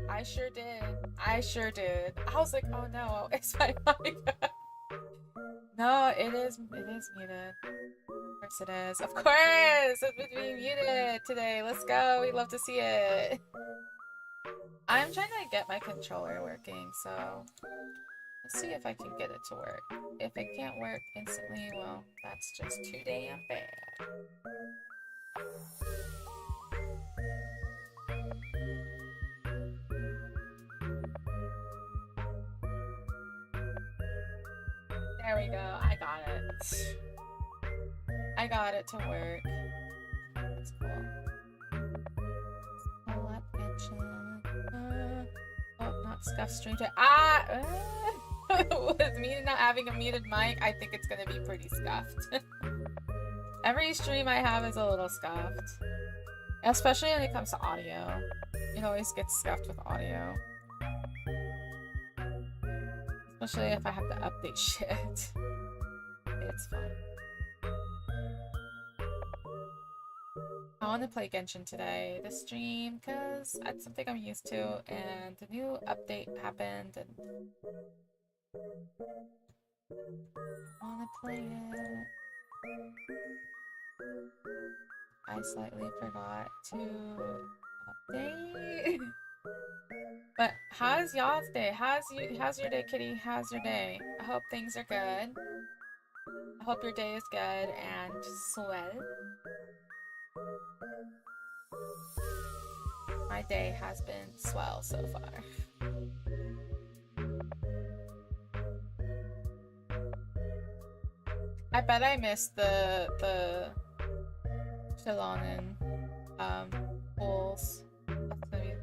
I sure did. I sure did. I was like, oh no, it's my mic. No, it is muted. Of course it is. Of course! It's being muted today. Let's go. We'd love to see it. I'm trying to get my controller working, so let's see if I can get it to work. If it can't work instantly, well, that's just too damn bad. There we go. I got it. I got it to work. That's cool. Pull up Genshin. Oh, not scuff stream to with me not having a muted mic, I think it's gonna be pretty scuffed. Every stream I have is a little scuffed. Especially when it comes to audio. It always gets scuffed with audio. Especially if I have to update shit. It's fine. I want to play Genshin today, this stream, because that's something I'm used to, and the new update happened, and I want to play it. I slightly forgot to update. But how's y'all's day? How's your day, Kitty? How's your day? I hope things are good. I hope your day is good and swell. My day has been swell so far. I bet I missed the Shilonen pools.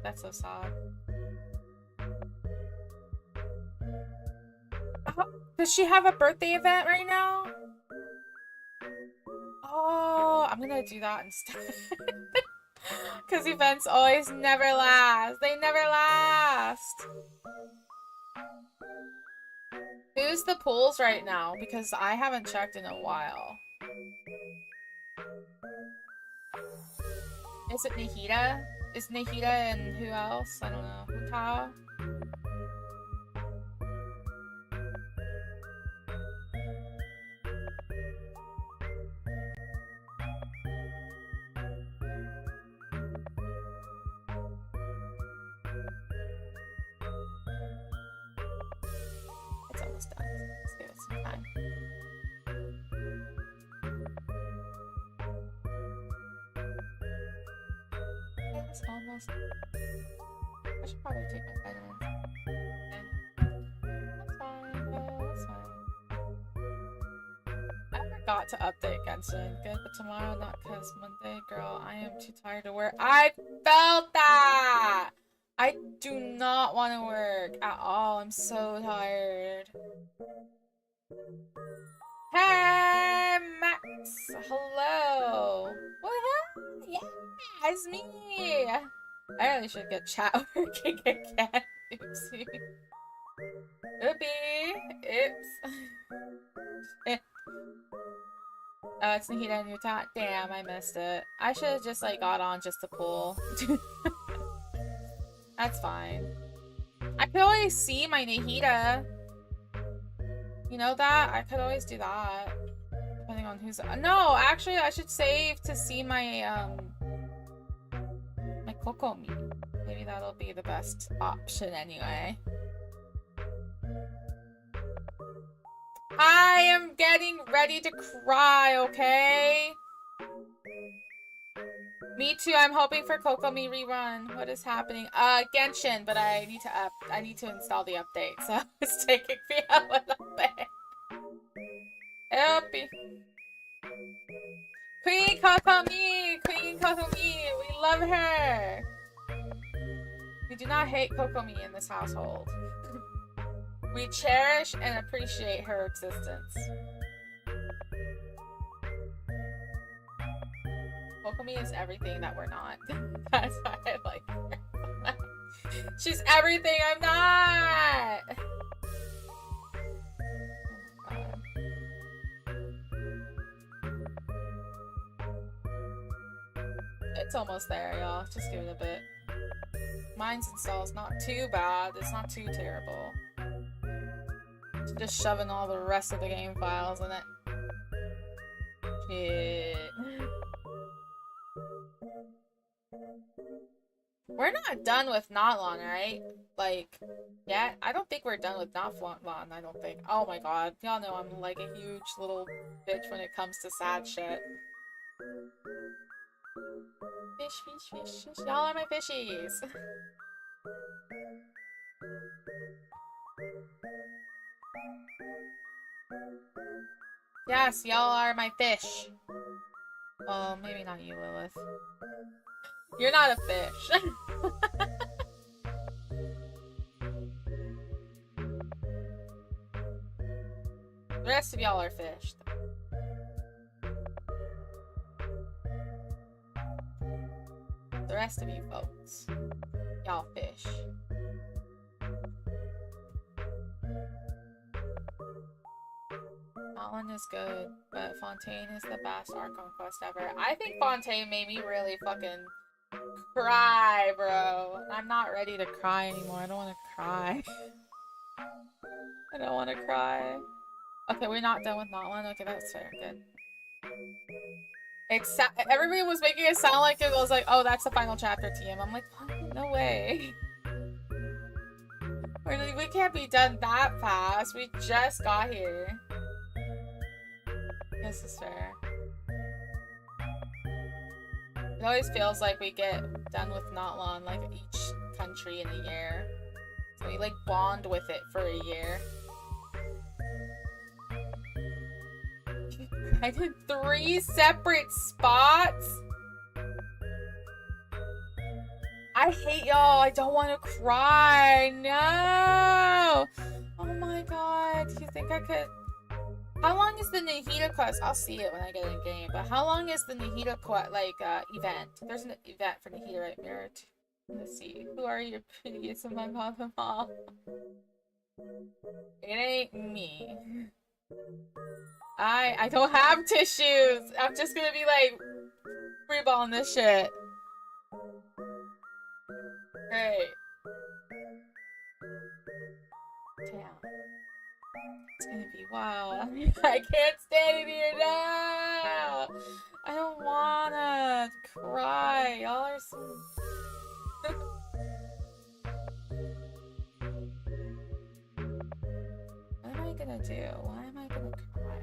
That's so sad. Does she have a birthday event right now? Oh, I'm gonna do that instead. Because events always never last. They never last. Who's the pools right now? Because I haven't checked in a while. Is it Nihita? Is Nihita and who else? I don't know. Hutao? It's almost done. Let's give it some time. It's almost... I should probably take my vitamins. Okay. That's fine, though. That's fine. I forgot to update Genshin. Good, but tomorrow not, because Monday, girl, I am too tired to work. I felt that! I do not want to work at all. I'm so tired. Hey, Max! Hello! Woohoo! Yeah, it's me! I really should get chat working again. Oopsie. Oopie! Oops. Oh, it's Nihita and Utah. Damn, I missed it. I should have just, like, got on just to pull. That's fine. I could always see my Nihita. You know that? I could always do that. Depending on who's... No, actually, I should save to see my, my Kokomi. Maybe that'll be the best option anyway. I am getting ready to cry, okay? Me too, I'm hoping for Kokomi rerun. What is happening? Genshin, but I need to install the update, so it's taking me a little bit. Help me. Queen Kokomi! Queen Kokomi! We love her! We do not hate Kokomi in this household. We cherish and appreciate her existence. Kokomi is everything that we're not. That's why I like her. She's everything I'm not! It's almost there, y'all. Just give it a bit. Mine's installed. Not too bad. It's not too terrible. Just shoving all the rest of the game files in it. Shit. We're not done with Notlon, right? Like, yet? I don't think we're done with Notlon, I don't think. Oh my god. Y'all know I'm like a huge little bitch when it comes to sad shit. Fish, fish, fish, fish. Y'all are my fishies. Yes, y'all are my fish. Well, maybe not you, Lilith. You're not a fish. The rest of y'all are fish. The rest of you folks. Y'all fish. Alan is good, but Fontaine is the best Archon quest ever. I think Fontaine made me really fucking cry, bro. I'm not ready to cry anymore. I don't want to cry. I don't want to cry. Okay, we're not done with Notlon. Okay, that's fair. Good. Everybody was making it sound like it was like, oh, that's the final chapter, TM. I'm like, what? No way. We can't be done that fast. We just got here. This is fair. It always feels like we get done with Notlon like each country in a year. So we like bond with it for a year. I did 3 separate spots? I hate y'all. I don't want to cry. No. Oh my god. Do you think I could... How long is the Nihita quest? I'll see it when I get in game. But how long is the Nihita quest, like, event? There's an event for Nihita right there. Let's see. Who are your prettiest of my mother mom? It ain't me. I don't have tissues. I'm just gonna be like freeballing this shit. Great. Damn. It's gonna be wild. I can't stand it here now. I don't wanna cry. Y'all are so... What am I gonna do? Why am I gonna cry?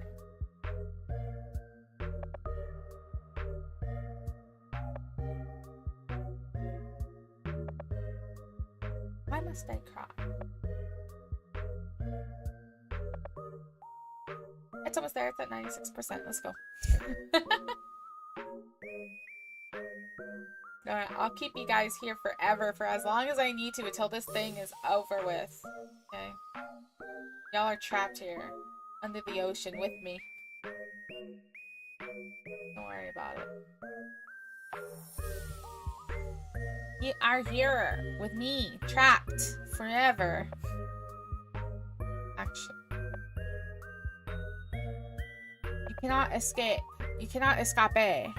Why must I cry? It's almost there. It's at 96%. Let's go. Alright, I'll keep you guys here forever, for as long as I need to, until this thing is over with. Okay? Y'all are trapped here, under the ocean with me. Don't worry about it. You are here with me, trapped forever. Action. You cannot escape. You cannot escape.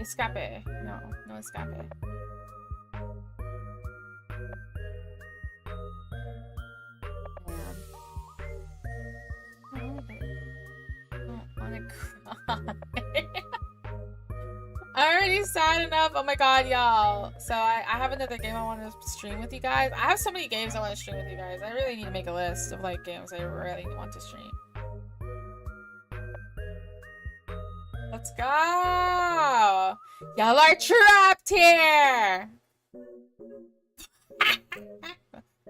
Escape. No, no escape. I'm already sad enough. Oh my god, y'all. So I have another game I want to stream with you guys. I have so many games I want to stream with you guys. I really need to make a list of like games I really want to stream. Let's go! Y'all are trapped here!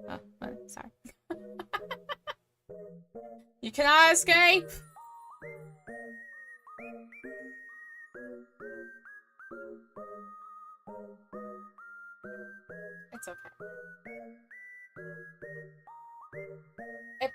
Oh, sorry. You cannot escape!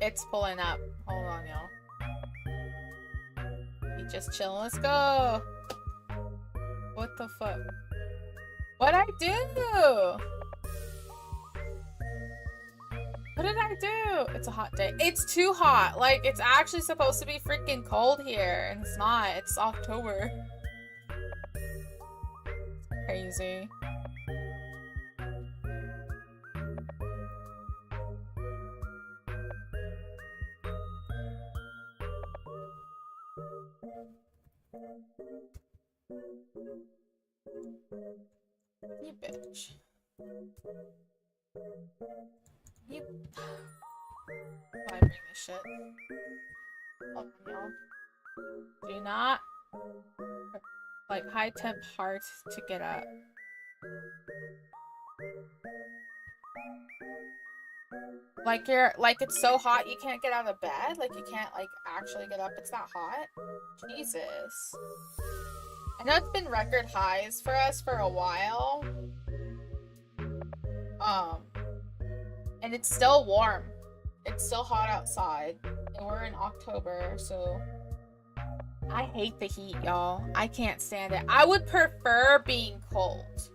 It's pulling up. Hold on, y'all. We just chilling. Let's go. What the fuck? What'd I do? What did I do? It's a hot day. It's too hot. Like, it's actually supposed to be freaking cold here, and it's not. It's October. It's crazy. You bitch. You. Why bring this shit? Hold on, y'all. Do not like high temp hard to get up. Like it's so hot you can't get out of bed? Like you can't like actually get up, it's that hot? Jesus. I know it's been record highs for us for a while. And it's still warm. It's still hot outside. And we're in October, so I hate the heat, y'all. I can't stand it. I would prefer being cold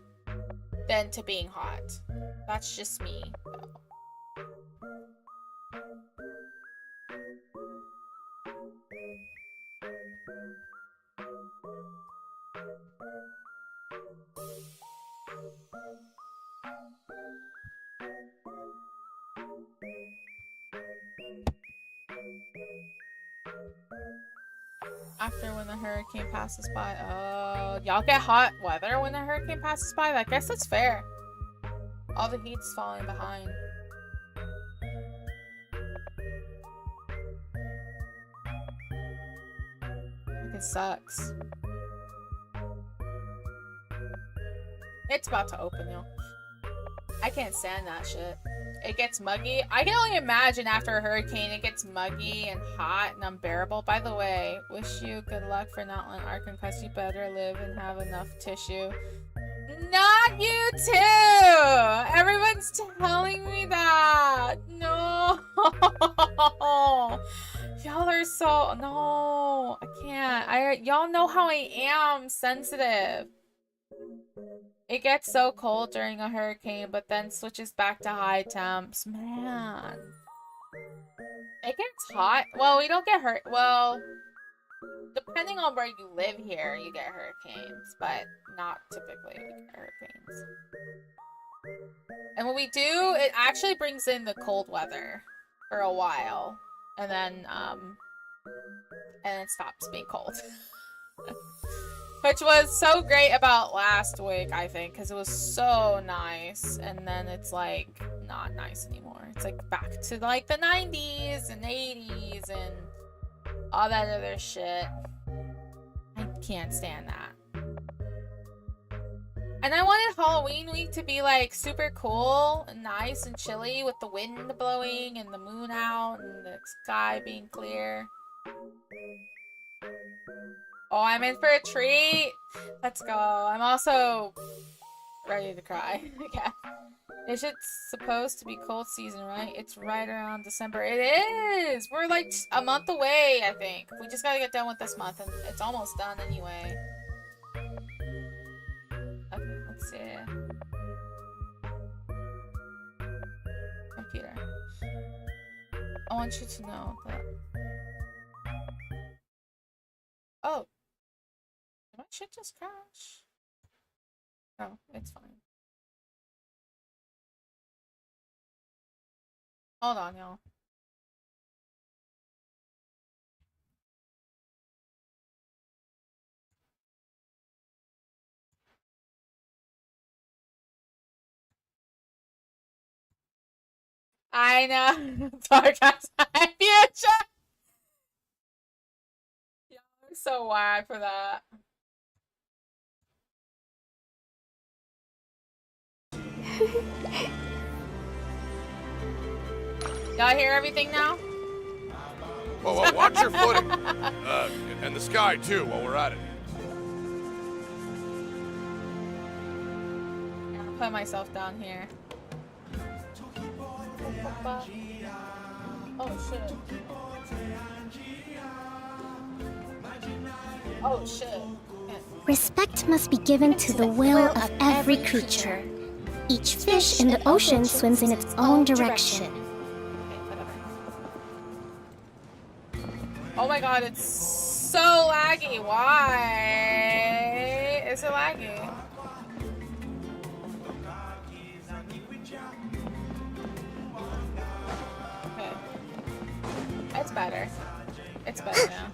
than to being hot. That's just me, though. After when the hurricane passes by. Oh, y'all get hot weather when the hurricane passes by? I guess that's fair. All the heat's falling behind. It sucks. It's about to open, y'all. I can't stand that shit. It gets muggy. I can only imagine after a hurricane it gets muggy and hot and unbearable. By the way, wish you good luck for not letting our concuss. You better live and have enough tissue. Not you too! Everyone's telling me that. No. Y'all are so... No. I can't. Y'all know how I am sensitive. It gets so cold during a hurricane, but then switches back to high temps. Man. It gets hot. Well, we don't get hurt. Well, depending on where you live here, you get hurricanes, but not typically we get hurricanes. And when we do, it actually brings in the cold weather for a while. And then it stops being cold. Which was so great about last week, I think, because it was so nice. And then it's, like, not nice anymore. It's, like, back to, like, the 90s and 80s and all that other shit. I can't stand that. And I wanted Halloween week to be, like, super cool and nice and chilly with the wind blowing and the moon out and the sky being clear. Oh, I'm in for a treat. Let's go. I'm also ready to cry. Yeah. It's supposed to be cold season, right? It's right around December. It is! We're like a month away, I think. We just gotta get done with this month, and it's almost done anyway. Okay, let's see. Computer. I want you to know that... Oh. Did my shit just crash? No, it's fine. Hold on, y'all. I know. Sorry, guys. My future. Y'all are so wide for that. Y'all hear everything now? Well, watch your footing. And the sky, too, while we're at it. I'm gonna put myself down here. Oh shit. Oh shit. Yeah. Respect must be given to the will of every creature. Each fish in the ocean swims in its own direction. Okay, whatever. Oh my god, it's so laggy. Why is it laggy? Okay. It's better. It's better now.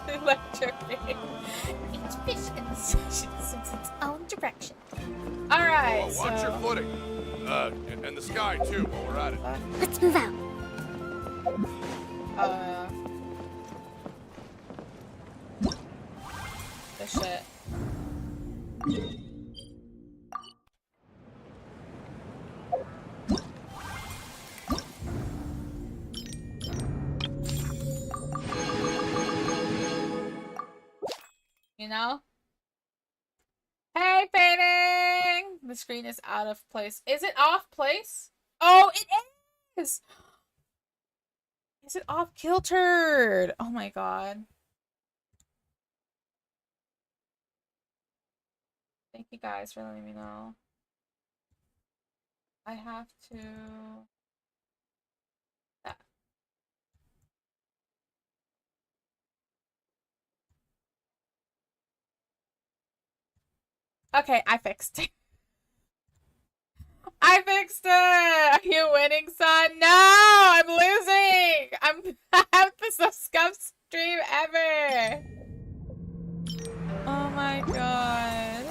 Electrocute. Each fish in the ocean swims its own direction. Alright, Well, watch your footing. And the sky too, while we're at it. Let's move out. The shit. You know? Hey, painting! The screen is out of place. Is it off place? Oh, it is! Is it off kiltered? Oh my god. Thank you guys for letting me know. I have to... Okay, I fixed it. I fixed it! Are you winning, son? No! I'm losing! I have the scum stream ever! Oh my god.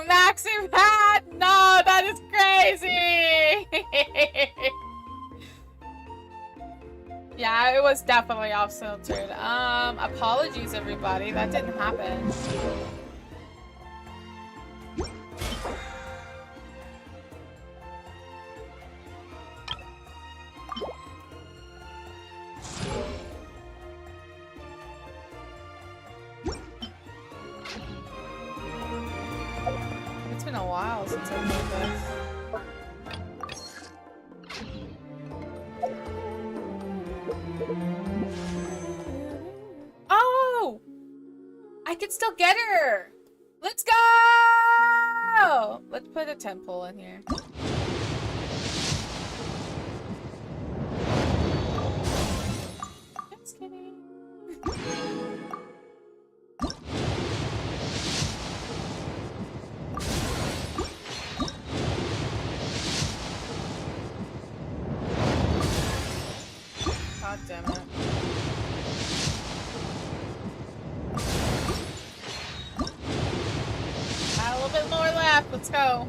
Maxim hat! No, that is crazy! Yeah, it was definitely off-filtered. Apologies everybody, that didn't happen. It's been a while since I made this. Oh! I can still get her! Let's go! Let's put a temple in here. Just kidding. God damn it. Got a little bit more left. Let's go.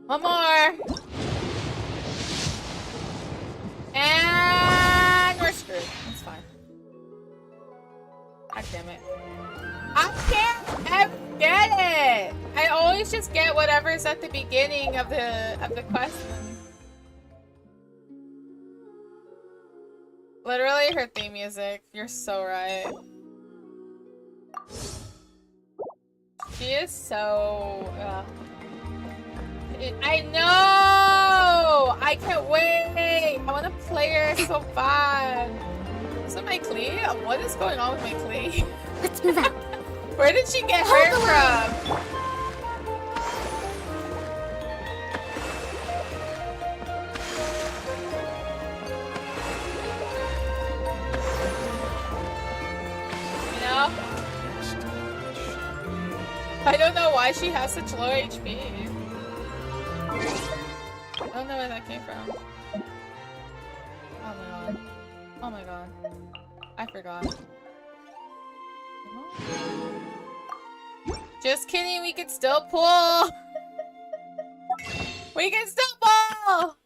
One more. And we're screwed. That's fine. God damn it. I can't ever get it. I always just get whatever's at the beginning of the quest. Literally her theme music. You're so right. She is so... I know! I can't wait! I want to play her so bad. Is it my Klee? What is going on with my Klee? Let's move out. Where did she get hurt from? You know? I don't know why she has such low HP. I don't know where that came from. Oh my god. Oh my god. I forgot. Just kidding, we can still pull! We can still pull!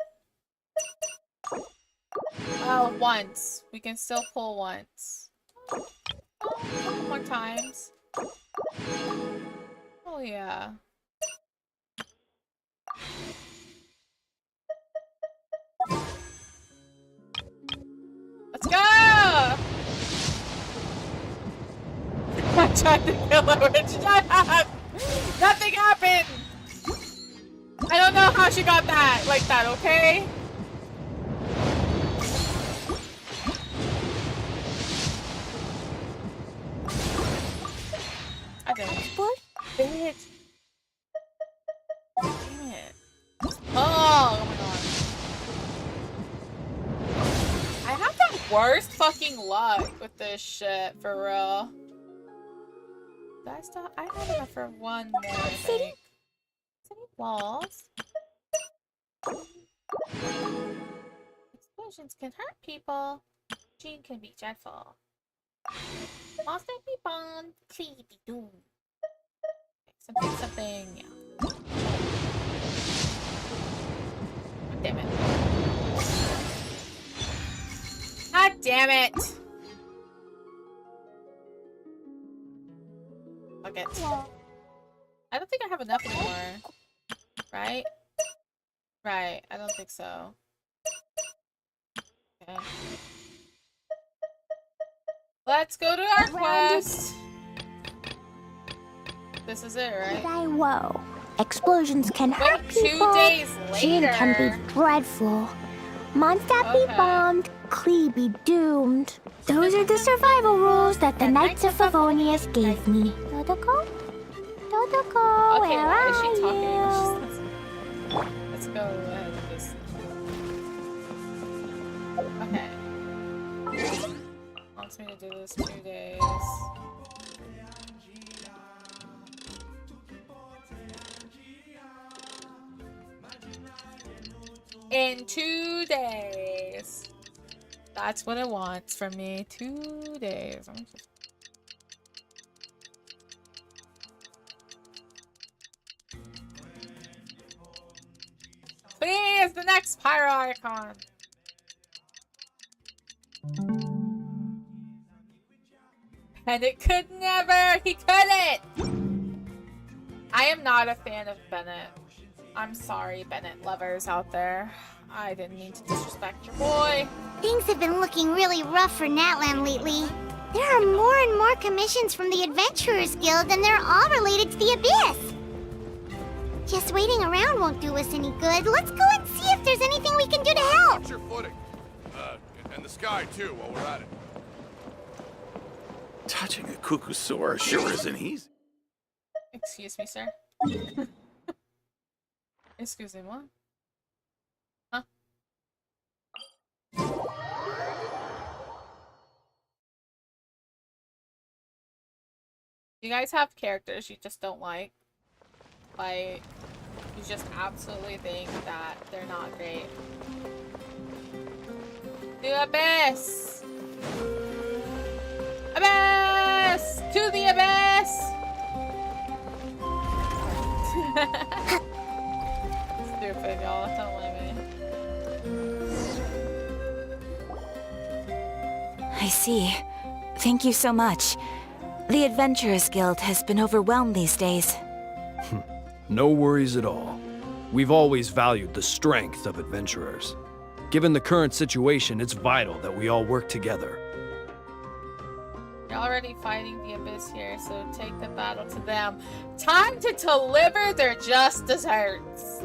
Oh, once. We can still pull once. A couple more times. Oh yeah. Let's go! I tried to kill her and shut up! Nothing happened! I don't know how she got that like that, okay? I did it. What? Bitch. Damn it. Oh my god. I have the worst fucking luck with this shit, for real. Do I still? I have enough for one more, I think. City walls. Explosions can hurt people. Gene can be dreadful. Monster be bombed. Clee be doomed. Something, yeah. Damn it. God damn it! Fuck it. I don't think I have enough anymore. Right? Right, I don't think so. Okay. Let's go to our quest! This is it, right? Whoa. Explosions can hurt Wait, people. 2 days Gene later! can be dreadful. Mondstadt be bombed. Clee be doomed. Those are the survival rules that the Knights of Favonius gave me. Dodoko? Dodoko, Okay, where why are is she talking? you? Let's go ahead with this. Okay. Wants me to do this 2 days. In 2 days. That's what it wants from me. 2 days. Please, the next pyro icon. And it could never. He couldn't. I am not a fan of Bennett. I'm sorry, Bennett lovers out there. I didn't mean to disrespect your boy. Things have been looking really rough for Natlan lately. There are more and more commissions from the Adventurers Guild, and they're all related to the Abyss. Just waiting around won't do us any good. Let's go and see if there's anything we can do to help. Watch your footing. And the sky, too, while we're at it. Touching a Kukusaur sure isn't easy. Excuse me, sir. Excuse me, what? Huh? You guys have characters you just don't like. Like, you just absolutely think that they're not great. The Abyss! Abyss! To the Abyss! Stupid, y'all. Don't let me. I see. Thank you so much. The Adventurers Guild has been overwhelmed these days. No worries at all. We've always valued the strength of adventurers. Given the current situation, it's vital that we all work together. You're already fighting the Abyss here, so take the battle to them. Time to deliver their just desserts.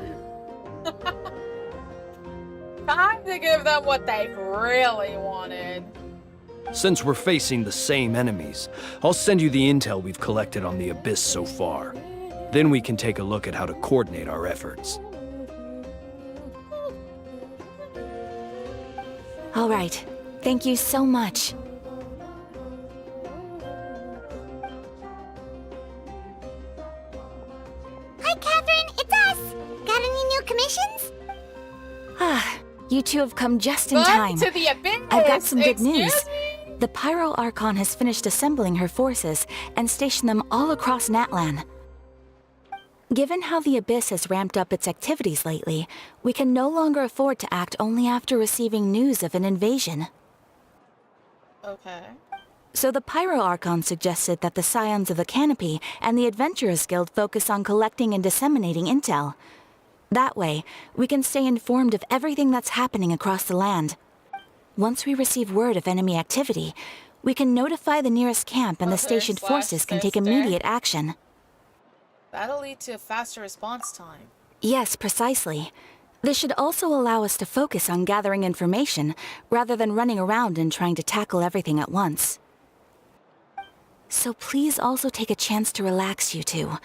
Time to give them what they've really wanted. Since we're facing the same enemies, I'll send you the intel we've collected on the Abyss so far. Then we can take a look at how to coordinate our efforts. All right. Thank you so much. Hi, Catherine. It's us. Got any new commissions? Ah, you two have come just in Run time. to the Abyss! I've got some good Excuse news. me? The Pyro Archon has finished assembling her forces and stationed them all across Natlan. Given how the Abyss has ramped up its activities lately, we can no longer afford to act only after receiving news of an invasion. Okay. So the Pyro Archon suggested that the Scions of the Canopy and the Adventurers Guild focus on collecting and disseminating intel. That way, we can stay informed of everything that's happening across the land. Once we receive word of enemy activity, we can notify the nearest camp and the stationed forces can take immediate action. That'll lead to a faster response time. Yes, precisely. This should also allow us to focus on gathering information, rather than running around and trying to tackle everything at once. So please also take a chance to relax, you two.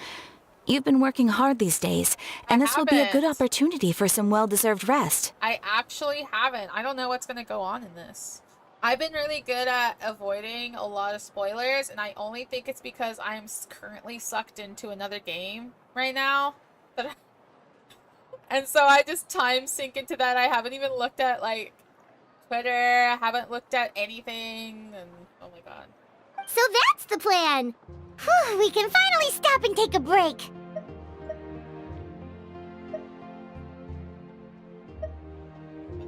You've been working hard these days, and this will be a good opportunity for some well-deserved rest. I actually haven't. I don't know what's gonna go on in this. I've been really good at avoiding a lot of spoilers, and I only think it's because I'm currently sucked into another game right now. And so I just time sync into that. I haven't even looked at, like, Twitter. I haven't looked at anything, and oh my god. So that's the plan! Whew, we can finally stop and take a break!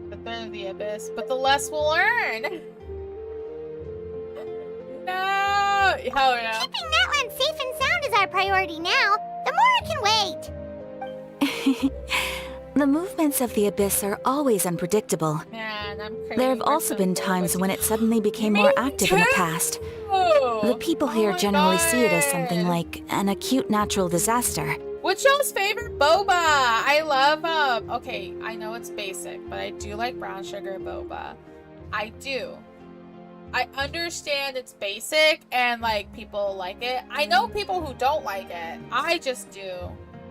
The third of the abyss, but the less we'll earn! No! Hell yeah. Keeping Natlan safe and sound is our priority now. The more it can wait! The movements of the Abyss are always unpredictable. Man, I'm crazy. There have also been times when it suddenly became more active in the past. The people here generally see it as something like an acute natural disaster. What's y'all's favorite boba? I love, okay, I know it's basic, but I do like brown sugar boba. I do. I understand it's basic and, like, people like it. I know people who don't like it. I just do.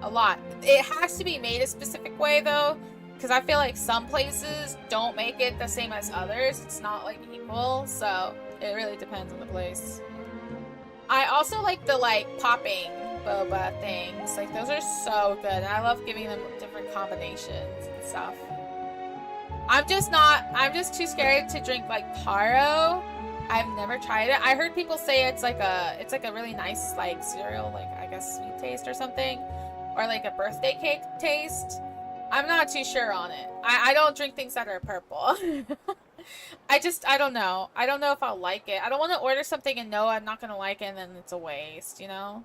A lot. It has to be made a specific way, though, because I feel like some places don't make it the same as others. It's not, like, equal, so it really depends on the place. I also like the, like, popping boba things. Like, those are so good, and I love giving them different combinations and stuff. I'm just too scared to drink, like, taro. I've never tried it. I heard people say it's like a really nice, like, cereal, like, I guess sweet taste or something. Or like a birthday cake taste. I'm not too sure on it. I don't drink things that are purple. I don't know. I don't know if I'll like it. I don't want to order something and know I'm not going to like it and then it's a waste, you know?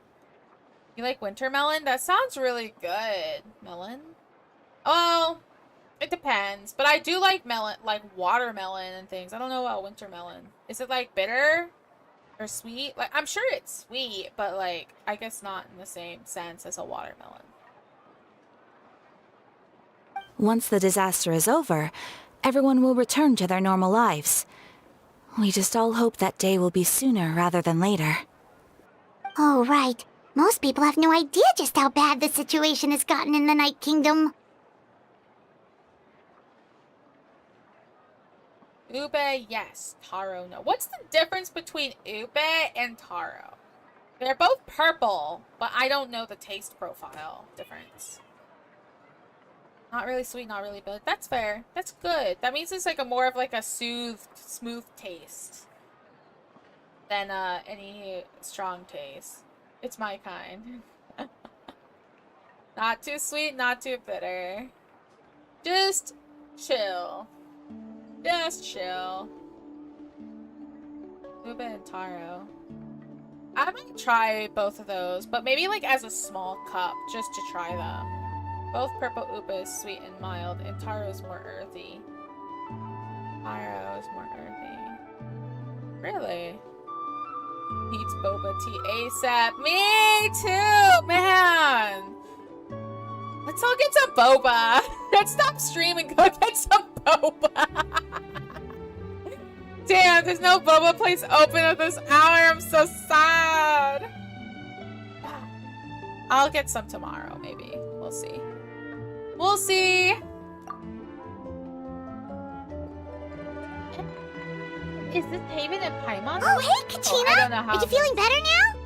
You like winter melon? That sounds really good. Melon? Oh, it depends. But I do like melon, like watermelon and things. I don't know about winter melon. Is it like bitter? Or sweet? Like, I'm sure it's sweet, but, like, I guess not in the same sense as a watermelon. Once the disaster is over, everyone will return to their normal lives. We just all hope that day will be sooner rather than later. Oh, right. Most people have no idea just how bad the situation has gotten in the Night Kingdom. Ube, yes. Taro, no. What's the difference between ube and taro? They're both purple, but I don't know the taste profile difference. Not really sweet, not really bitter. That's fair. That's good. That means it's like a more of like a soothed, smooth taste than any strong taste. It's my kind. Not too sweet, not too bitter. Just chill. Just chill. Ube and taro. I might try both of those, but maybe like as a small cup, just to try them. Both purple ube is sweet and mild, and taro is more earthy. Taro is more earthy. Really? Needs boba tea ASAP. Me too, man! Let's all get some boba. Let's stop streaming and go get some boba. Damn, there's no boba place open at this hour. I'm so sad. I'll get some tomorrow, maybe. We'll see. We'll see. Is this Haven and Paimon? Oh, hey, Kachina! Oh, I don't know how Are you feeling better now?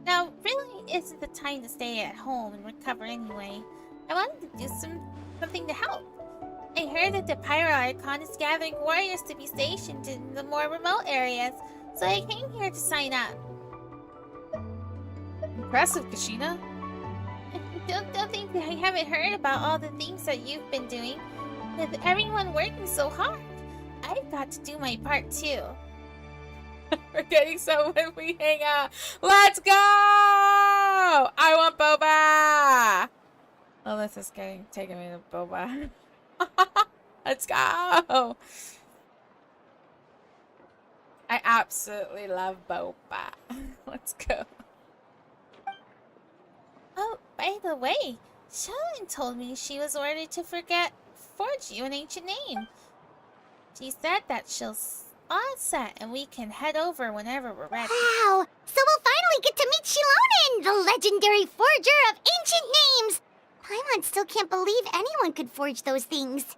Now, really isn't the time to stay at home and recover anyway. I wanted to do something to help. I heard that the Pyro Archon is gathering warriors to be stationed in the more remote areas, so I came here to sign up. Impressive, Kachina. Don't think I haven't heard about all the things that you've been doing. With everyone working so hard, I've got to do my part too. We're getting so when we hang out. Let's go! I want boba! Oh, this is taking me to boba. Let's go! I absolutely love boba. Let's go. Oh, by the way, Shaolin told me she was ordered to forge you an ancient name. She said that she'll all set and we can head over whenever we're ready. Wow! So we'll finally get to meet Xilonen, the legendary forger of ancient names! Paimon still can't believe anyone could forge those things.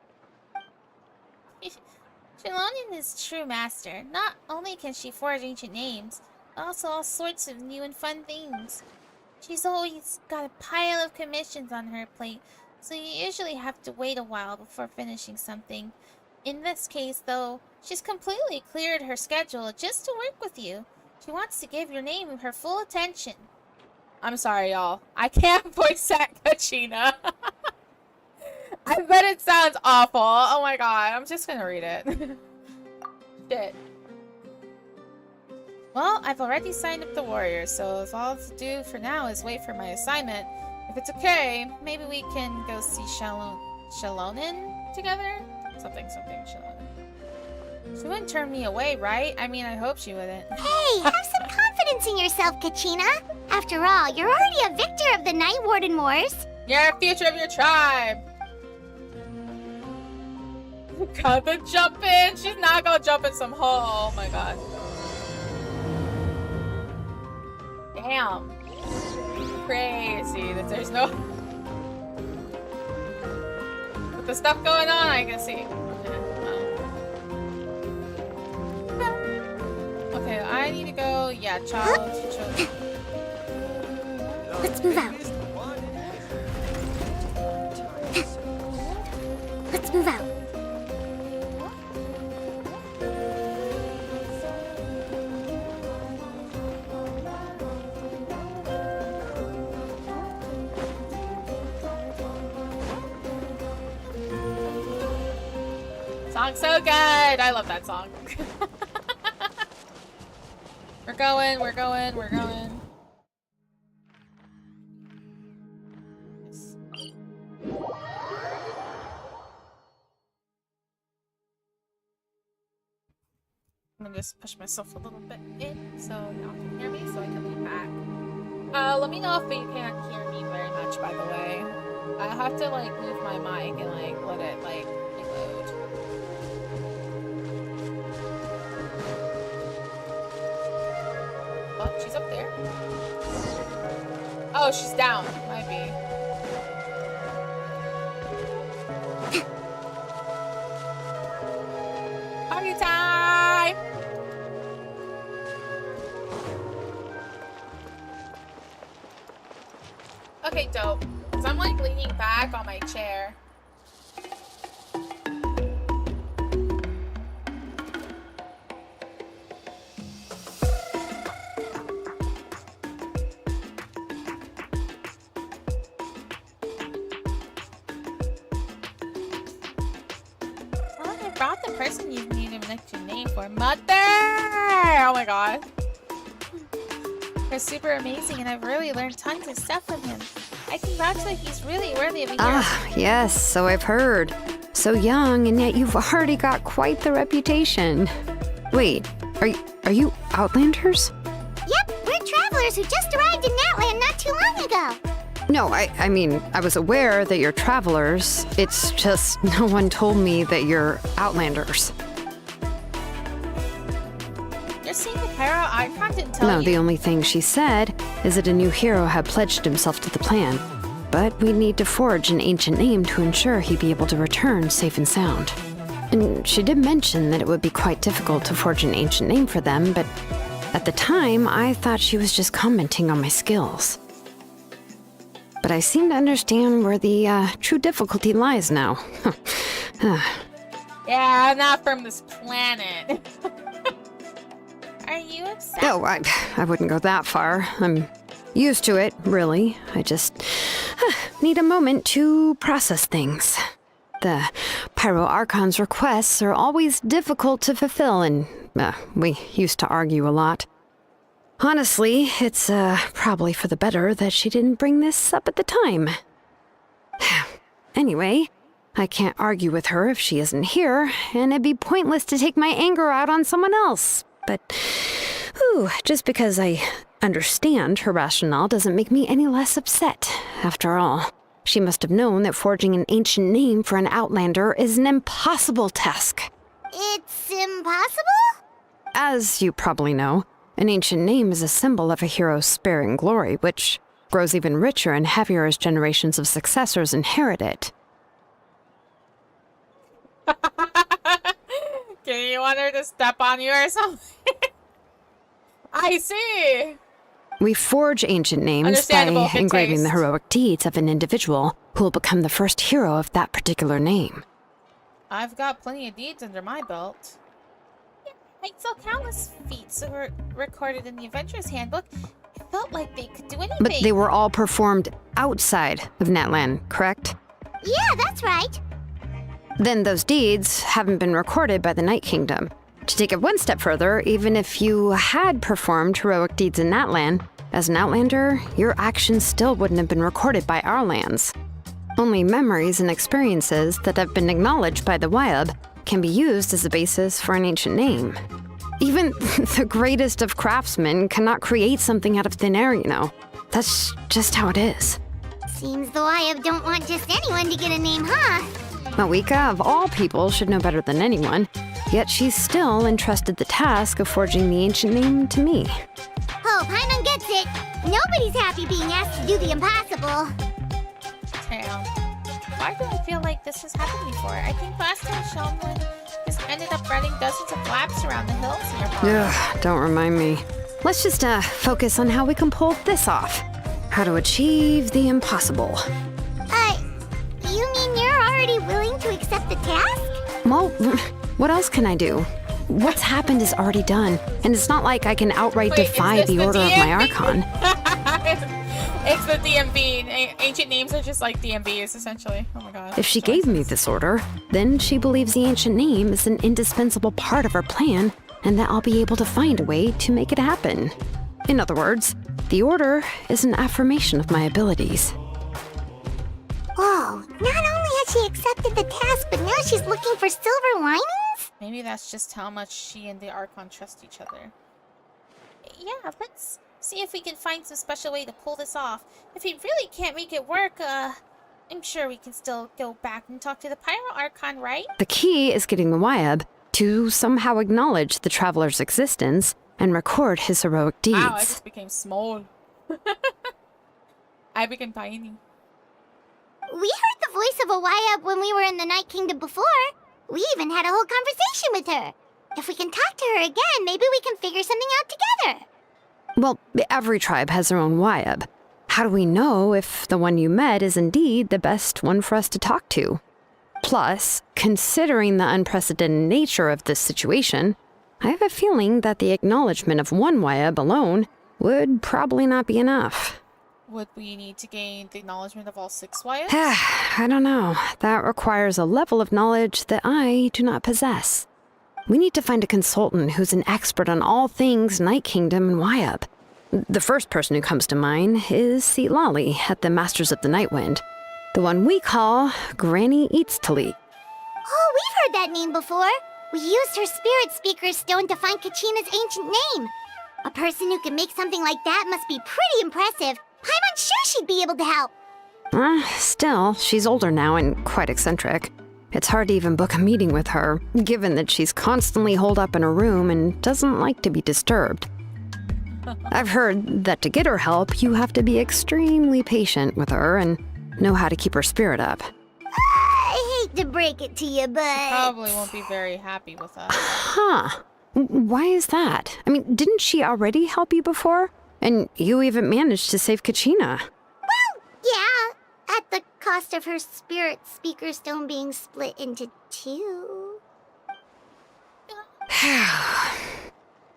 Xilonen is true master. Not only can she forge ancient names, but also all sorts of new and fun things. She's always got a pile of commissions on her plate, so you usually have to wait a while before finishing something. In this case, though, she's completely cleared her schedule just to work with you. She wants to give your name her full attention. I'm sorry, y'all. I can't voice act Kachina. I bet it sounds awful. Oh my god, I'm just gonna read it. Shit. Well, I've already signed up the warriors, so all to do for now is wait for my assignment. If it's okay, maybe we can go see Xilonen together? Something, Xilonen. She wouldn't turn me away, right? I mean, I hope she wouldn't. Hey, have some confidence in yourself, Kachina. After all, you're already a victor of the Night Warden Wars. You're a future of your tribe. God, the jump in. She's not gonna jump in some hole. Oh my god. Damn. Crazy that there's no... With the stuff going on, I can see. Okay, I need to go. Yeah, child. Let's move out. Let's move out. Song's so good! I love that song. We're going. Yes. I'm gonna just push myself a little bit in so y'all can hear me so I can lean back. Let me know if you can't hear me very much, by the way. I have to like move my mic and like let it like reload. Oh, she's up there. Oh, she's down. Might be. Party time! Okay, dope. Cause I'm like leaning back on my chair. Brought the person you need to make your name for. Mother! Oh my god. They're super amazing and I've really learned tons of stuff from him. I can vouch that he's really worthy of a hero. Ah, yes, so I've heard. So young, and yet you've already got quite the reputation. Wait, are you Outlanders? Yep, we're travelers who just arrived in Natland not too long ago. No, I mean, I was aware that you're travelers. It's just no one told me that you're Outlanders. You're seeing the pyro icon didn't tell you. No, the only thing she said is that a new hero had pledged himself to the plan. But we'd need to forge an ancient name to ensure he'd be able to return safe and sound. And she did mention that it would be quite difficult to forge an ancient name for them, but at the time, I thought she was just commenting on my skills. But I seem to understand where the true difficulty lies now. Yeah, I'm not from this planet. Are you upset? Oh, I wouldn't go that far. I'm used to it, really. I just need a moment to process things. The Pyro Archon's requests are always difficult to fulfill, and we used to argue a lot. Honestly, it's probably for the better that she didn't bring this up at the time. Anyway, I can't argue with her if she isn't here, and it'd be pointless to take my anger out on someone else. But, just because I understand her rationale doesn't make me any less upset. After all, she must have known that forging an ancient name for an Outlander is an impossible task. It's impossible? As you probably know, an ancient name is a symbol of a hero's sparing glory, which grows even richer and heavier as generations of successors inherit it. Okay, you want her to step on you or something? I see! We forge ancient names by engraving the heroic deeds of an individual who will become the first hero of that particular name. I've got plenty of deeds under my belt. Yeah, I saw countless feats that were recorded in the Adventurer's Handbook. It felt like they could do anything. But they were all performed outside of Natlan, correct? Yeah, that's right. Then those deeds haven't been recorded by the Night Kingdom. To take it one step further, even if you had performed heroic deeds in Natlan, as an Outlander, your actions still wouldn't have been recorded by our lands. Only memories and experiences that have been acknowledged by the YUhHOLivia can be used as a basis for an ancient name. Even the greatest of craftsmen cannot create something out of thin air, you know. That's just how it is. Seems the YUhHOLivia don't want just anyone to get a name, huh? Mawika, of all people, should know better than anyone, yet she's still entrusted the task of forging the ancient name to me. Hope Hyman gets it. Nobody's happy being asked to do the impossible. Damn. Why do I feel like this has happened before? I think last time Shelman just ended up running dozens of laps around the hills nearby. Ugh, don't remind me. Let's just focus on how we can pull this off. How to achieve the impossible. You mean you're already willing to accept the task? Well, what else can I do? What's happened is already done, and it's not like I can outright defy the order of my Archon. It's the DMV. Ancient names are just like DMVs, essentially. Oh my god. If she gave me this order, then she believes the ancient name is an indispensable part of her plan, and that I'll be able to find a way to make it happen. In other words, the order is an affirmation of my abilities. Whoa, not only has she accepted the task, but now she's looking for silver linings? Maybe that's just how much she and the Archon trust each other. Yeah, let's see if we can find some special way to pull this off. If we really can't make it work, I'm sure we can still go back and talk to the Pyro Archon, right? The key is getting the YUhHOLivia to somehow acknowledge the traveler's existence and record his heroic deeds. Wow, I just became small. I became tiny. We heard the voice of a YUhHOLivia when we were in the Night Kingdom before. We even had a whole conversation with her. If we can talk to her again, maybe we can figure something out together. Well, every tribe has their own YUhHOLivia. How do we know if the one you met is indeed the best one for us to talk to? Plus, considering the unprecedented nature of this situation, I have a feeling that the acknowledgement of one YUhHOLivia alone would probably not be enough. Would we need to gain the acknowledgement of all 6 YUhHOLivias? I don't know. That requires a level of knowledge that I do not possess. We need to find a consultant who's an expert on all things Night Kingdom and YUhHOLivia. The first person who comes to mind is Lali at the Masters of the Nightwind, the one we call Granny Eatstali. Oh, we've heard that name before. We used her spirit speaker stone to find Kachina's ancient name. A person who can make something like that must be pretty impressive. I'm unsure she'd be able to help. Still, she's older now and quite eccentric. It's hard to even book a meeting with her, given that she's constantly holed up in her room and doesn't like to be disturbed. I've heard that to get her help, you have to be extremely patient with her and know how to keep her spirit up. I hate to break it to you, but... Probably won't be very happy with us. Huh. Why is that? I mean, didn't she already help you before? And you even managed to save Kachina. Well, yeah. At the cost of her spirit speaker stone being split into 2.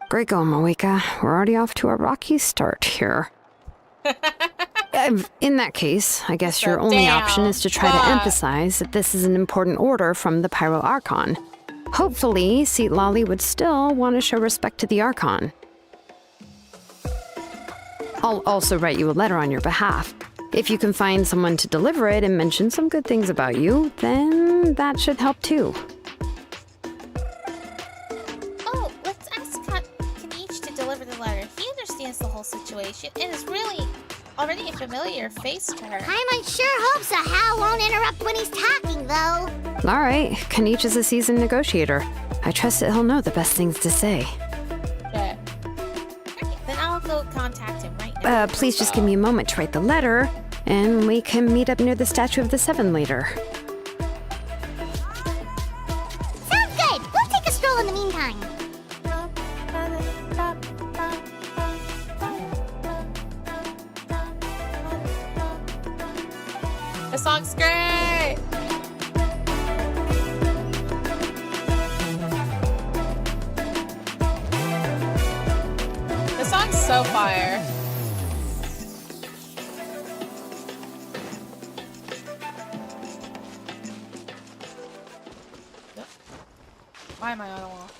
Great going, Mawika. We're already off to a rocky start here. In that case, I guess So your only damn, option is to try to but- emphasize that this is an important order from the Pyro Archon. Hopefully, Seat Lolly would still want to show respect to the Archon. I'll also write you a letter on your behalf. If you can find someone to deliver it and mention some good things about you, then that should help too. Oh, let's ask Kanich to deliver the letter. He understands the whole situation and is really already a familiar face to her. Paimon sure hopes a Hal won't interrupt when he's talking, though. All right, Kanich is a seasoned negotiator. I trust that he'll know the best things to say. Okay. Alright, then I'll go contact him right now. Please just give me a moment to write the letter, and we can meet up near the Statue of the Seven later. Sounds good. We'll take a stroll in the meantime. The song's great! The song's so fire. Why am I on a wall?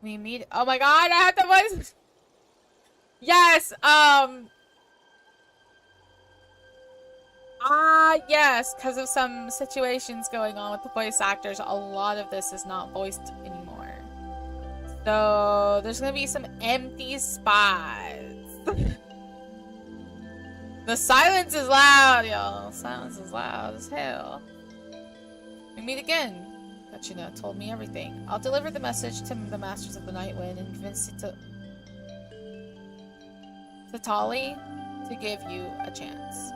We meet. Oh my god, I have the voice. Yes, yes, because of some situations going on with the voice actors, a lot of this is not voiced anymore. So there's gonna be some empty spots. The silence is loud, y'all. Silence is loud as hell. We meet again. Kachina told me everything. I'll deliver the message to the Masters of the Night Wind and convince Tali to give you a chance.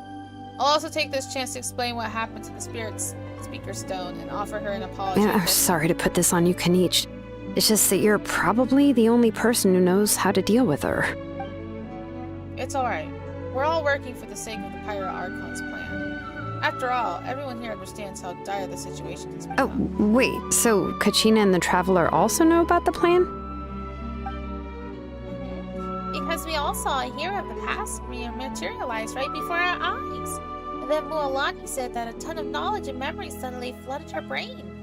I'll also take this chance to explain what happened to the Spirit's Speaker Stone and offer her an apology. Yeah, I'm sorry to put this on you, Kanich. It's just that you're probably the only person who knows how to deal with her. It's alright. We're all working for the sake of the Pyro Archon's plan. After all, everyone here understands how dire the situation has become. Oh, wait, so Kachina and the Traveler also know about the plan? Because we all saw a hero of the past materialize right before our eyes. And then Mualani said that a ton of knowledge and memory suddenly flooded her brain.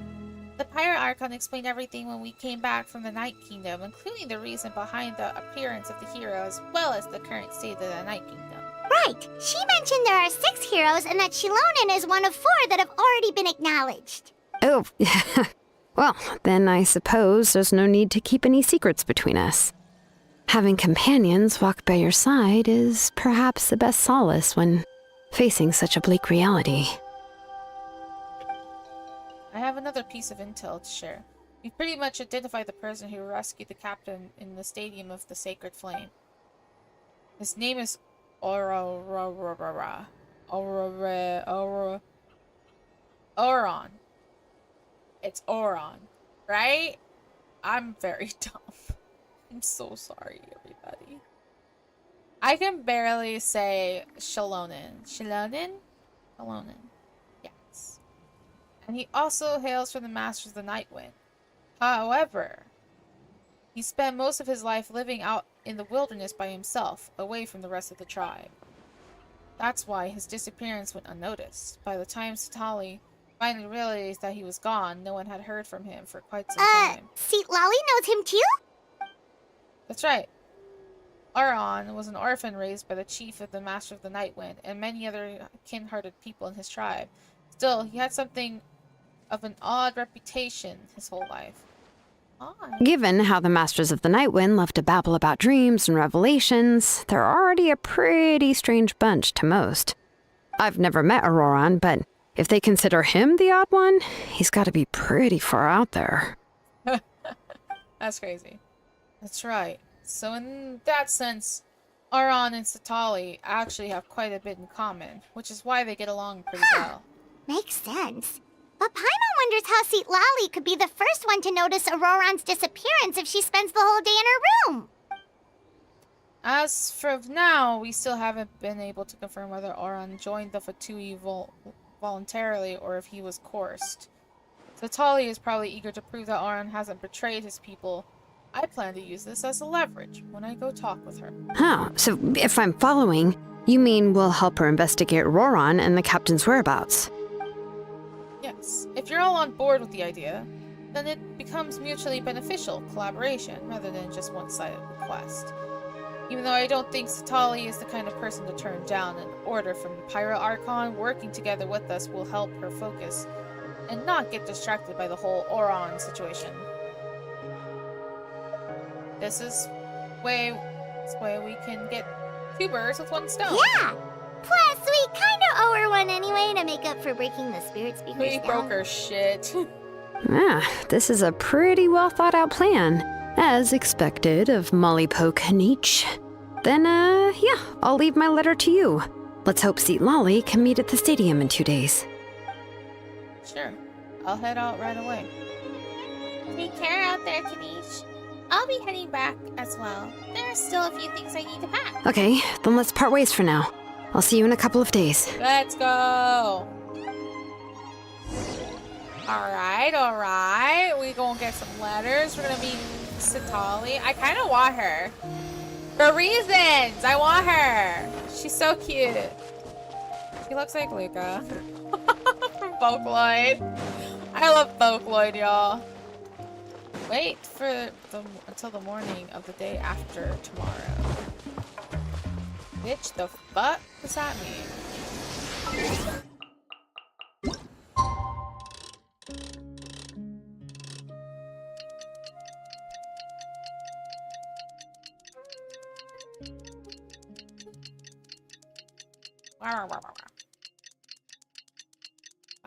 The Pyro Archon explained everything when we came back from the Night Kingdom, including the reason behind the appearance of the hero as well as the current state of the Night Kingdom. Right. She mentioned there are 6 heroes and that Shilonen is one of 4 that have already been acknowledged. Oh, well, then I suppose there's no need to keep any secrets between us. Having companions walk by your side is perhaps the best solace when facing such a bleak reality. I have another piece of intel to share. We've pretty much identified the person who rescued the captain in the Stadium of the Sacred Flame. His name is Oron. It's Oron, right? I'm very dumb. I'm so sorry, everybody. I can barely say Shilonen. Shilonen? Yes. And he also hails from the Masters of the Night Wind. However, he spent most of his life living out in the wilderness by himself, away from the rest of the tribe. That's why his disappearance went unnoticed. By the time Tali finally realized that he was gone, no one had heard from him for quite some time. Seat Lolly knows him too? That's right. Aron was an orphan raised by the chief of the Master of the Night Wind and many other kin-hearted people in his tribe. Still, he had something of an odd reputation his whole life. Odd. Given how the Masters of the Night Wind love to babble about dreams and revelations, they're already a pretty strange bunch to most. I've never met Auroran, but if they consider him the odd one, he's got to be pretty far out there. That's crazy. That's right. So in that sense, Aron and Satali actually have quite a bit in common, which is why they get along pretty well. Makes sense. But Paimon wonders how Seat Lolly could be the first one to notice Auroran's disappearance if she spends the whole day in her room. As for now, we still haven't been able to confirm whether Aron joined the Fatui voluntarily or if he was coerced. Vitali is probably eager to prove that Auron hasn't betrayed his people. I plan to use this as a leverage when I go talk with her. Oh, so if I'm following, you mean we'll help her investigate Roron and the captain's whereabouts? Yes. If you're all on board with the idea, then it becomes mutually beneficial collaboration rather than just one-sided request. Even though I don't think Vitali is the kind of person to turn down an order from the Pyro Archon, working together with us will help her focus and not get distracted by the whole Auron situation. This is way we can get two birds with one stone. Yeah! Plus, we kinda owe her one anyway to make up for breaking the spirit speaker's We down. broke her shit. This is a pretty well thought out plan, as expected of Molly Poke Nietzsche. Then, yeah, I'll leave my letter to you. Let's hope Seat Lolly can meet at the stadium in 2 days. Sure. I'll head out right away. Take care out there, Kanish. I'll be heading back as well. There are still a few things I need to pack. Okay, then let's part ways for now. I'll see you in a couple of days. Let's go! Alright. We gonna get some letters. We're gonna meet Vitali. I kinda want her. For reasons! I want her! She's so cute. She looks like Luca. From Vocaloid. I love Vocaloid, y'all. Wait until the morning of the day after tomorrow. Which the fuck does that mean?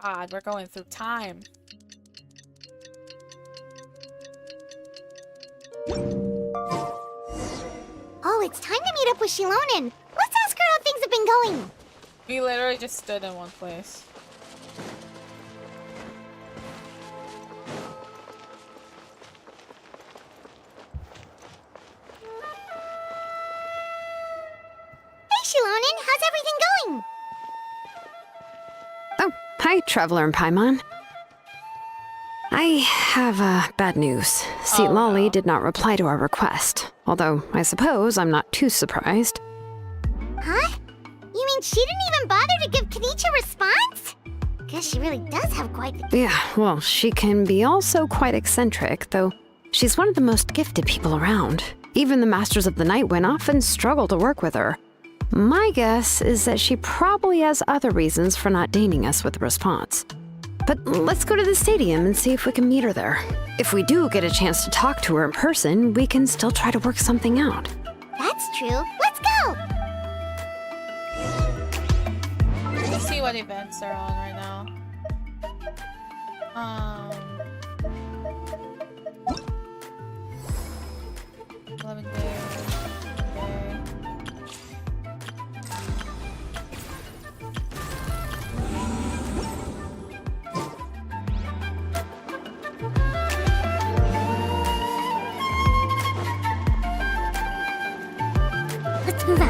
God, we're going through time. Oh, it's time to meet up with Shilonen. Let's ask her how things have been going. We literally just stood in one place. Hey, Shilonen, how's everything going? Oh, hi, Traveler and Paimon. I have bad news. Seat Lolly no. did not reply to our request, although I suppose I'm not too surprised. Huh? You mean she didn't even bother to give Kanichi a response? Guess she really does have quite the... Yeah, well, she can be also quite eccentric, though she's one of the most gifted people around. Even the Masters of the Nightwind often struggle to work with her. My guess is that she probably has other reasons for not deigning us with a response. But let's go to the stadium and see if we can meet her there. If we do get a chance to talk to her in person, we can still try to work something out. That's true. Let's go! Let's see what events are on right now. 11 days. Okay. Let's move out.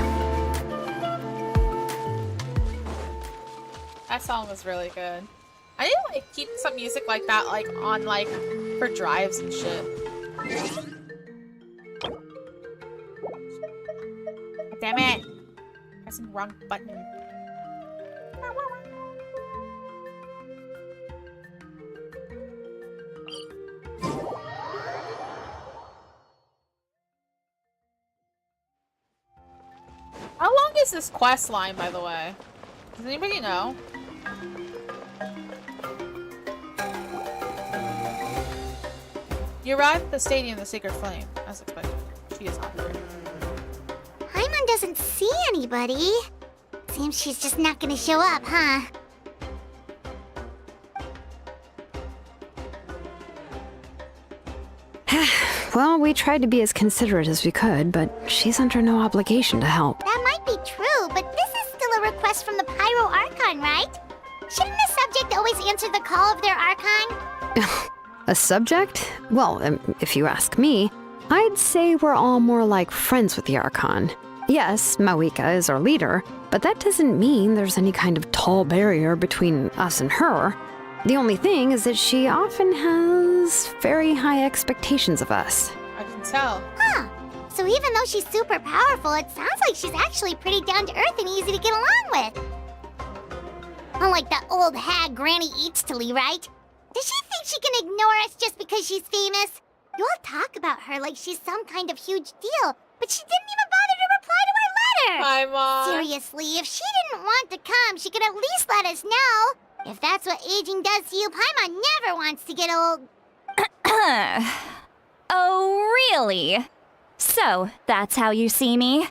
That song was really good. I need to like keep some music like that like on like for drives and shit. Damn it! Pressing the wrong button. How long is this quest line, by the way? Does anybody know? You arrive at the stadium, the Sacred Flame, as expected. She is not here. Paimon doesn't see anybody. Seems she's just not gonna show up, huh? Well, we tried to be as considerate as we could, but she's under no obligation to help. That might be true, but this is still a request from the Pyro Archon, right? Shouldn't the subject always answer the call of their Archon? A subject? Well, if you ask me, I'd say we're all more like friends with the Archon. Yes, Mawika is our leader, but that doesn't mean there's any kind of tall barrier between us and her. The only thing is that she often has very high expectations of us. I can tell. Huh. So even though she's super powerful, it sounds like she's actually pretty down to earth and easy to get along with. Unlike that old hag Granny Eatstily, right? Does she think she can ignore us just because she's famous? You all talk about her like she's some kind of huge deal, but she didn't even bother to reply to our letter! Hi, Mom. Seriously, if she didn't want to come, she could at least let us know. If that's what aging does to you, Paimon never wants to get old. Oh, really? So, that's how you see me?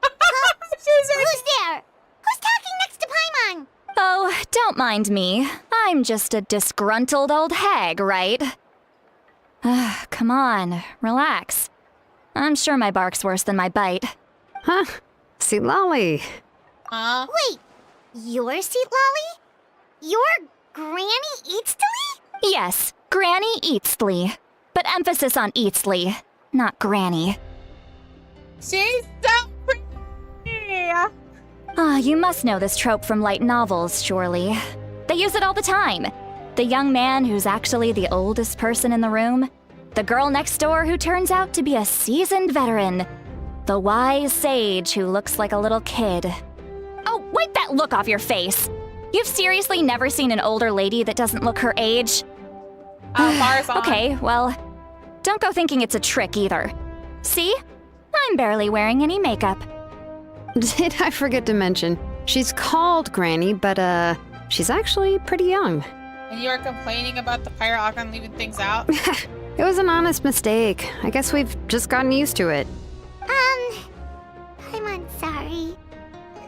Who's there? Who's talking next to Paimon? Oh, don't mind me. I'm just a disgruntled old hag, right? Come on, relax. I'm sure my bark's worse than my bite. Huh? See, Lolly. Wait, you're Seat Lolly? You're Granny Eatstily? Yes, Granny Eatsley. But emphasis on Eatsley, not Granny. She's so pretty. You must know this trope from light novels, surely. They use it all the time. The young man who's actually the oldest person in the room. The girl next door who turns out to be a seasoned veteran. The wise sage who looks like a little kid. Oh, wipe that look off your face! You've seriously never seen an older lady that doesn't look her age? Mars on. Okay, well, don't go thinking it's a trick either. See? I'm barely wearing any makeup. Did I forget to mention? She's called Granny, but she's actually pretty young. And you are complaining about the Pyro Icon leaving things out? It was an honest mistake. I guess we've just gotten used to it. I'm sorry.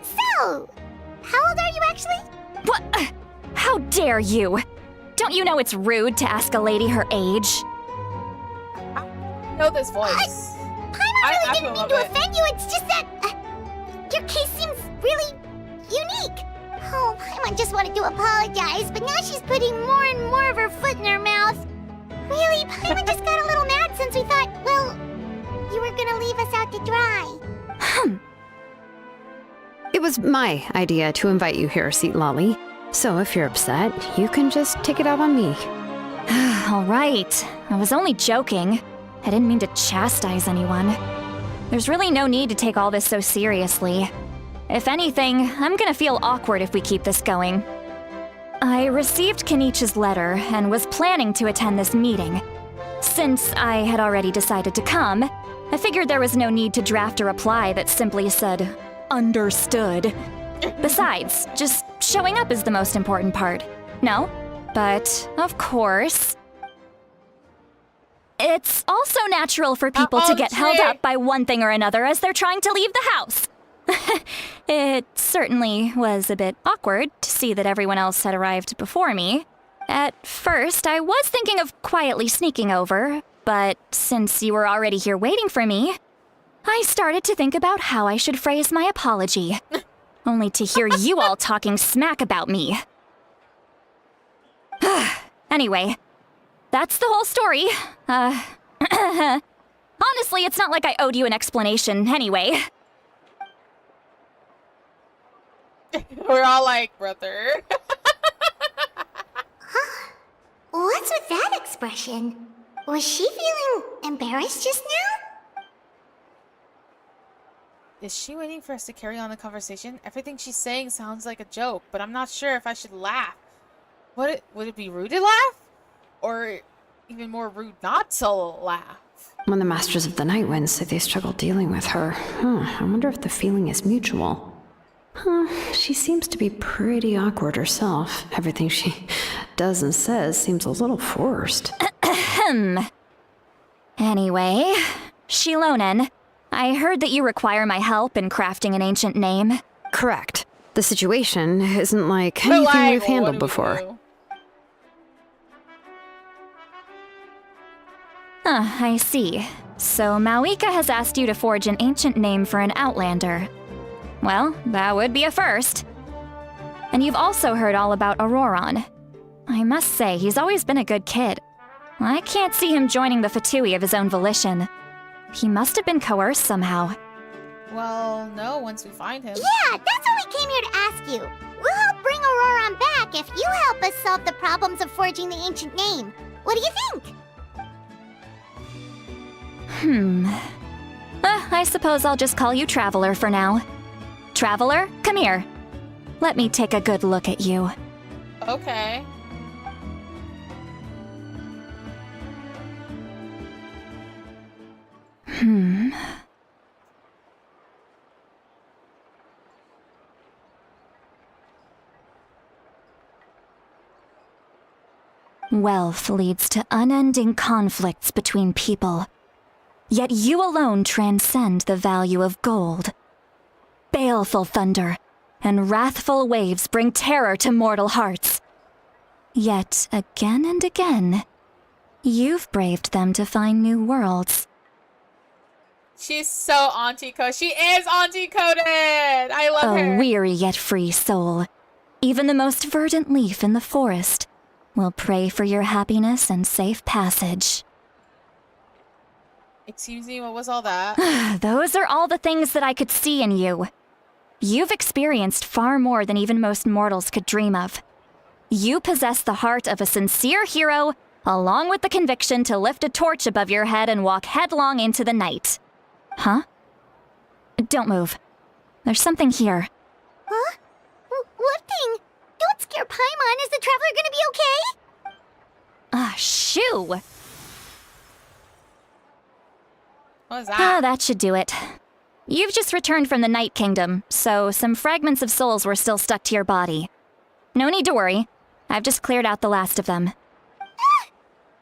So, how old are you actually? What? How dare you? Don't you know it's rude to ask a lady her age? I know this voice. Paimon really didn't mean love to it. offend you, it's just that your case seems really unique. Oh, Paimon just wanted to apologize, but now she's putting more and more of her foot in her mouth. Really, Paimon just got a little mad since we thought, well, you were gonna leave us out to dry. It was my idea to invite you here, Seat Lolly. So if you're upset, you can just take it out on me. All right. I was only joking. I didn't mean to chastise anyone. There's really no need to take all this so seriously. If anything, I'm gonna feel awkward if we keep this going. I received Kenichi's letter and was planning to attend this meeting. Since I had already decided to come, I figured there was no need to draft a reply that simply said, "Understood." Besides, just showing up is the most important part. No? But, of course... It's also natural for people to get held up by one thing or another as they're trying to leave the house. It certainly was a bit awkward to see that everyone else had arrived before me. At first, I was thinking of quietly sneaking over, but since you were already here waiting for me, I started to think about how I should phrase my apology. Only to hear you all talking smack about me. Anyway, that's the whole story. Honestly, it's not like I owed you an explanation anyway. We're all like, brother. What's with that expression? Was she feeling embarrassed just now? Is she waiting for us to carry on the conversation? Everything she's saying sounds like a joke, but I'm not sure if I should laugh. Would it be rude to laugh? Or even more rude not to laugh? When the Masters of the Night Wind say they struggle dealing with her, I wonder if the feeling is mutual. She seems to be pretty awkward herself. Everything she does and says seems a little forced. Anyway, Shilonen, I heard that you require my help in crafting an ancient name. Correct. The situation isn't like anything we've handled before. I see. So Mawika has asked you to forge an ancient name for an Outlander. Well, that would be a first. And you've also heard all about Auroron. I must say, he's always been a good kid. I can't see him joining the Fatui of his own volition. He must have been coerced somehow. Well, no, once we find him. Yeah, that's why we came here to ask you. We'll help bring Auroron back if you help us solve the problems of forging the ancient name. What do you think? I suppose I'll just call you Traveler for now. Traveler, come here. Let me take a good look at you. Okay. Wealth leads to unending conflicts between people. Yet you alone transcend the value of gold. Baleful thunder and wrathful waves bring terror to mortal hearts. Yet again and again, you've braved them to find new worlds. She's so auntie-coded. She is auntie-coded! I love her. A weary yet free soul. Even the most verdant leaf in the forest will pray for your happiness and safe passage. Excuse me, what was all that? Those are all the things that I could see in you. You've experienced far more than even most mortals could dream of. You possess the heart of a sincere hero, along with the conviction to lift a torch above your head and walk headlong into the night. Huh? Don't move. There's something here. Huh? What thing? Don't scare Paimon. Is the Traveler gonna be okay? Shoo! What was that? That should do it. You've just returned from the Night Kingdom, so some fragments of souls were still stuck to your body. No need to worry. I've just cleared out the last of them. Isn't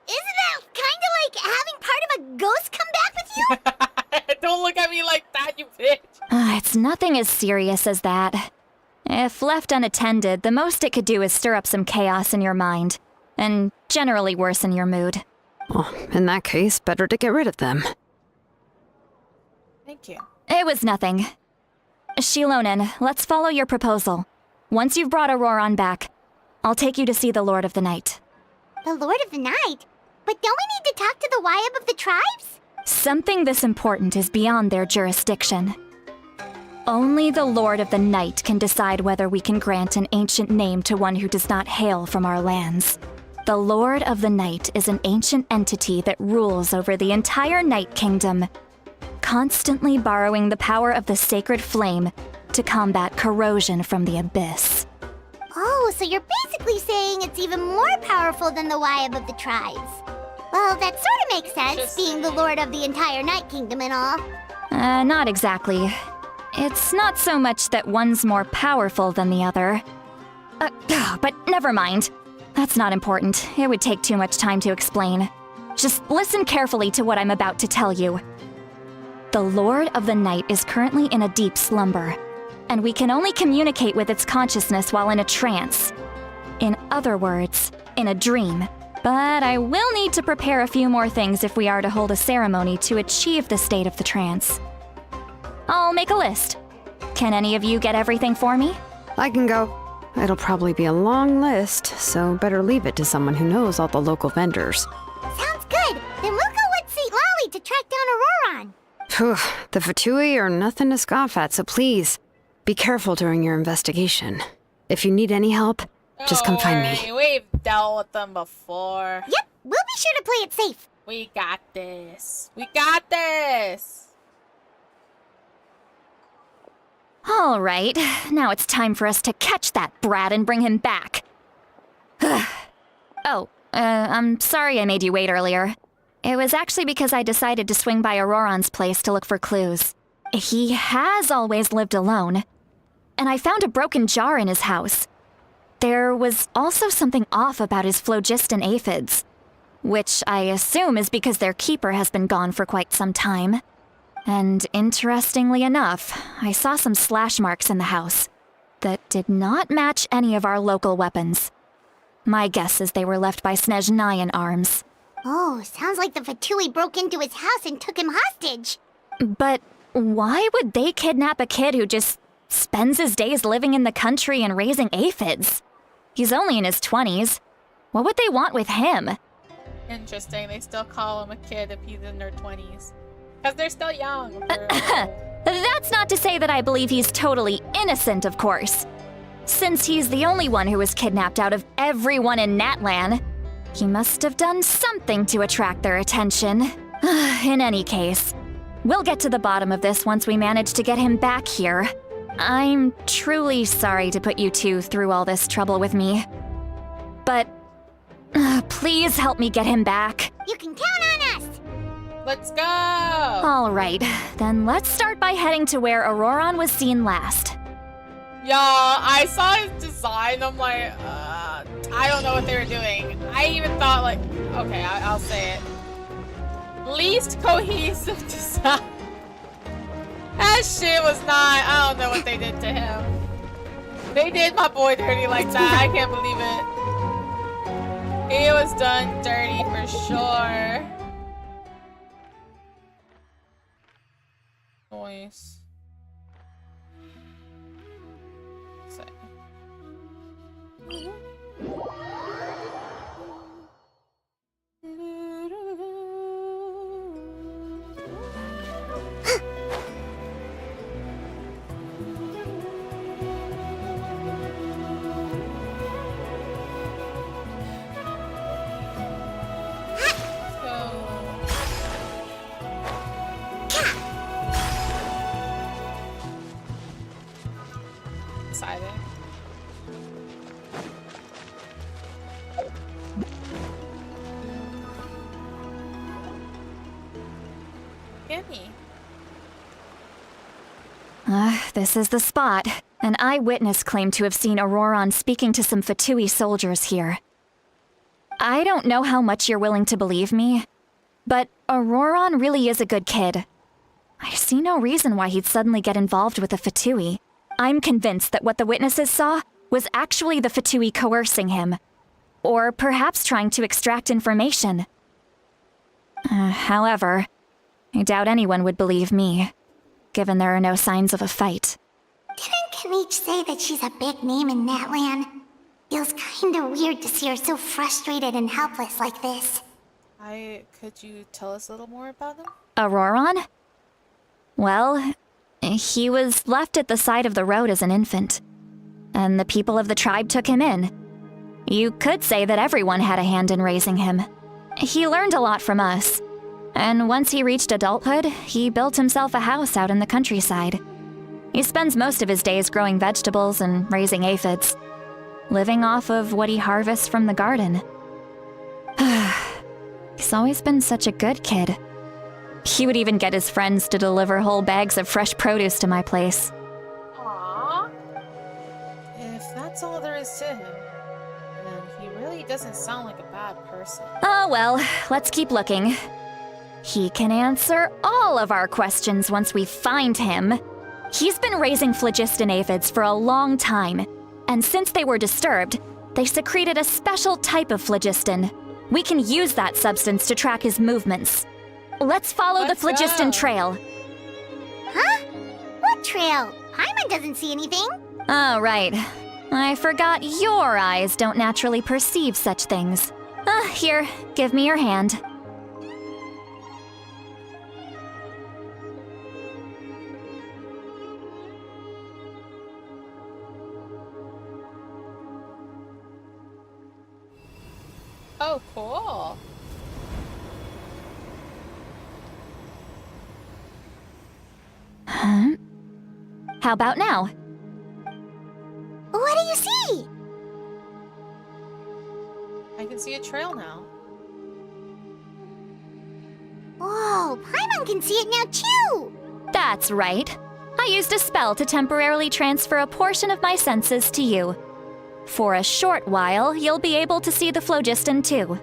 that kinda like having part of a ghost come back with you? Don't look at me like that, you bitch. It's nothing as serious as that. If left unattended, the most it could do is stir up some chaos in your mind, and generally worsen your mood. Well, in that case, better to get rid of them. Thank you. It was nothing. Shilonen, let's follow your proposal. Once you've brought Auroron back, I'll take you to see the Lord of the Night. The Lord of the Night? But don't we need to talk to the Wyab of the tribes? Something this important is beyond their jurisdiction. Only the Lord of the Night can decide whether we can grant an ancient name to one who does not hail from our lands. The Lord of the Night is an ancient entity that rules over the entire Night Kingdom, constantly borrowing the power of the sacred flame to combat corrosion from the abyss. Oh, so you're basically saying it's even more powerful than the Wyab of the tribes. Well, that sort of makes sense, being the lord of the entire Night Kingdom and all. Not exactly. It's not so much that one's more powerful than the other. But never mind. That's not important. It would take too much time to explain. Just listen carefully to what I'm about to tell you. The Lord of the Night is currently in a deep slumber, and we can only communicate with its consciousness while in a trance. In other words, in a dream. But I will need to prepare a few more things if we are to hold a ceremony to achieve the state of the trance. I'll make a list. Can any of you get everything for me? I can go. It'll probably be a long list, so better leave it to someone who knows all the local vendors. Sounds good. Then we'll go with St. Lolly to track down Auroron. Phew, the Vtuber are nothing to scoff at, so please, be careful during your investigation. If you need any help, just come find me. We've dealt with them before. Yep, we'll be sure to play it safe. We got this. We got this. All right, now it's time for us to catch that brat and bring him back. I'm sorry I made you wait earlier. It was actually because I decided to swing by Auroron's place to look for clues. He has always lived alone, and I found a broken jar in his house. There was also something off about his phlogiston aphids, which I assume is because their keeper has been gone for quite some time. And interestingly enough, I saw some slash marks in the house that did not match any of our local weapons. My guess is they were left by Snezhnayan arms. Oh, sounds like the Vtuber broke into his house and took him hostage. But why would they kidnap a kid who just spends his days living in the country and raising aphids? He's only in his 20s. What would they want with him? Interesting, they still call him a kid if he's in their 20s. Because they're still young. That's not to say that I believe he's totally innocent, of course. Since he's the only one who was kidnapped out of everyone in Natlan, he must have done something to attract their attention. In any case, we'll get to the bottom of this once we manage to get him back here. I'm truly sorry to put you two through all this trouble with me. But please help me get him back. You can count on us! Let's go! All right, then let's start by heading to where Auroron was seen last. Yeah, I saw his design. I'm like, I don't know what they were doing. I even thought like, okay, I'll say it. Least cohesive design. That shit was not, I don't know what they did to him. They did my boy dirty like that. I can't believe it. He was done dirty for sure. Noise. Excited. Gimme. This is the spot. An eyewitness claimed to have seen Auroron speaking to some Fatui soldiers here. I don't know how much you're willing to believe me, but Auroron really is a good kid. I see no reason why he'd suddenly get involved with the Fatui. I'm convinced that what the witnesses saw was actually the Fatui coercing him, or perhaps trying to extract information. However, I doubt anyone would believe me, given there are no signs of a fight. Didn't Kaniche say that she's a big name in Natlan? Feels kinda weird to see her so frustrated and helpless like this. Could you tell us a little more about him? Auroron? Well, he was left at the side of the road as an infant, and the people of the tribe took him in. You could say that everyone had a hand in raising him. He learned a lot from us, and once he reached adulthood, he built himself a house out in the countryside. He spends most of his days growing vegetables and raising aphids, living off of what he harvests from the garden. He's always been such a good kid. He would even get his friends to deliver whole bags of fresh produce to my place. Aww. If that's all there is to him, then he really doesn't sound like a bad person. Oh well, let's keep looking. He can answer all of our questions once we find him. He's been raising phlogiston aphids for a long time, and since they were disturbed, they secreted a special type of phlogiston. We can use that substance to track his movements. Let's follow the phlogiston trail. Huh? What trail? Paimon doesn't see anything. Oh, right. I forgot your eyes don't naturally perceive such things. Here, give me your hand. Oh, cool. Huh? How about now? What do you see? I can see a trail now. Whoa, Paimon can see it now too! That's right. I used a spell to temporarily transfer a portion of my senses to you. For a short while, you'll be able to see the phlogiston too.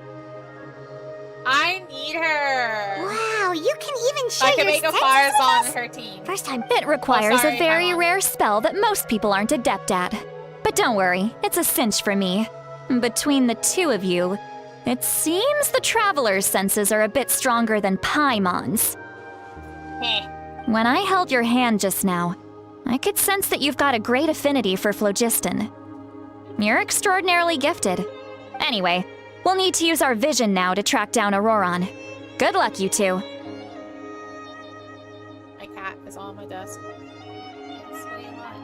I need her. Wow, you can even share I can your make a senses fire with on us? her team. First time. It requires sorry, a very Paimon. rare spell that most people aren't adept at. But don't worry, it's a cinch for me. Between the two of you, it seems the Traveler's senses are a bit stronger than Paimon's. Heh. When I held your hand just now, I could sense that you've got a great affinity for phlogiston. You're extraordinarily gifted. Anyway, we'll need to use our vision now to track down Auroron. Good luck, you two. My cat is on my desk. Yes, what do you want?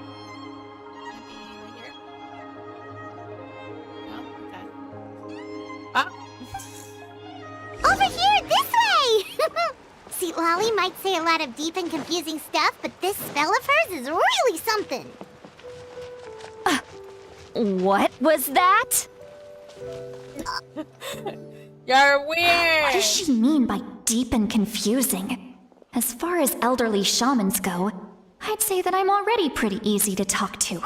Maybe right here? Lolly might say a lot of deep and confusing stuff, but this spell of hers is really something. What was that? You're weird! What does she mean by deep and confusing? As far as elderly shamans go, I'd say that I'm already pretty easy to talk to.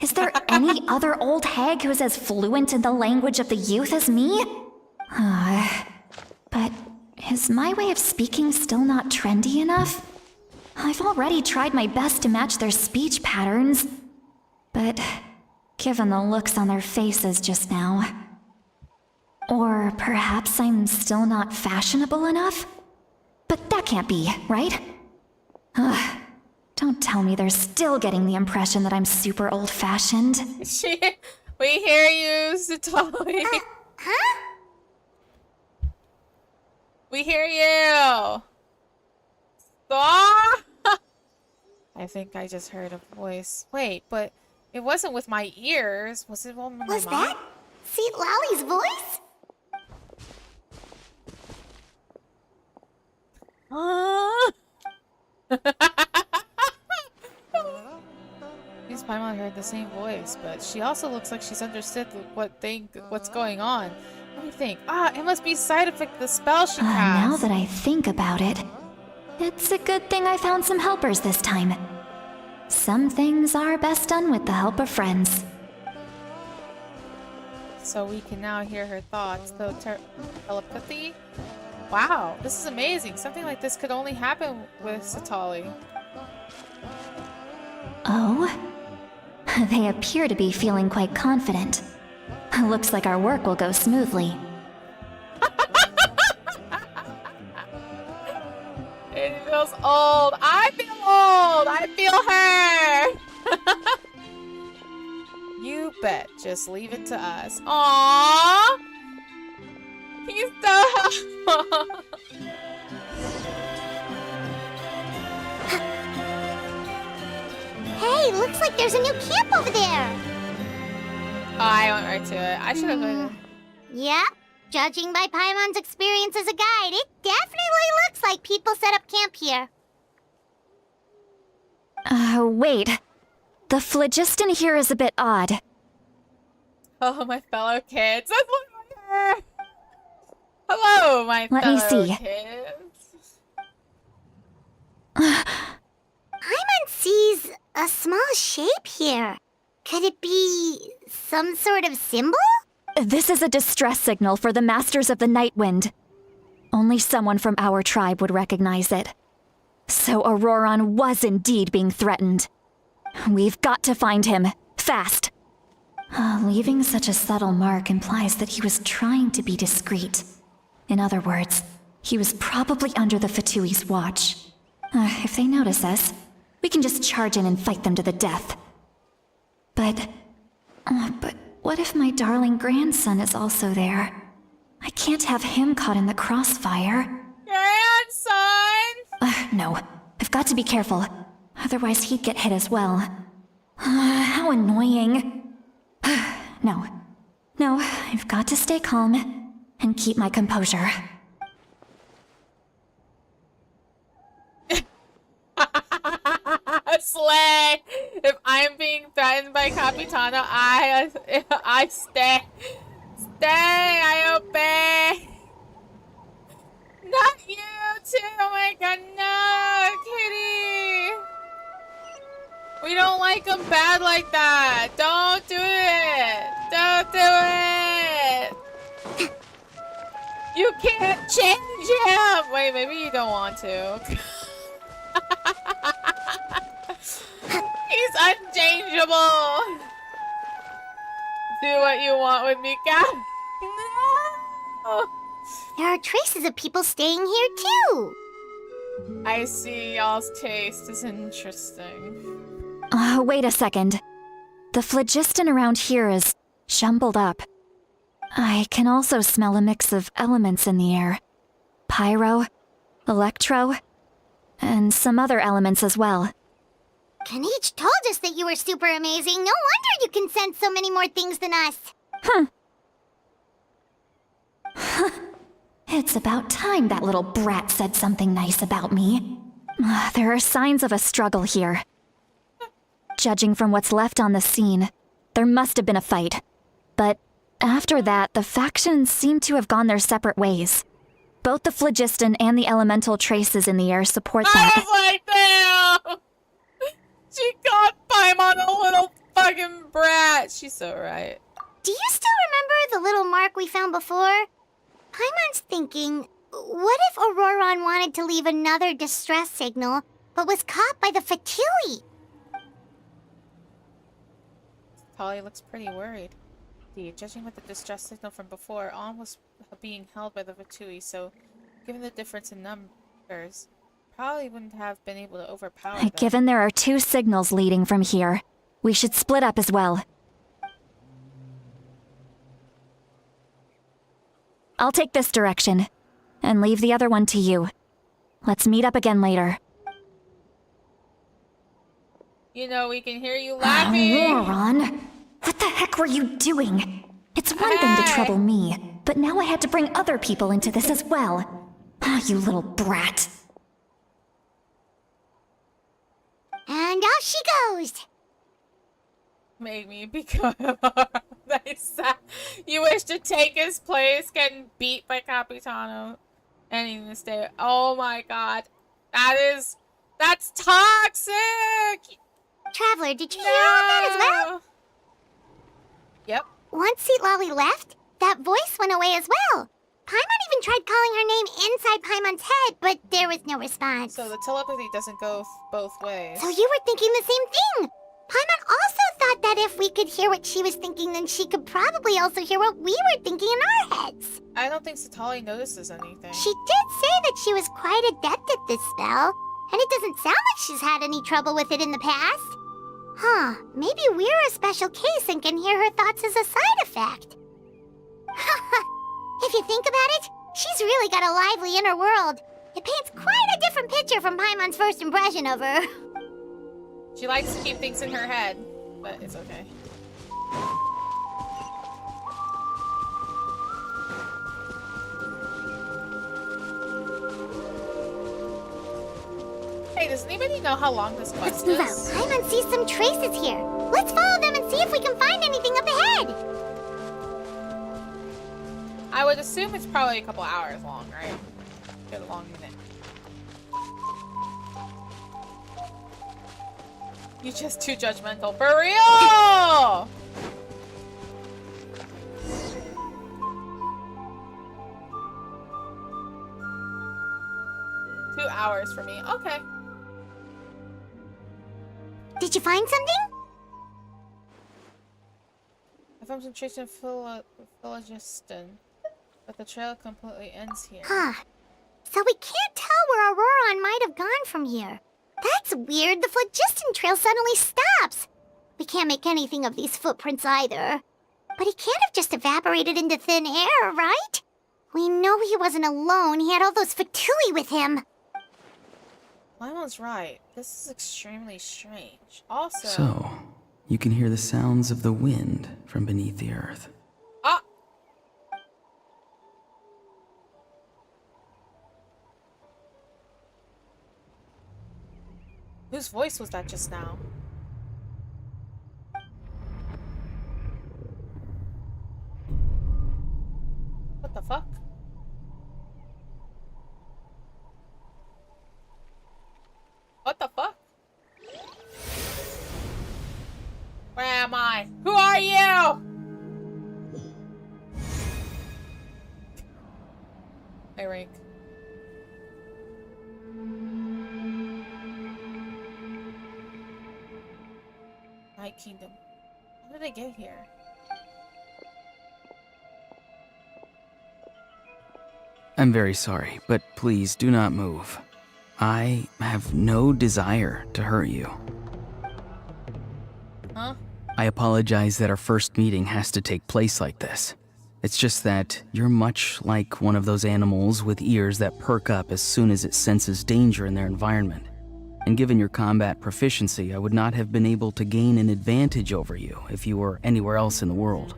Is there any other old hag who's as fluent in the language of the youth as me? But is my way of speaking still not trendy enough? I've already tried my best to match their speech patterns. But given the looks on their faces just now... Or perhaps I'm still not fashionable enough? But that can't be, right? Ugh. Don't tell me they're still getting the impression that I'm super old-fashioned. We hear you, Satali. Huh? We hear you. Stop! I think I just heard a voice. Wait, but it wasn't with my ears. Was it one with my Was mom? that Seat Lolly's voice? Miss Paimon heard the same voice, but she also looks like she's understood what's going on. Let me think. It must be side effect of the spell she cast. Now that I think about it, it's a good thing I found some helpers this time. Some things are best done with the help of friends. So we can now hear her thoughts, though telepathy? Wow, this is amazing. Something like this could only happen with Satali. Oh? They appear to be feeling quite confident. Looks like our work will go smoothly. It feels old. I feel old. I feel her. You bet. Just leave it to us. Aww. He's so helpful. Hey, looks like there's a new camp over there. Oh, I went right to it. I should have gone. Yep. Judging by Paimon's experience as a guide, it definitely looks like people set up camp here. Wait. The phlogiston here is a bit odd. Oh, my fellow kids. Let's look at her. Hello, my Let me fellow see. kids. Paimon sees a small shape here. Could it be some sort of symbol? This is a distress signal for the Masters of the Night Wind. Only someone from our tribe would recognize it. So Auroron was indeed being threatened. We've got to find him, fast. Leaving such a subtle mark implies that he was trying to be discreet. In other words, he was probably under the Fatui's watch. If they notice us, we can just charge in and fight them to the death. But what if my darling grandson is also there? I can't have him caught in the crossfire. Grandson! No, I've got to be careful. Otherwise he'd get hit as well. How annoying. No, I've got to stay calm and keep my composure. Slay! If I'm being threatened by Capitano, I stay. Stay! I obey! Not you too! Oh my god, no! Kitty! We don't like him bad like that! Don't do it! Don't do it! You can't change him! Wait, maybe you don't want to. He's unchangeable! Do what you want with Mika. No! There are traces of people staying here too. I see y'all's taste is interesting. Wait a second. The phlogiston around here is jumbled up. I can also smell a mix of elements in the air. Pyro, electro, and some other elements as well. Kanich told us that you were super amazing. No wonder you can sense so many more things than us. It's about time that little brat said something nice about me. There are signs of a struggle here. Judging from what's left on the scene, there must have been a fight. But after that, the factions seem to have gone their separate ways. Both the phlogiston and the elemental traces in the air support that. I was like, damn! She got Paimon, a little fucking brat. She's so right. Do you still remember the little mark we found before? Paimon's thinking, what if Auroron wanted to leave another distress signal, but was caught by the Fatui? Polly looks pretty worried. Indeed, judging with the distress signal from before, On was being held by the Vatui, so given the difference in numbers, probably wouldn't have been able to overpower them. Given there are 2 signals leading from here, we should split up as well. I'll take this direction, and leave the other one to you. Let's meet up again later. You know, we can hear you laughing. Auroron, what the heck were you doing? It's one thing to trouble me, but now I had to bring other people into this as well. Ah, you little brat. And off she goes. Make me become nice. You wish to take his place, getting beat by Capitano. And he to stay. Oh my god. That's toxic! Traveler, did you hear all that as well? Yep. Once Seatlolly left, that voice went away as well. Paimon even tried calling her name inside Paimon's head, but there was no response. So the telepathy doesn't go both ways. So you were thinking the same thing. Paimon also thought that if we could hear what she was thinking, then she could probably also hear what we were thinking in our heads. I don't think Satali notices anything. She did say that she was quite adept at this spell, and it doesn't sound like she's had any trouble with it in the past. Huh, maybe we're a special case and can hear her thoughts as a side effect. If you think about it, she's really got a lively inner world. It paints quite a different picture from Paimon's first impression of her. She likes to keep things in her head, but it's okay. Hey, does anybody know how long this quest Let's move is? out. Paimon sees some traces here. Let's follow them and see if we can find anything up ahead. I would assume it's probably a couple hours long, right? Get a long minute. You're just too judgmental. For real! Two hours for me. Okay. Did you find something? I found some trace of phlogiston, but the trail completely ends here. Huh. So we can't tell where Auroron might have gone from here. That's weird. The phlogiston trail suddenly stops. We can't make anything of these footprints either. But he can't have just evaporated into thin air, right? We know he wasn't alone. He had all those Fatui with him. Lymon's right. This is extremely strange. Also... So, you can hear the sounds of the wind from beneath the earth. Ah! Whose voice was that just now? What the fuck? What the fuck? Where am I? Who are you? Hey, rank. Night Kingdom. How did I get here? I'm very sorry, but please do not move. I have no desire to hurt you. Huh? I apologize that our first meeting has to take place like this. It's just that you're much like one of those animals with ears that perk up as soon as it senses danger in their environment. And given your combat proficiency, I would not have been able to gain an advantage over you if you were anywhere else in the world.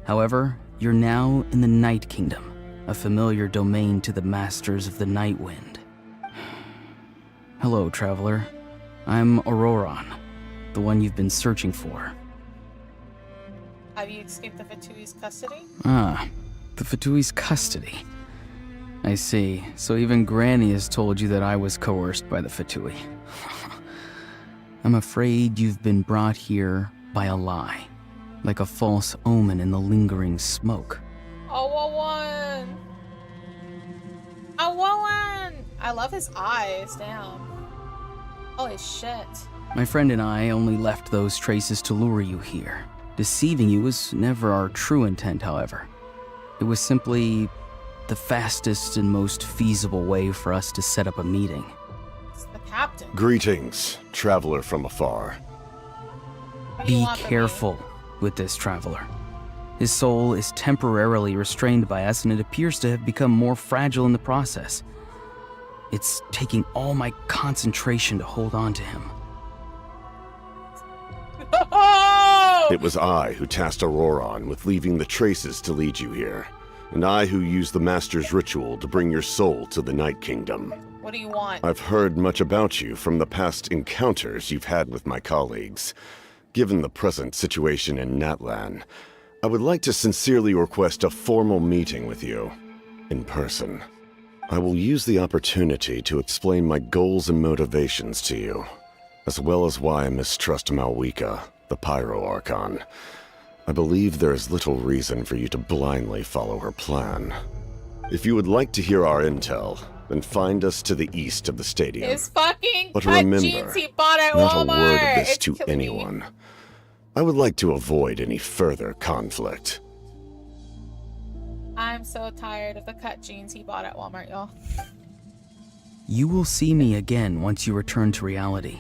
However, you're now in the Night Kingdom, a familiar domain to the masters of the Night Wind. Hello, traveler. I'm Auroron, the one you've been searching for. Have you escaped the Vtuber's custody? Ah, the Vtuber's custody. I see. So even Granny has told you that I was coerced by the Vtuber. I'm afraid you've been brought here by a lie, like a false omen in the lingering smoke. Oh, Owen! I love his eyes, damn. Holy shit. My friend and I only left those traces to lure you here. Deceiving you was never our true intent, however. It was simply the fastest and most feasible way for us to set up a meeting. It's the captain. Greetings, traveler from afar. What do you Be want from me? careful with this traveler. His soul is temporarily restrained by us, and it appears to have become more fragile in the process. It's taking all my concentration to hold on to him. It was I who tasked Auroron with leaving the traces to lead you here, and I who used the Master's ritual to bring your soul to the Night Kingdom. What do you want? I've heard much about you from the past encounters you've had with my colleagues. Given the present situation in Natlan, I would like to sincerely request a formal meeting with you, in person. I will use the opportunity to explain my goals and motivations to you, as well as why I mistrust Malwika, the Pyro Archon. I believe there is little reason for you to blindly follow her plan. If you would like to hear our intel, then find us to the east of the stadium. His fucking But cut remember, jeans he bought at not Walmart. a word of this It's to killing me. anyone. I would like to avoid any further conflict. I'm so tired of the cut jeans he bought at Walmart, y'all. You will see me again once you return to reality.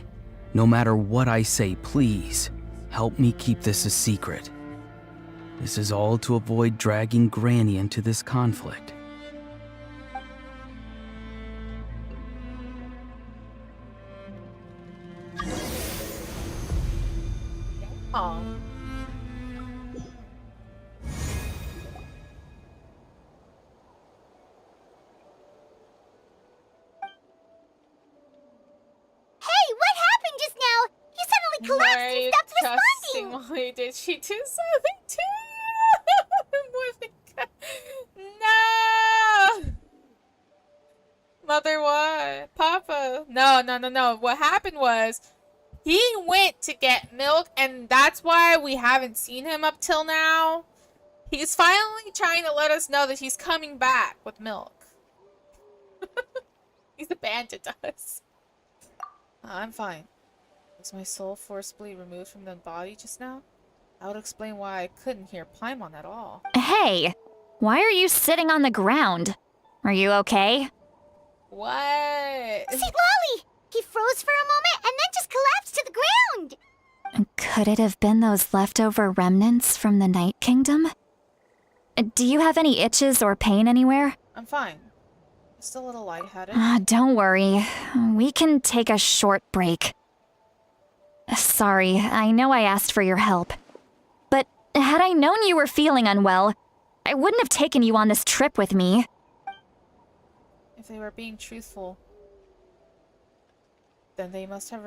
No matter what I say, please, help me keep this a secret. This is all to avoid dragging Granny into this conflict. Oh. Hey, what happened just now? You suddenly collapsed Very and stopped trusting responding. Molly. Did she do something to you? No! Mother what? Papa. No. What happened was he went to get milk, and that's why we haven't seen him up till now. He's finally trying to let us know that he's coming back with milk. He's abandoned us. I'm fine. Was my soul forcibly removed from the body just now? That would explain why I couldn't hear Paimon at all. Hey, why are you sitting on the ground? Are you okay? What? See, Lolly! He froze for a moment and then just collapsed to the ground. Could it have been those leftover remnants from the Night Kingdom? Do you have any itches or pain anywhere? I'm fine. Just a little lightheaded. Don't worry. We can take a short break. Sorry, I know I asked for your help. But had I known you were feeling unwell, I wouldn't have taken you on this trip with me. If they were being truthful, then they must have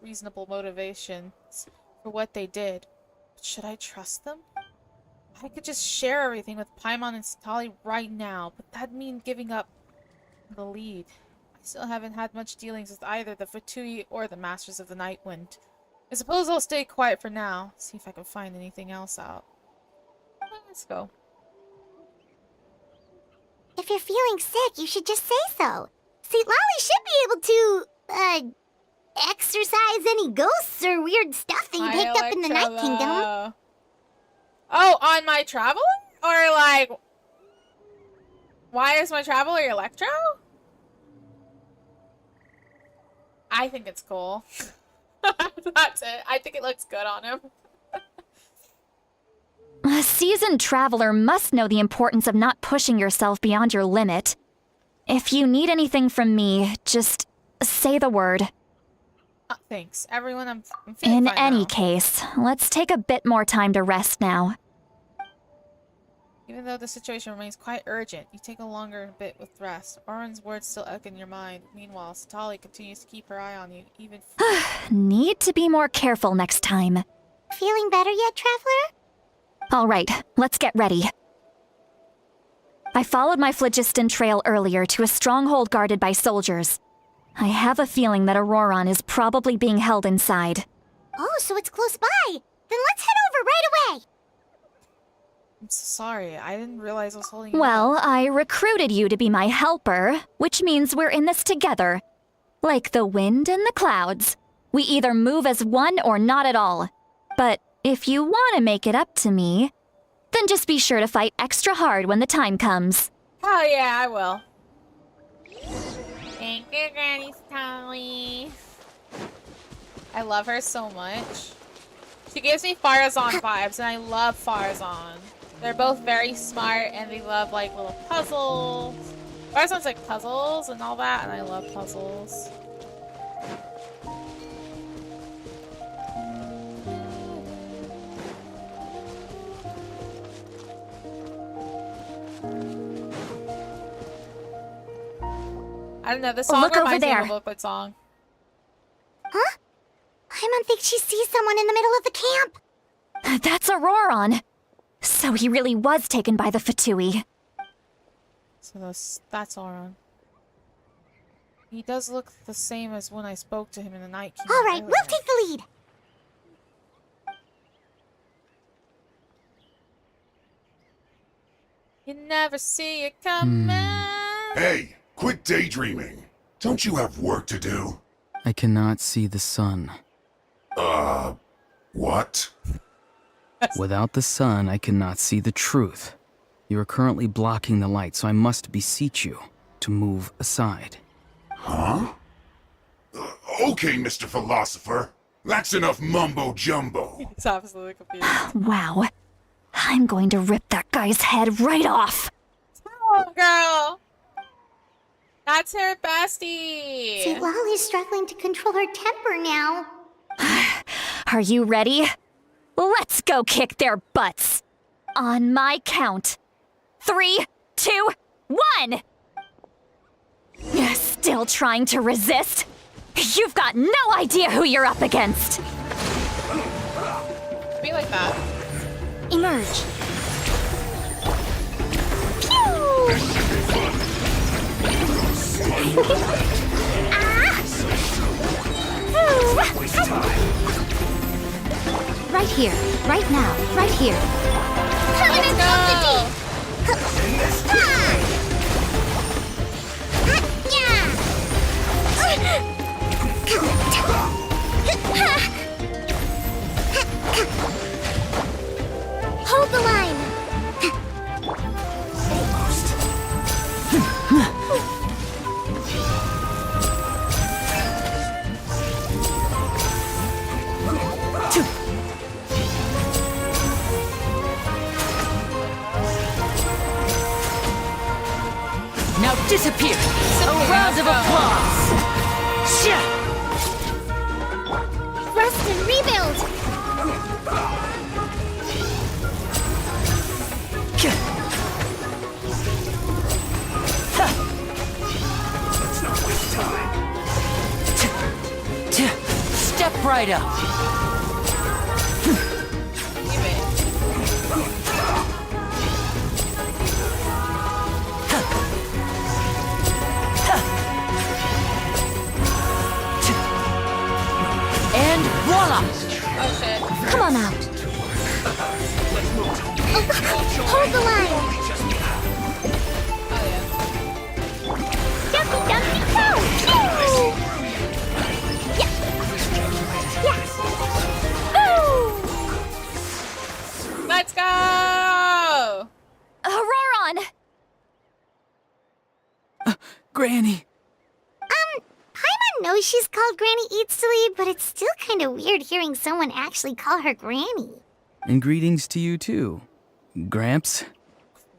reasonable motivations for what they did. But should I trust them? I could just share everything with Paimon and Satali right now, but that'd mean giving up the lead. I still haven't had much dealings with either the Vtuber or the Masters of the Night Wind. I suppose I'll stay quiet for now, see if I can find anything else out. Let's go. If you're feeling sick, you should just say so. See, Lolly should be able to, exorcise any ghosts or weird stuff that you picked up in the Night Kingdom. Oh, on my Traveler? Or like, why is my Traveler Electro? I think it's cool. That's it. I think it looks good on him. A seasoned traveler must know the importance of not pushing yourself beyond your limit. If you need anything from me, just say the word. Thanks. Everyone, I'm feeling In fine any now. case, let's take a bit more time to rest now. Even though the situation remains quite urgent, you take a longer bit with rest. Auron's words still echo in your mind. Meanwhile, Satali continues to keep her eye on you, even... Need to be more careful next time. Feeling better yet, Traveler? Alright, let's get ready. I followed my phlogiston trail earlier to a stronghold guarded by soldiers. I have a feeling that Auroron is probably being held inside. Oh, so it's close by. Then let's head over right away. I'm so sorry. I didn't realize I was holding you Well, up. I recruited you to be my helper, which means we're in this together. Like the wind and the clouds. We either move as one or not at all. But if you want to make it up to me, then just be sure to fight extra hard when the time comes. Oh yeah, I will. Thank you, Granny Stolly. I love her so much. She gives me Farazan vibes, and I love Farazan. They're both very smart, and they love, like, little puzzles. Farazan's like puzzles and all that, and I love puzzles. I don't know, this song Look over reminds me of there. a Liquid song. Huh? Paimon thinks she sees someone in the middle of the camp. That's Auroron. So he really was taken by the Fatui. So that's Auron. He does look the same as when I spoke to him in the Night Kingdom. All right, earlier. we'll take the lead. You never see it coming. Hey, quit daydreaming. Don't you have work to do? I cannot see the sun. What? Without the sun, I cannot see the truth. You are currently blocking the light, so I must beseech you to move aside. Huh? Okay, Mr. Philosopher. That's enough mumbo-jumbo. He's absolutely confused. Wow. I'm going to rip that guy's head right off. Oh, girl. That's her bestie. See, Lolly's struggling to control her temper now. Are you ready? Let's go kick their butts. On my count. 3, 2, 1! Still trying to resist? You've got no idea who you're up against. Be like that. Emerge. Right here, right now, right here. Permanent Go. Hold the line. Now disappear! A round of applause! Rest and rebuild. Let's not waste time. Step right up. And voila! Oh shit. Come on out. Hold the line. Oh yeah. Jumpy, dumpy, go! Yeah. Woo! Let's go! Auroron! Granny! Paimon knows she's called Granny Eats to Lead, but it's still kind of weird hearing someone actually call her Granny. And greetings to you too, Gramps.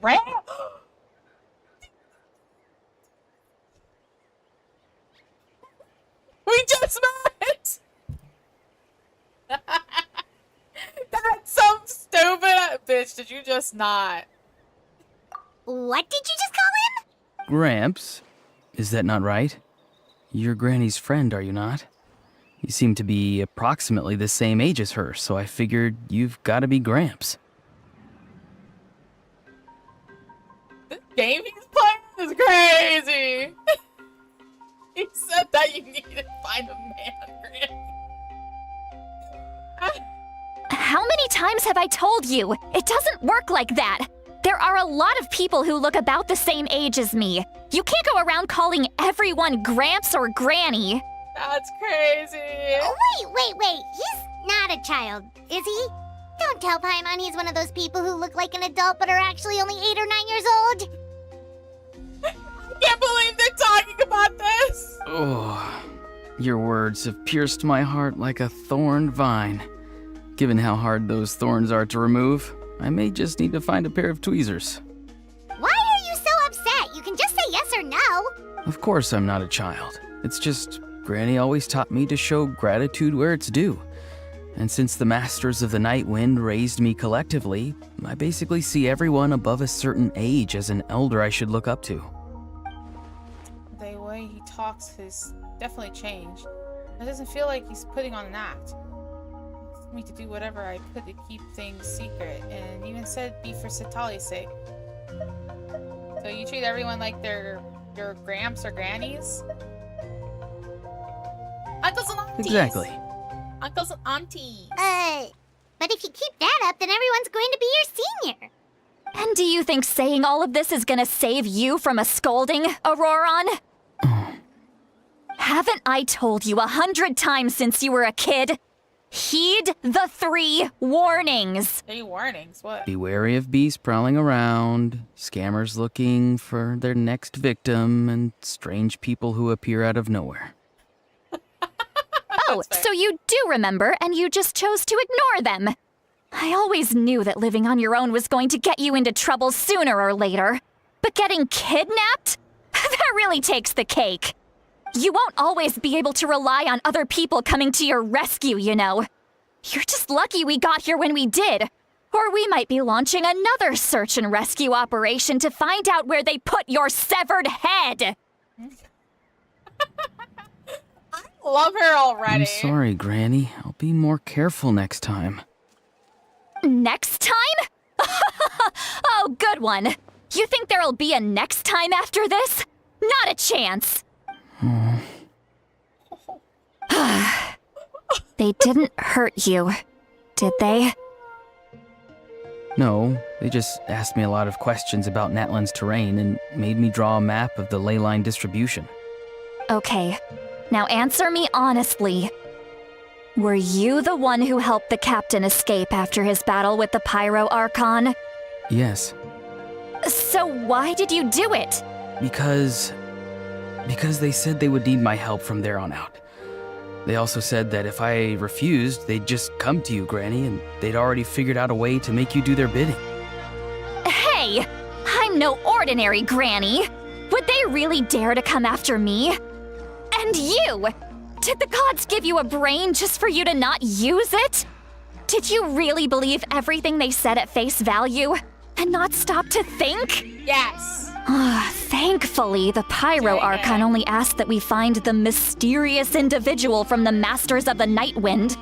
Right? We just met! That's some stupid bitch, did you just not? What did you just call him? Gramps? Is that not right? You're Granny's friend, are you not? You seem to be approximately the same age as her, so I figured you've got to be Gramps. This game he's playing is crazy. He said that you need to find a man, Granny. How many times have I told you? It doesn't work like that. There are a lot of people who look about the same age as me. You can't go around calling everyone Gramps or Granny. That's crazy. Oh, wait. He's not a child, is he? Don't tell Paimon he's one of those people who look like an adult but are actually only 8 or 9 years old. I can't believe they're talking about this. Oh, your words have pierced my heart like a thorned vine. Given how hard those thorns are to remove, I may just need to find a pair of tweezers. Why are you so upset? You can just say yes or no. Of course I'm not a child. It's just Granny always taught me to show gratitude where it's due. And since the Masters of the Night Wind raised me collectively, I basically see everyone above a certain age as an elder I should look up to. The way he talks has definitely changed. It doesn't feel like he's putting on an act. Me to do whatever I could to keep things secret, and even said be for Satali's sake. So you treat everyone like they're your gramps or grannies? Uncles and aunties! Exactly. Uncles and aunties! But if you keep that up, then everyone's going to be your senior. And do you think saying all of this is gonna save you from a scolding, Auroron? Haven't I told you 100 times since you were a kid? Heed the 3 warnings. 3 warnings? What? Be wary of beasts prowling around, scammers looking for their next victim, and strange people who appear out of nowhere. Oh, so you do remember, and you just chose to ignore them. I always knew that living on your own was going to get you into trouble sooner or later. But getting kidnapped? That really takes the cake. You won't always be able to rely on other people coming to your rescue, you know. You're just lucky we got here when we did. Or we might be launching another search and rescue operation to find out where they put your severed head. I love her already. I'm sorry, Granny. I'll be more careful next time. Next time? Oh, good one. You think there'll be a next time after this? Not a chance. They didn't hurt you, did they? No, they just asked me a lot of questions about Natlan's terrain and made me draw a map of the ley line distribution. Okay, now answer me honestly. Were you the one who helped the captain escape after his battle with the Pyro Archon? Yes. So why did you do it? Because they said they would need my help from there on out. They also said that if I refused, they'd just come to you, Granny, and they'd already figured out a way to make you do their bidding. Hey! I'm no ordinary Granny! Would they really dare to come after me? And you! Did the gods give you a brain just for you to not use it? Did you really believe everything they said at face value? And not stop to think? Yes! Thankfully, the Pyro Archon only asked that we find the mysterious individual from the Masters of the Night Wind,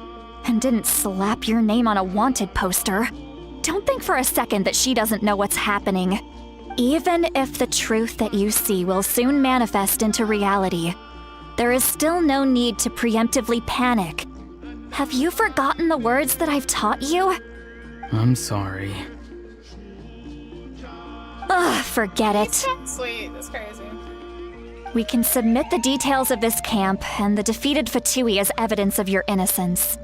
and didn't slap your name on a wanted poster. Don't think for a second that she doesn't know what's happening. Even if the truth that you see will soon manifest into reality, there is still no need to preemptively panic. Have you forgotten the words that I've taught you? I'm sorry. Forget it. Sweet, that's crazy. We can submit the details of this camp and the defeated Fatui as evidence of your innocence.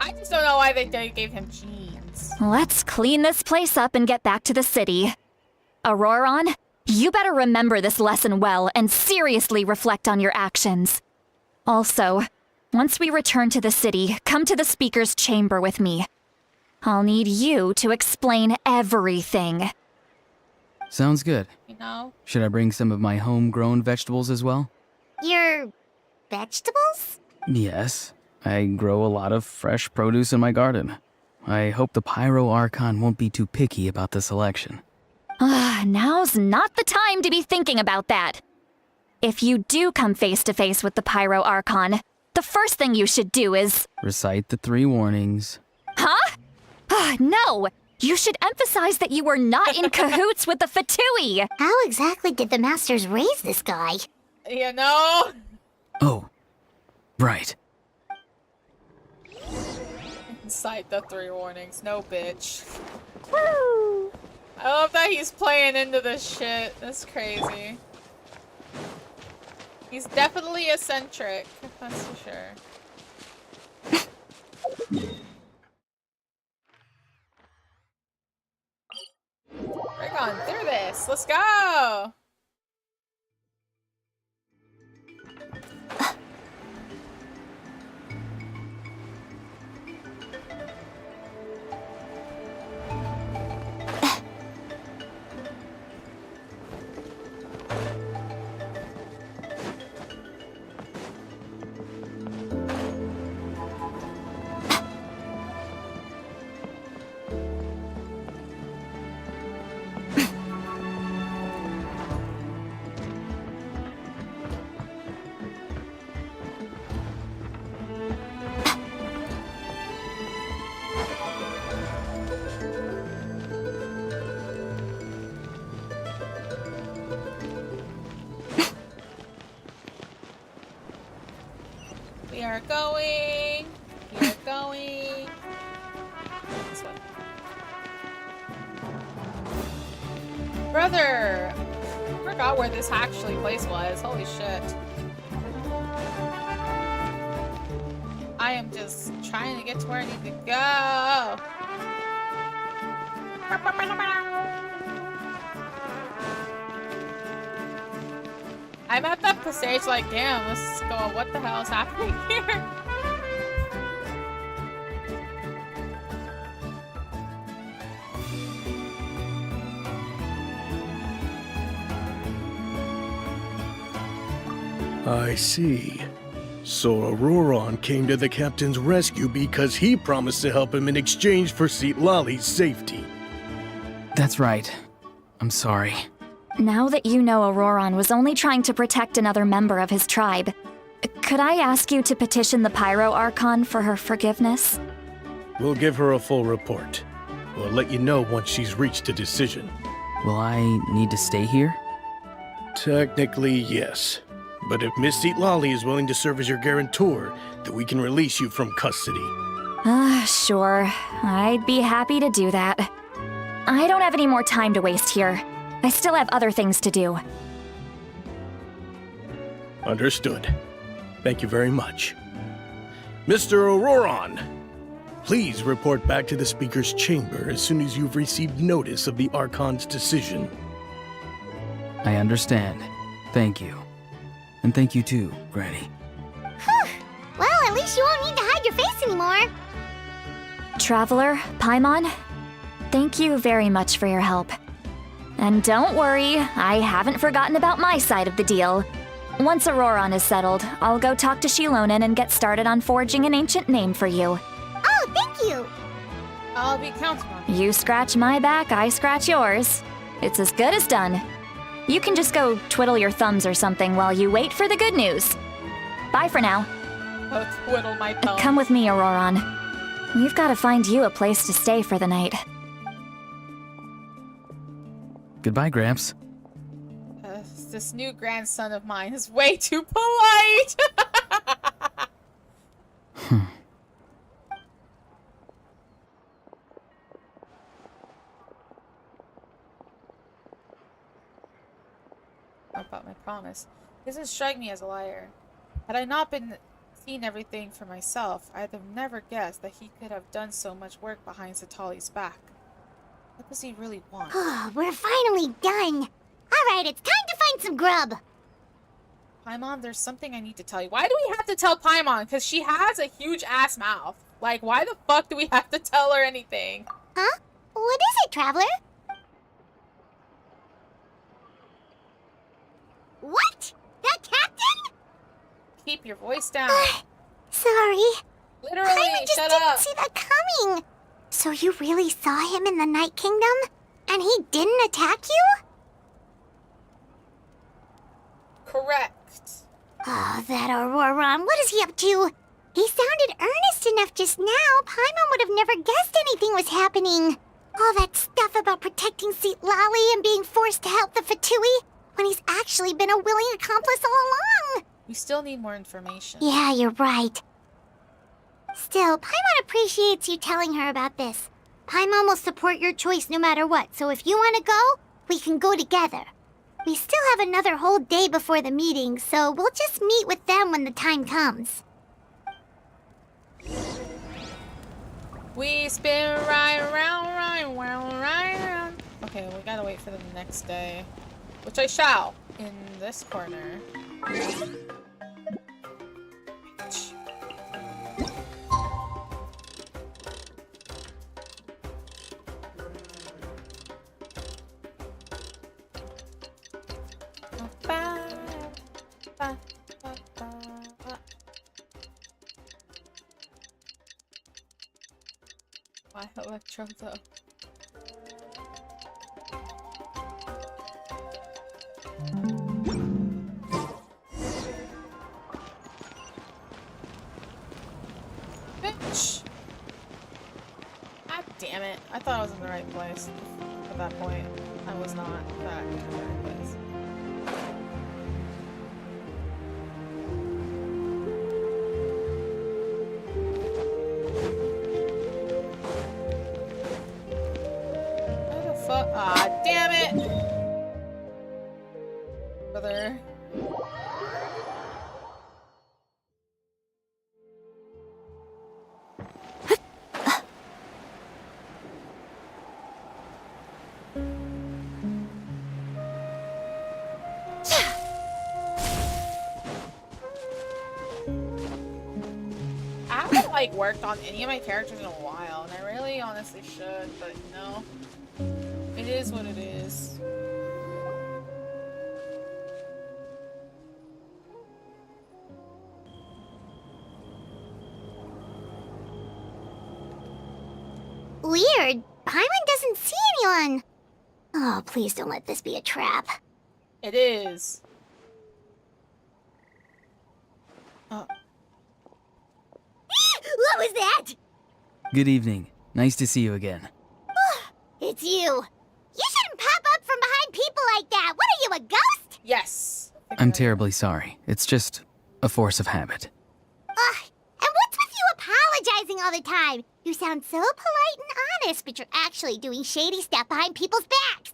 I just don't know why they gave him jeans. Let's clean this place up and get back to the city. Auroron, you better remember this lesson well and seriously reflect on your actions. Also, once we return to the city, come to the speaker's chamber with me. I'll need you to explain everything. Sounds good. You know? Should I bring some of my homegrown vegetables as well? Your vegetables? Yes. I grow a lot of fresh produce in my garden. I hope the Pyro Archon won't be too picky about the selection. Now's not the time to be thinking about that. If you do come face to face with the Pyro Archon, the first thing you should do is... Recite the 3 warnings. Huh? No! You should emphasize that you were not in cahoots with the Fatui! How exactly did the Masters raise this guy? You know? Oh, right. Cite the 3 warnings. No, bitch. Woo! I love that he's playing into this shit. That's crazy. He's definitely eccentric. That's for sure. We're going through this. Let's go! We are going. This way. Brother! I forgot where this actually place was. Holy shit. I am just trying to get to where I need to go. I'm at that stage like, damn, let's go. What the hell is happening here? I see. So Auroron came to the captain's rescue because he promised to help him in exchange for Citlali's safety. That's right. I'm sorry. Now that you know Auroron was only trying to protect another member of his tribe, could I ask you to petition the Pyro Archon for her forgiveness? We'll give her a full report. We'll let you know once she's reached a decision. Will I need to stay here? Technically, yes. But if Miss Citlali is willing to serve as your guarantor, then we can release you from custody. Sure. I'd be happy to do that. I don't have any more time to waste here. I still have other things to do. Understood. Thank you very much. Mr. Auroron, please report back to the Speaker's chamber as soon as you've received notice of the Archon's decision. I understand. Thank you. And thank you too, Granny. Whew. Well, at least you won't need to hide your face anymore. Traveler, Paimon, thank you very much for your help. And don't worry, I haven't forgotten about my side of the deal. Once Auroron is settled, I'll go talk to Shilonen and get started on forging an ancient name for you. Oh, thank you! I'll be counting on you. You scratch my back, I scratch yours. It's as good as done. You can just go twiddle your thumbs or something while you wait for the good news. Bye for now. I'll twiddle my thumbs. Come with me, Auroron. We've got to find you a place to stay for the night. Goodbye, Gramps. This new grandson of mine is way too polite. About my promise. Doesn't strike me as a liar. Had I not seen everything for myself, I'd have never guessed that he could have done so much work behind Satali's back. What does he really want? We're finally done. Alright, it's time to find some grub. Paimon, there's something I need to tell you. Why do we have to tell Paimon? Because she has a huge ass mouth. Like, why the fuck do we have to tell her anything? Huh? What is it, Traveler? What? That captain? Keep your voice down. Sorry. Literally, I just shut didn't up. see that coming. So you really saw him in the Night Kingdom? And he didn't attack you? Correct. Oh, that Auroron, what is he up to? He sounded earnest enough just now. Paimon would have never guessed anything was happening. All that stuff about protecting Seat Lolly and being forced to help the Fatui, when he's actually been a willing accomplice all along. We still need more information. Yeah, you're right. Still, Paimon appreciates you telling her about this. Paimon will support your choice no matter what, so if you want to go, we can go together. We still have another whole day before the meeting, so we'll just meet with them when the time comes. We spin right around, right around, right around. Okay, we gotta wait for the next day. Which I shall, in this corner. Why Electro though? Bitch! God damn it. I thought I was in the right place at that point. I was not, in fact, in the right place. Ah, damn it! Brother. I haven't, like, worked on any of my characters in a while, and I really honestly should, but you know. It is what it is. Weird. Paimon doesn't see anyone. Oh, please don't let this be a trap. It is. Oh. What was that? Good evening. Nice to see you again. It's you. You shouldn't pop up from behind people like that. What are you, a ghost? Yes. I'm terribly sorry. It's just a force of habit. Ugh. And what's with you apologizing all the time? You sound so polite and honest, but you're actually doing shady stuff behind people's backs.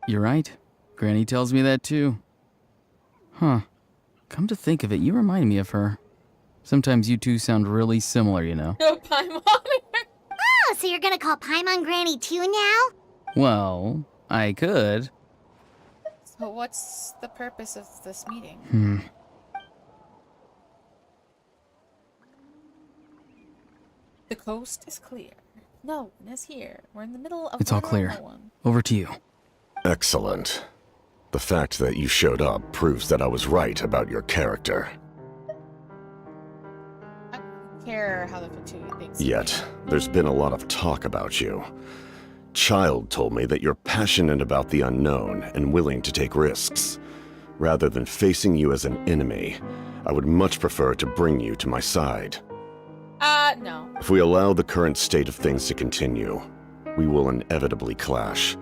You're right. Granny tells me that too. Huh. Come to think of it, you remind me of her. Sometimes you two sound really similar, you know. No, Paimon. Oh, so you're gonna call Paimon Granny too now? Well, I could. So what's the purpose of this meeting? The coast is clear. No one is here. We're in the middle of It's all clear. Over to you. Excellent. The fact that you showed up proves that I was right about your character. I don't care how the Fatui thinks. Yet, there's been a lot of talk about you. Child told me that you're passionate about the unknown and willing to take risks. Rather than facing you as an enemy, I would much prefer to bring you to my side. No. If we allow the current state of things to continue, we will inevitably clash.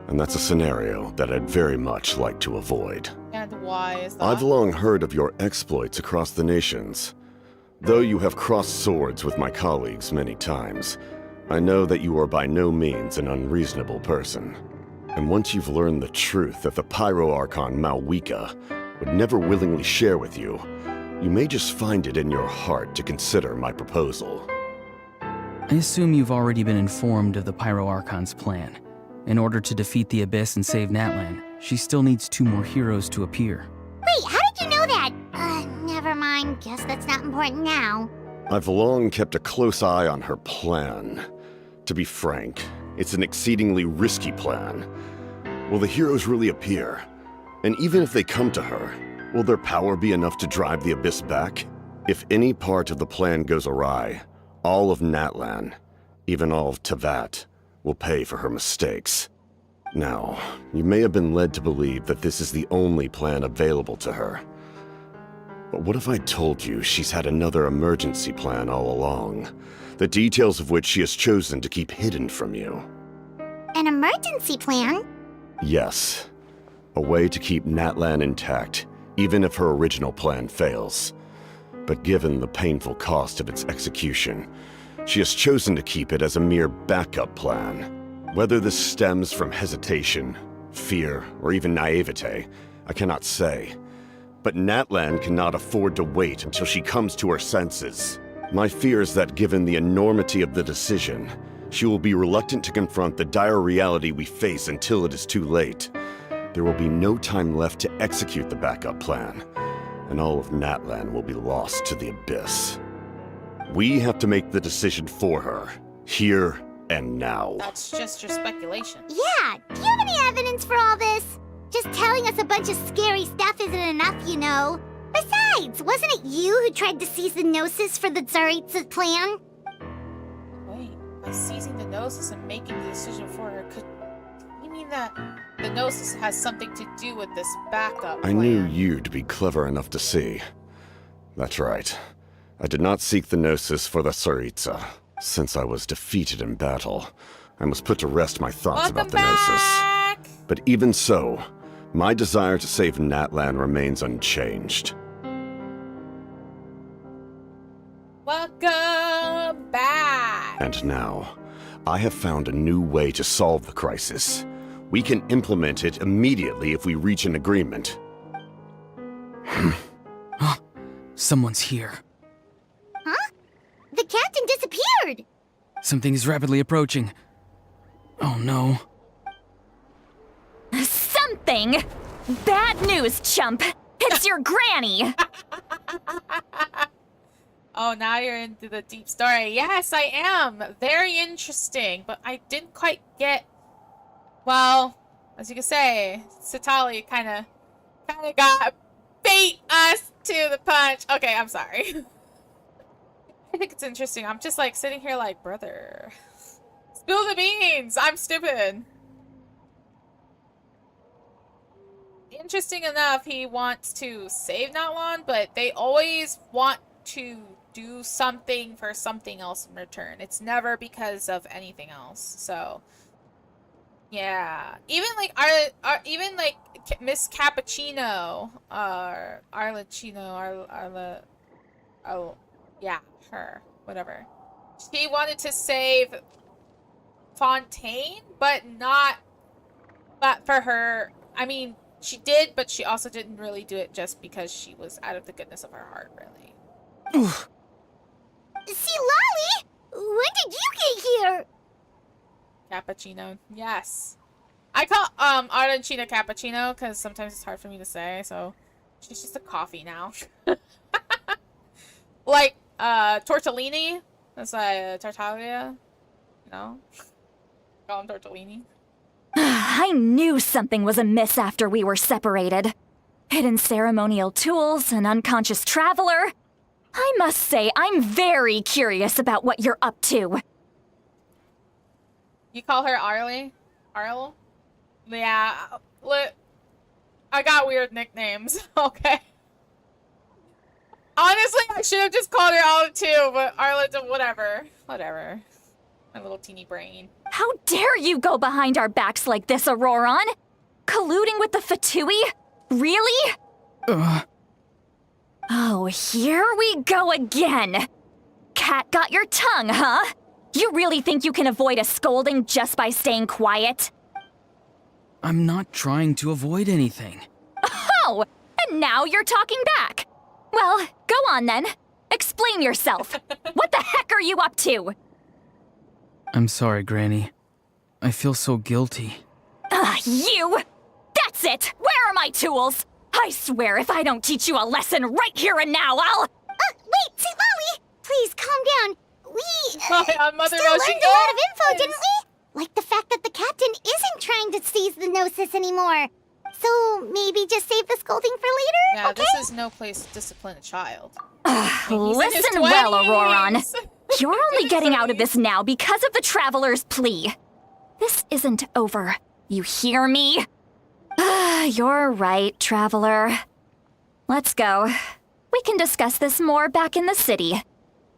And that's a scenario that I'd very much like to avoid. And why is that? I've long heard of your exploits across the nations. Though you have crossed swords with my colleagues many times, I know that you are by no means an unreasonable person. And once you've learned the truth that the Pyro Archon Nigika would never willingly share with you, you may just find it in your heart to consider my proposal. I assume you've already been informed of the Pyro Archon's plan. In order to defeat the Abyss and save Natlan, she still needs 2 more heroes to appear. Wait, how did you know that? Never mind. Guess that's not important now. I've long kept a close eye on her plan. To be frank, it's an exceedingly risky plan. Will the heroes really appear? And even if they come to her, will their power be enough to drive the Abyss back? If any part of the plan goes awry, all of Natlan, even all of Teyvat, will pay for her mistakes. Now, you may have been led to believe that this is the only plan available to her, But what if I told you she's had another emergency plan all along, the details of which she has chosen to keep hidden from you? An emergency plan? Yes. A way to keep Natlan intact, even if her original plan fails. But given the painful cost of its execution, she has chosen to keep it as a mere backup plan. Whether this stems from hesitation, fear, or even naivete, I cannot say. But Natlan cannot afford to wait until she comes to her senses. My fear is that given the enormity of the decision, she will be reluctant to confront the dire reality we face until it is too late. There will be no time left to execute the backup plan, and all of Natlan will be lost to the abyss. We have to make the decision for her, here and now. That's just your speculation. Yeah, do you have any evidence for all this? Just telling us a bunch of scary stuff isn't enough, you know. Besides, wasn't it you who tried to seize the Gnosis for the Tsaritsa's plan? Wait, by seizing the Gnosis and making the decision for her, could you mean that the Gnosis has something to do with this backup plan? I knew you'd be clever enough to see. That's right. I did not seek the Gnosis for the Tsaritsa. Since I was defeated in battle, I must put to rest my thoughts about the Gnosis. But even so, my desire to save Natlan remains unchanged. Welcome back! And now, I have found a new way to solve the crisis. We can implement it immediately if we reach an agreement. Someone's here. Huh? The captain disappeared! Something is rapidly approaching. Oh no. Something? Bad news, chump! It's your granny! Oh, now you're into the deep story. Yes, I am. Very interesting, but I didn't quite get... Well, as you can say, Satali kind of got bait us to the punch. Okay, I'm sorry. I think it's interesting. I'm just like sitting here like, brother, spill the beans. I'm stupid. Interesting enough, he wants to save Natlan, but they always want to do something for something else in return. It's never because of anything else. So, yeah. Even like even like Miss Cappuccino, Arlecchino, yeah, her, whatever. She wanted to save Fontaine, but for her. I mean, she did, but she also didn't really do it just because she was out of the goodness of her heart, really. See, Lolly, when did you get here? Cappuccino, yes. I call Arlecchino Cappuccino because sometimes it's hard for me to say, so she's just a coffee now. Like tortellini, that's like Tartaglia, you know. Call him tortellini. I knew something was amiss after we were separated. Hidden ceremonial tools, an unconscious traveler. I must say, I'm very curious about what you're up to. You call her Arlie? Arl? Yeah, I got weird nicknames, okay. Honestly, I should have just called her Arla too, but Arla, whatever. Whatever. My little teeny brain. How dare you go behind our backs like this, Auroron? Colluding with the Fatui? Really? Oh, here we go again. Cat got your tongue, huh? You really think you can avoid a scolding just by staying quiet? I'm not trying to avoid anything. Oh, and now you're talking back. Well, go on then. Explain yourself. What the heck are you up to? I'm sorry, Granny. I feel so guilty. You! That's it! Where are my tools? I swear if I don't teach you a lesson right here and now, I'll... Wait, see, Lolly! Please, calm down. We, Mother still learned a lot of info, didn't we? Like the fact that the captain isn't trying to seize the Gnosis anymore. So, maybe just save the scolding for later, Yeah, okay? this is no place to discipline a child. Listen well, Auroron. You're only getting out of this now because of the Traveler's plea. This isn't over. You hear me? You're right, Traveler. Let's go. We can discuss this more back in the city.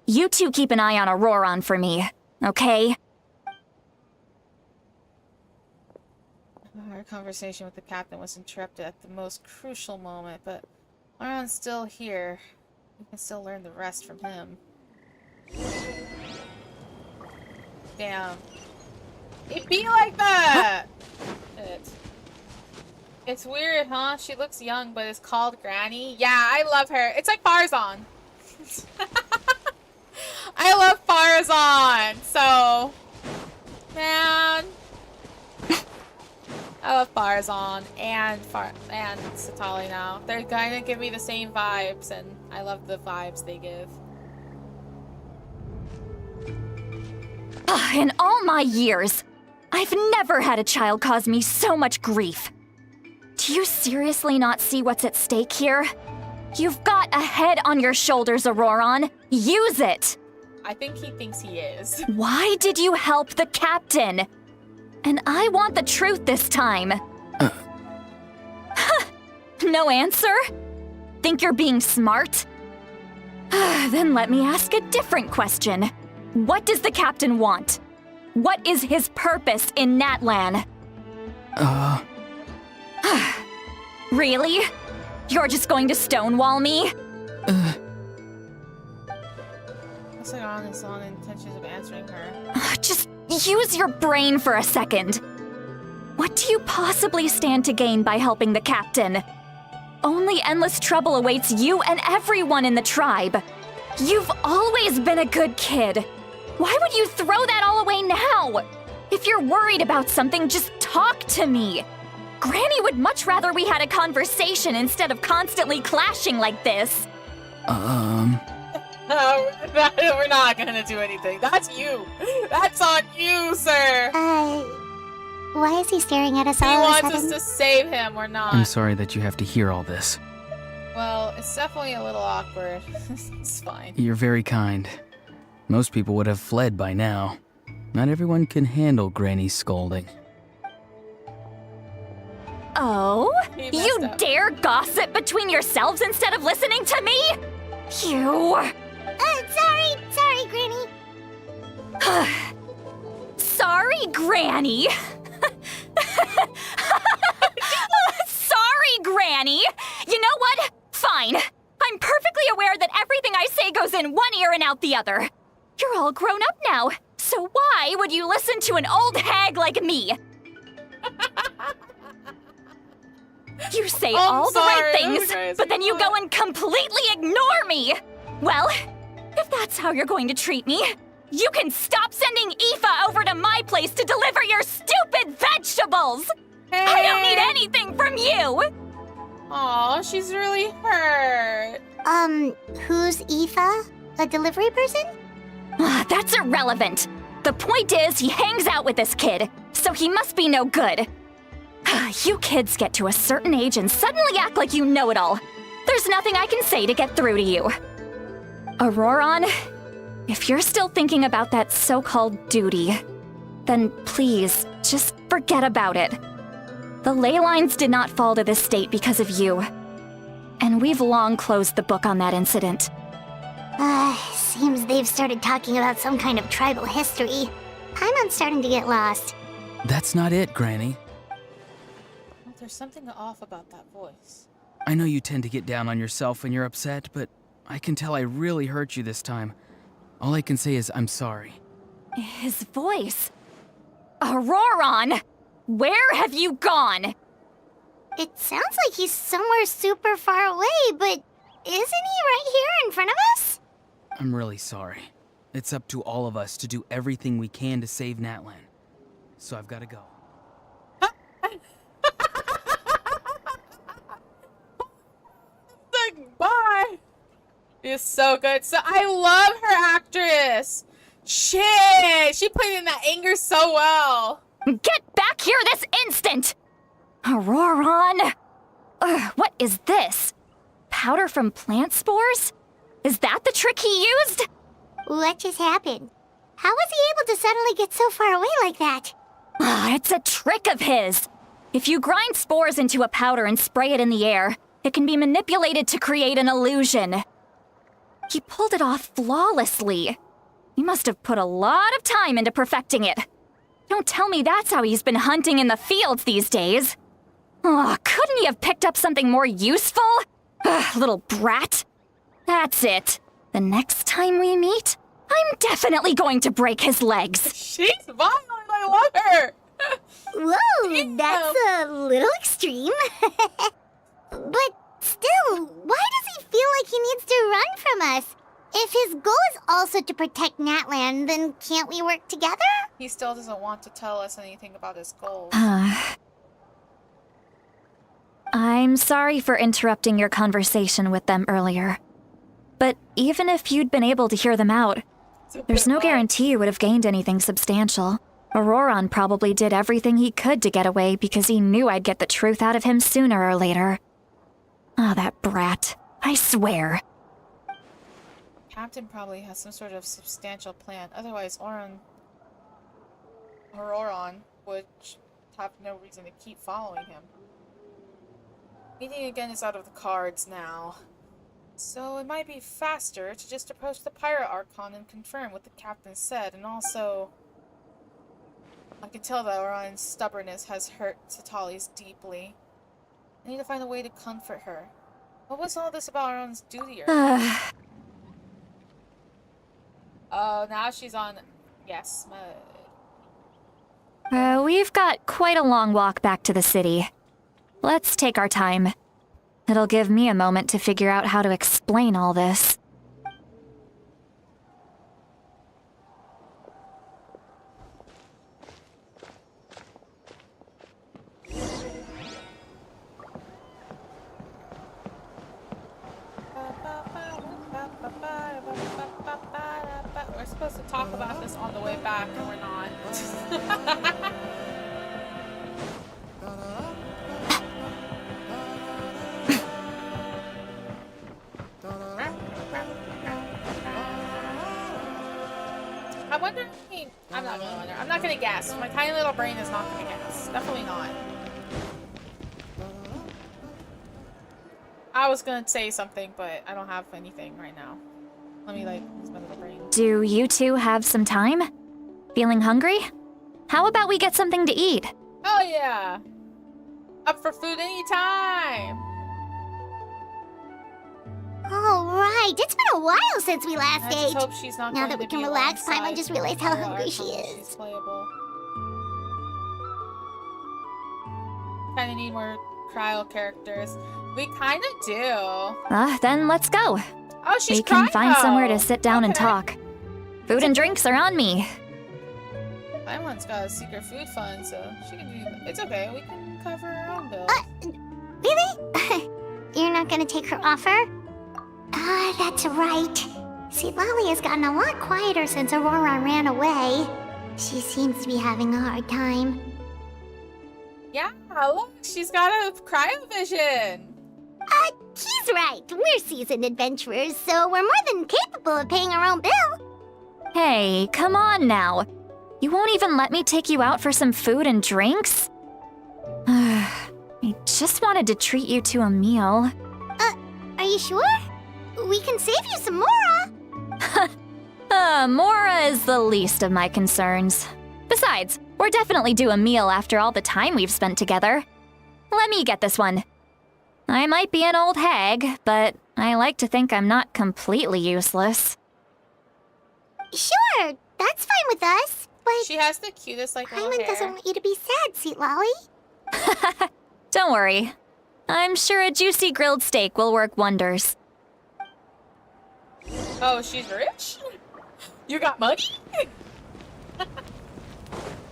You two keep an eye on Auroron for me, okay? Our conversation with the captain was interrupted at the most crucial moment, but Auroron's still here. We can still learn the rest from him. Damn. It be like that! It's weird, huh? She looks young, but it's called Granny. Yeah, I love her. It's like Farzan. I love Farzan! So... Man... I love Farzan and Satali now. They're gonna give me the same vibes, and I love the vibes they give. In all my years, I've never had a child cause me so much grief. Do you seriously not see what's at stake here? You've got a head on your shoulders, Auroron. Use it! I think he thinks he is. Why did you help the captain? And I want the truth this time. No answer? Think you're being smart? Then let me ask a different question. What does the captain want? What is his purpose in Natlan? Really? You're just going to stonewall me? Looks like Auron has long intentions of answering her. Just use your brain for a second. What do you possibly stand to gain by helping the captain? Only endless trouble awaits you and everyone in the tribe. You've always been a good kid. Why would you throw that all away now? If you're worried about something, just talk to me. Granny would much rather we had a conversation instead of constantly clashing like this. We're not gonna do anything. That's you. That's on you, sir. Why is he staring at us all He of a wants sudden? us to save him or not. I'm sorry that you have to hear all this. Well, it's definitely a little awkward. It's fine. You're very kind. Most people would have fled by now. Not everyone can handle Granny's scolding. Oh? He messed You up. dare gossip between yourselves instead of listening to me? You... Sorry, Granny. Sorry, Granny. Sorry, Granny. You know what? Fine. I'm perfectly aware that everything I say goes in one ear and out the other. You're all grown up now, so why would you listen to an old hag like me? You say all the right things, but then you go and completely ignore me. Well, if that's how you're going to treat me, you can stop sending Aoife over to my place to deliver your stupid vegetables! Hey. I don't need anything from you! Aw, she's really hurt. Who's Aoife? A delivery person? That's irrelevant. The point is, he hangs out with this kid, so he must be no good. You kids get to a certain age and suddenly act like you know it all. There's nothing I can say to get through to you. Auroron, if you're still thinking about that so-called duty, then please, just forget about it. The ley lines did not fall to this state because of you. And we've long closed the book on that incident. Seems they've started talking about some kind of tribal history. I'm starting to get lost. That's not it, Granny. Well, there's something off about that voice. I know you tend to get down on yourself when you're upset, but I can tell I really hurt you this time. All I can say is I'm sorry. His voice. Auroron! Where have you gone? It sounds like he's somewhere super far away, but isn't he right here in front of us? I'm really sorry. It's up to all of us to do everything we can to save Natlan. So I've got to go. Bye. It's so good. So I love her actress. Shit, she put in that anger so well. Get back here this instant! Auroron! What is this? Powder from plant spores? Is that the trick he used? What just happened? How was he able to suddenly get so far away like that? It's a trick of his. If you grind spores into a powder and spray it in the air, It can be manipulated to create an illusion. He pulled it off flawlessly. He must have put a lot of time into perfecting it. Don't tell me that's how he's been hunting in the fields these days. Oh, couldn't he have picked up something more useful? Ugh, little brat. That's it. The next time we meet, I'm definitely going to break his legs. She's violent. I love her. Whoa, that's a little extreme. But still, why does he feel like he needs to run from us? If his goal is also to protect Natlan, then can't we work together? He still doesn't want to tell us anything about his goals. I'm sorry for interrupting your conversation with them earlier. But even if you'd been able to hear them out, there's no guarantee you would have gained anything substantial. Auroron probably did everything he could to get away because he knew I'd get the truth out of him sooner or later. Ah, that brat. I swear. Captain probably has some sort of substantial plan. Otherwise, Auroron would have no reason to keep following him. Meeting again is out of the cards now. So it might be faster to just approach the Pirate Archon and confirm what the captain said, and also... I can tell that Auron's stubbornness has hurt Satali's deeply. I need to find a way to comfort her. What was all this about Auron's duty? Oh, now she's on yes mode. We've got quite a long walk back to the city. Let's take our time. It'll give me a moment to figure out how to explain all this. We're supposed to talk about this on the way back, and we're not. I wonder if I'm not gonna wonder. I'm not gonna guess. My tiny little brain is not gonna guess. Definitely not. I was gonna say something, but I don't have anything right now. Let me, like, use my little brain. Do you two have some time? Feeling hungry? How about we get something to eat? Oh yeah! Up for food anytime! Alright, it's been a while since we last I ate. just hope she's not Now going that we to can be relax, alongside Paimon just realized how Pirate hungry she Archon. is. She's playable. Kinda need more cryo characters. We kinda do. Then let's go. Oh, she's We can find somewhere to cryo! sit down and talk. Food and drinks are on me. Paimon's got a secret food fund, so she can do... It's okay, we can cover our own bill. Really? You're not gonna take her offer? Ah, that's right. See, Lolly has gotten a lot quieter since Aurora ran away. She seems to be having a hard time. Yeah, look, she's got a cryovision. He's right. We're seasoned adventurers, so we're more than capable of paying our own bill. Hey, come on now. You won't even let me take you out for some food and drinks? I just wanted to treat you to a meal. Are you sure? We can save you some Mora. Mora is the least of my concerns. Besides, we're definitely due a meal after all the time we've spent together. Let me get this one. I might be an old hag, but I like to think I'm not completely useless. Sure, that's fine with us, but She has the cutest, like, little Paimon hair. doesn't want you to be sad, sweet Lolly. Don't worry. I'm sure a juicy grilled steak will work wonders. Oh, she's rich? You got money?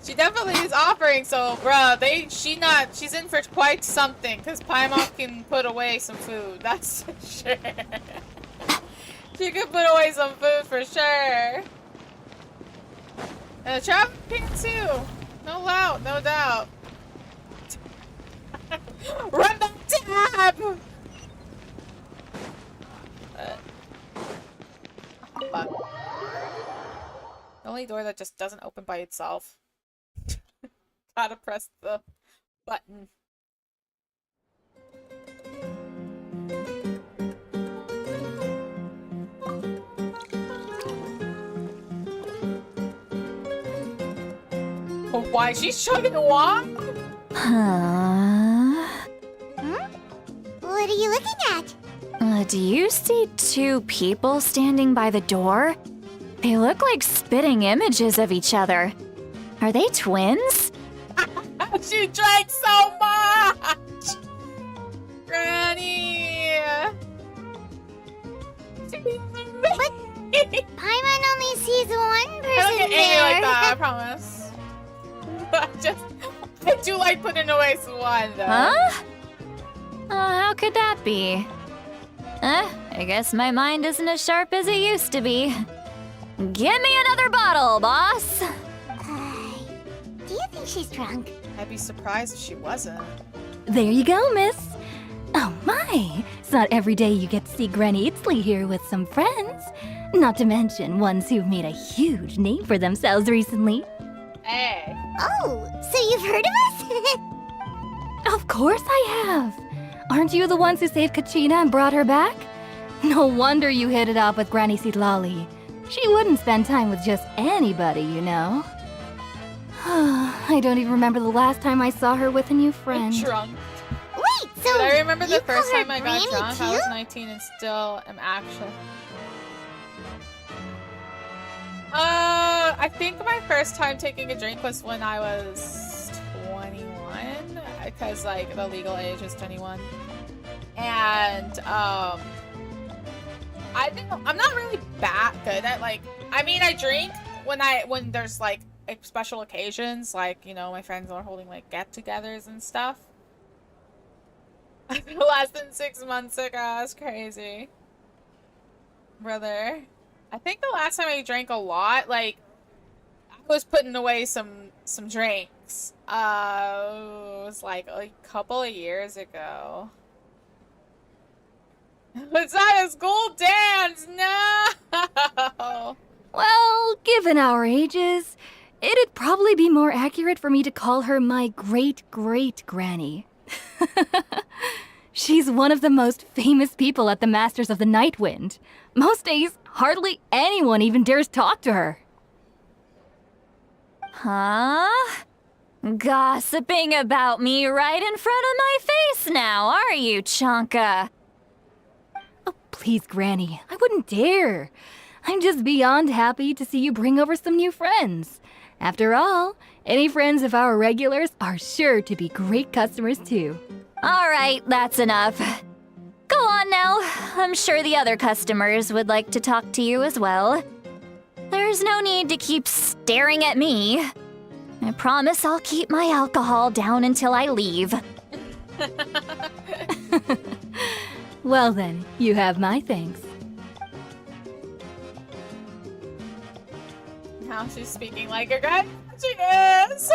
She definitely is offering, so bruh, she's in for quite something, because Paimon can put away some food, that's for sure. She can put away some food for sure. And a travel pants too. No doubt, no doubt. Run that tab! Fuck. The only door that just doesn't open by itself. Gotta press the button. Why she's chugging wine? Huh? What are you looking at? Do you see two people standing by the door? They look like spitting images of each other. Are they twins? She drank so much! Granny! But Paimon only sees one person I don't get there. angry like that, I promise. I do like putting away one though. Huh? How could that be? I guess my mind isn't as sharp as it used to be. Give me another bottle, boss! Do you think she's drunk? I'd be surprised if she wasn't. There you go, miss. Oh my! It's not every day you get to see Granny Itzley here with some friends. Not to mention ones who've made a huge name for themselves recently. Hey. Oh, so you've heard of us? Of course I have! Aren't you the ones who saved Kachina and brought her back? No wonder you hit it off with Granny Sitlali. She wouldn't spend time with just anybody, you know. I don't even remember the last time I saw her with a new friend. Drunk. Wait, so But I remember the you first call her time I got Granny drunk, I too? was 19 and still am actually... I think my first time taking a drink was when I was 21, because like the legal age is 21. And I'm not really that good at like, I mean I drink when there's like special occasions, like, you know, my friends are holding like get-togethers and stuff. Less than 6 months ago, that's crazy. Brother. I think the last time I drank a lot, like, I was putting away some drinks. It was like a couple of years ago. It's not a school dance, no! Well, given our ages, it'd probably be more accurate for me to call her my great-great-granny. She's one of the most famous people at the Masters of the Night Wind. Most days, hardly anyone even dares talk to her. Huh? Gossiping about me right in front of my face now, are you, Chonka? Oh, please, Granny, I wouldn't dare. I'm just beyond happy to see you bring over some new friends. After all, any friends of our regulars are sure to be great customers too. All right, that's enough. Go on now. I'm sure the other customers would like to talk to you as well. There's no need to keep staring at me. I promise I'll keep my alcohol down until I leave. Well then, you have my thanks. Now she's speaking like a guy. She is!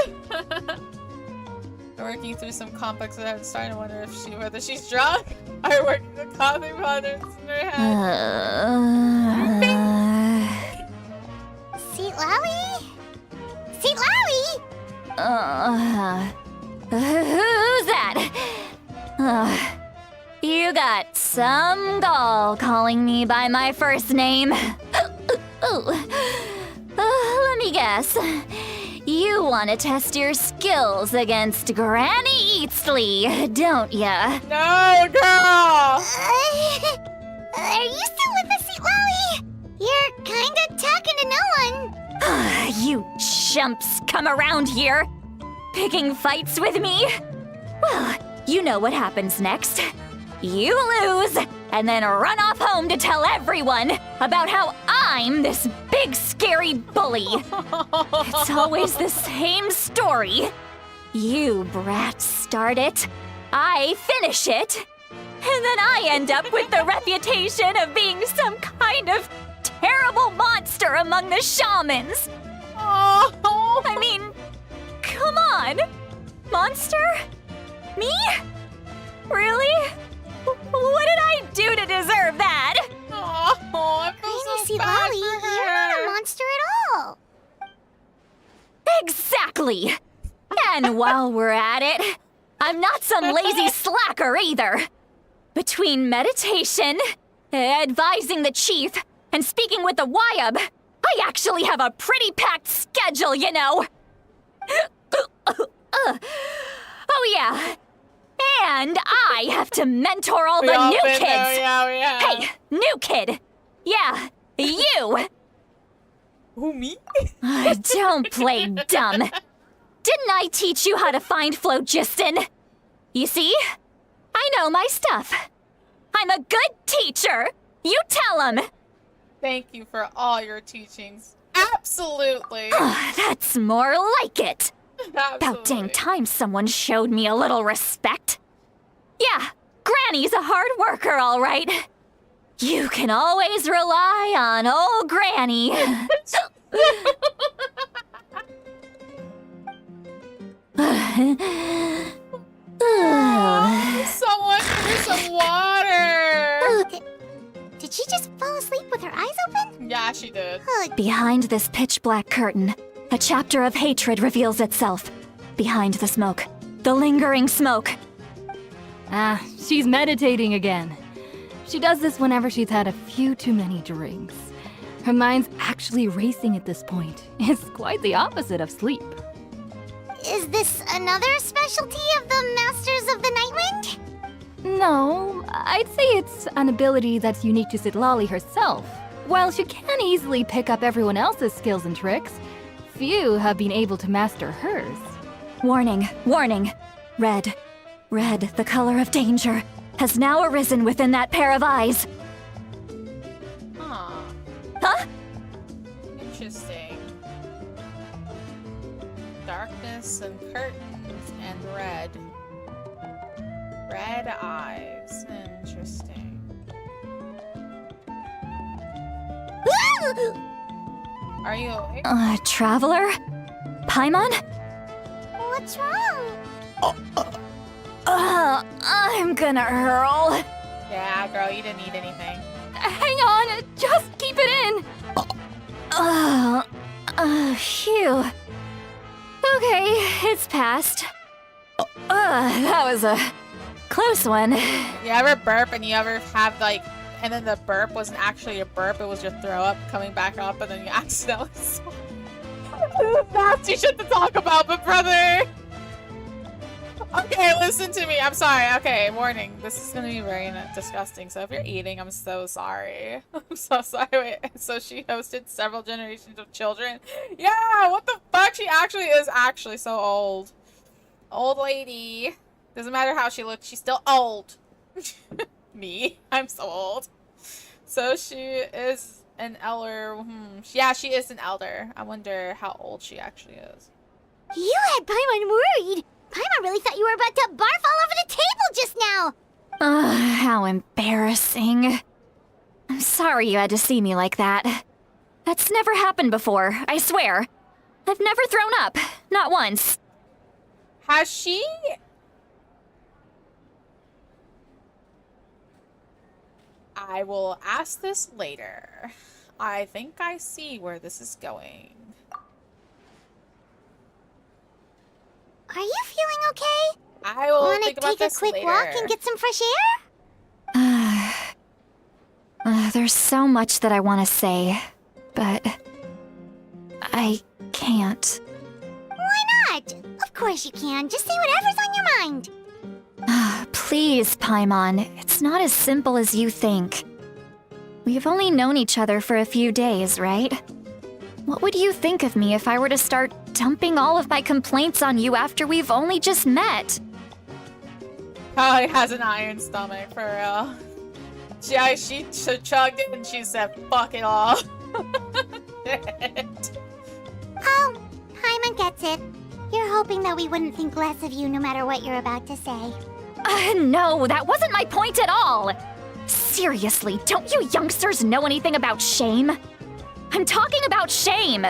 Working through some complex that I'm starting to wonder if whether she's drunk or working the coffee patterns in her head. Sitlali? Sitlali? Who's that? You got some gall calling me by my first name. Let me guess. You want to test your skills against Granny Eatsley, don't ya? No, girl! Are you still with us, Sitlali? You're kinda talking to no one. You chumps come around here, picking fights with me? Well, you know what happens next. You lose, and then run off home to tell everyone about how I'm this big scary bully. It's always the same story. You brats start it, I finish it, and then I end up with the reputation of being some kind of terrible monster among the shamans. Oh. I mean, come on. Monster? Me? Really? What did I do to deserve that? Oh, I feel so bad Sitlali, for her. you're not a monster at all. Exactly. And while we're at it, I'm not some lazy slacker either. Between meditation, advising the chief, and speaking with the Wyub, I actually have a pretty packed schedule, you know. Oh yeah. And I have to mentor all the new kids. Hey, new kid. Yeah, you. Who, me? Don't play dumb. Didn't I teach you how to find phlogiston? You see? I know my stuff. I'm a good teacher. You tell him. Thank you for all your teachings. Absolutely. That's more like it. About dang time someone showed me a little respect. Yeah, Granny's a hard worker, all right. You can always rely on old Granny. Someone give me some water. Did she just fall asleep with her eyes open? Yeah, she did. Behind this pitch black curtain, a chapter of hatred reveals itself. Behind the smoke, the lingering smoke. She's meditating again. She does this whenever she's had a few too many drinks. Her mind's actually racing at this point. It's quite the opposite of sleep. Is this another specialty of the Masters of the Nightwind? No, I'd say it's an ability that's unique to Citlali herself. While she can easily pick up everyone else's skills and tricks, few have been able to master hers. Warning, warning. Red, the color of danger, has now arisen within that pair of eyes. Huh? Interesting. Darkness and curtains and red. Red eyes. Interesting. Are you awake? Traveler? Paimon? What's wrong? I'm gonna hurl. Yeah, girl, you didn't eat anything. Hang on, just keep it in. Phew. Okay, it's passed. That was a close one. You ever burp and you ever have like, and then the burp wasn't actually a burp, it was your throw up coming back up and then you accidentally nasty shit to talk about, but brother. Okay, listen to me. I'm sorry. Okay, warning. This is gonna be very disgusting. So if you're eating, I'm so sorry. I'm so sorry. Wait, so she hosted several generations of children? Yeah, what the fuck? She actually is actually so old. Old lady. Doesn't matter how she looks, she's still old. Me? I'm so old. So she is an elder. Yeah, she is an elder. I wonder how old she actually is. You had Paimon worried. Paimon really thought you were about to barf all over the table just now. How embarrassing. I'm sorry you had to see me like that. That's never happened before, I swear. I've never thrown up. Not once. Has she? I will ask this later. I think I see where this is going. Are you feeling okay? I will think about this take a quick walk and get some fresh air? There's so much that I want to say, but I can't. Why not? Of course you can. Just say whatever's on your mind. Please, Paimon. It's not as simple as you think. We've only known each other for a few days, right? What would you think of me if I were to start dumping all of my complaints on you after we've only just met? Probably has an iron stomach, for real. She chugged it and she said, fuck it all. Oh, Paimon gets it. You're hoping that we wouldn't think less of you no matter what you're about to say. No, that wasn't my point at all. Seriously, don't you youngsters know anything about shame? I'm talking about shame.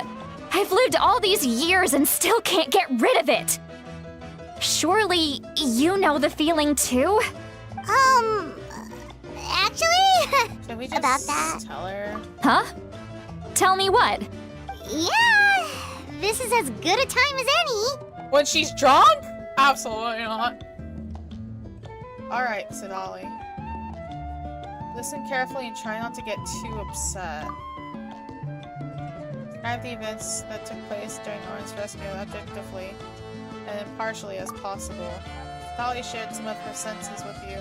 I've lived all these years and still can't get rid of it. Surely you know the feeling too? Actually, Can we just about that. tell her? Huh? Tell me what? Yeah, this is as good a time as any. When she's drunk? Absolutely not. Alright, Citlali. Listen carefully and try not to get too upset. Describe the events that took place during Oren's rescue objectively and impartially as possible. Starry shared some of her senses with you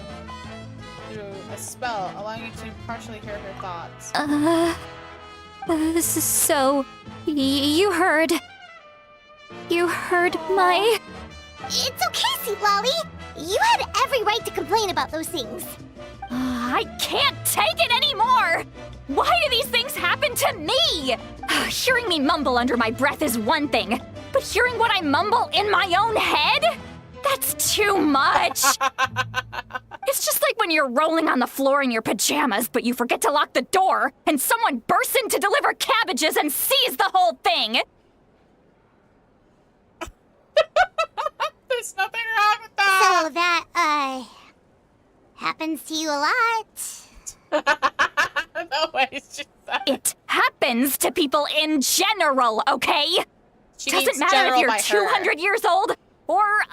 through a spell, allowing you to impartially hear her thoughts. So... you heard... You heard my... It's okay, Sweet Lolly. You had every right to complain about those things. I can't take it anymore! Why do these things happen to me? Hearing me mumble under my breath is one thing, but hearing what I mumble in my own head? That's too much! It's just like when you're rolling on the floor in your pajamas, but you forget to lock the door, and someone bursts in to deliver cabbages and sees the whole thing! There's nothing wrong with that! So that, happens to you a lot. No way, she said. It happens to people in general, okay? She Doesn't means matter if general you're by 200 years old or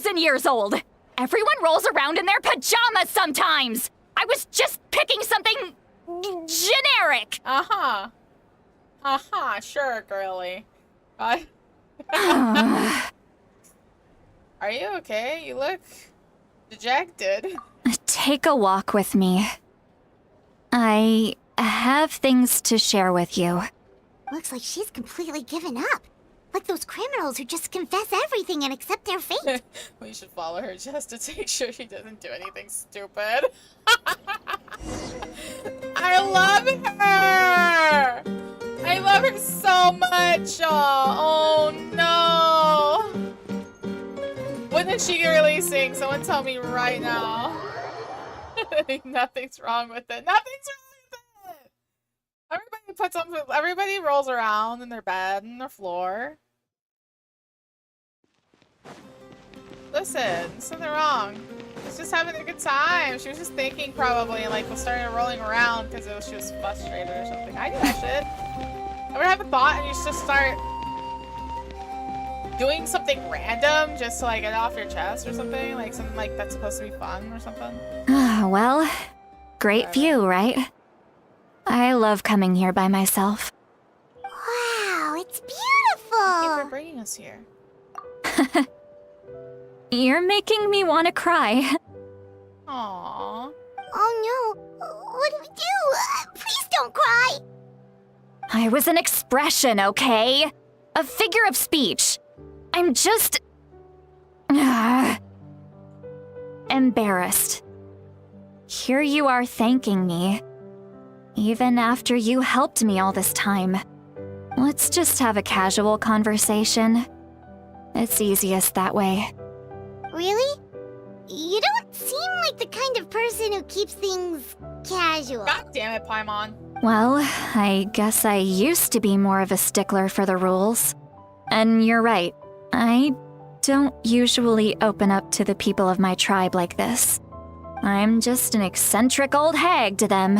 1,000 years old. Everyone rolls around in their pajamas sometimes. I was just picking something generic. Uh-huh. Uh-huh, sure, girly. Are you okay? You look dejected. Take a walk with me. I have things to share with you. Looks like she's completely given up. Like those criminals who just confess everything and accept their fate. We should follow her just to make sure she doesn't do anything stupid. I love her! I love her so much! Oh no! When is she releasing? Someone tell me right now. Nothing's wrong with it. Nothing's wrong with it! Everybody rolls around in their bed, on their floor. Listen, there's nothing wrong. She's just having a good time. She was just thinking probably and like was starting rolling around because she was frustrated or something. I do that shit. Ever have a thought and you just start doing something random just to like get it off your chest or something? Like something like that's supposed to be fun or something? Well, great view, right? I love coming here by myself. Wow, it's beautiful! Thank you for bringing us here. You're making me want to cry. Aww. Oh no, what do we do? Please don't cry! I was an expression, okay? A figure of speech. I'm just... embarrassed. Here you are thanking me. Even after you helped me all this time. Let's just have a casual conversation. It's easiest that way. Really? You don't seem like the kind of person who keeps things casual. God damn it, Paimon. Well, I guess I used to be more of a stickler for the rules. And you're right, I don't usually open up to the people of my tribe like this. I'm just an eccentric old hag to them.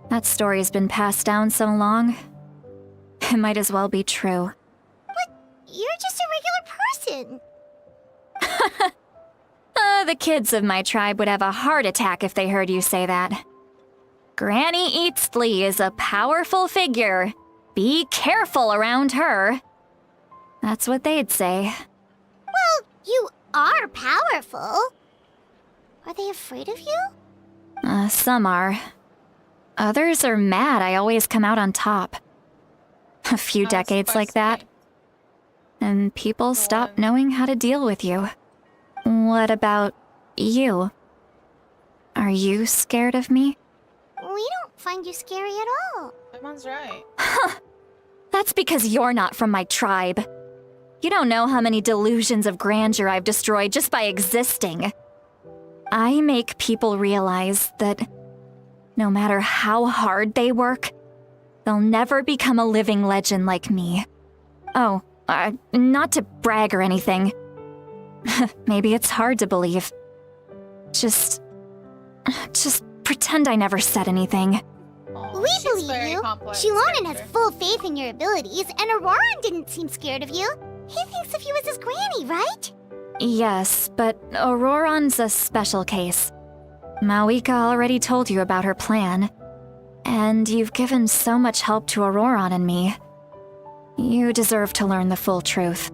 That story's been passed down so long, it might as well be true. But you're just a regular person. The kids of my tribe would have a heart attack if they heard you say that. Granny Eatsley is a powerful figure. Be careful around her. That's what they'd say. Well, you are powerful. Are they afraid of you? Some are. Others are mad I always come out on top. A few decades like that, and people stop knowing how to deal with you. What about you? Are you scared of me? We don't find you scary at all. Paimon's right. That's because you're not from my tribe. You don't know how many delusions of grandeur I've destroyed just by existing. I make people realize that no matter how hard they work, they'll never become a living legend like me. Oh, not to brag or anything. Maybe it's hard to believe. Just pretend I never said anything. We believe you. Shilonen has full faith in your abilities, and Auroran didn't seem scared of you. He thinks of you as his granny, right? Yes, but Auroran's a special case. Mawika already told you about her plan. And you've given so much help to Auroron and me. You deserve to learn the full truth.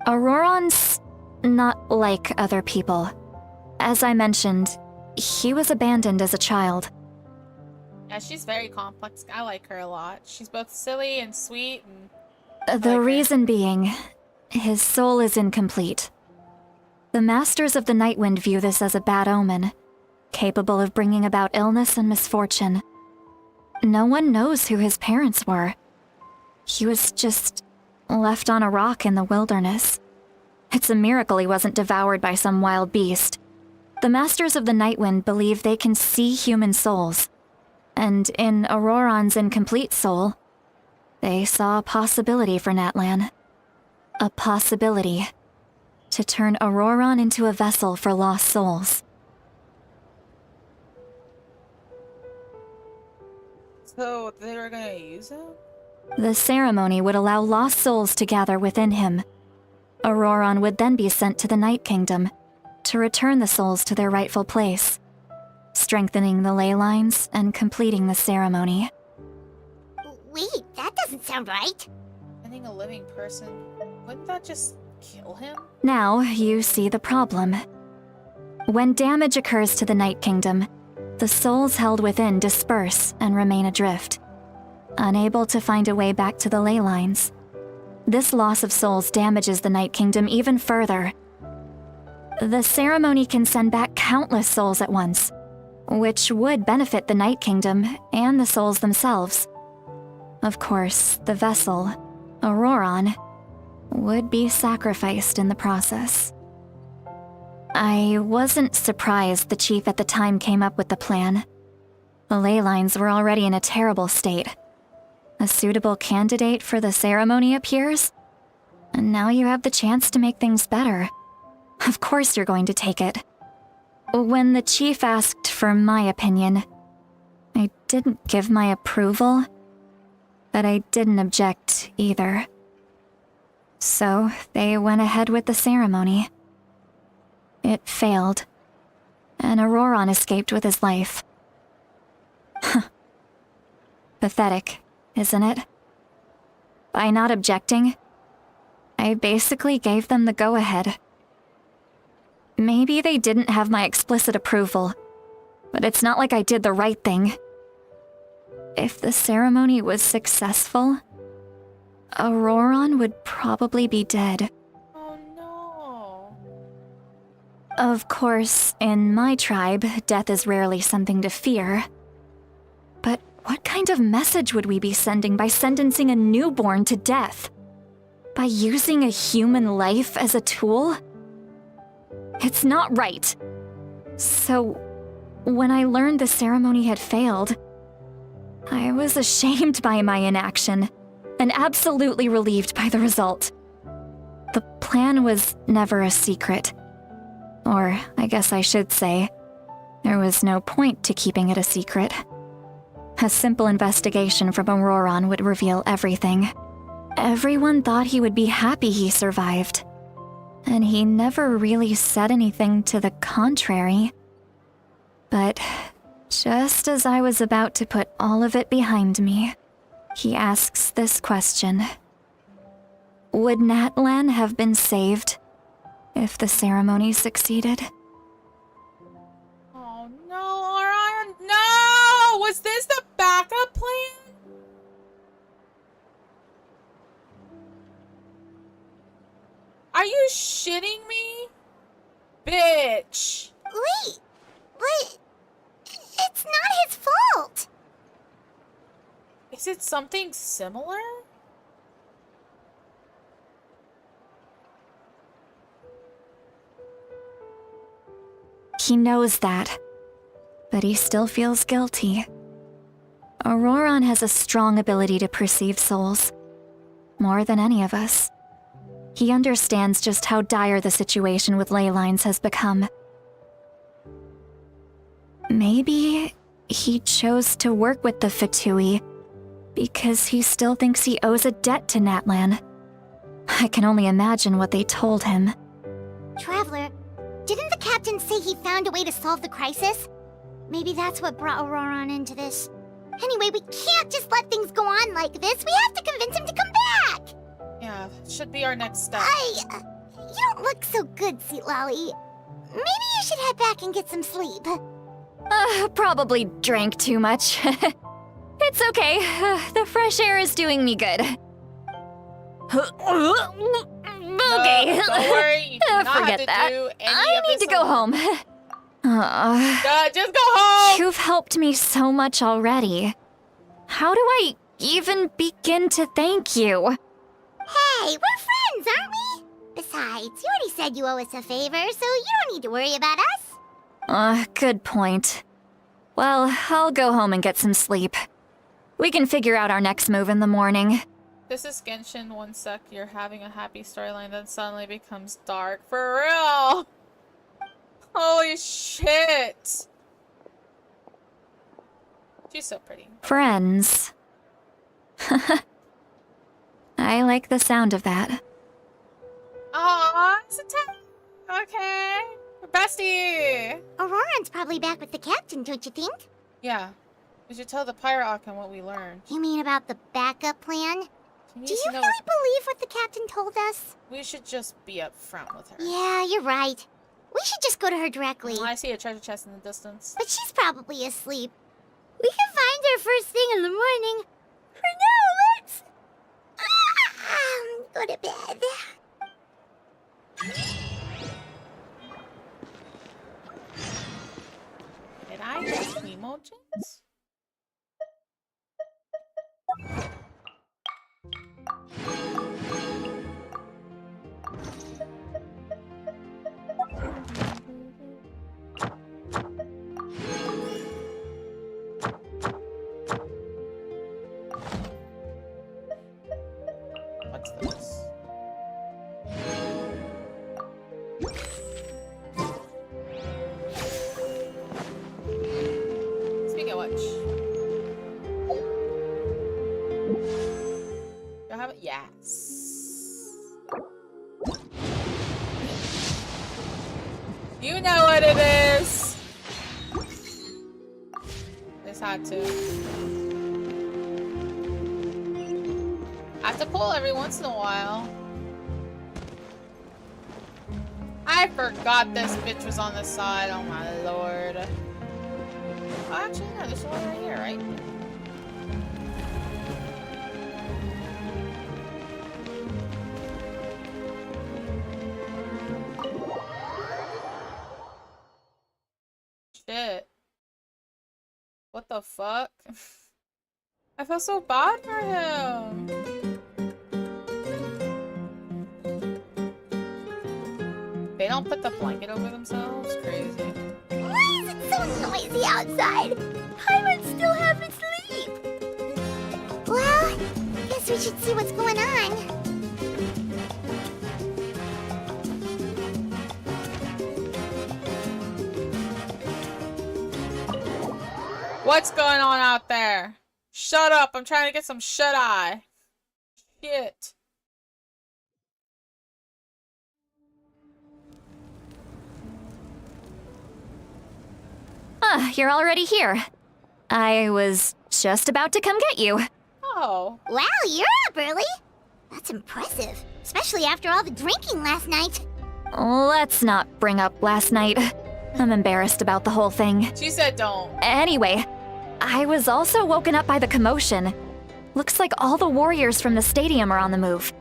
Auroron's not like other people. As I mentioned, he was abandoned as a child. Yeah, she's very complex. I like her a lot. She's both silly and sweet and... The reason being, his soul is incomplete. The Masters of the Nightwind view this as a bad omen, capable of bringing about illness and misfortune. No one knows who his parents were. He was just left on a rock in the wilderness. It's a miracle he wasn't devoured by some wild beast. The Masters of the Nightwind believe they can see human souls. And in Auroron's incomplete soul, they saw a possibility for Natlan. A possibility to turn Auroron into a vessel for lost souls. So they were gonna use him? The ceremony would allow lost souls to gather within him. Auroron would then be sent to the Night Kingdom to return the souls to their rightful place, strengthening the ley lines and completing the ceremony. Wait, that doesn't sound right. Sending a living person, wouldn't that just kill him? Now you see the problem. When damage occurs to the Night Kingdom, the souls held within disperse and remain adrift, unable to find a way back to the ley lines. This loss of souls damages the Night Kingdom even further. The ceremony can send back countless souls at once, which would benefit the Night Kingdom and the souls themselves. Of course, the vessel, Auroron, would be sacrificed in the process. I wasn't surprised the chief at the time came up with the plan. The ley lines were already in a terrible state. A suitable candidate for the ceremony appears, and now you have the chance to make things better. Of course you're going to take it. When the chief asked for my opinion, I didn't give my approval, but I didn't object either. So they went ahead with the ceremony. It failed, and Auroron escaped with his life. Pathetic, isn't it? By not objecting, I basically gave them the go-ahead. Maybe they didn't have my explicit approval, but it's not like I did the right thing. If the ceremony was successful, Auroron would probably be dead. Oh no. Of course, in my tribe, death is rarely something to fear. But what kind of message would we be sending by sentencing a newborn to death? By using a human life as a tool? It's not right. So, when I learned the ceremony had failed, I was ashamed by my inaction, and absolutely relieved by the result. The plan was never a secret. Or, I guess I should say, there was no point to keeping it a secret. A simple investigation from Auroron would reveal everything. Everyone thought he would be happy he survived, and he never really said anything to the contrary. But just as I was about to put all of it behind me, he asks this question. Would Natlan have been saved if the ceremony succeeded? Oh no, Auroron, no! Was this the backup plan? Are you shitting me? Bitch! Wait, but it's not his fault. Is it something similar? He knows that, but he still feels guilty. Auroron has a strong ability to perceive souls, more than any of us. He understands just how dire the situation with ley lines has become. Maybe he chose to work with the Fatui because he still thinks he owes a debt to Natlan. I can only imagine what they told him. Traveler, didn't the captain say he found a way to solve the crisis? Maybe that's what brought Auroron into this. Anyway, we can't just let things go on like this. We have to convince him to come back. Yeah, should be our next step. You don't look so good, Sweet Lolly. Maybe you should head back and get some sleep. Probably drank too much. It's okay. The fresh air is doing me good. Okay. Don't worry, you do not Forget have to that. do any I of need this to go alone. home. Just go home! You've helped me so much already. How do I even begin to thank you? Hey, we're friends, aren't we? Besides, you already said you owe us a favor, so you don't need to worry about us. Good point. Well, I'll go home and get some sleep. We can figure out our next move in the morning. This is Genshin. 1 sec, you're having a happy storyline, then suddenly becomes dark. For real! Holy shit! She's so pretty. Friends. I like the sound of that. Aww, it's a okay. Bestie! Auroron's probably back with the captain, don't you think? Yeah. We should tell the Pyro Archon what we learned. You mean about the backup plan? She Do needs you to know really believe what the captain told us? We should just be up front with her. Yeah, you're right. We should just go to her directly. I see a treasure chest in the distance. But she's probably asleep. We can find her first thing in the morning. For now, let's... go to bed. Did I get emojis? What's this? Speaking of which, you'll have it. Yes. You know what it is. Just had to. I have to pull every once in a while. I forgot this bitch was on the side. Oh my lord. Oh, actually, no, there's one right here, right? Shit. What the fuck? I feel so bad for him. They don't put the blanket over themselves? Crazy. Why is it so noisy outside? I would still have to sleep. Well, guess we should see what's going on. What's going on out there? Shut up, I'm trying to get some shut-eye. Shit. You're already here. I was just about to come get you. Oh. Wow, you're up early. That's impressive, especially after all the drinking last night. Let's not bring up last night. I'm embarrassed about the whole thing. She said don't. Anyway, I was also woken up by the commotion. Looks like all the warriors from the stadium are on the move.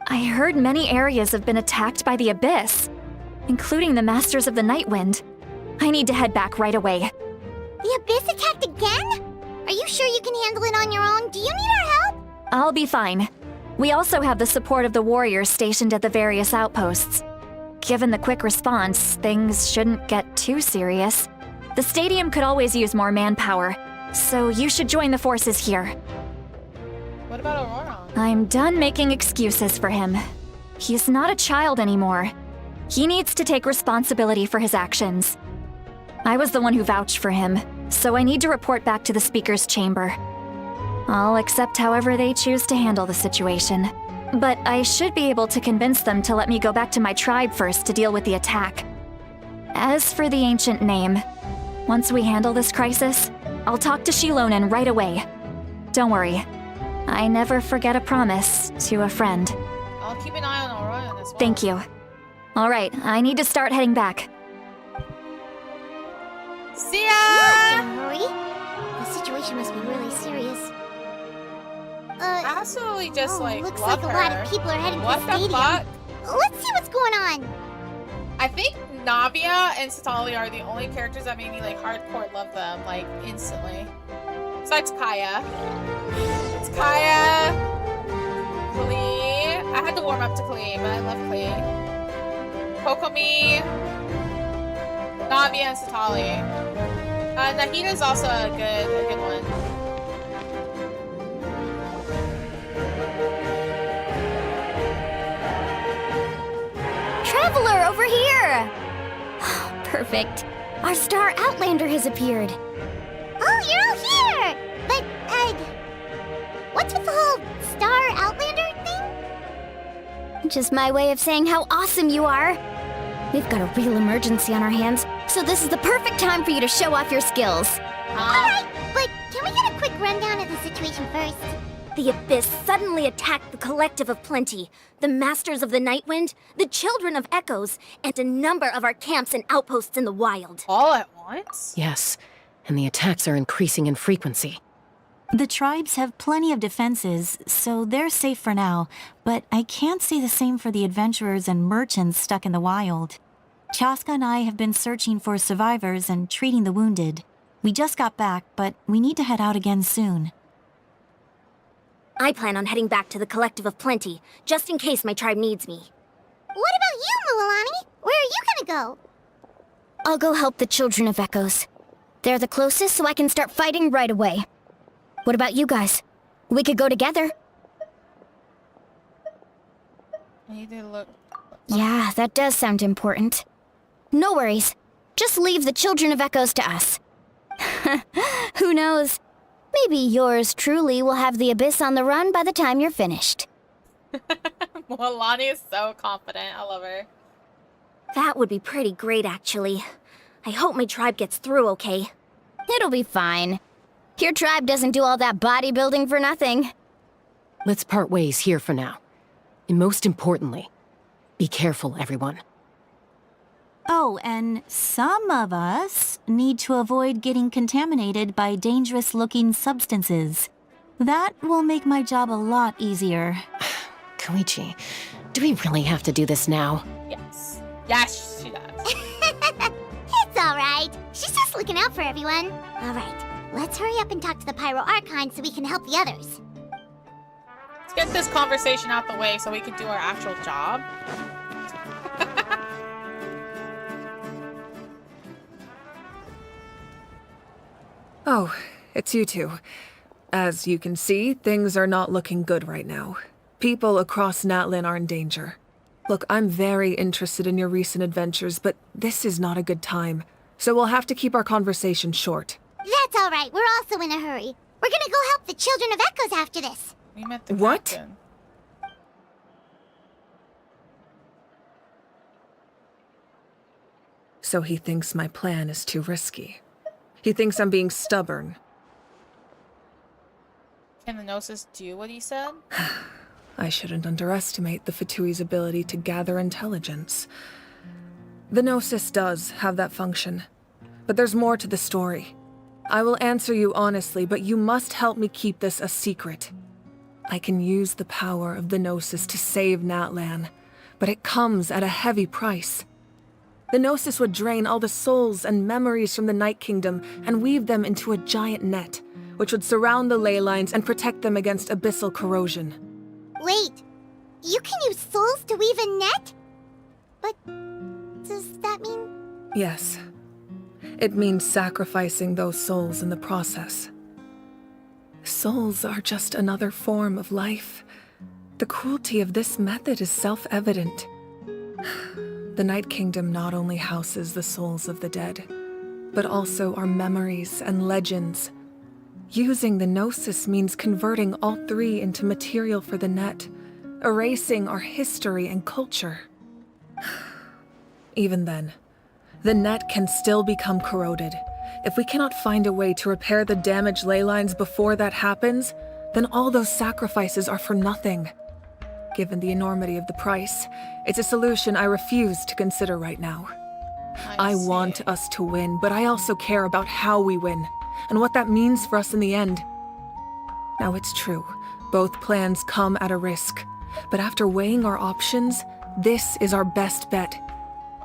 I heard many areas have been attacked by the Abyss, including the Masters of the Nightwind. I need to head back right away. The Abyss attacked again? Are you sure you can handle it on your own? Do you need our help? I'll be fine. We also have the support of the warriors stationed at the various outposts. Given the quick response, things shouldn't get too serious. The stadium could always use more manpower, so you should join the forces here. What about Auroron? I'm done making excuses for him. He's not a child anymore. He needs to take responsibility for his actions. I was the one who vouched for him, so I need to report back to the Speaker's chamber. I'll accept however they choose to handle the situation. But I should be able to convince them to let me go back to my tribe first to deal with the attack. As for the ancient name, Once we handle this crisis, I'll talk to Shilonen right away. Don't worry. I never forget a promise to a friend. I'll keep an eye on Orion as well. Thank you. All right, I need to start heading back. See You ya! have to hurry. The situation must be really serious. I absolutely just looks love like her. a lot of people are heading What to the the stadium. fuck? Let's see what's going on. I think Navia and Satali are the only characters that made me hardcore love them instantly. Besides Kaya. It's Kaya, Klee. I had to warm up to Klee, but I love Klee. Kokomi, Navia, and Satali. Nahita's also a good one. Traveler, over here! Perfect. Our star Outlander has appeared. Oh, you're all here! But, what's with the whole Star Outlander thing? Just my way of saying how awesome you are. We've got a real emergency on our hands, so this is the perfect time for you to show off your skills. Alright, but can we get a quick rundown of the situation first? The Abyss suddenly attacked the Collective of Plenty, the Masters of the Nightwind, the Children of Echoes, and a number of our camps and outposts in the wild. All at once? Yes, and the attacks are increasing in frequency. The tribes have plenty of defenses, so they're safe for now, but I can't say the same for the adventurers and merchants stuck in the wild. Chaska and I have been searching for survivors and treating the wounded. We just got back, but we need to head out again soon. I plan on heading back to the Collective of Plenty, just in case my tribe needs me. What about you, Mualani? Where are you gonna go? I'll go help the Children of Echoes. They're the closest, so I can start fighting right away. What about you guys? We could go together. I need to look. Yeah, that does sound important. No worries. Just leave the Children of Echoes to us. Who knows? Maybe yours truly will have the Abyss on the run by the time you're finished. Mualani is so confident. I love her. That would be pretty great, actually. I hope my tribe gets through okay. It'll be fine. Your tribe doesn't do all that bodybuilding for nothing. Let's part ways here for now. And most importantly, be careful, everyone. Oh, and some of us need to avoid getting contaminated by dangerous-looking substances. That will make my job a lot easier. Koichi, do we really have to do this now? Yes. Yes, she does. It's alright. She's just looking out for everyone. Alright, let's hurry up and talk to the Pyro Archon so we can help the others. Let's get this conversation out the way so we can do our actual job. Oh, it's you two. As you can see, things are not looking good right now. People across Natlan are in danger. Look, I'm very interested in your recent adventures, but this is not a good time. So we'll have to keep our conversation short. That's alright, we're also in a hurry. We're gonna go help the Children of Echoes after this. We met the What? captain. So he thinks my plan is too risky. He thinks I'm being stubborn. Can the Gnosis do what he said? I shouldn't underestimate the Fatui's ability to gather intelligence. The Gnosis does have that function, but there's more to the story. I will answer you honestly, but you must help me keep this a secret. I can use the power of the Gnosis to save Natlan, but it comes at a heavy price. The Gnosis would drain all the souls and memories from the Night Kingdom and weave them into a giant net, which would surround the ley lines and protect them against abyssal corrosion. Wait, you can use souls to weave a net? But does that mean... Yes. It means sacrificing those souls in the process. Souls are just another form of life. The cruelty of this method is self-evident. The Night Kingdom not only houses the souls of the dead, but also our memories and legends. Using the Gnosis means converting all three into material for the net, erasing our history and culture. Even then, the net can still become corroded, If we cannot find a way to repair the damaged ley lines before that happens, then all those sacrifices are for nothing. Given the enormity of the price, it's a solution I refuse to consider right now. I want us to win, but I also care about how we win, and what that means for us in the end. Now it's true, both plans come at a risk, but after weighing our options, this is our best bet.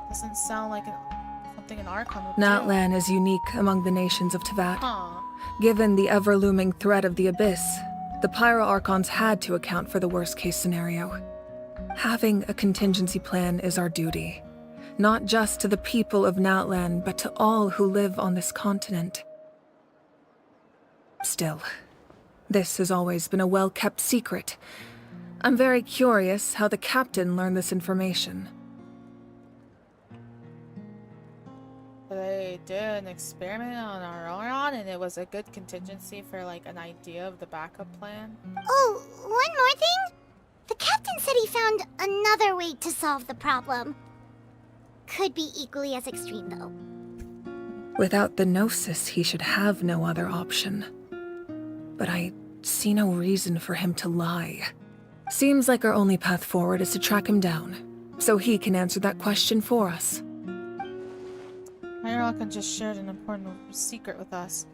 Doesn't sound like something an Archon would do. Natlan is unique among the nations of Teyvat. Huh. Given the ever-looming threat of the Abyss, the Pyro Archons had to account for the worst-case scenario. Having a contingency plan is our duty, not just to the people of Natlan, but to all who live on this continent. Still, this has always been a well-kept secret. I'm very curious how the captain learned this information. They did an experiment on our Auron, and it was a good contingency for like an idea of the backup plan. Oh, one more thing? The captain said he found another way to solve the problem. Could be equally as extreme, though. Without the Gnosis, he should have no other option. But I see no reason for him to lie. Seems like our only path forward is to track him down, so he can answer that question for us. Archon just shared an important secret with us.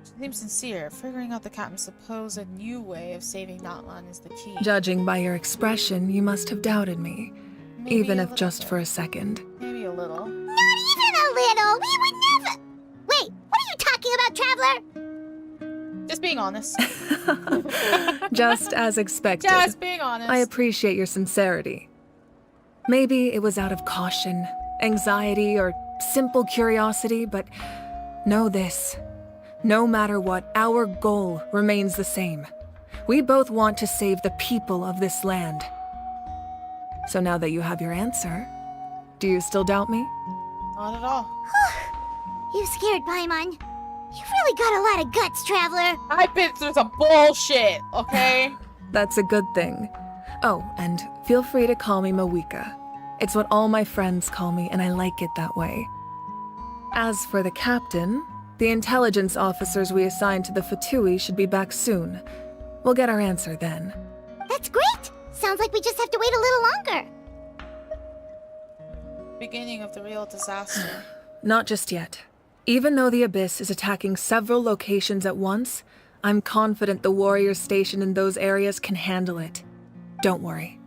She seems sincere. Figuring out the captain's supposed new way of saving Natlan is the key. Judging by your expression, you must have doubted me. Maybe even a if little just bit. for a second. Maybe a little. Not even a little! We would never— Wait, what are you talking about, Traveler? Just being honest. Just as expected. Just being honest. I appreciate your sincerity. Maybe it was out of caution, anxiety, or simple curiosity, but know this. No matter what, our goal remains the same. We both want to save the people of this land. So now that you have your answer, do you still doubt me? Not at all. You scared, Paimon. You've really got a lot of guts, Traveler. I've been through some bullshit, okay? That's a good thing. Oh, and feel free to call me Mawika. It's what all my friends call me, and I like it that way. As for the captain, the intelligence officers we assigned to the Fatui should be back soon. We'll get our answer then. That's great! Sounds like we just have to wait a little longer. Beginning of the real disaster. Not just yet. Even though the Abyss is attacking several locations at once, I'm confident the warriors stationed in those areas can handle it. Don't worry.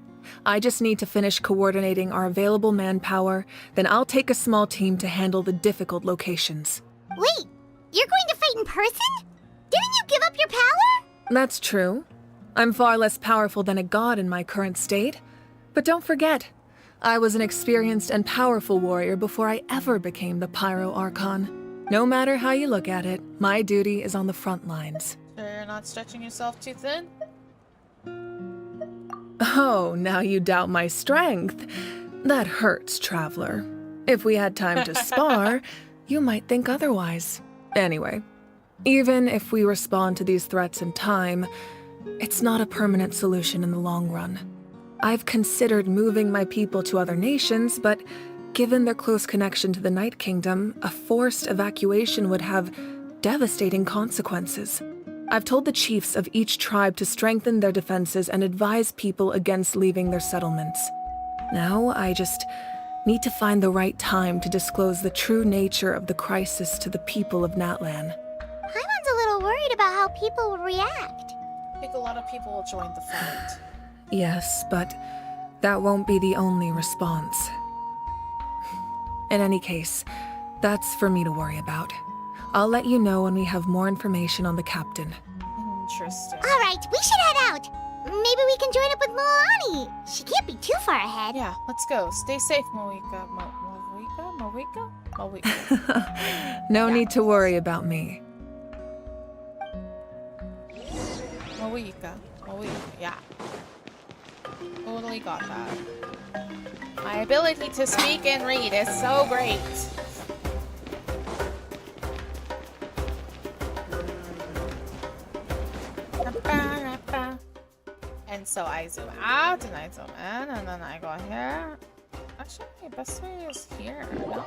I just need to finish coordinating our available manpower, then I'll take a small team to handle the difficult locations. Wait, you're going to fight in person? Didn't you give up your power? That's true. I'm far less powerful than a god in my current state. But don't forget, I was an experienced and powerful warrior before I ever became the Pyro Archon. No matter how you look at it, my duty is on the front lines. Sure you're not stretching yourself too thin? Oh, now you doubt my strength. That hurts, Traveler. If we had time to spar, you might think otherwise. Anyway, even if we respond to these threats in time, it's not a permanent solution in the long run. I've considered moving my people to other nations, but given their close connection to the Night Kingdom, a forced evacuation would have devastating consequences. I've told the chiefs of each tribe to strengthen their defenses and advise people against leaving their settlements. Now, I just need to find the right time to disclose the true nature of the crisis to the people of Natlan. Paimon's a little worried about how people will react. I think a lot of people will join the fight. Yes, but that won't be the only response. In any case, that's for me to worry about. I'll let you know when we have more information on the captain. Interesting. All right, we should head out. Maybe we can join up with Moani. She can't be too far ahead. Yeah, let's go. Stay safe, Mawika. Mawika? No need to worry about me. Mawika, yeah. Totally got that. My ability to speak and read is so great. And so I zoom out and I zoom in and then I go here. Actually, the best way is here. No?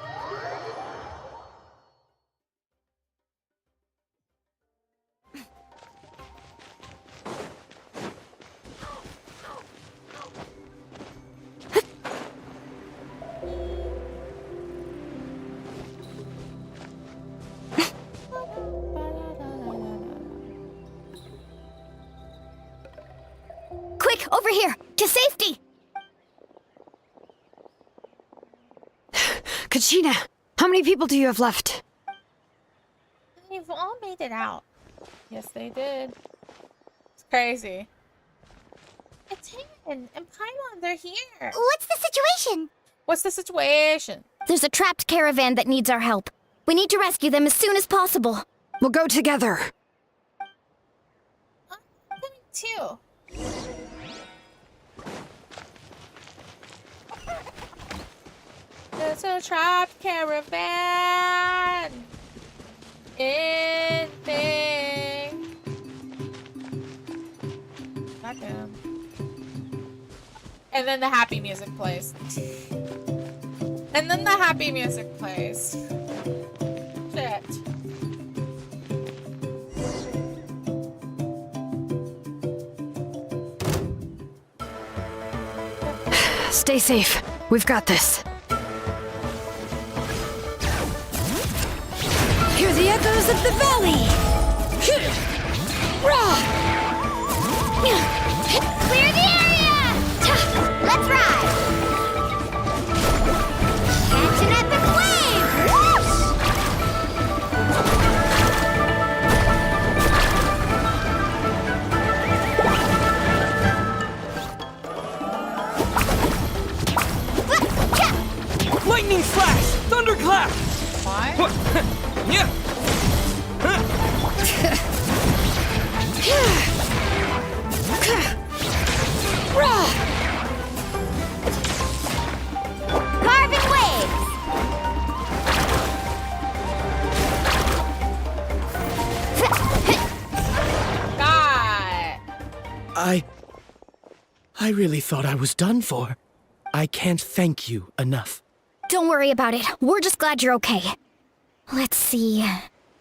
here! To safety! Kachina, how many people do you have left? They've all made it out. Yes, they did. It's crazy. It's Hayden and Paimon, they're here. What's the situation? What's the situation? There's a trapped caravan that needs our help. We need to rescue them as soon as possible. We'll go together. I'm coming too. There's a trapped caravan in thing. Goddamn. And then the happy music plays. And then the happy music plays. Shit. Stay safe. We've got this. Hear the echoes of the valley! Clear the area! Let's ride! Catch an epic wave! Whoosh! Lightning flash! Thunderclap! Why? Yeah. Carving waves! God. I really thought I was done for. I can't thank you enough. Don't worry about it. We're just glad you're okay. Let's see.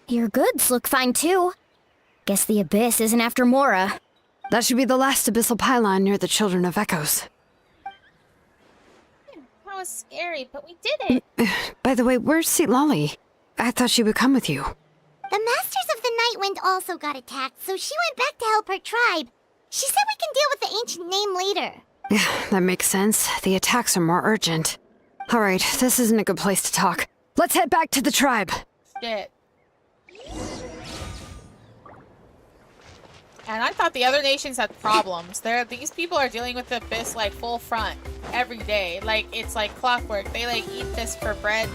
Your goods look fine too. Guess the Abyss isn't after Mora. That should be the last abyssal pylon near the Children of Echoes. That was scary, but we did it. By the way, where's Lolly? I thought she would come with you. The Masters of the Nightwind also got attacked, so she went back to help her tribe. She said we can deal with the ancient name later. Yeah, that makes sense. The attacks are more urgent. Alright, this isn't a good place to talk. Let's head back to the tribe. Shit. And I thought the other nations had problems. These people are dealing with the Abyss like full front every day. Like it's like clockwork. They like eat this for bread.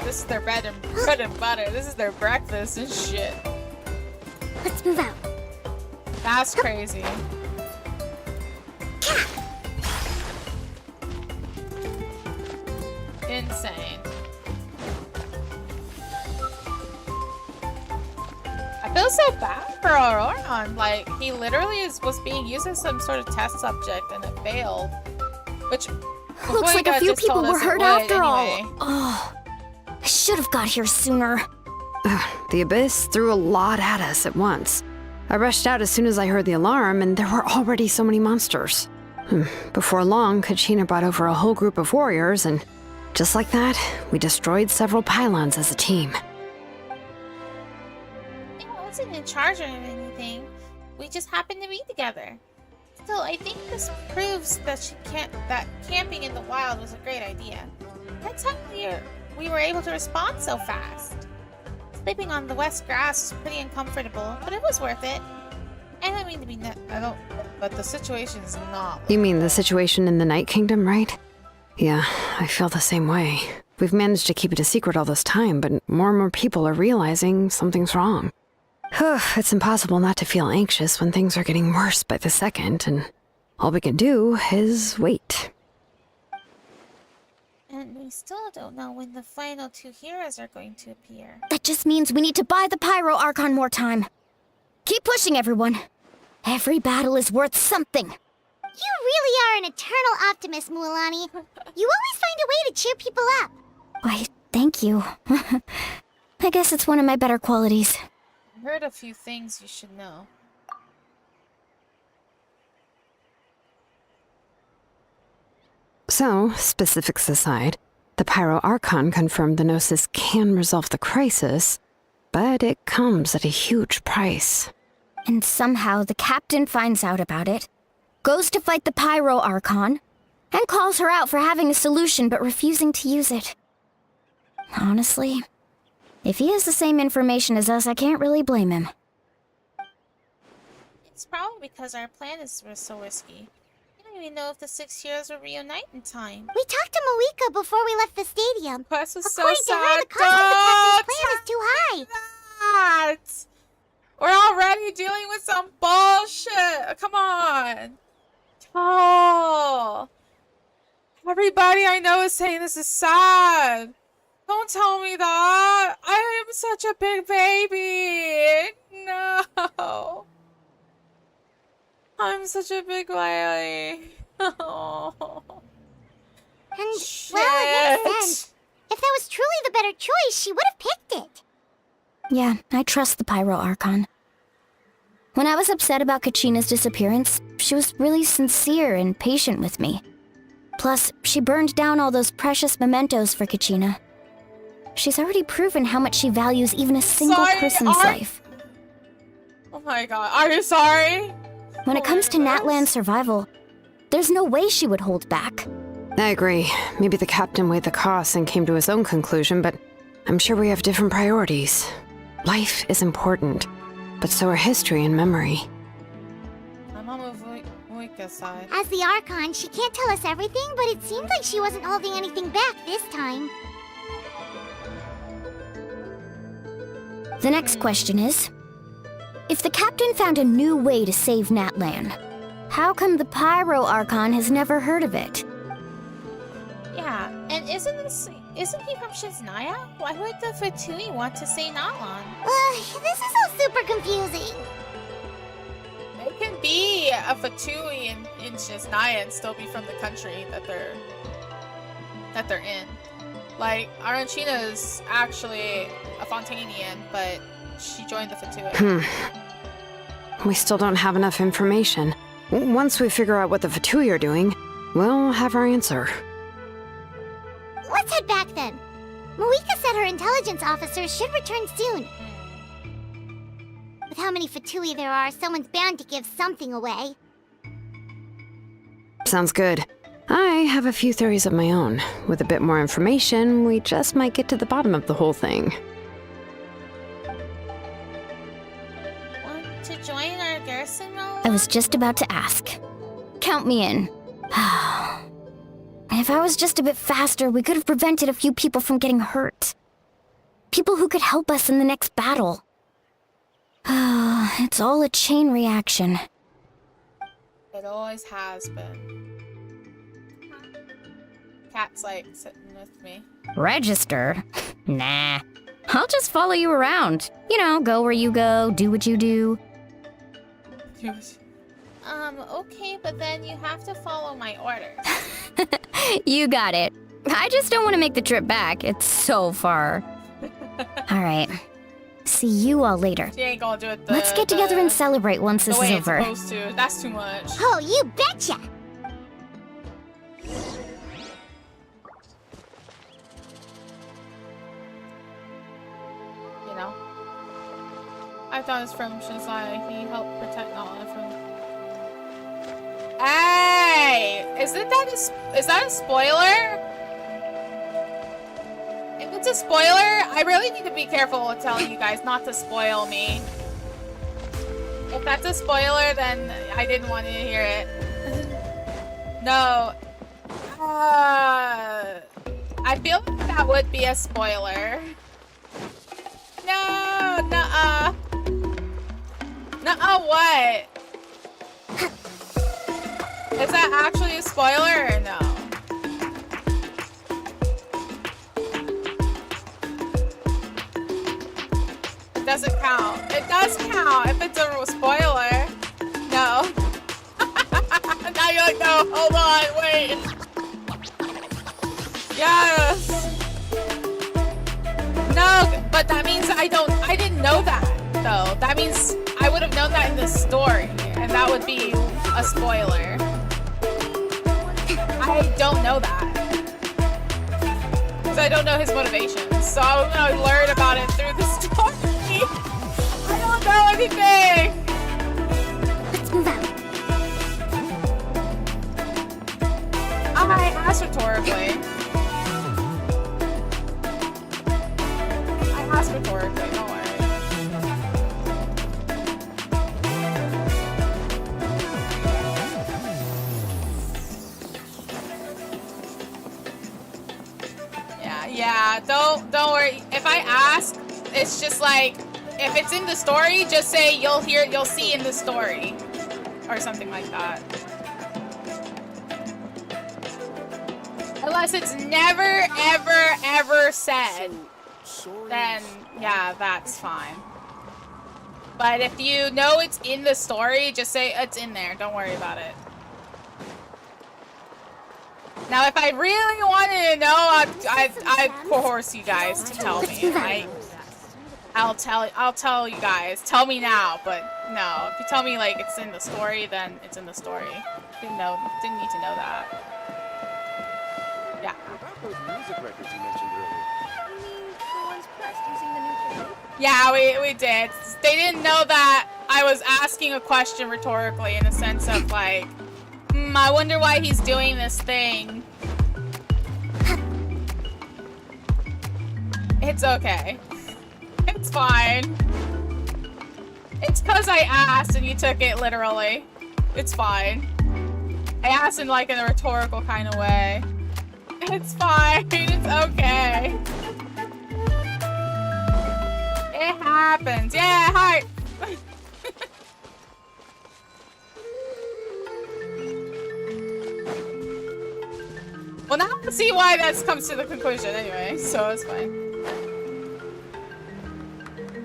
This is their bread and butter. This is their breakfast and shit. Let's move out. That's crazy. Insane. I feel so bad for Auroron. Like, he literally was being used as some sort of test subject and it failed. Which, Looks like a few people were hurt after all. Anyway. Oh, I should have got here sooner. The Abyss threw a lot at us at once. I rushed out as soon as I heard the alarm, and there were already so many monsters. Before long, Kachina brought over a whole group of warriors, and just like that, we destroyed several pylons as a team. I wasn't in charge or anything. We just happened to be together. Still, I think this proves that that camping in the wild was a great idea. That's how we were able to respond so fast. Sleeping on the west grass was pretty uncomfortable, but it was worth it. I don't mean to be but the situation is not. You mean the situation in the Night Kingdom, right? Yeah, I feel the same way. We've managed to keep it a secret all this time, but more and more people are realizing something's wrong. It's impossible not to feel anxious when things are getting worse by the second, and all we can do is wait. And we still don't know when the final two heroes are going to appear. That just means we need to buy the Pyro Archon more time. Keep pushing, everyone. Every battle is worth something. You really are an eternal optimist, Mualani. You always find a way to cheer people up. Why, thank you. I guess it's one of my better qualities. I heard a few things you should know. So, specifics aside, the Pyro Archon confirmed the Gnosis can resolve the crisis, but it comes at a huge price. And somehow the captain finds out about it, goes to fight the Pyro Archon, and calls her out for having a solution but refusing to use it. Honestly, if he has the same information as us, I can't really blame him. It's probably because our plan is so risky. We don't even know if the 6 heroes will reunite in time. We talked to Malika before we left the stadium. Quest was so According to her, sad. the cost of the captain's plan is too high. That. We're already dealing with some bullshit. Come on. Oh. Everybody I know is saying this is sad. Don't tell me that. I am such a big baby. No. I'm such a big lady. Oh. And, Shit. well, it makes sense. If that was truly the better choice, she would have picked it. Yeah, I trust the Pyro Archon. When I was upset about Kachina's disappearance, she was really sincere and patient with me. Plus, she burned down all those precious mementos for Kachina. She's already proven how much she values even a single person's life. Oh my god, are you sorry? When it comes to Natlan's survival, there's no way she would hold back. I agree. Maybe the captain weighed the costs and came to his own conclusion, but I'm sure we have different priorities. Life is important, but so are history and memory. I'm on Muika's side. As the Archon, she can't tell us everything, but it seemed like she wasn't holding anything back this time. The next question is, if the captain found a new way to save Natlan, how come the Pyro Archon has never heard of it? Yeah, and isn't he from Shiznaya? Why would the Fatui want to say Natlan? This is all super confusing. They can be a Fatui in Shiznaya and still be from the country that they're in. Like, Arancina is actually a Fontanian, but she joined the Fatui. We still don't have enough information. Once we figure out what the Fatui are doing, we'll have our answer. Let's head back then. Malika said her intelligence officers should return soon. With how many Fatui there are, someone's bound to give something away. Sounds good. I have a few theories of my own. With a bit more information, we just might get to the bottom of the whole thing. Want to join our garrison role? I was just about to ask. Count me in. If I was just a bit faster, we could have prevented a few people from getting hurt. People who could help us in the next battle. It's all a chain reaction. It always has been. Cat's like sitting with me. Register? Nah. I'll just follow you around. You know, go where you go, do what you do. Okay, but then you have to follow my orders. You got it. I just don't want to make the trip back. It's so far. Alright. See you all later. She ain't gonna do it Let's get together and celebrate once this is over. The way it's supposed to. That's too much. Oh, you betcha! You know? I thought it was from Shiznaya. He helped protect Nala from... Hey! Is that a spoiler? If it's a spoiler, I really need to be careful with telling you guys not to spoil me. If that's a spoiler, then I didn't want to hear it. No. I feel like that would be a spoiler. No, nuh-uh. Nuh-uh what? Is that actually a spoiler or no? It doesn't count. It does count if it's a spoiler. No. Now you're like, no, hold on, wait. Yes. No, but that means I didn't know that, though. That means I would have known that in the story, and that would be a spoiler. I don't know that. Because I don't know his motivations. So I'm gonna learn about it through the story. I don't know anything! Let's move out. I asked rhetorically. I asked rhetorically, don't worry. Yeah, don't worry. If I ask, it's just like, if it's in the story, just say you'll see in the story. Or something like that. Unless it's never, ever said, then yeah, that's fine. But if you know it's in the story, just say it's in there. Don't worry about it. Now, if I really wanted to know, I'd coerce you guys to tell me. I'll tell you guys. Tell me now, but no. If you tell me like it's in the story, then it's in the story. Didn't need to know that. Yeah. About those music records you mentioned earlier. You mean the ones pressed using the new technique? Yeah, we did. They didn't know that I was asking a question rhetorically in the sense of like, I wonder why he's doing this thing. It's okay. It's fine. It's cause I asked and you took it literally. It's fine. I asked in like in a rhetorical kind of way. It's fine. It's okay. It happens. Yeah, hi. Well, now I see why that comes to the conclusion anyway, so it's fine.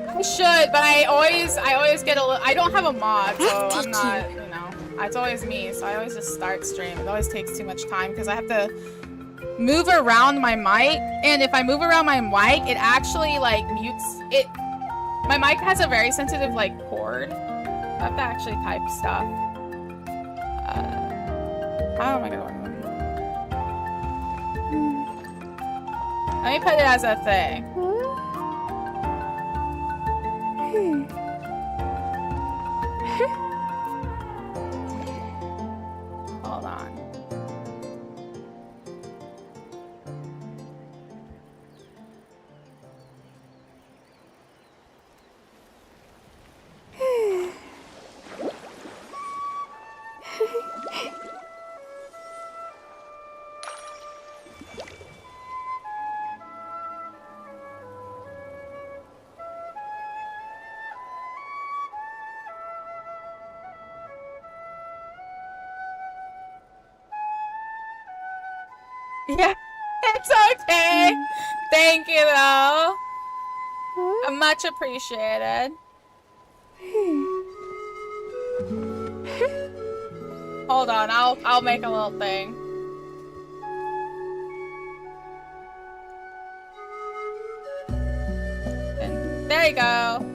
I should, but I always get a little. I don't have a mod, so I'm not, you know. It's always me, so I always just start stream. It always takes too much time because I have to move around my mic, and if I move around my mic, it actually like mutes it. My mic has a very sensitive like cord. I have to actually type stuff. How am I gonna work? Let me put it as a thing. Hold on. Yeah, it's okay. Thank you, though. Much appreciated. Hold on, I'll make a little thing. And there you go.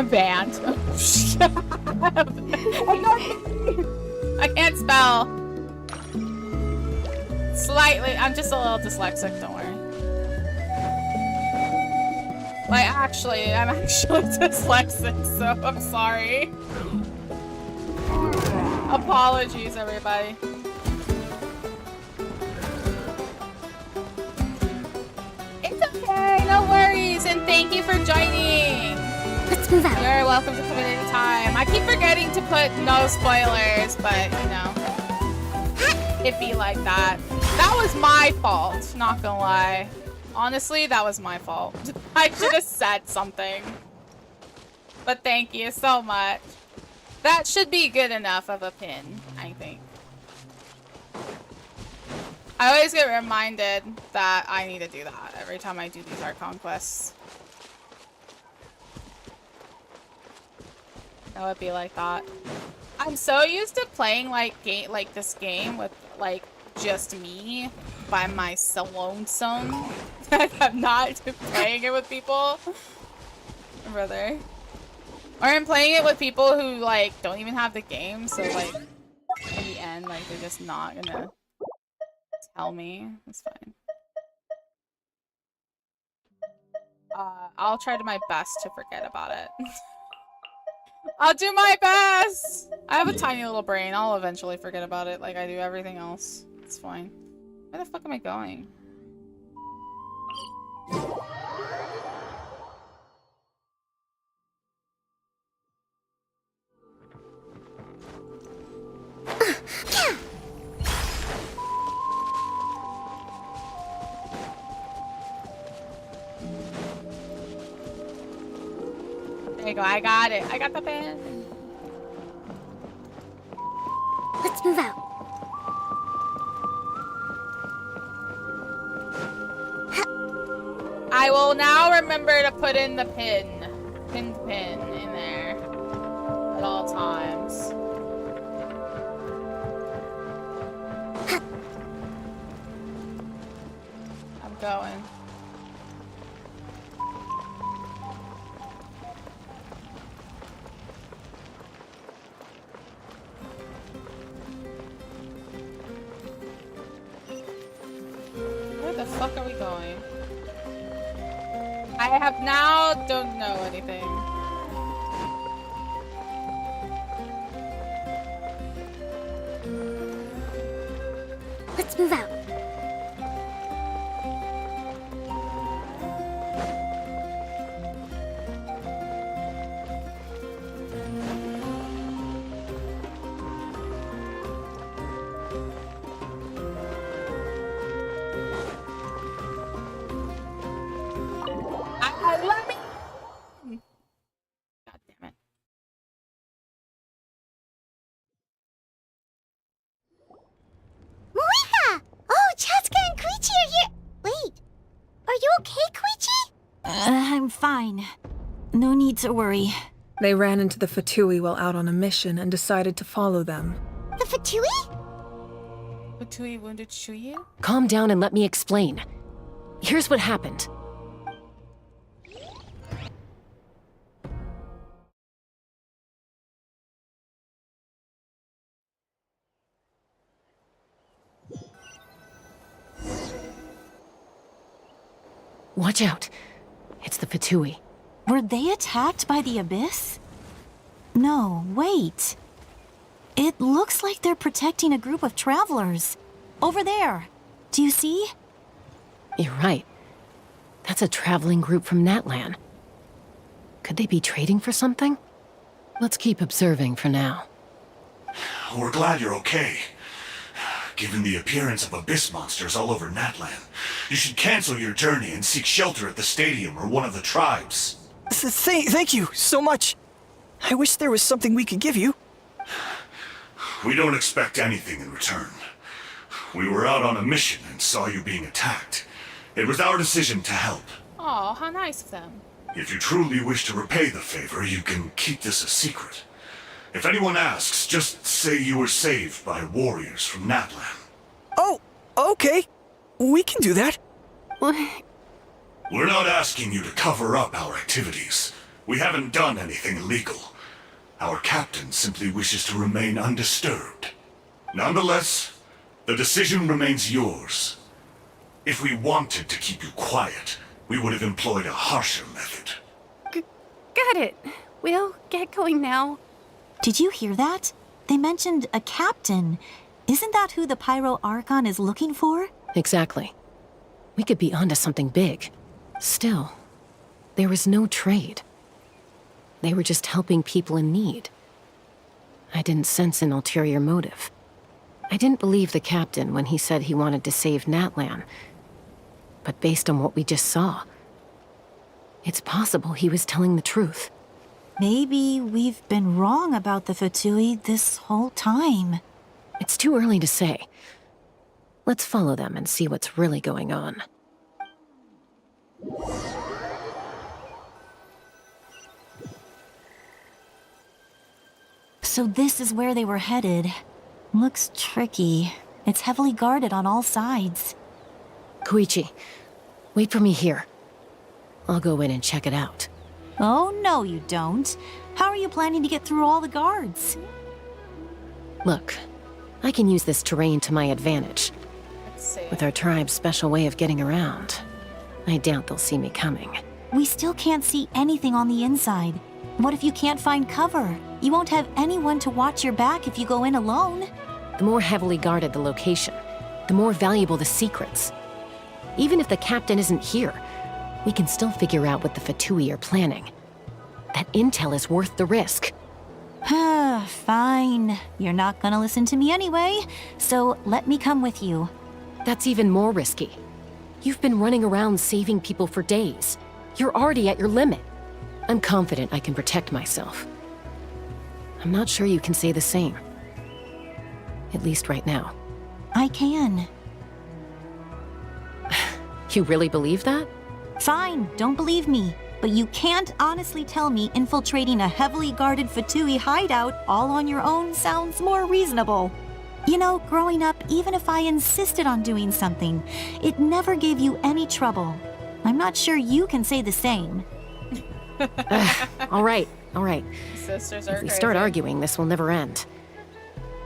Banned. I can't spell. Slightly. I'm just a little dyslexic, don't worry. Like, actually, I'm actually dyslexic, so I'm sorry. Apologies, everybody. It's okay, no worries, and thank you for joining. Let's move out. You're welcome to come in anytime. I keep forgetting to put no spoilers, but you know, it be like that. That was my fault, not gonna lie. Honestly, that was my fault. I should have said something. But thank you so much. That should be good enough of a pin, I think. I always get reminded that I need to do that every time I do these art conquests. That would be like that. I'm so used to playing like this game with like just me by my lonesome. I'm not playing it with people. Brother. Or I'm playing it with people who like don't even have the game, so like in the end like they're just not gonna tell me. It's fine. I'll try to my best to forget about it. I'll do my best! I have a tiny little brain. I'll eventually forget about it like I do everything else. It's fine. Where the fuck am I going? There you go, I got it. I got the pen. Let's move out. I will now remember to put in the pin in there at all times. I'm going. Where the fuck are we going? I have now don't know anything. Let's move out. Let me. God damn it. Nigika! Oh, Chaska and Koichi are here. Wait, are you okay, Koichi? I'm fine. No need to worry. They ran into the Fatui while out on a mission and decided to follow them. The Fatui? Fatui wounded Shuyu? Calm down and let me explain. Here's what happened. Watch out. It's the Fatui. Were they attacked by the Abyss? No, wait. It looks like they're protecting a group of travelers. Over there. Do you see? You're right. That's a traveling group from Natlan. Could they be trading for something? Let's keep observing for now. We're glad you're okay. Given the appearance of abyss monsters all over Natlan, you should cancel your journey and seek shelter at the stadium or one of the tribes. Thank you so much. I wish there was something we could give you. We don't expect anything in return. We were out on a mission and saw you being attacked. It was our decision to help. Oh, how nice of them. If you truly wish to repay the favor, you can keep this a secret. If anyone asks, just say you were saved by warriors from Natlan. Oh, okay. We can do that. We're not asking you to cover up our activities. We haven't done anything illegal. Our captain simply wishes to remain undisturbed. Nonetheless, the decision remains yours. If we wanted to keep you quiet, we would have employed a harsher method. Got it. We'll get going now. Did you hear that? They mentioned a captain. Isn't that who the Pyro Archon is looking for? Exactly. We could be onto something big. Still, there was no trade. They were just helping people in need. I didn't sense an ulterior motive. I didn't believe the captain when he said he wanted to save Natlan. But based on what we just saw, it's possible he was telling the truth. Maybe we've been wrong about the Fatui this whole time. It's too early to say. Let's follow them and see what's really going on. So this is where they were headed. Looks tricky. It's heavily guarded on all sides. Koichi, wait for me here. I'll go in and check it out. Oh, no you don't. How are you planning to get through all the guards? Look, I can use this terrain to my advantage. Let's see. With our tribe's special way of getting around, I doubt they'll see me coming. We still can't see anything on the inside. What if you can't find cover? You won't have anyone to watch your back if you go in alone. The more heavily guarded the location, the more valuable the secrets. Even if the captain isn't here, we can still figure out what the Fatui are planning. That intel is worth the risk. Fine. You're not gonna listen to me anyway, so let me come with you. That's even more risky. You've been running around saving people for days. You're already at your limit. I'm confident I can protect myself. I'm not sure you can say the same. At least right now. I can. You really believe that? Fine, don't believe me. But you can't honestly tell me infiltrating a heavily guarded Fatui hideout all on your own sounds more reasonable. You know, growing up, even if I insisted on doing something, it never gave you any trouble. I'm not sure you can say the same. All right. Sisters are If we crazy. start arguing, this will never end.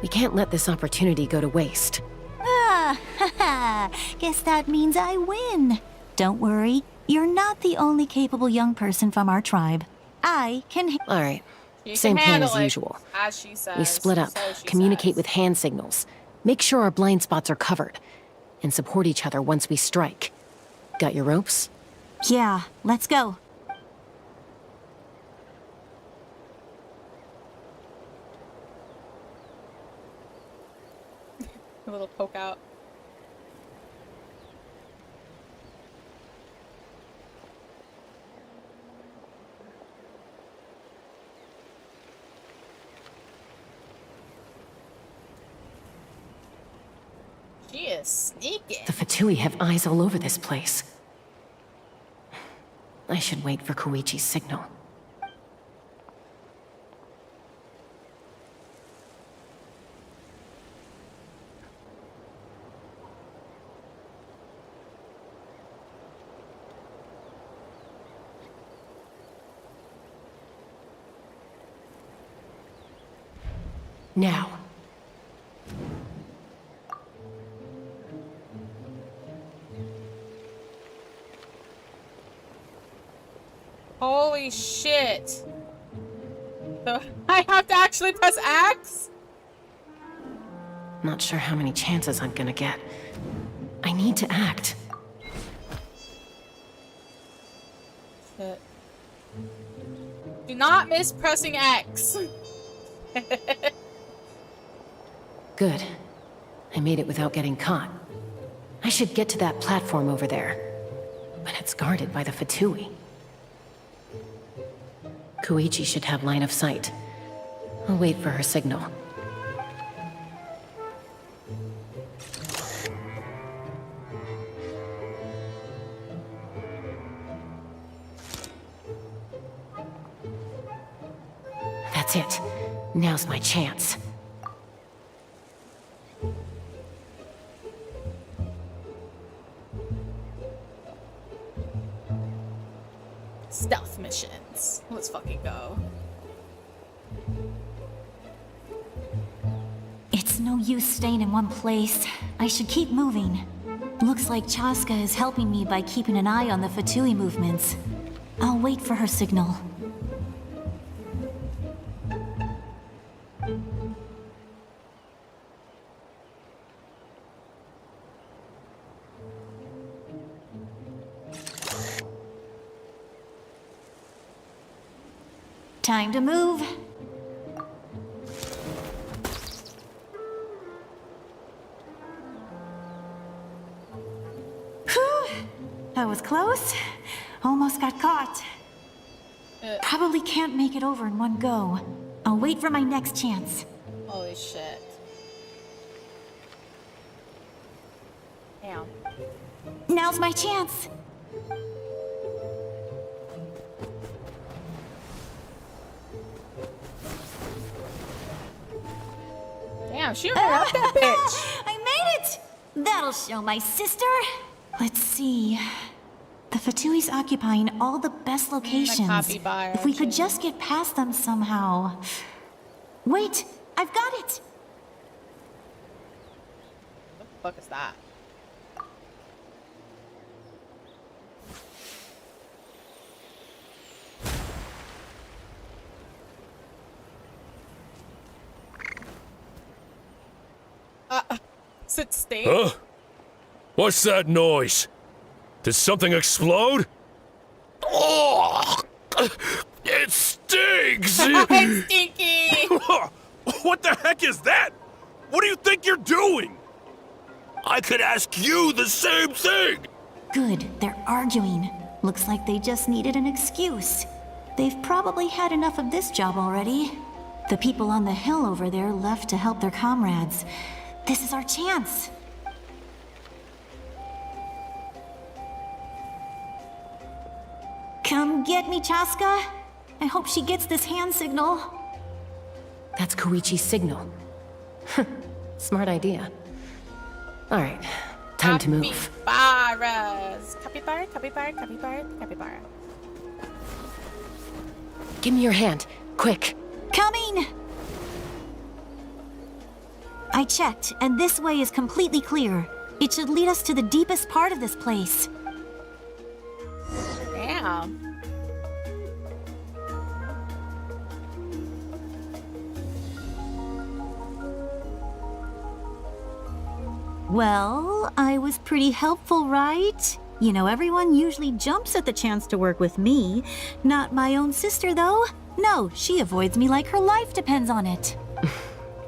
We can't let this opportunity go to waste. Guess that means I win. Don't worry, you're not the only capable young person from our tribe. I can. All right. She Same can plan handle as it, usual. as she says. We split up, So she communicate says. with hand signals, make sure our blind spots are covered, and support each other once we strike. Got your ropes? Yeah, let's go. A little poke out. She is sneaking. The Fatui have eyes all over this place. I should wait for Koichi's signal. Now. Holy shit. So I have to actually press X? Not sure how many chances I'm gonna get. I need to act. Shit. Do not miss pressing X. Good. I made it without getting caught. I should get to that platform over there. But it's guarded by the Fatui. Koichi should have line of sight. I'll wait for her signal. That's it. Now's my chance. Stealth missions. Let's fucking go. It's no use staying in one place. I should keep moving. Looks like Chaska is helping me by keeping an eye on the Fatui movements. I'll wait for her signal. Time to move. Whew. That was close. Almost got caught. Probably can't make it over in one go. I'll wait for my next chance. Holy shit. Damn. Now's my chance. Damn, she ran out that bitch. I made it! That'll show my sister. Let's see. The Fatui's occupying all the best locations. copy bar, If we could just get past them somehow. Wait, I've got it! What the fuck is that? it stink? Huh? What's that noise? Did something explode? Oh! It stinks! It's stinky! What the heck is that? What do you think you're doing? I could ask you the same thing! Good, they're arguing. Looks like they just needed an excuse. They've probably had enough of this job already. The people on the hill over there left to help their comrades. This is our chance. Come get me, Chaska. I hope she gets this hand signal. That's Koichi's signal. Smart idea. All right, time to move. Capybaras. Capybara, capybara, capybara, capybara. Give me your hand, quick. Coming! I checked, and this way is completely clear. It should lead us to the deepest part of this place. Damn. Well, I was pretty helpful, right? You know, everyone usually jumps at the chance to work with me. Not my own sister, though. No, she avoids me like her life depends on it.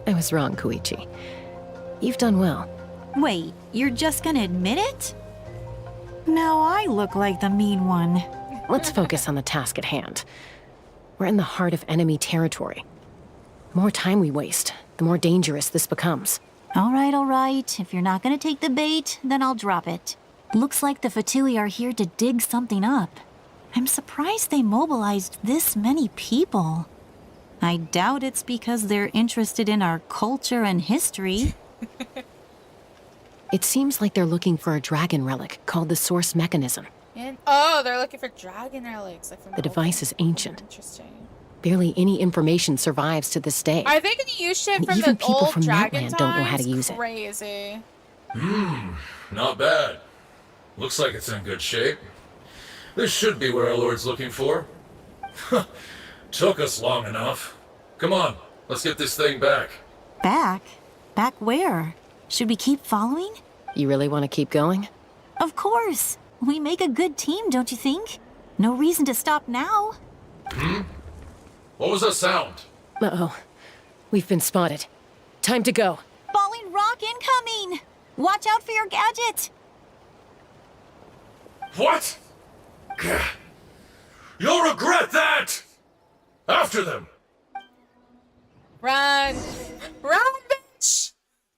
I was wrong, Koichi. You've done well. Wait, you're just gonna admit it? Now I look like the mean one. Let's focus on the task at hand. We're in the heart of enemy territory. The more time we waste, the more dangerous this becomes. All right. If you're not gonna take the bait, then I'll drop it. Looks like the Fatui are here to dig something up. I'm surprised they mobilized this many people. I doubt it's because they're interested in our culture and history. It seems like they're looking for a dragon relic called the Source Mechanism. Oh, they're looking for dragon relics. Like from The device is ancient. Interesting. Barely any information survives to this day. Are they gonna use shit And from even the people old from dragon Natland don't know how to times? use it. Crazy. Not bad. Looks like it's in good shape. This should be what our Lord's looking for. Took us long enough. Come on, let's get this thing back. Back? Back where? Should we keep following? You really want to keep going? Of course. We make a good team, don't you think? No reason to stop now. What was that sound? Uh-oh. We've been spotted. Time to go. Falling rock incoming! Watch out for your gadget! What? You'll regret that! After them! Run! Run, bitch!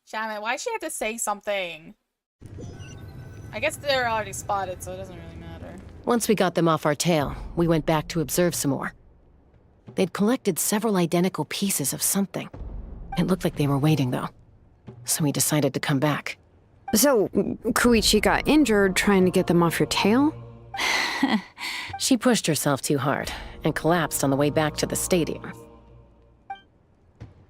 Shaman, why'd she have to say something? I guess they're already spotted, so it doesn't really matter. Once we got them off our tail, we went back to observe some more. They'd collected several identical pieces of something. It looked like they were waiting, though. So we decided to come back. So, Koichi got injured trying to get them off your tail? She pushed herself too hard and collapsed on the way back to the stadium.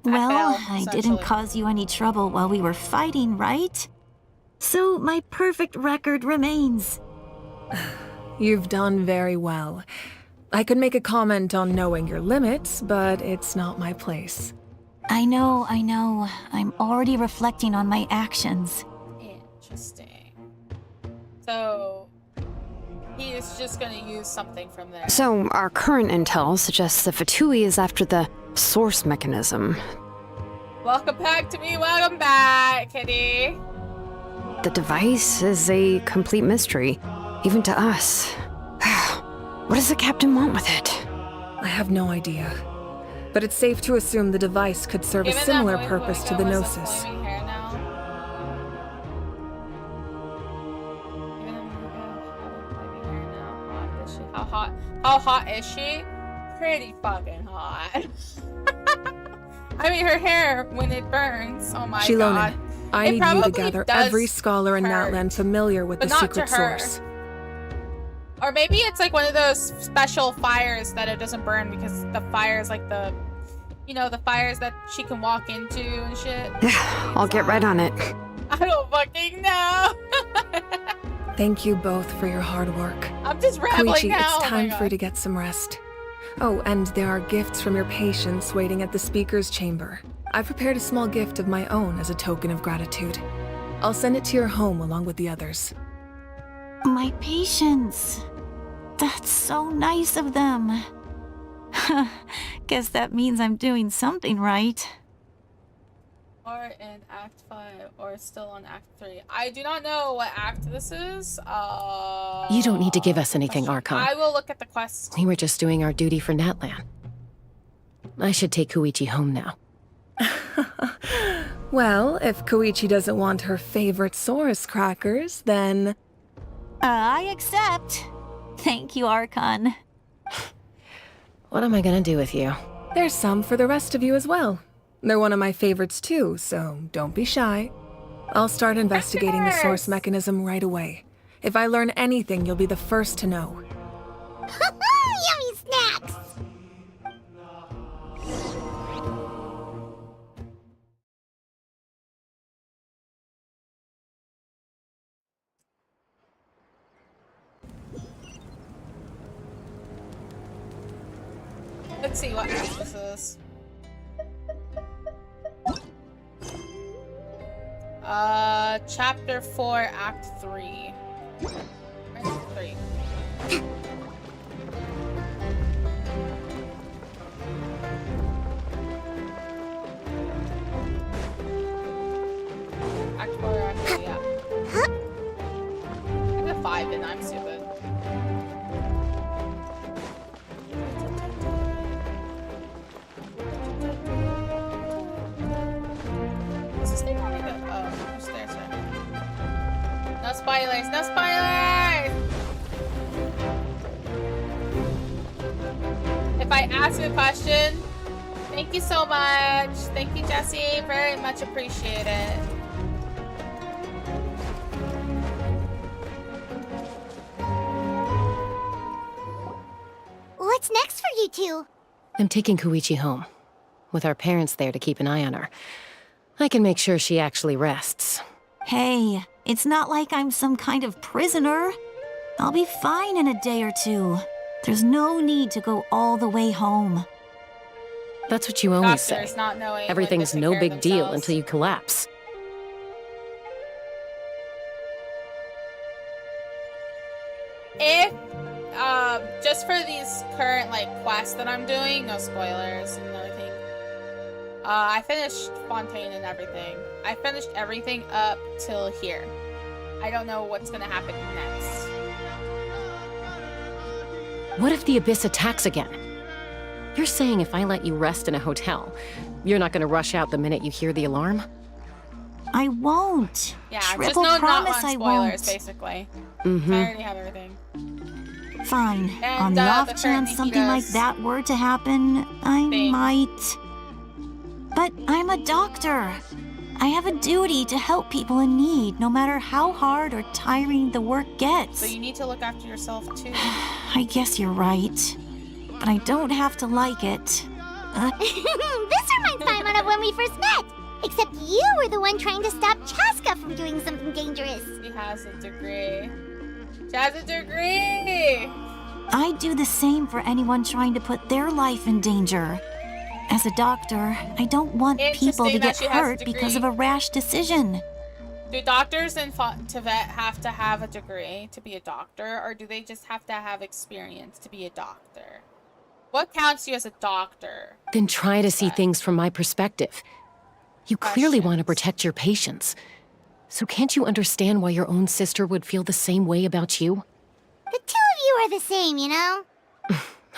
Well, I didn't cause you any trouble while we were fighting, right? So my perfect record remains. You've done very well. I could make a comment on knowing your limits, but it's not my place. I know. I'm already reflecting on my actions. Interesting. So, he is just gonna use something from there. So, our current intel suggests the Fatui is after the source mechanism. Welcome back to me, welcome back, kitty. The device is a complete mystery, even to us. What does the captain want with it? I have no idea. But it's safe to assume the device could serve a similar purpose to the Gnosis. How hot is she? Pretty fucking hot. I mean, her hair, when it burns, oh my god. I need you to gather every scholar in Natland familiar with the secret source. Or maybe it's like one of those special fires that it doesn't burn because the fire is like the, you know, the fires that she can walk into and shit. Yeah, I'll get right on it. I don't fucking know. Thank you both for your hard work. I'm just rambling Koichi, now. it's time for you to get some rest. Oh, and there are gifts from your patients waiting at the speaker's chamber. I prepared a small gift of my own as a token of gratitude. I'll send it to your home along with the others. My patients. That's so nice of them. Guess that means I'm doing something right. Or in Act 5, or still on Act 3. I do not know what act this is. You don't need to give us anything, Archon. I will look at the quest. We were just doing our duty for Natlan. I should take Koichi home now. Well, if Koichi doesn't want her favorite Saurus crackers, then... I accept. Thank you, Archon. What am I gonna do with you? There's some for the rest of you as well. They're one of my favorites too, so don't be shy. I'll start investigating the source mechanism right away. If I learn anything, you'll be the first to know. Yummy snacks! Let's see what act this is. Chapter 4, Act 3. Act 3. Act 4, Act 3, yeah. I got 5 and I'm stupid. Is this thing only the... Oh, who's there, sir? No spoilers, no spoilers! If I ask a question, thank you so much. Thank you, Jesse. Very much appreciate it. What's next for you two? I'm taking Koichi home. With our parents there to keep an eye on her. I can make sure she actually rests. Hey, it's not like I'm some kind of prisoner. I'll be fine in a day or two. There's no need to go all the way home. That's what you always Doctors say. not knowing when Everything's they take no care of big deal themselves. until you collapse. If, just for these current, like, quests that I'm doing, no spoilers and everything. I finished Fontaine and everything. I finished everything up till here. I don't know what's gonna happen next. What if the Abyss attacks again? You're saying if I let you rest in a hotel, you're not gonna rush out the minute you hear the alarm? I won't. Yeah, Triple just promise not on I spoilers, won't. basically. Mm-hmm. I already have everything. Fine. And, On the the off current chance something like Nikitas that were to happen, I might. But I'm a doctor. I have a duty to help people in need, no matter how hard or tiring the work gets. So you need to look after yourself, too. I guess you're right. But I don't have to like it. This reminds Paimon of when we first met! Except you were the one trying to stop Chaska from doing something dangerous. She has a degree. She has a degree! I do the same for anyone trying to put their life in danger. As a doctor, I don't want people to Interesting that get she has a hurt because of degree. a rash decision. Do doctors in Tibet have to have a degree to be a doctor, or do they just have to have experience to be a doctor? What counts you as a doctor? Then try to see things from my perspective. You clearly want to protect your patients. So can't you understand why your own sister would feel the same way about you? The two of you are the same, you know?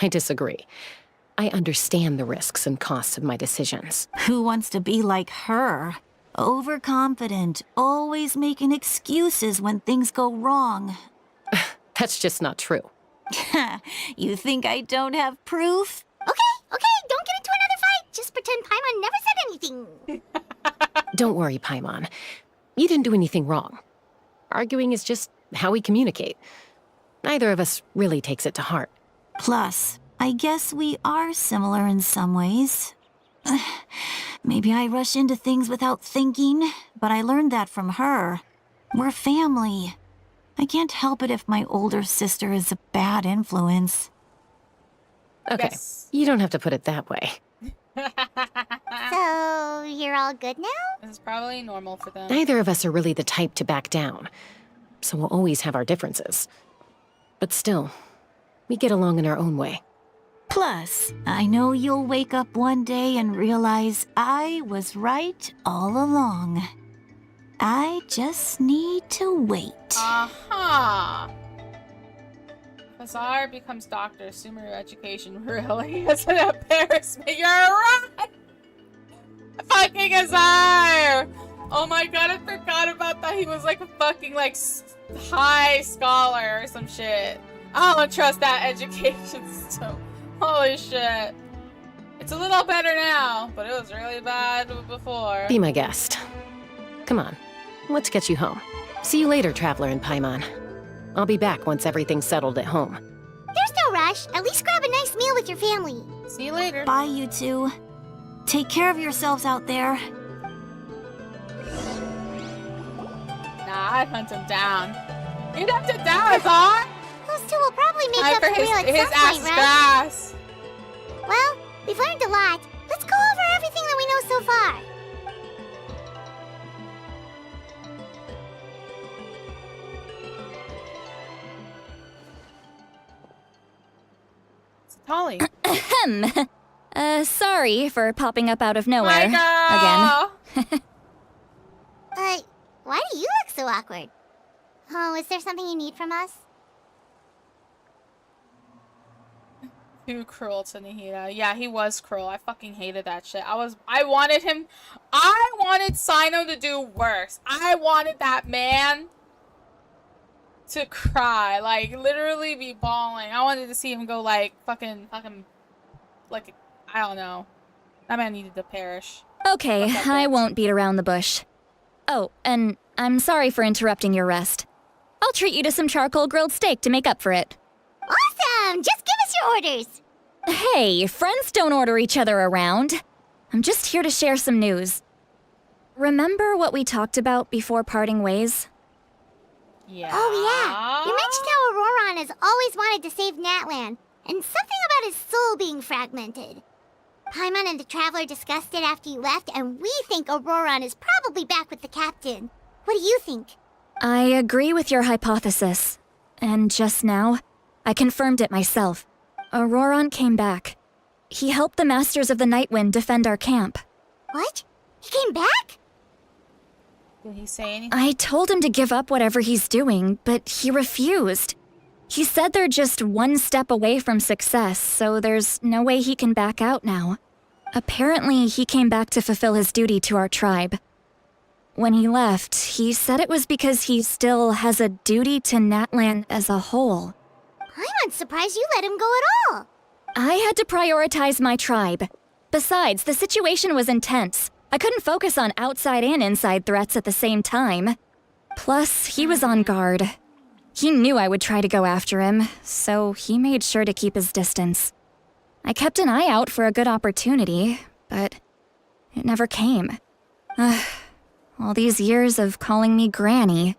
I disagree. I understand the risks and costs of my decisions. Who wants to be like her? Overconfident, always making excuses when things go wrong. That's just not true. You think I don't have proof? Okay, don't get into another fight. Just pretend Paimon never said anything. Don't worry, Paimon. You didn't do anything wrong. Arguing is just how we communicate. Neither of us really takes it to heart. Plus, I guess we are similar in some ways. Maybe I rush into things without thinking, but I learned that from her. We're family. I can't help it if my older sister is a bad influence. Okay, you don't have to put it that way. So, you're all good now? This is probably normal for them. Neither of us are really the type to back down, so we'll always have our differences. But still, we get along in our own way. Plus, I know you'll wake up one day and realize I was right all along. I just need to wait. Aha! Azar becomes doctor. Sumer education really is an embarrassment. You're right! Fucking Azar! Oh my god, I forgot about that. He was like a fucking like high scholar or some shit. I don't trust that education system. Holy shit. It's a little better now, but it was really bad before. Be my guest. Come on, let's get you home. See you later, Traveler in Paimon. I'll be back once everything's settled at home. There's no rush. At least grab a nice meal with your family. See you later. Bye, you two. Take care of yourselves out there. Nah, I'd hunt him down. You'd hunt him down, Azar! Those two will probably make Time up for for real at his some ass point, right? grass. Well, we've learned a lot. Let's go over everything that we know so far. Holly. Ahem. Sorry for popping up out of nowhere. Again. Why do you look so awkward? Oh, is there something you need from us? Too cruel to Nihida. Yeah, he was cruel. I fucking hated that shit. I wanted Sino to do worse. I wanted that man to cry. Like, literally be bawling. I wanted to see him go like, fucking, like, I don't know. That man needed to perish. Okay, I won't beat around the bush. Oh, and I'm sorry for interrupting your rest. I'll treat you to some charcoal grilled steak to make up for it. Awesome! Just give us your orders! Hey, friends don't order each other around. I'm just here to share some news. Remember what we talked about before parting ways? Yeah. Oh yeah, you mentioned how Auroron has always wanted to save Natlan, and something about his soul being fragmented. Paimon and the Traveler discussed it after you left, and we think Auroron is probably back with the Captain. What do you think? I agree with your hypothesis. And just now, I confirmed it myself. Auroron came back. He helped the Masters of the Nightwind defend our camp. What? He came back? Did he say anything? I told him to give up whatever he's doing, but he refused. He said they're just one step away from success, so there's no way he can back out now. Apparently, he came back to fulfill his duty to our tribe. When he left, he said it was because he still has a duty to Natlan as a whole. I'm not surprised you let him go at all. I had to prioritize my tribe. Besides, the situation was intense. I couldn't focus on outside and inside threats at the same time. Plus, he was on guard. He knew I would try to go after him, so he made sure to keep his distance. I kept an eye out for a good opportunity, but it never came. All these years of calling me Granny,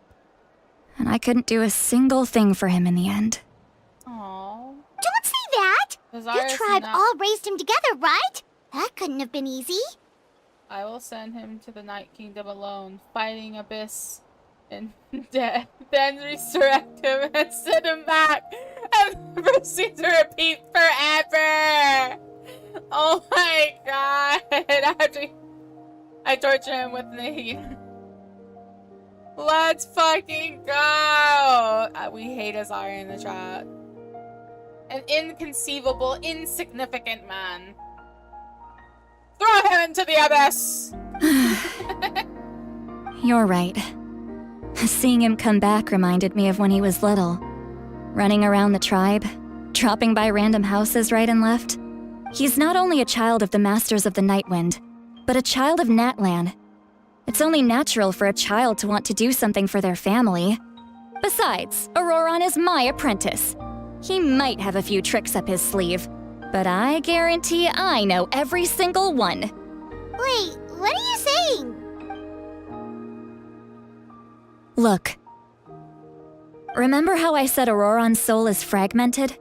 and I couldn't do a single thing for him in the end. Aww. Don't say that! Your tribe all raised him together, right? That couldn't have been easy. I will send him to the Night Kingdom alone, fighting Abyss and death, then resurrect him and send him back, and proceed to repeat forever! Oh my god! After I torture him with Nahid. Let's fucking go! We hate Azar in the chat. An inconceivable, insignificant man. Throw him into the abyss! You're right. Seeing him come back reminded me of when he was little. Running around the tribe, dropping by random houses right and left. He's not only a child of the Masters of the Nightwind, but a child of Natlan. It's only natural for a child to want to do something for their family. Besides, Auroron is my apprentice. He might have a few tricks up his sleeve, but I guarantee I know every single one. Wait, what are you saying? Look. Remember how I said Auroron's soul is fragmented?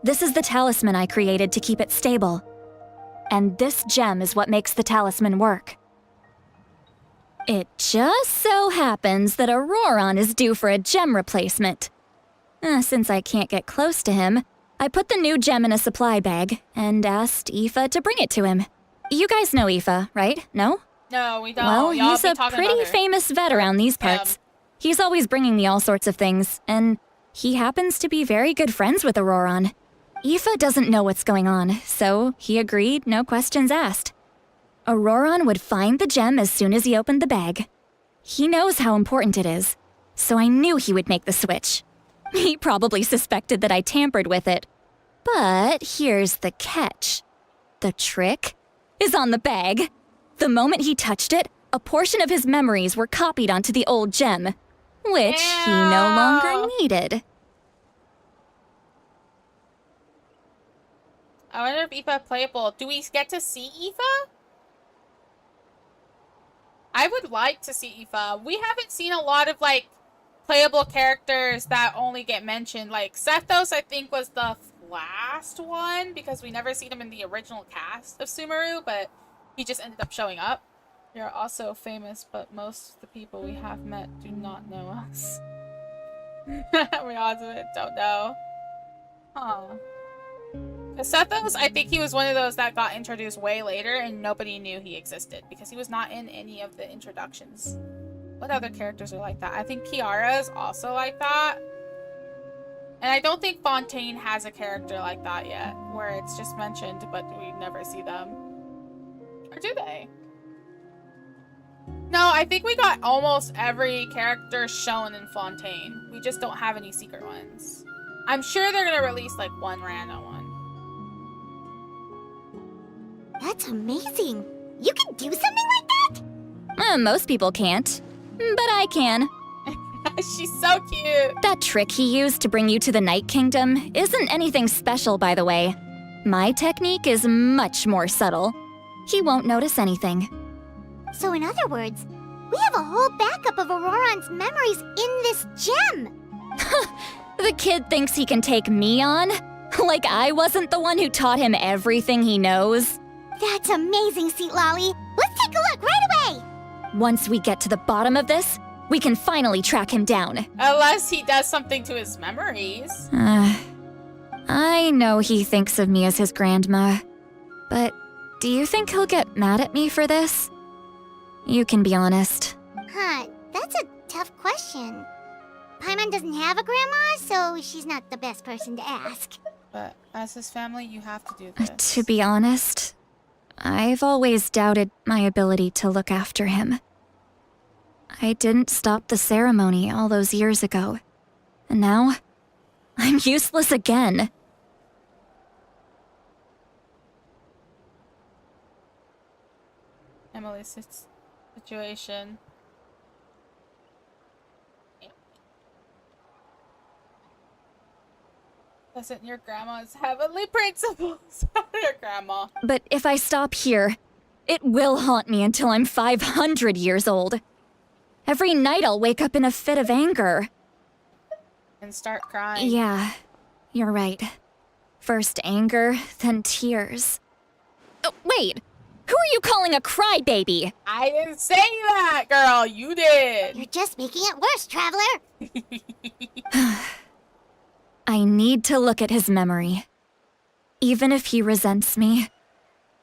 This is the talisman I created to keep it stable. And this gem is what makes the talisman work. It just so happens that Auroron is due for a gem replacement. Since I can't get close to him, I put the new gem in a supply bag and asked Aoife to bring it to him. You guys know Aoife, right? No? No, we don't. Well, Y'all he's be a talking pretty about her. famous vet around these parts. He's always bringing me all sorts of things, and he happens to be very good friends with Auroron. Aoife doesn't know what's going on, so he agreed, no questions asked. Auroron would find the gem as soon as he opened the bag. He knows how important it is, so I knew he would make the switch. He probably suspected that I tampered with it. But here's the catch. The trick is on the bag. The moment he touched it, a portion of his memories were copied onto the old gem, which he no longer needed. I wonder if Aoife playable. Do we get to see Aoife? I would like to see Aoife. We haven't seen a lot of, like, playable characters that only get mentioned. Like, Sethos, I think, was the last one, because we never seen him in the original cast of Sumeru, but he just ended up showing up. You're also famous, but most of the people we have met do not know us. We also don't know. Huh. Because Sethos, I think he was one of those that got introduced way later and nobody knew he existed because he was not in any of the introductions. What other characters are like that? I think Kiara is also like that. And I don't think Fontaine has a character like that yet, where it's just mentioned, but we never see them. Or do they? No, I think we got almost every character shown in Fontaine. We just don't have any secret ones. I'm sure they're gonna release like one random one. That's amazing. You can do something like that? Most people can't, but I can. She's so cute. That trick he used to bring you to the Night Kingdom isn't anything special, by the way. My technique is much more subtle. He won't notice anything. So in other words, we have a whole backup of Auroron's memories in this gem. The kid thinks he can take me on? Like I wasn't the one who taught him everything he knows? That's amazing, Seat Lolly. Let's take a look right away. Once we get to the bottom of this, we can finally track him down. Unless he does something to his memories. I know he thinks of me as his grandma, but do you think he'll get mad at me for this? You can be honest. Huh, that's a tough question. Paimon doesn't have a grandma, so she's not the best person to ask. But as his family, you have to do this. To be honest, I've always doubted my ability to look after him. I didn't stop the ceremony all those years ago, and now I'm useless again. Emily's situation. Doesn't your grandma's heavenly principles? Your grandma. But if I stop here, it will haunt me until I'm 500 years old. Every night I'll wake up in a fit of anger. And start crying. Yeah, you're right. First anger, then tears. Oh, wait! Who are you calling a crybaby? I didn't say that, girl. You did. You're just making it worse, Traveler. I need to look at his memory. Even if he resents me,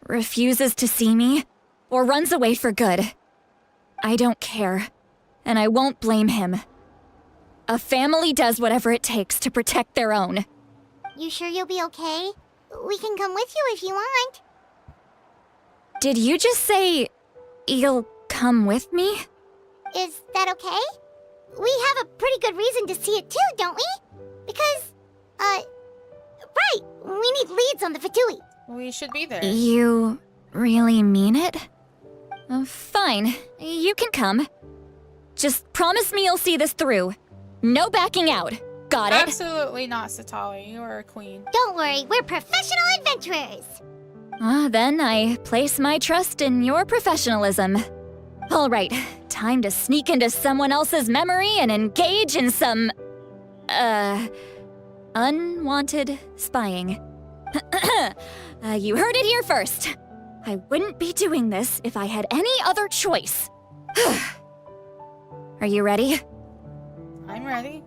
refuses to see me, or runs away for good, I don't care, and I won't blame him. A family does whatever it takes to protect their own. You sure you'll be okay? We can come with you if you want. Did you just say you'll come with me? Is that okay? We have a pretty good reason to see it too, don't we? Because, right, we need leads on the Fatui. We should be there. You really mean it? Fine, you can come. Just promise me you'll see this through. No backing out. Got it? Absolutely not, Satali. You are a queen. Don't worry, we're professional adventurers. Then I place my trust in your professionalism. All right, time to sneak into someone else's memory and engage in some, unwanted spying. You heard it here first. I wouldn't be doing this if I had any other choice. Are you ready? I'm ready.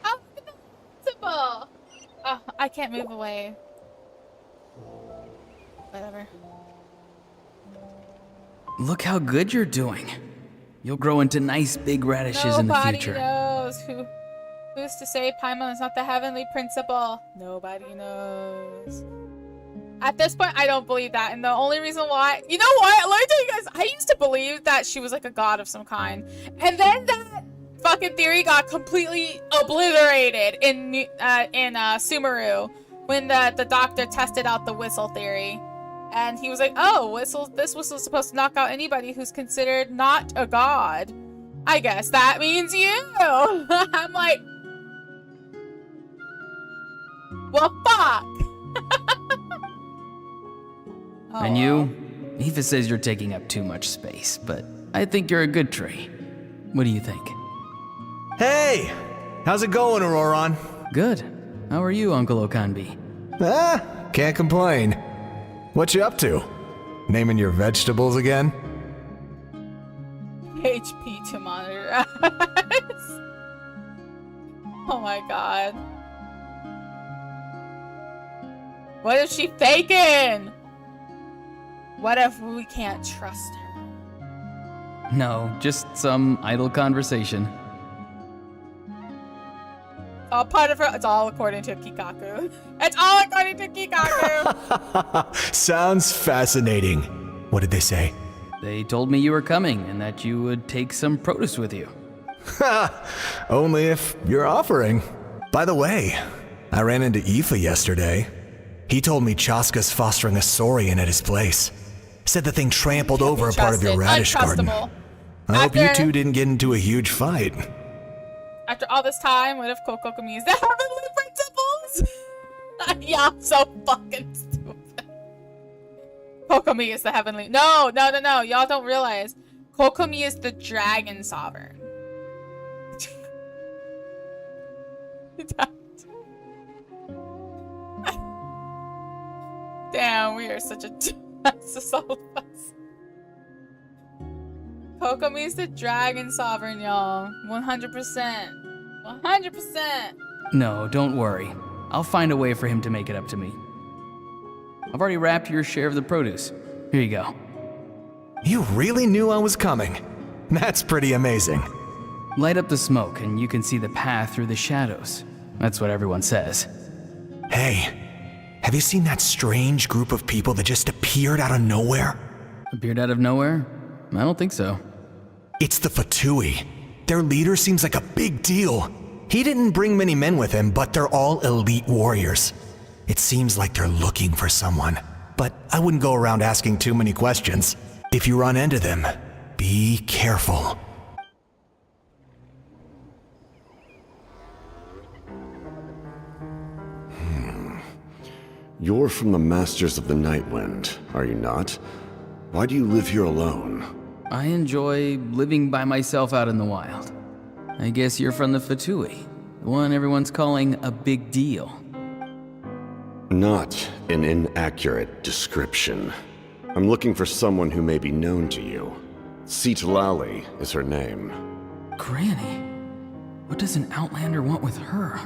How simple! Oh, I can't move away. Whatever. Look how good you're doing. You'll grow into nice big radishes in the future. Nobody knows. Who's to say Paimon is not the heavenly principal? Nobody knows. At this point, I don't believe that. And the only reason why... You know what? Let me tell you guys. I used to believe that she was like a god of some kind. And then that fucking theory got completely obliterated in Sumeru. When the doctor tested out the whistle theory. And he was like, oh, this whistle's supposed to knock out anybody who's considered not a god. I guess that means you. I'm like, well, fuck. And you? Aoife says you're taking up too much space, but I think you're a good tree. What do you think? Hey! How's it going, Auroron? Good. How are you, Uncle Okanbi? Can't complain. What you up to? Naming your vegetables again? HP to monitor us. Oh my god. What if she faking? What if we can't trust her? No, just some idle conversation. All part of her. It's all according to Kikaku. It's all according to Kikaku. Sounds fascinating. What did they say? They told me you were coming and that you would take some produce with you. Ha! Only if you're offering. By the way, I ran into Aoife yesterday. He told me Chaska's fostering a Saurian at his place. Said the thing trampled over a part of your radish garden. I hope you two didn't get into a huge fight. After all this time, what if Kokomi is the heavenly principles? Yeah, I'm so fucking stupid. Kokomi is the heavenly. No. Y'all don't realize. Kokomi is the dragon sovereign. Damn, we are such a mess all of us. Kokomi is the dragon sovereign, y'all. 100%. 100%. No, don't worry. I'll find a way for him to make it up to me. I've already wrapped your share of the produce. Here you go. You really knew I was coming. That's pretty amazing. Light up the smoke and you can see the path through the shadows. That's what everyone says. Hey, have you seen that strange group of people that just appeared out of nowhere? Appeared out of nowhere? I don't think so. It's the Fatui. Their leader seems like a big deal. He didn't bring many men with him, but they're all elite warriors. It seems like they're looking for someone, but I wouldn't go around asking too many questions. If you run into them, be careful. You're from the Masters of the Nightwind, are you not? Why do you live here alone? I enjoy living by myself out in the wild. I guess you're from the Fatui, the one everyone's calling a big deal. Not an inaccurate description. I'm looking for someone who may be known to you. Citlali is her name. Granny? What does an Outlander want with her?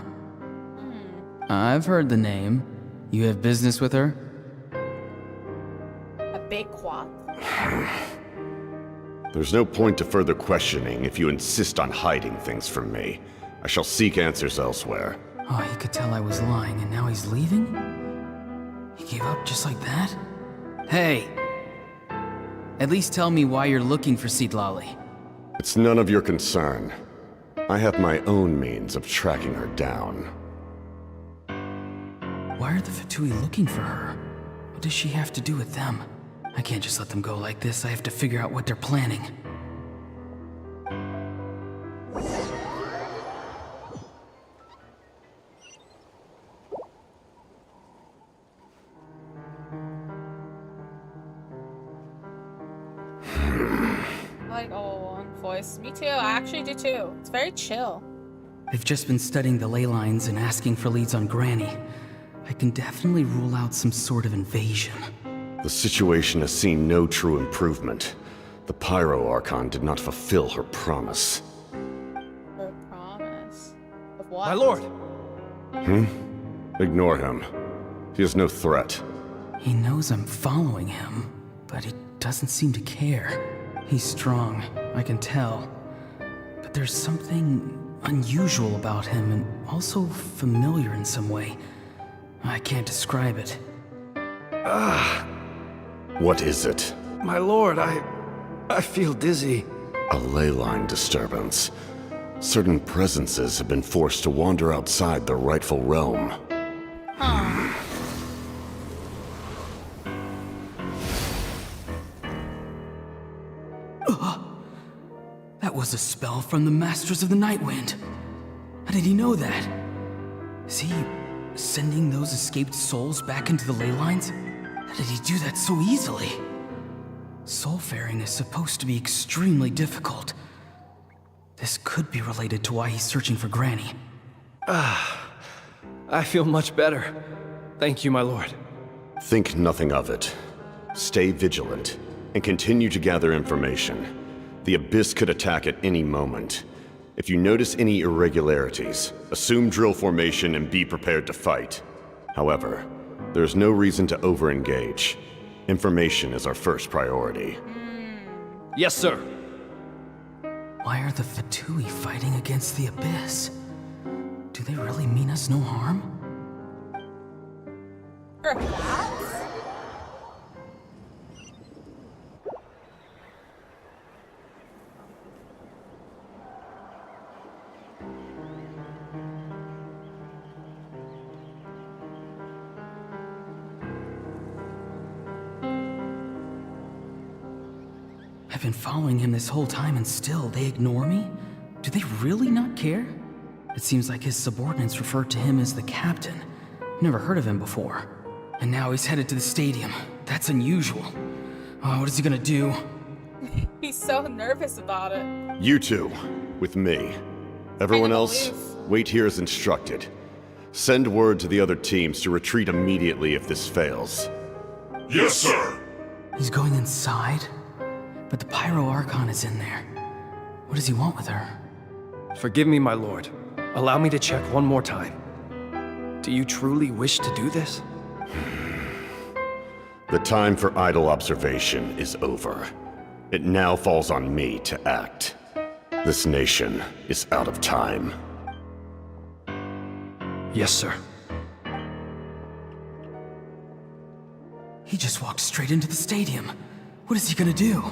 I've heard the name. You have business with her? A big quack. There's no point to further questioning if you insist on hiding things from me. I shall seek answers elsewhere. Oh, he could tell I was lying and now he's leaving? He gave up just like that? Hey! At least tell me why you're looking for Citlali. It's none of your concern. I have my own means of tracking her down. Why are the Fatui looking for her? What does she have to do with them? I can't just let them go like this. I have to figure out what they're planning. like one voice. Me too. I actually do too. It's very chill. I've just been studying the ley lines and asking for leads on Granny. I can definitely rule out some sort of invasion. The situation has seen no true improvement. The Pyro Archon did not fulfill her promise. Her promise? Of what? My lord! Ignore him. He is no threat. He knows I'm following him, but he doesn't seem to care. He's strong, I can tell. But there's something unusual about him and also familiar in some way. I can't describe it. What is it? My lord, I feel dizzy. A ley line disturbance. Certain presences have been forced to wander outside their rightful realm. That was a spell from the Masters of the Nightwind. How did he know that? Is he sending those escaped souls back into the ley lines? How did he do that so easily? Soulfaring is supposed to be extremely difficult. This could be related to why he's searching for Granny. I feel much better. Thank you, my lord. Think nothing of it. Stay vigilant, and continue to gather information. The Abyss could attack at any moment. If you notice any irregularities, assume drill formation and be prepared to fight. However, there is no reason to over-engage. Information is our first priority. Yes, sir. Why are the Vtuber fighting against the Abyss? Do they really mean us no harm? Perhaps? I've been following him this whole time and still they ignore me? Do they really not care? It seems like his subordinates refer to him as the captain. Never heard of him before. And now he's headed to the stadium. That's unusual. Oh, what is he gonna do? He's so nervous about it. You two, with me. Everyone else, wait here as instructed. Send word to the other teams to retreat immediately if this fails. Yes, sir! He's going inside? But the Pyro Archon is in there. What does he want with her? Forgive me, my lord. Allow me to check one more time. Do you truly wish to do this? The time for idle observation is over. It now falls on me to act. This nation is out of time. Yes, sir. He just walked straight into the stadium. What is he gonna do?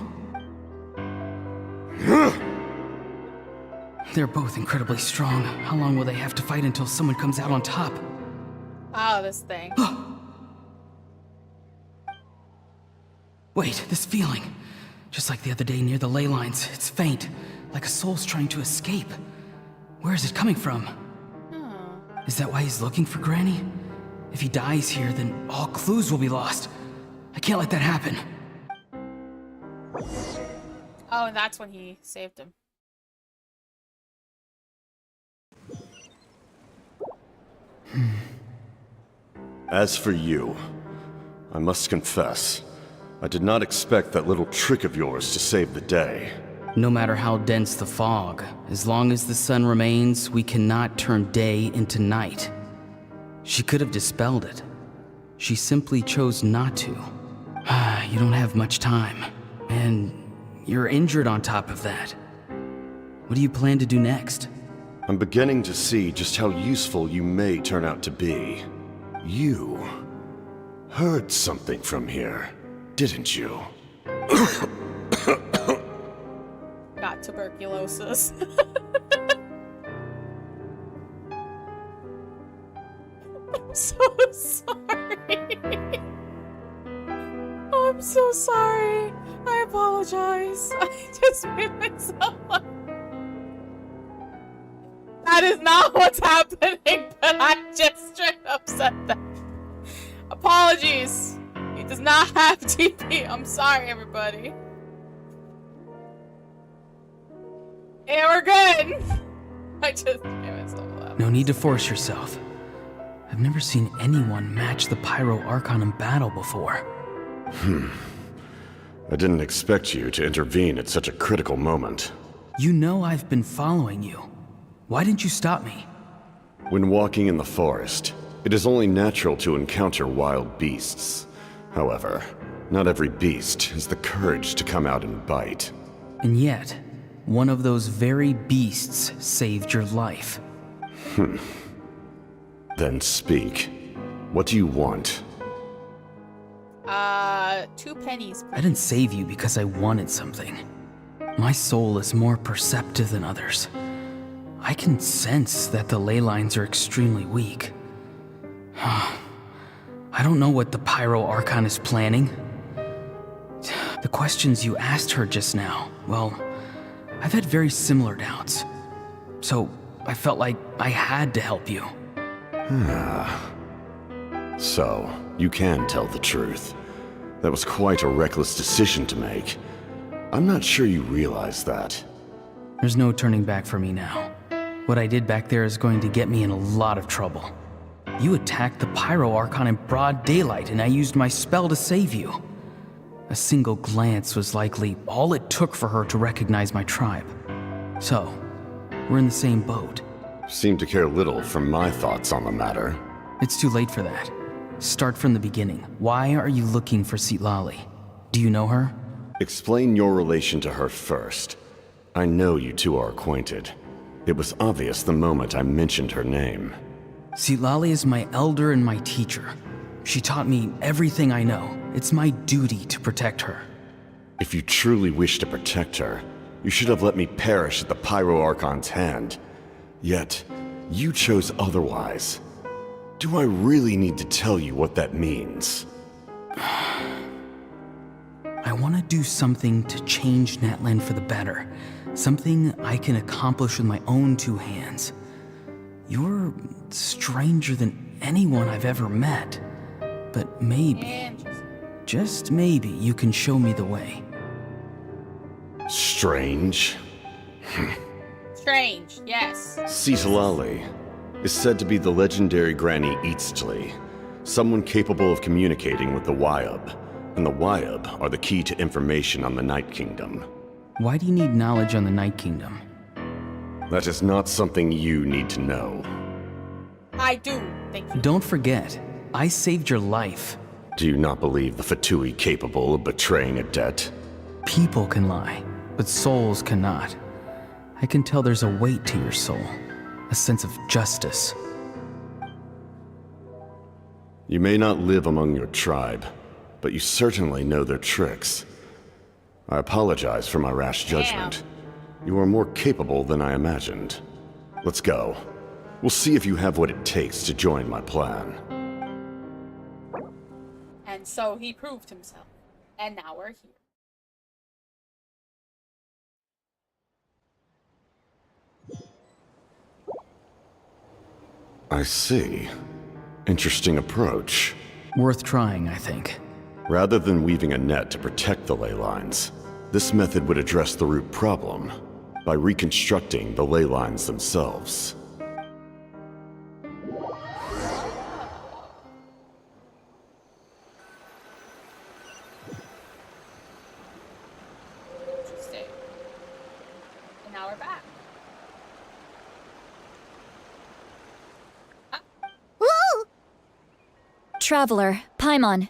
They're both incredibly strong. How long will they have to fight until someone comes out on top? Oh, this thing. Wait, this feeling. Just like the other day near the ley lines, it's faint, like a soul's trying to escape. Where is it coming from? Is that why he's looking for Granny? If he dies here, then all clues will be lost. I can't let that happen. Oh, and that's when he saved him. As for you, I must confess, I did not expect that little trick of yours to save the day. No matter how dense the fog, as long as the sun remains, we cannot turn day into night. She could have dispelled it. She simply chose not to. You don't have much time, and you're injured on top of that. What do you plan to do next? I'm beginning to see just how useful you may turn out to be. You heard something from here, didn't you? Got tuberculosis. I'm so sorry. I'm so sorry. I apologize. I just made myself up. That is not what's happening, but I just straight up said that. Apologies. He does not have TP. I'm sorry, everybody. Yeah, we're good. I just gave myself a laugh. No need to force yourself. I've never seen anyone match the Pyro Archon in battle before. I didn't expect you to intervene at such a critical moment. You know I've been following you. Why didn't you stop me? When walking in the forest, it is only natural to encounter wild beasts. However, not every beast has the courage to come out and bite. And yet, one of those very beasts saved your life. Then speak. What do you want? 2 pennies, please. I didn't save you because I wanted something. My soul is more perceptive than others. I can sense that the ley lines are extremely weak. I don't know what the Pyro Archon is planning. The questions you asked her just now, well, I've had very similar doubts. So I felt like I had to help you. So, you can tell the truth. That was quite a reckless decision to make. I'm not sure you realize that. There's no turning back for me now. What I did back there is going to get me in a lot of trouble. You attacked the Pyro Archon in broad daylight, and I used my spell to save you. A single glance was likely all it took for her to recognize my tribe. So, we're in the same boat. Seem to care little for my thoughts on the matter. It's too late for that. Start from the beginning. Why are you looking for Citlali? Do you know her? Explain your relation to her first. I know you two are acquainted. It was obvious the moment I mentioned her name. Citlali is my elder and my teacher. She taught me everything I know. It's my duty to protect her. If you truly wish to protect her, you should have let me perish at the Pyro Archon's hand. Yet, you chose otherwise. Do I really need to tell you what that means? I want to do something to change Natlan for the better. Something I can accomplish with my own 2 hands. You're stranger than anyone I've ever met. But maybe, just maybe, you can show me the way. Strange? Strange, yes. Citlali is said to be the legendary Granny Eastly, someone capable of communicating with the Wyub, and the Wyub are the key to information on the Night Kingdom. Why do you need knowledge on the Night Kingdom? That is not something you need to know. I do, thank you. Don't forget, I saved your life. Do you not believe the Fatui capable of betraying a debt? People can lie, but souls cannot. I can tell there's a weight to your soul, a sense of justice. You may not live among your tribe, but you certainly know their tricks. I apologize for my rash judgment. You are more capable than I imagined. Let's go. We'll see if you have what it takes to join my plan. And so he proved himself. And now we're here. I see. Interesting approach. Worth trying, I think. Rather than weaving a net to protect the ley lines, this method would address the root problem by reconstructing the ley lines themselves. Interesting. And now we're back. Woo! Traveler, Paimon.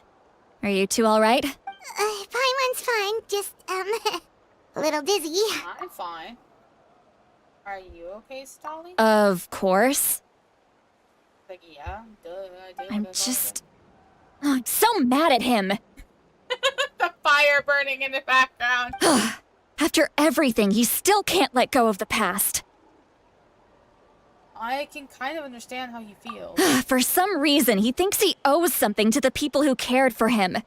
Are you two alright? Paimon's fine, just, a little dizzy. I'm fine. Are you okay, Starly? Of course. Like, yeah, duh, I do. I'm just... Oh, I'm so mad at him. The fire burning in the background. After everything, he still can't let go of the past. I can kind of understand how you feel. For some reason, he thinks he owes something to the people who cared for him.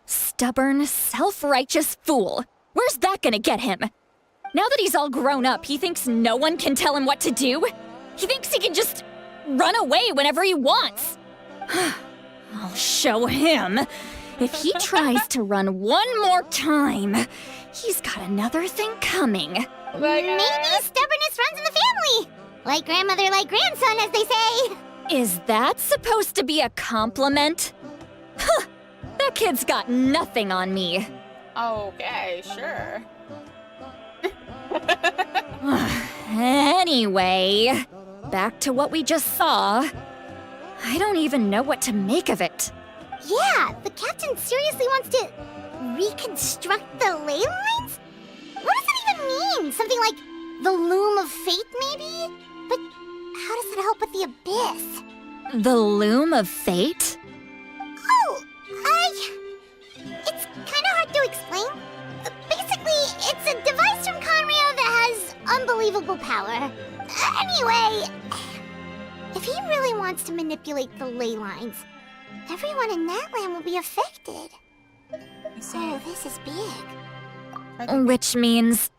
Stubborn, self-righteous fool. Where's that gonna get him? Now that he's all grown up, he thinks no one can tell him what to do? He thinks he can just run away whenever he wants. I'll show him. If he tries to run one more time, he's got another thing coming. Maybe stubbornness runs in the family. Like grandmother, like grandson, as they say. Is that supposed to be a compliment? Huh, that kid's got nothing on me. Okay, sure. Anyway, back to what we just saw. I don't even know what to make of it. Yeah, the captain seriously wants to reconstruct the ley lines? What does that even mean? Something like the loom of fate, maybe? But how does that help with the abyss? The loom of fate? Oh, it's kind of hard to explain. Basically, it's a device from Conrio that has unbelievable power. Anyway, if he really wants to manipulate the ley lines, everyone in Natlan will be affected. Oh, this is big. Which means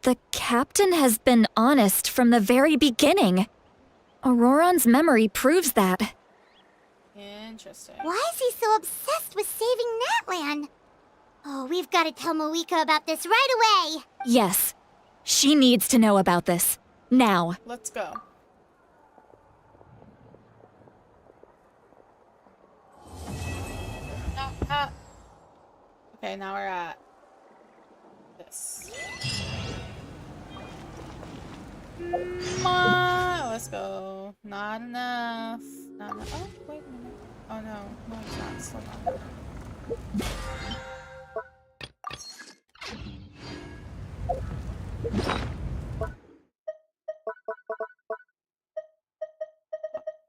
the captain has been honest from the very beginning. Auroron's memory proves that. Interesting. Why is he so obsessed with saving Natlan? Oh, we've got to tell Moika about this right away. Yes, she needs to know about this. Now. Let's go. Okay, now we're at this. Come on, let's go. Not enough. Not enough. Oh, wait a minute. Oh no, no, it's not. Slow down.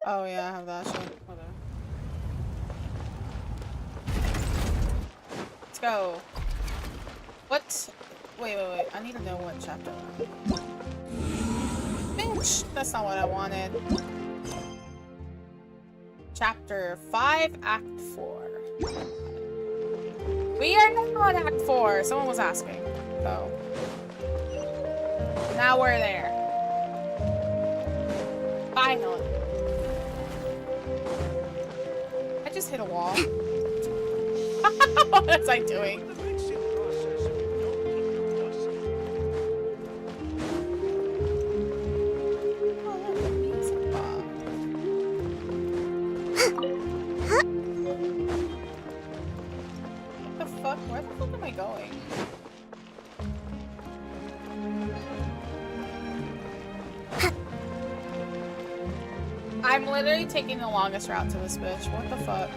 Oh yeah, I have that shit. Whatever. Let's go. What? Wait. I need to know what chapter. Bitch! That's not what I wanted. Chapter 5, Act 4. We are now on Act 4. Someone was asking. So. Now we're there. Finally. I just hit a wall. What was I doing? Where the fuck am I going? I'm literally taking the longest route to this bitch. What the fuck?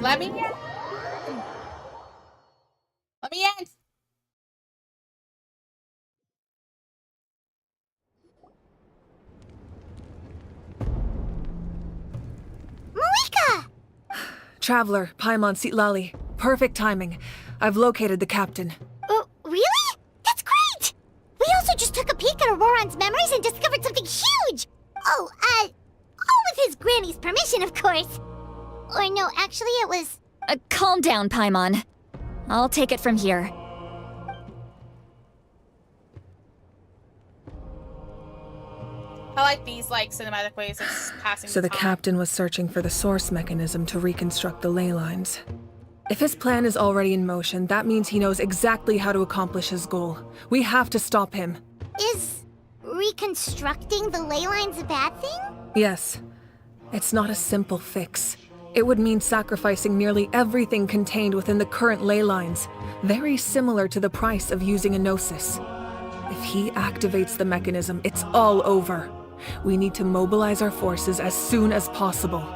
Let me in! Let me in! Traveler, Paimon Sitlali. Perfect timing. I've located the captain. Really? That's great! We also just took a peek at Auroron's memories and discovered something huge! Oh, all with his granny's permission, of course. Or no, actually it was... Calm down, Paimon. I'll take it from here. I like these, like, cinematic ways of passing So the time. captain was searching for the source mechanism to reconstruct the ley lines. If his plan is already in motion, that means he knows exactly how to accomplish his goal. We have to stop him. Is reconstructing the ley lines a bad thing? Yes. It's not a simple fix. It would mean sacrificing nearly everything contained within the current ley lines, very similar to the price of using a gnosis. If he activates the mechanism, it's all over. We need to mobilize our forces as soon as possible.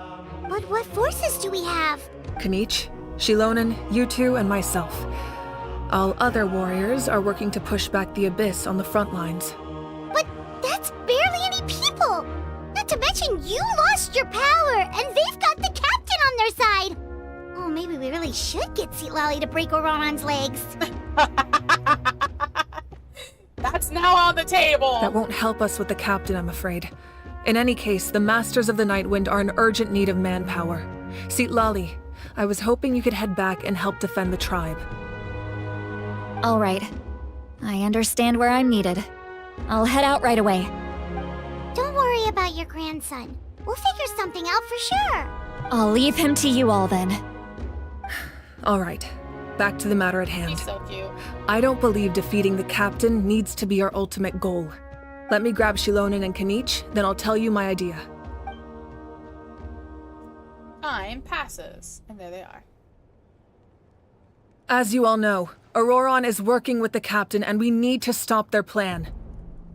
But what forces do we have? Kanich, Shilonen, you two, and myself. All other warriors are working to push back the abyss on the front lines. But that's barely any people! Not to mention you lost your power, and they've got the captain on their side! Oh, maybe we really should get Sitlali to break Auroron's legs. That's now on the table! That won't help us with the captain, I'm afraid. In any case, the Masters of the Nightwind are in urgent need of manpower. Sitlali, I was hoping you could head back and help defend the tribe. All right. I understand where I'm needed. I'll head out right away. Don't worry about your grandson. We'll figure something out for sure. I'll leave him to you all then. All right. back to the matter at hand. She's so cute. I don't believe defeating the captain needs to be our ultimate goal. Let me grab Shilonen and Kanich, then I'll tell you my idea. Time passes, and there they are. As you all know, Auroron is working with the captain and we need to stop their plan.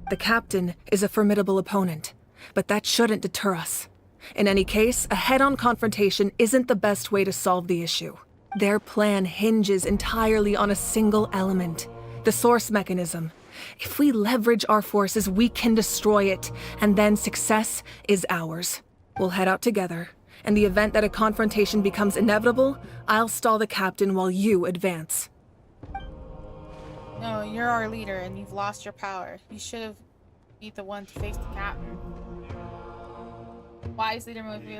The captain is a formidable opponent, but that shouldn't deter us. In any case, a head-on confrontation isn't the best way to solve the issue. Their plan hinges entirely on a single element, the source mechanism. If we leverage our forces, we can destroy it, and then success is ours. We'll head out together. In the event that a confrontation becomes inevitable, I'll stall the captain while you advance. No, you're our leader and you've lost your power. You should have been the one to face the captain. Wise leader movie.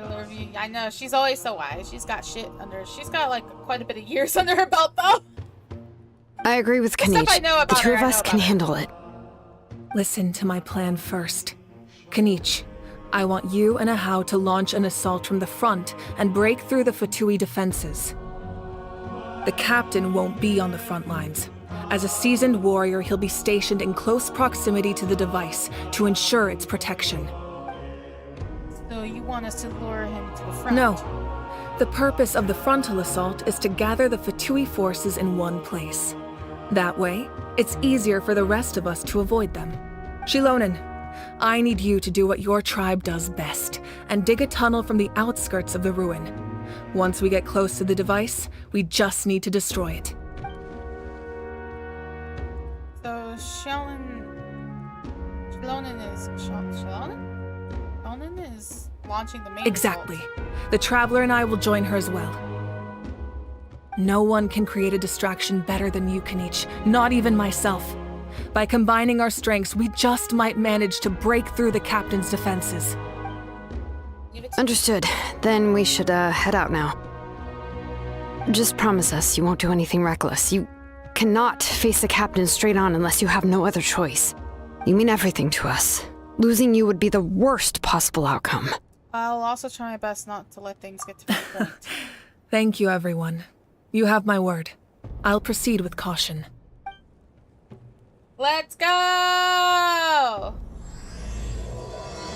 I know, she's always so wise. She's got shit under her. She's got like quite a bit of years under her belt though. I agree with Kanich. The two of us can handle it. Listen to my plan first. Kanich, I want you and Ahau to launch an assault from the front and break through the Fatui defenses. The captain won't be on the front lines. As a seasoned warrior, he'll be stationed in close proximity to the device to ensure its protection. So you want us to lure him to the front? No. The purpose of the frontal assault is to gather the Fatui forces in one place. That way, it's easier for the rest of us to avoid them. Shilonen, I need you to do what your tribe does best, and dig a tunnel from the outskirts of the ruin. Once we get close to the device, we just need to destroy it. So Shilonen is launching the main Exactly. assault. The Traveler and I will join her as well. No one can create a distraction better than you, Kanich, not even myself. By combining our strengths, we just might manage to break through the captain's defenses. Understood. Then we should head out now. Just promise us you won't do anything reckless. You cannot face the captain straight on unless you have no other choice. You mean everything to us. Losing you would be the worst possible outcome. I'll also try my best not to let things get to that point. Thank you, everyone. You have my word. I'll proceed with caution. Let's go!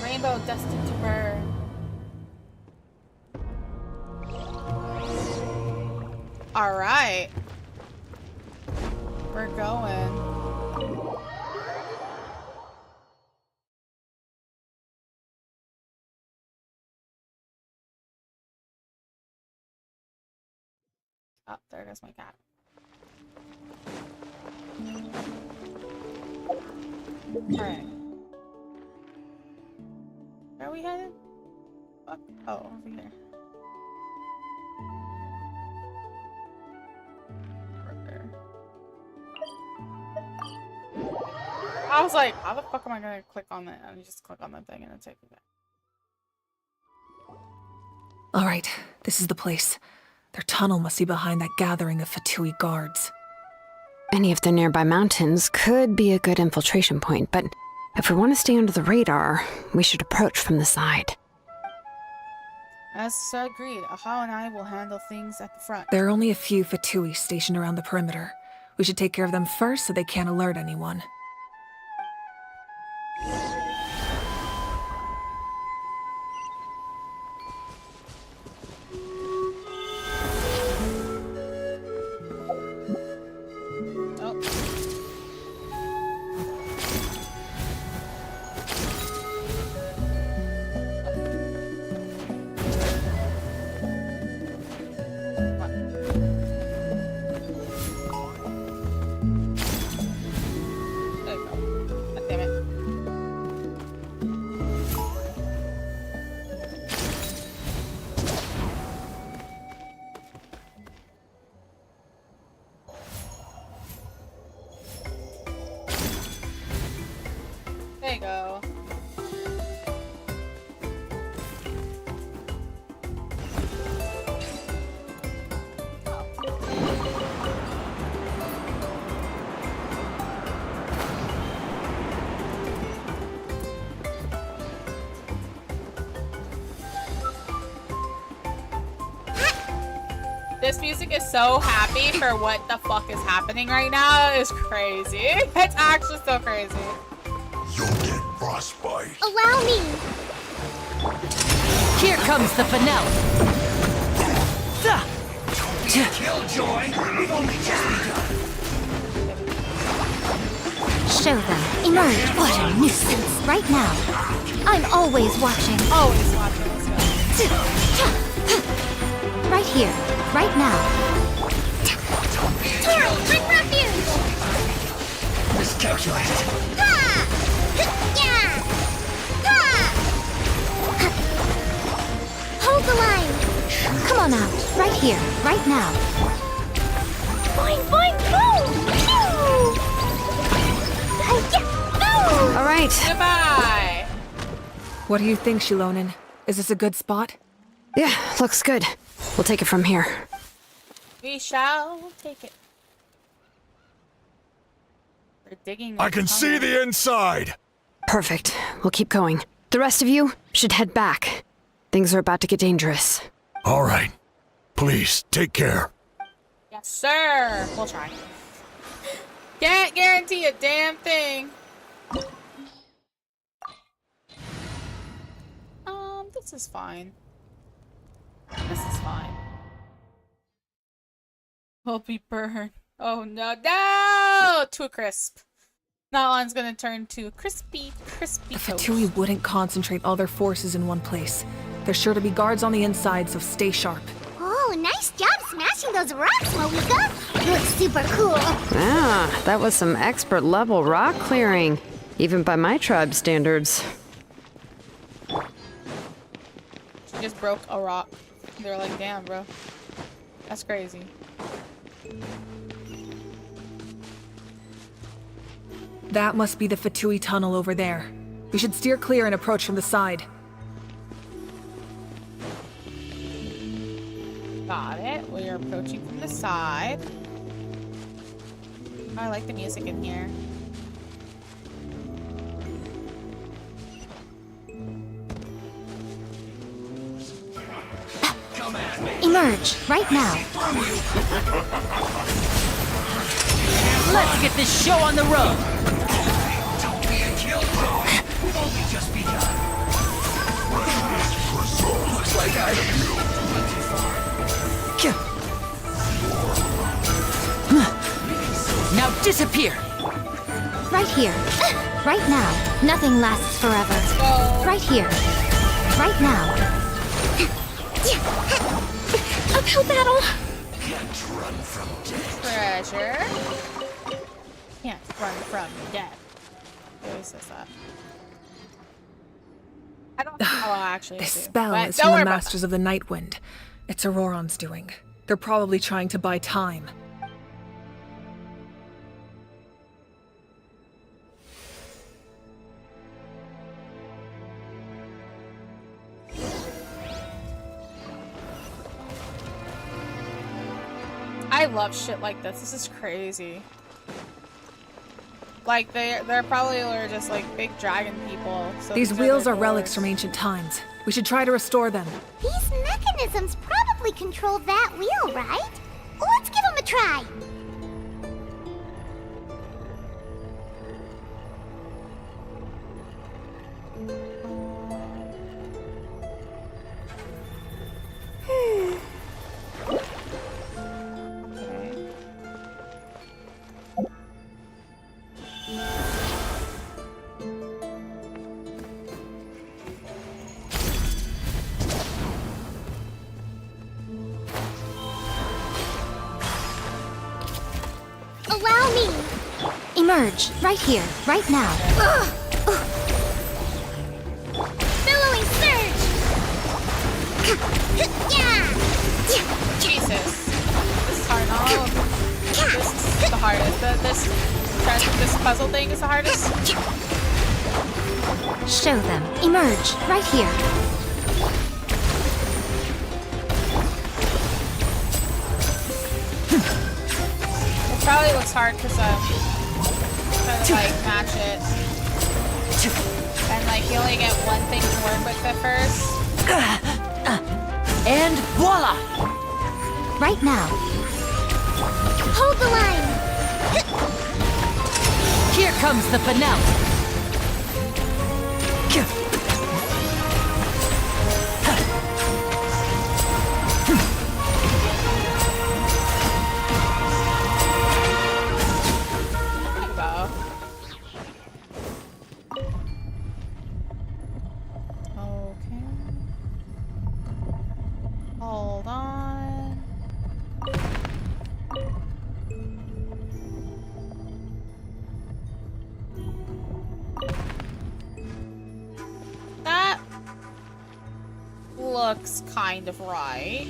Rainbow destined to burn. Alright. We're going. Oh, there goes my cat. Alright. Where are we headed? Fuck. Oh, over here. Right there. I was like, how the fuck am I gonna click on that? And just click on that thing and it'll take me back. Alright, this is the place. Their tunnel must be behind that gathering of Fatui guards. Any of the nearby mountains could be a good infiltration point, but if we want to stay under the radar, we should approach from the side. As agreed, Ahau and I will handle things at the front. There are only a few Fatui stationed around the perimeter. We should take care of them first so they can't alert anyone. this music is so happy for what the fuck is happening right now. It's crazy. It's actually so crazy. You'll get frostbite. Allow me. Here comes the finale. Killjoy! We've only just begun. Show them. Emerge. What a nuisance. Right now. I'm always watching. Always watching. Right here. Right now. Tern, bring refuge! Miscalculated. Ha! Yeah! Ha! Hold the line. Come on out. Right here. Right now. Boing, boing, boom! Pew! No! All right. Goodbye. What do you think, Shilonen? Is this a good spot? Yeah, looks good. We'll take it from here. We shall take it. We're digging. I can see the inside. Perfect. We'll keep going. The rest of you should head back. Things are about to get dangerous. All right. Please, take care. Yes, sir. We'll try. Can't guarantee a damn thing. This is fine. This is fine. We'll be burned. Oh no, no! Too crisp. That one's gonna turn to crispy toast. The Fatui wouldn't concentrate all their forces in one place. There's sure to be guards on the inside, so stay sharp. Oh, nice job smashing those rocks, Moeka. You look super cool. Ah, that was some expert level rock clearing. Even by my tribe standards. She just broke a rock. They're like, damn, bro. That's crazy. That must be the Fatui tunnel over there. We should steer clear and approach from the side. Got it. We are approaching from the side. I like the music in here. Emerge. Right now. Let's get this show on the road. Don't be a killjoy. We've only just begun. Looks like I Now disappear. Right here. Right now. Nothing lasts forever. Right here. Right now. Uphill battle. Can't run from death. Treasure. Can't run from death. Who says that? I don't know how I actually This do. spell But is don't from worry the about Masters of the Nightwind. It's Auroron's doing. They're probably trying to buy time. I love shit like this. This is crazy. Like they're probably just like big dragon people. So These wheels are relics from ancient times. We should try to restore them. These mechanisms probably control that wheel, right? Let's give them a try. Allow me. Emerge. Right here. Right now. Billowing surge. Yeah. Jesus. This is hard. Oh, this is the hardest. This puzzle thing is the hardest. Show them. Emerge. Right here. It probably looks hard because trying to like match it, and like you only get one thing to work with at first. And voila! right now. Hold the line! Here comes the finale. Hold on. That looks kind of right.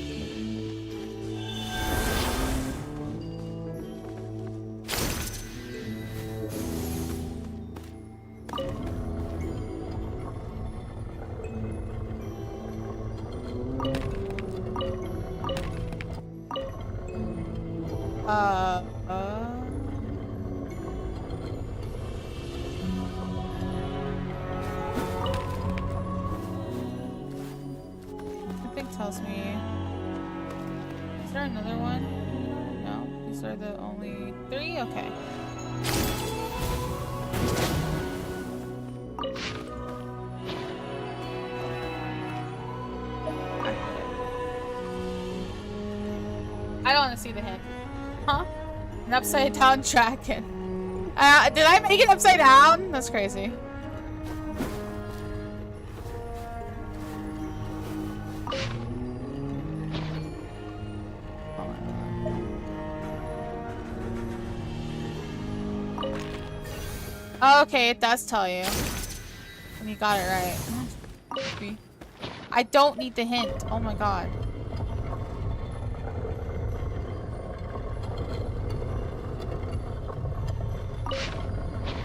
Something tells me. Is there another one? No, these are the only 3? Okay. I don't want to see the hint. Huh? An upside down dragon. Did I make it upside down? That's crazy. Okay, it does tell you. And you got it right. I don't need the hint. Oh my god.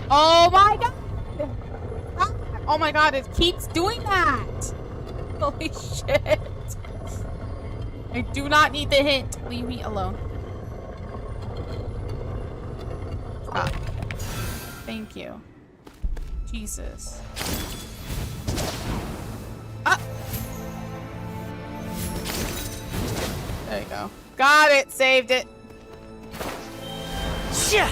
Oh my god! Oh my god, it keeps doing that! Holy shit. I do not need the hint. Leave me alone. Stop. Thank you. Jesus. Ah! There you go. Got it! Saved it! Shit!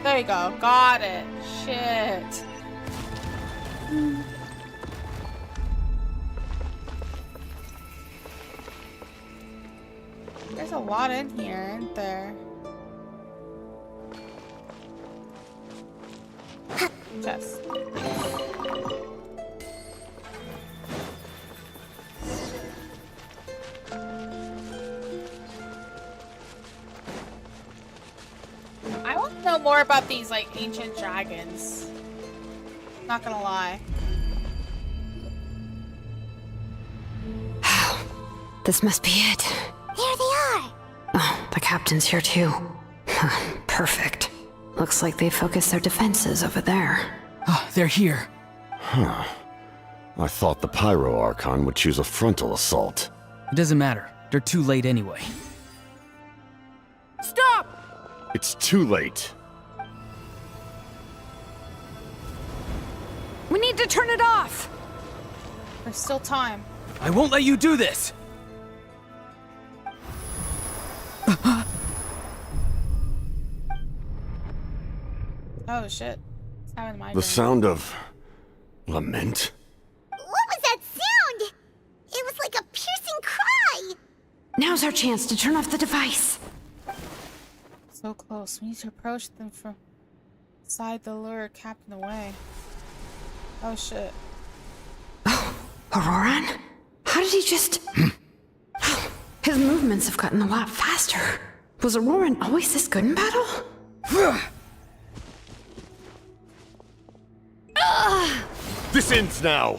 There you go. Got it. Shit. There's a lot in here, isn't there? Chest. I want to know more about these, like, ancient dragons. Not gonna lie. This must be it. There they are! Oh, the captain's here too. Perfect. Looks like they focused their defenses over there. Oh, they're here. Huh. I thought the Pyro Archon would choose a frontal assault. It doesn't matter. They're too late anyway. Stop! It's too late. We need to turn it off! There's still time. I won't let you do this! Oh shit. It's having a migraine. The sound of lament? What was that sound? It was like a piercing cry! Now's our chance to turn off the device. So close. We need to approach them from inside the lure captain away. Oh shit. Auroran? How did he just... His movements have gotten a lot faster. Was Auroran always this good in battle? This ends now!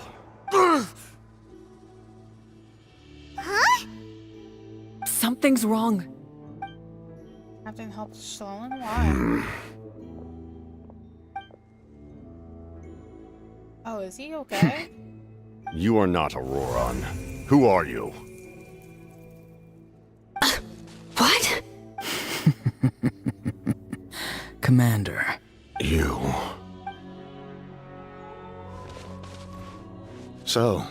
Huh? Something's wrong. Captain helped Shalom? Why? Oh, is he okay? You are not Auroran. Who are you? What? Commander. You. So,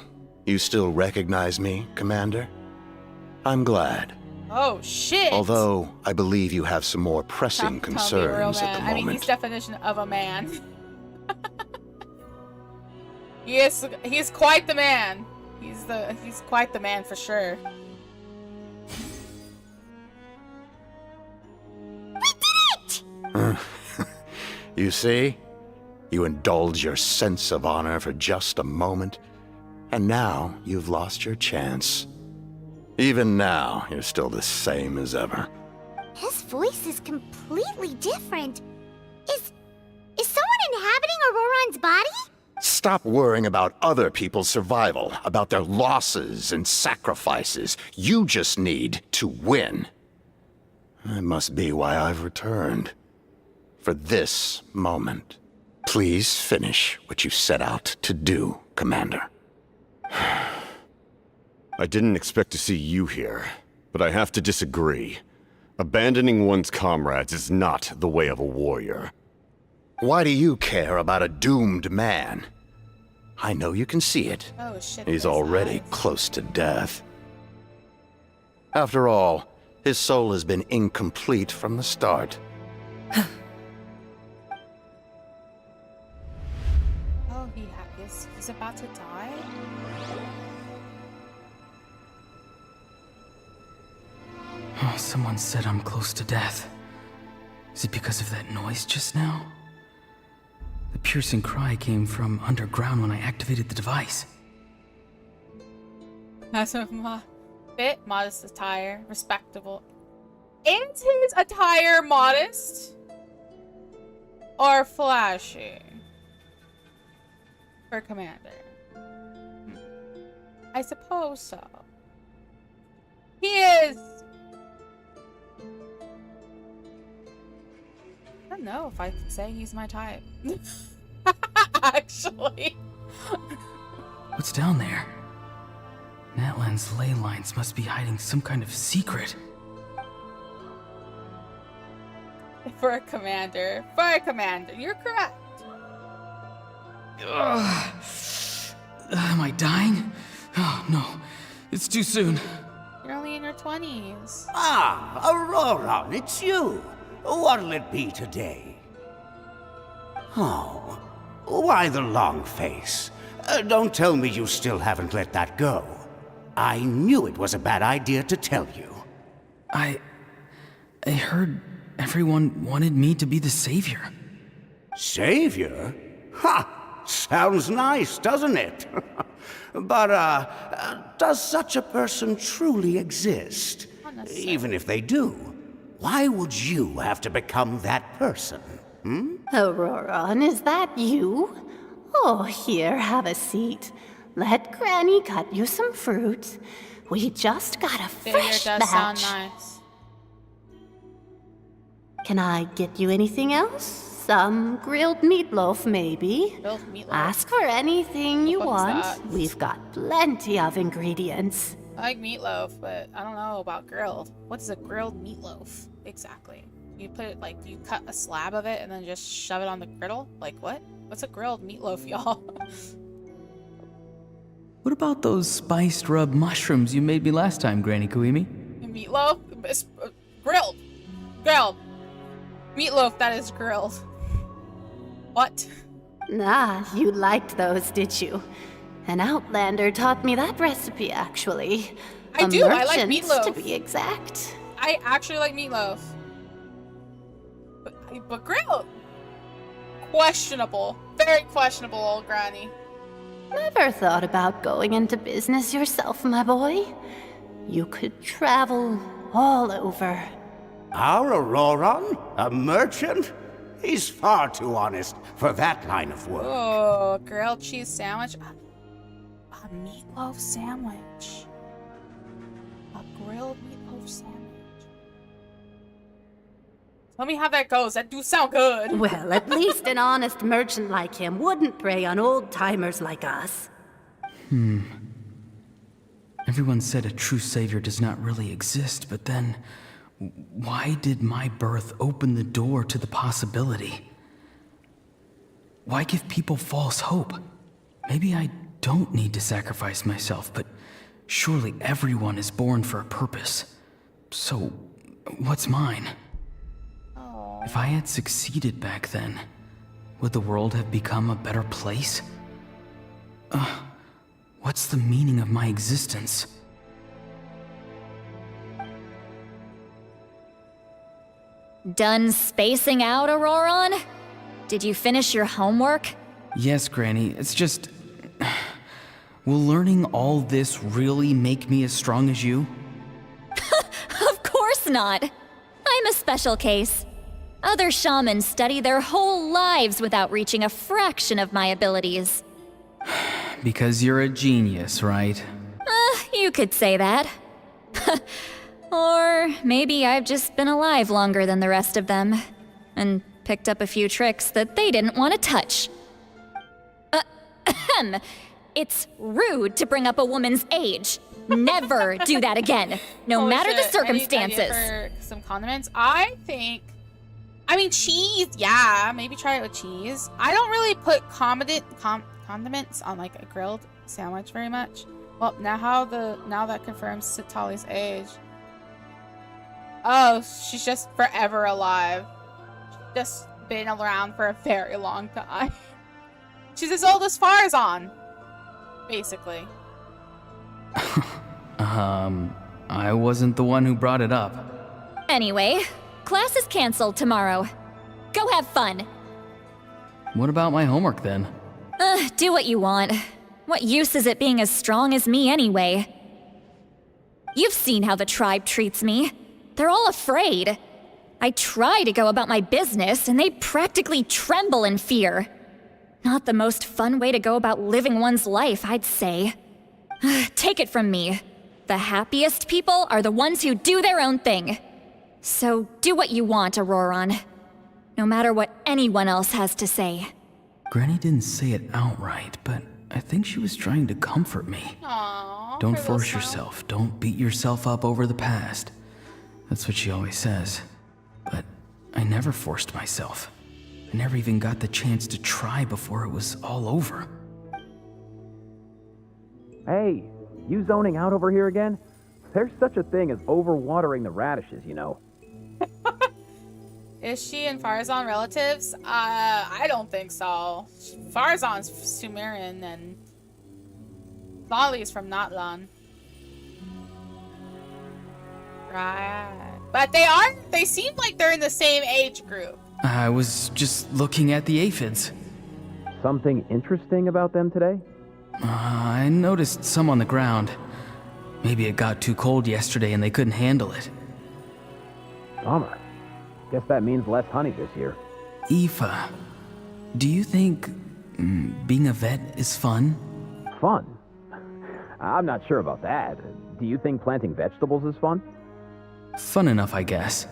you still recognize me, Commander? I'm glad. Oh shit! Although, I believe you have some more pressing Tell me, real concerns man. at the I mean, he's moment. definition of a man. He's quite the man. He's quite the man for sure. We did it! You see? You indulge your sense of honor for just a moment, and now you've lost your chance. Even now, you're still the same as ever. His voice is completely different. Is someone inhabiting Auroron's body? Stop worrying about other people's survival, about their losses and sacrifices. You just need to win. That must be why I've returned. For this moment. Please finish what you set out to do, Commander. I didn't expect to see you here, but I have to disagree. Abandoning one's comrades is not the way of a warrior. Why do you care about a doomed man? I know you can see it. Oh shit. He's already close to death. After all, his soul has been incomplete from the start. Oh, he's about to die? Oh, someone said I'm close to death. Is it because of that noise just now? The piercing cry came from underground when I activated the device. That's a bit modest attire, respectable. Is his attire modest or flashy for Commander? I suppose so. He is. I don't know if I could say he's my type. Actually. What's down there? Natlan's ley lines must be hiding some kind of secret. For a commander. You're correct. Am I dying? Oh, no. It's too soon. You're only in your 20s. Ah, Auroron, it's you. What'll it be today? Oh, why the long face? Don't tell me you still haven't let that go. I knew it was a bad idea to tell you. I heard everyone wanted me to be the savior. Savior? Ha! Sounds nice, doesn't it? But, does such a person truly exist? Even if they do, why would you have to become that person? Auroron, is that you? Oh, here, have a seat. Let Granny cut you some fruit. We just got a fresh does sound batch. nice. Can I get you anything else? Some grilled meatloaf, maybe? Grilled meatloaf. Ask for anything you What is want. that? We've got plenty of ingredients. I like meatloaf, but I don't know about grilled. What's a grilled meatloaf? Exactly. You put it, like, you cut a slab of it and then just shove it on the griddle? Like, what? What's a grilled meatloaf, y'all? What about those spiced rub mushrooms you made me last time, Granny Kuimi? Meatloaf? It's, grilled. Grilled. Meatloaf that is grilled. What? Ah, you liked those, did you? An outlander taught me that recipe, actually. I do, I like merchant, meatloaf. to be exact. I actually like meatloaf. But grilled? Questionable. Very questionable, old granny. Never thought about going into business yourself, my boy? You could travel all over. Our Auroron? A merchant? He's far too honest for that line of work. Oh, grilled cheese sandwich. A meatloaf sandwich. A grilled meatloaf sandwich. Tell me how that goes. That do sound good. Well, at least an honest merchant like him wouldn't prey on old-timers like us. Everyone said a true savior does not really exist, but then, Why did my birth open the door to the possibility? Why give people false hope? Maybe I don't need to sacrifice myself, but surely everyone is born for a purpose. So, what's mine? If I had succeeded back then, would the world have become a better place? What's the meaning of my existence? Done spacing out, Auroron? Did you finish your homework? Yes, Granny, it's just... Will learning all this really make me as strong as you? Of course not! I'm a special case. Other shamans study their whole lives without reaching a fraction of my abilities. Because you're a genius, right? You could say that. Or maybe I've just been alive longer than the rest of them, and picked up a few tricks that they didn't want to touch. It's rude to bring up a woman's age. Never do that again, no matter the circumstances. Any idea for some condiments? I mean, cheese, yeah, maybe try it with cheese. I don't really put condiments on like a grilled sandwich very much. Well, now that confirms Tali's age. Oh, she's just forever alive. She's just been around for a very long time. She's as old as Farzan, basically. I wasn't the one who brought it up. Anyway, class is canceled tomorrow. Go have fun. What about my homework then? Do what you want. What use is it being as strong as me anyway? You've seen how the tribe treats me. They're all afraid. I try to go about my business, and they practically tremble in fear. Not the most fun way to go about living one's life, I'd say. Take it from me. The happiest people are the ones who do their own thing. So do what you want, Auroron. No matter what anyone else has to say. Granny didn't say it outright, but I think she was trying to comfort me. Aww, don't force yourself. Don't beat yourself up over the past. That's what she always says. But I never forced myself. I never even got the chance to try before it was all over. Hey, you zoning out over here again? There's such a thing as overwatering the radishes, you know. Is she and Farzan relatives? I don't think so. Farzan's Sumerian and Lolly's from Natlan. Right. But they seem like they're in the same age group. I was just looking at the aphids. Something interesting about them today? I noticed some on the ground. Maybe it got too cold yesterday and they couldn't handle it. Bummer. Guess that means less honey this year. Aoife, do you think being a vet is fun? Fun? I'm not sure about that. Do you think planting vegetables is fun? Fun enough, I guess.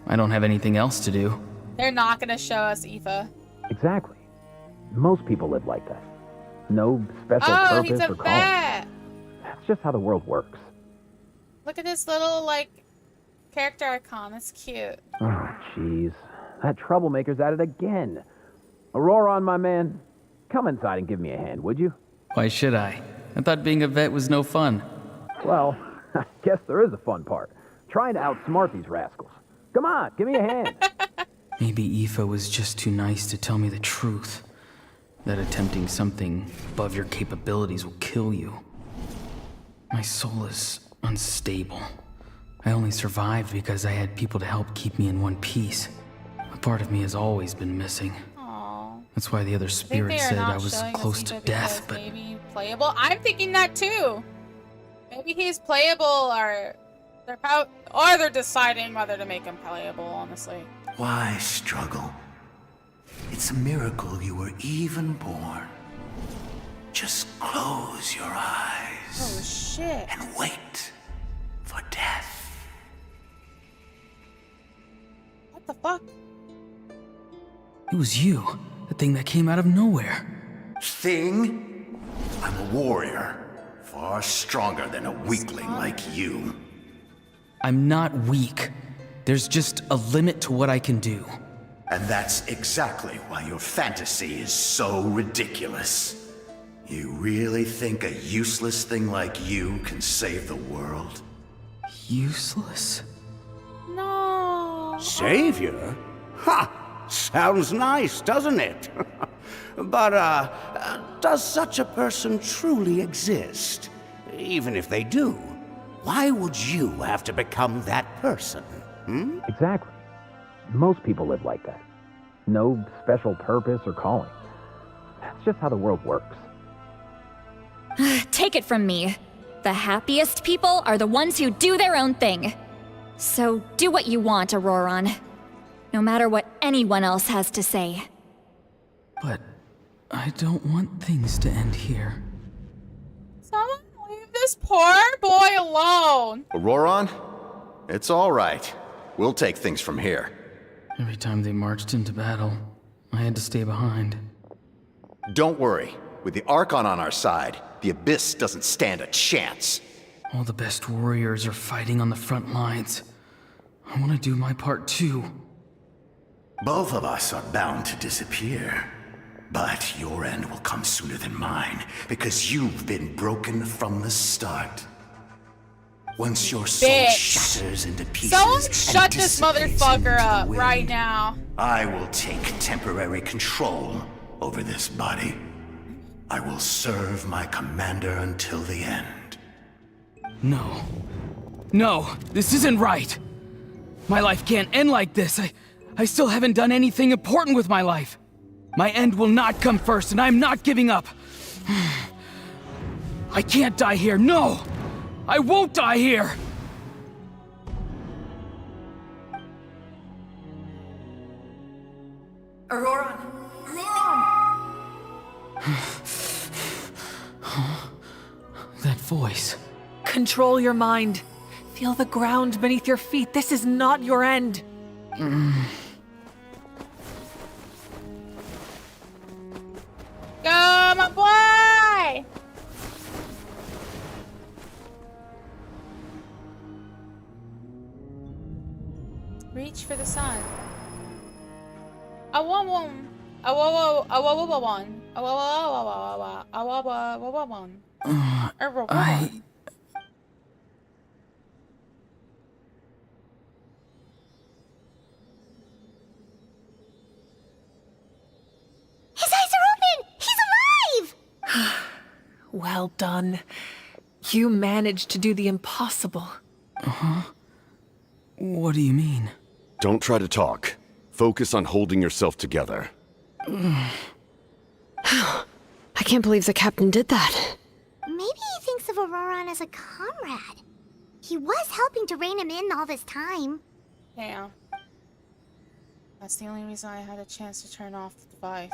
I don't have anything else to do. They're not gonna show us Aoife. Exactly. Most people live like that. No special purpose he's a or calling. vet. That's just how the world works. Look at this little, like, character icon. It's cute. Oh, jeez. That troublemaker's at it again. Auroron, my man, come inside and give me a hand, would you? Why should I? I thought being a vet was no fun. Well, I guess there is a fun part. Trying to outsmart these rascals. Come on, give me a hand. Maybe Aoife was just too nice to tell me the truth. That attempting something above your capabilities will kill you. My soul is unstable. I only survived because I had people to help keep me in one piece. A part of me has always been missing. Aww. That's why the other spirit said I was close to death, but... Maybe playable? I'm thinking that too! Maybe he's playable, or they're deciding whether to make him playable, honestly. Why struggle? It's a miracle you were even born. Just close your eyes. Oh shit. And wait for death. What the fuck? It was you, the thing that came out of nowhere. Thing? I'm a warrior, far stronger than a weakling like you. I'm not weak. There's just a limit to what I can do. And that's exactly why your fantasy is so ridiculous. You really think a useless thing like you can save the world? Useless? No. Savior? Ha! Sounds nice, doesn't it? But, does such a person truly exist? Even if they do, why would you have to become that person? Hmm? Exactly. Most people live like that. No special purpose or calling. That's just how the world works. Take it from me. The happiest people are the ones who do their own thing. So do what you want, Auroron. No matter what anyone else has to say. But I don't want things to end here. Someone leave this poor boy alone. Auroron? It's all right. We'll take things from here. Every time they marched into battle, I had to stay behind. Don't worry. With the Archon on our side, the Abyss doesn't stand a chance. All the best warriors are fighting on the front lines. I want to do my part too. Both of us are bound to disappear. But your end will come sooner than mine, because you've been broken from the start. Once your soul shatters into pieces, Someone shut this motherfucker up right now. I will take temporary control over this body. I will serve my commander until the end. No. No, this isn't right. My life can't end like this. I still haven't done anything important with my life. My end will not come first, and I'm not giving up. I can't die here, no! I won't die here! Auroron! That voice. Control your mind. Feel the ground beneath your feet. This is not your end. Go, my boy! Reach for the sun. I want one. I want one. I want one. His eyes are open! He's alive! Well done. You managed to do the impossible. Uh-huh. What do you mean? Don't try to talk. Focus on holding yourself together. I can't believe the captain did that. Maybe he thinks of Auroron as a comrade. He was helping to rein him in all this time. Yeah. That's the only reason I had a chance to turn off the device.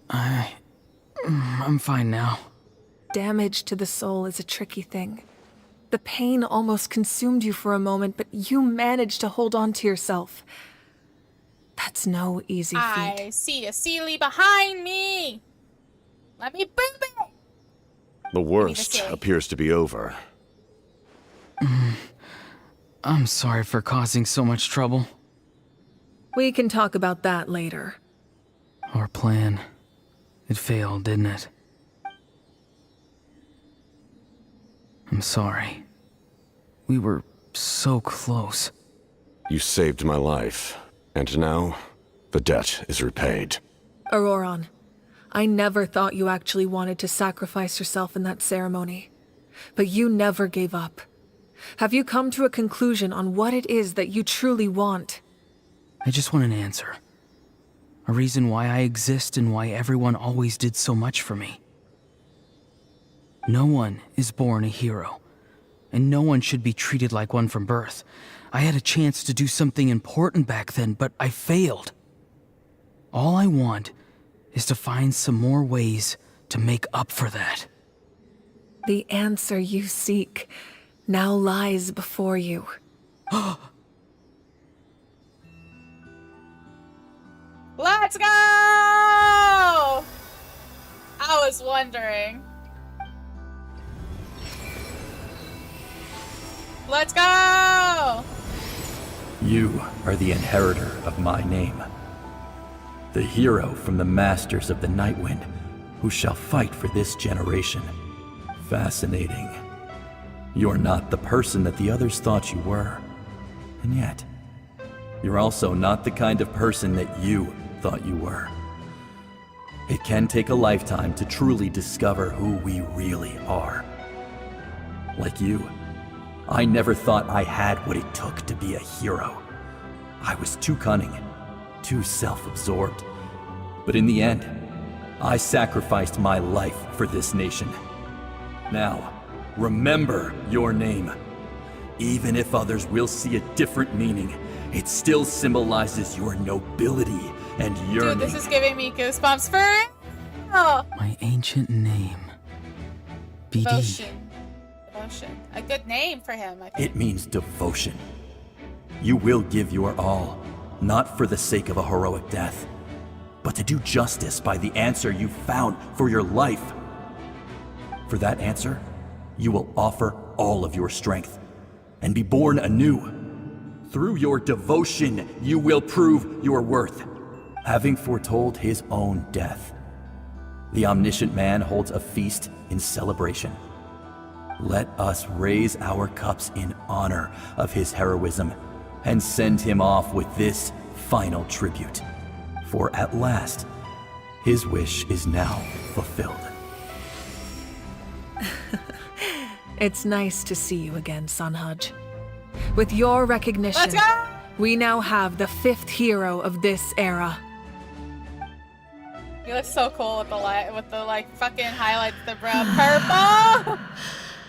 I'm fine now. Damage to the soul is a tricky thing. The pain almost consumed you for a moment, but you managed to hold on to yourself. That's no easy feat. I see a Sealy behind me! Let me boom it! The worst appears to be over. I'm sorry for causing so much trouble. We can talk about that later. Our plan. It failed, didn't it? I'm sorry. We were so close. You saved my life, and now the debt is repaid. Auroron, I never thought you actually wanted to sacrifice yourself in that ceremony. But you never gave up. Have you come to a conclusion on what it is that you truly want? I just want an answer. A reason why I exist and why everyone always did so much for me. No one is born a hero, and no one should be treated like one from birth. I had a chance to do something important back then, but I failed. All I want is to find some more ways to make up for that. The answer you seek now lies before you. Let's go! I was wondering. Let's go! You are the inheritor of my name. The hero from the masters of the Nightwind, who shall fight for this generation. Fascinating. You're not the person that the others thought you were. And yet, you're also not the kind of person that you thought you were. It can take a lifetime to truly discover who we really are. Like you, I never thought I had what it took to be a hero. I was too cunning, too self-absorbed. But in the end, I sacrificed my life for this nation. Now, remember your name. Even if others will see a different meaning, it still symbolizes your nobility and yearning. Dude, this is giving me goosebumps for real. My ancient name. BD. Devotion. Devotion. A good name for him, I think. It means devotion. You will give your all, not for the sake of a heroic death, but to do justice by the answer you found for your life. For that answer, you will offer all of your strength and be born anew. Through your devotion, you will prove your worth. Having foretold his own death, the omniscient man holds a feast in celebration. Let us raise our cups in honor of his heroism and send him off with this final tribute. For at last, his wish is now fulfilled. It's nice to see you again, Sunhudge. With your recognition, Let's go! we now have the 5th hero of this era. You look so cool with the like fucking highlights, the brown purple.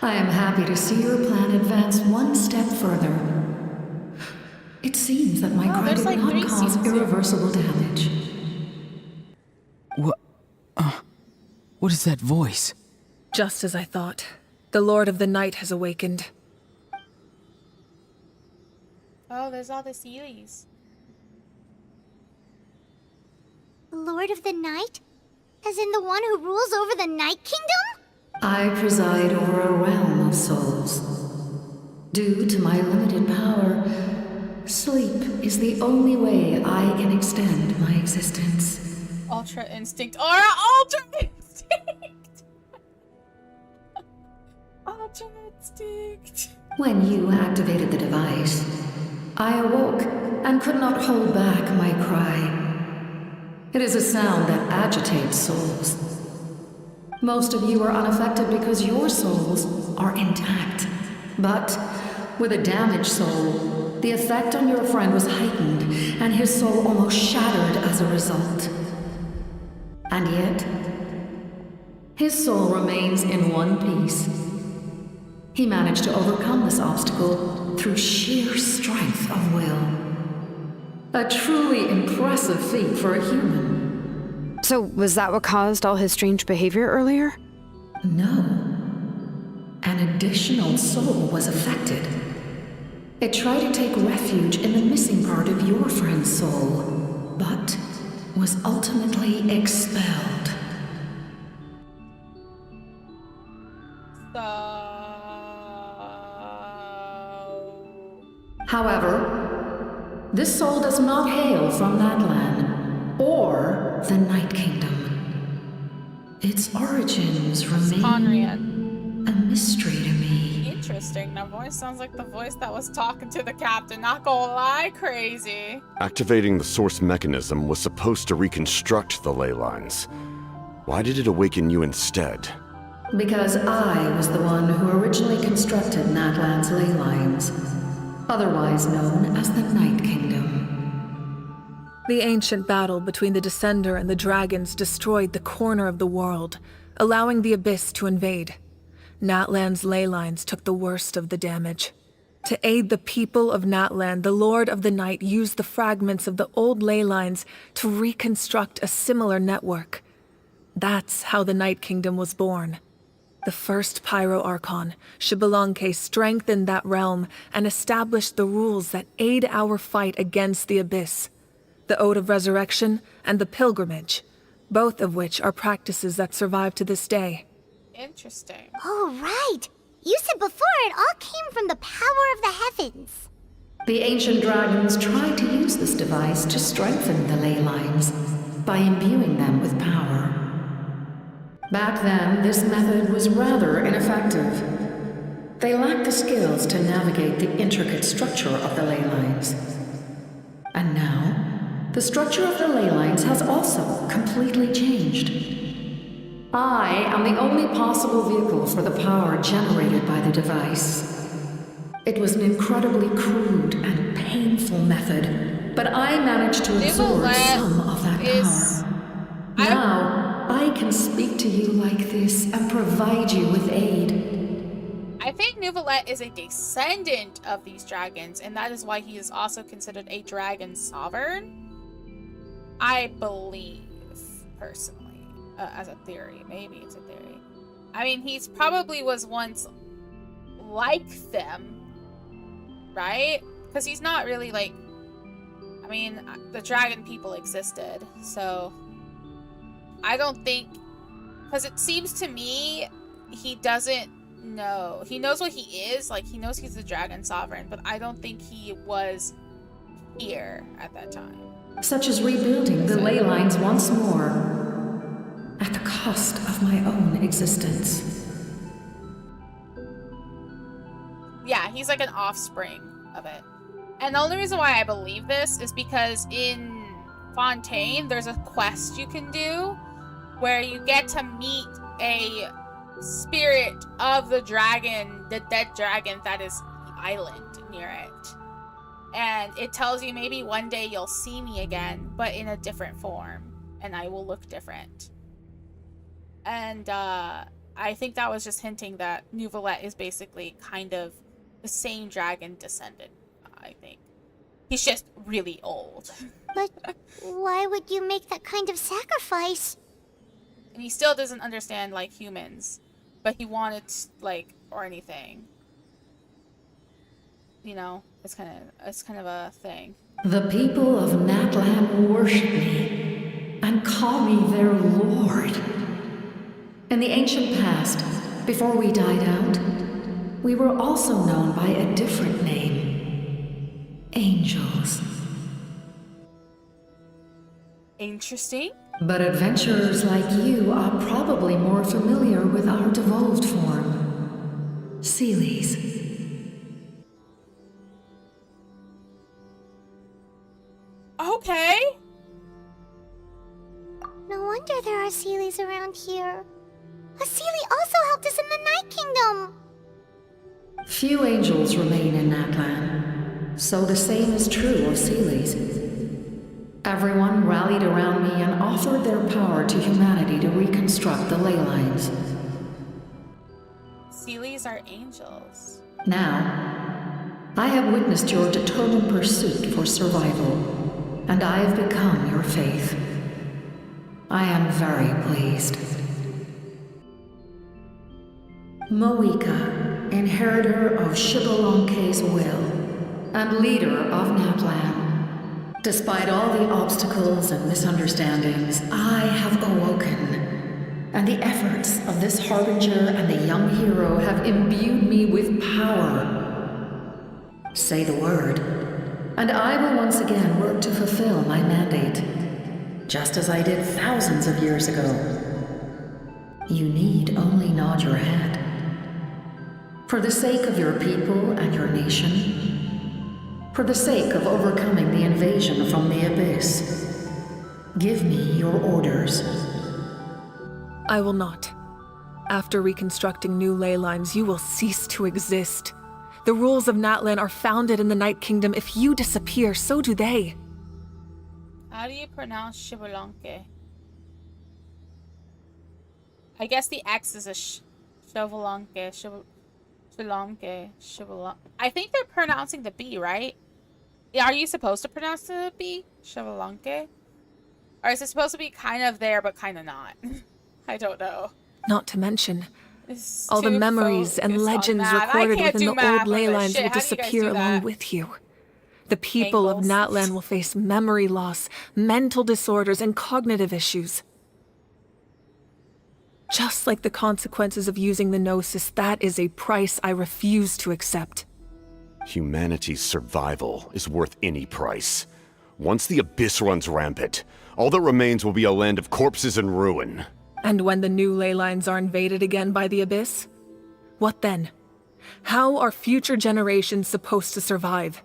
I am happy to see your plan advance one step further. It seems that my cry did not cause irreversible damage. What is that voice? Just as I thought. The Lord of the Night has awakened. Oh, there's all the Sealies. Lord of the Night? As in the one who rules over the Night Kingdom? I preside over a realm of souls. Due to my limited power, sleep is the only way I can extend my existence. Ultra Instinct. Aura Ultra Instinct! Ultra Instinct. When you activated the device, I awoke and could not hold back my cry. It is a sound that agitates souls. Most of you are unaffected because your souls are intact. But with a damaged soul, the effect on your friend was heightened, and his soul almost shattered as a result. And yet, his soul remains in one piece. He managed to overcome this obstacle through sheer strength of will. A truly impressive feat for a human. So, was that what caused all his strange behavior earlier? No. An additional soul was affected. It tried to take refuge in the missing part of your friend's soul, but was ultimately expelled. However, this soul does not hail from that land, or the Night Kingdom. Its origins remain a mystery to me. Interesting. That voice sounds like the voice that was talking to the captain. Not gonna lie, crazy. Activating the source mechanism was supposed to reconstruct the ley lines. Why did it awaken you instead? Because I was the one who originally constructed Natlan's ley lines, otherwise known as the Night Kingdom. The ancient battle between the Descender and the dragons destroyed the corner of the world, allowing the Abyss to invade. Natlan's ley lines took the worst of the damage. To aid the people of Natlan, the Lord of the Night used the fragments of the old ley lines to reconstruct a similar network. That's how the Night Kingdom was born. The first Pyro Archon, Xbalanque, strengthened that realm and established the rules that aid our fight against the Abyss. The Ode of Resurrection and the Pilgrimage, both of which are practices that survive to this day. Interesting. Oh, right. You said before it all came from the power of the heavens. The ancient dragons tried to use this device to strengthen the ley lines by imbuing them with power. Back then, this method was rather ineffective. They lacked the skills to navigate the intricate structure of the ley lines. And now, the structure of the ley lines has also completely changed. I am the only possible vehicle for the power generated by the device. It was an incredibly crude and painful method, but I managed to absorb some of that power. Now, I can speak to you like this and provide you with aid. I think NympheaVT is a descendant of these dragons, and that is why he is also considered a dragon sovereign. I believe, personally, as a theory. Maybe it's a theory. I mean, he's probably was once like them, right? Because he's not really like, I mean, the dragon people existed, so I don't think, because it seems to me he doesn't know. He knows what he is, like he knows he's the dragon sovereign, but I don't think he was here at that time. Such as rebuilding the ley lines once more, at the cost of my own existence. Yeah, he's like an offspring of it. And the only reason why I believe this is because in Fontaine, there's a quest you can do where you get to meet a spirit of the dragon, the dead dragon that is the island near it. And it tells you maybe one day you'll see me again, but in a different form, and I will look different. And I think that was just hinting that NympheaVT is basically kind of the same dragon descendant, I think. He's just really old. But why would you make that kind of sacrifice? And he still doesn't understand, like, humans. But he wanted, like, or anything. You know, it's kind of a thing. The people of Natlan worship me and call me their lord. In the ancient past, before we died out, we were also known by a different name. Angels. Interesting. But adventurers like you are probably more familiar with our devolved form. Seelies. Okay. No wonder there are Seelies around here. A Seelie also helped us in the Night Kingdom. Few angels remain in Natlan, so the same is true of Seelies. Everyone rallied around me and offered their power to humanity to reconstruct the ley lines. Seelies are angels. Now, I have witnessed your determined pursuit for survival, and I have become your faith. I am very pleased. Moika, inheritor of Shibalonke's will, and leader of Natlan. Despite all the obstacles and misunderstandings, I have awoken, and the efforts of this harbinger and the young hero have imbued me with power. Say the word, and I will once again work to fulfill my mandate, just as I did thousands of years ago. You need only nod your head. For the sake of your people and your nation, for the sake of overcoming the invasion from the Abyss, give me your orders. I will not. After reconstructing new ley lines, you will cease to exist. The rules of Natlan are founded in the Night Kingdom. If you disappear, so do they. How do you pronounce Shibalonke? I guess the X is a Shibalonke. Shibalonke. I think they're pronouncing the B, right? Yeah, are you supposed to pronounce the B? Shibalonke? Or is it supposed to be kind of there, but kind of not? I don't know. Not to mention, all the memories and legends recorded within the old ley lines will disappear along with you. The people of Natlan will face memory loss, mental disorders, and cognitive issues. Just like the consequences of using the Gnosis, that is a price I refuse to accept. Humanity's survival is worth any price. Once the Abyss runs rampant, all that remains will be a land of corpses and ruin. And when the new ley lines are invaded again by the Abyss? What then? How are future generations supposed to survive?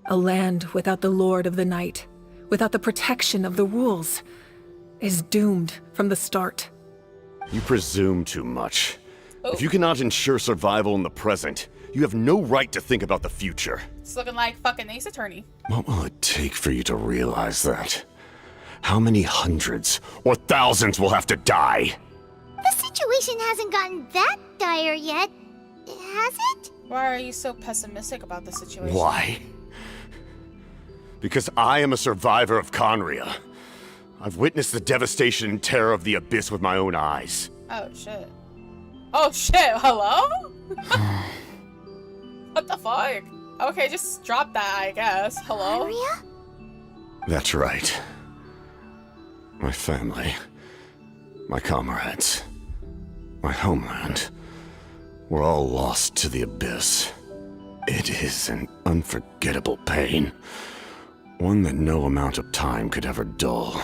A land without the Lord of the Night, without the protection of the rules, is doomed from the start. You presume too much. If you cannot ensure survival in the present, you have no right to think about the future. It's looking like fucking Ace Attorney. What will it take for you to realize that? How many hundreds or thousands will have to die? The situation hasn't gotten that dire yet, has it? Why are you so pessimistic about the situation? Why? Because I am a survivor of Conria. I've witnessed the devastation and terror of the Abyss with my own eyes. Oh shit. Oh shit, hello? What the fuck? Okay, just drop that, I guess. Hello? Conria? That's right. My family, my comrades, my homeland, were all lost to the Abyss. It is an unforgettable pain. One that no amount of time could ever dull.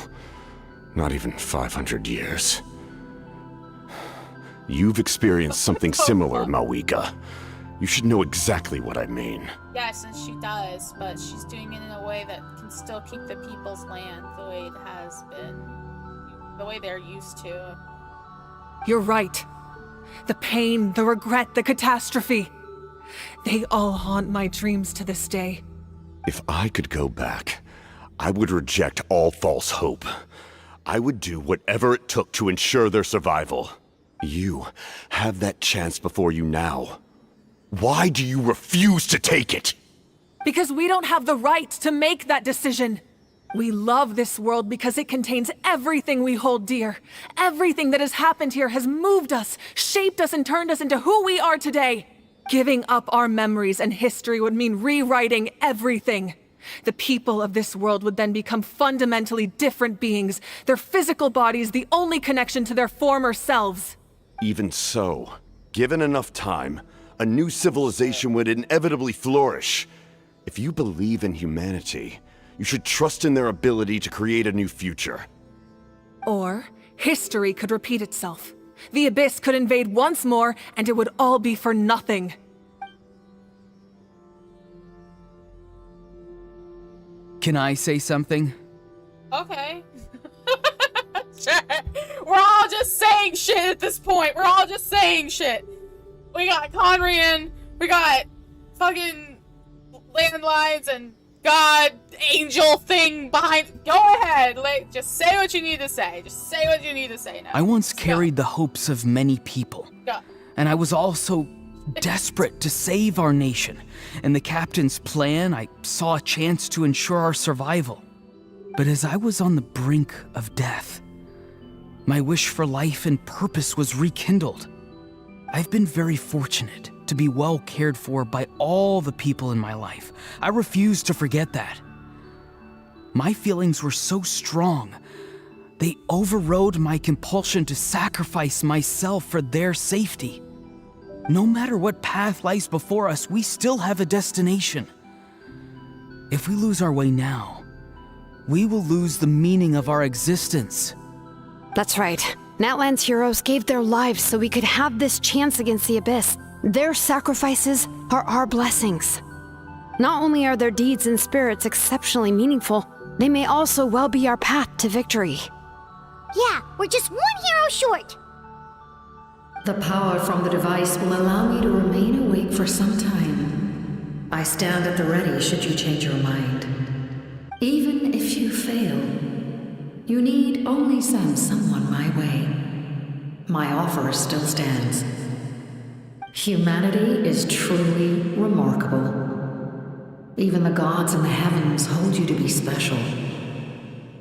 Not even 500 years. You've experienced something similar, Mawika. You should know exactly what I mean. Yes, and she does, but she's doing it in a way that can still keep the people's land the way it has been. The way they're used to. You're right. The pain, the regret, the catastrophe. They all haunt my dreams to this day. If I could go back, I would reject all false hope. I would do whatever it took to ensure their survival. You have that chance before you now. Why do you refuse to take it? Because we don't have the right to make that decision. We love this world because it contains everything we hold dear. Everything that has happened here has moved us, shaped us, and turned us into who we are today. Giving up our memories and history would mean rewriting everything. The people of this world would then become fundamentally different beings, their physical bodies the only connection to their former selves. Even so, given enough time, a new civilization would inevitably flourish. If you believe in humanity, you should trust in their ability to create a new future. Or, history could repeat itself. The Abyss could invade once more, and it would all be for nothing. Can I say something? Okay. Sure. We're all just saying shit at this point. We're all just saying shit. We got Conrian, we got fucking landlines and God, angel thing behind. Go ahead, just say what you need to say. Just say what you need to say now. I once carried the hopes of many people. Go. And I was also desperate to save our nation. In the captain's plan, I saw a chance to ensure our survival. But as I was on the brink of death, my wish for life and purpose was rekindled. I've been very fortunate to be well cared for by all the people in my life. I refuse to forget that. My feelings were so strong, they overrode my compulsion to sacrifice myself for their safety. No matter what path lies before us, we still have a destination. If we lose our way now, we will lose the meaning of our existence. That's right. Natlan's heroes gave their lives so we could have this chance against the Abyss. Their sacrifices are our blessings. Not only are their deeds and spirits exceptionally meaningful, they may also well be our path to victory. Yeah, we're just one hero short. The power from the device will allow me to remain awake for some time. I stand at the ready should you change your mind. Even if you fail, you need only send someone my way. My offer still stands. Humanity is truly remarkable. Even the gods in the heavens hold you to be special.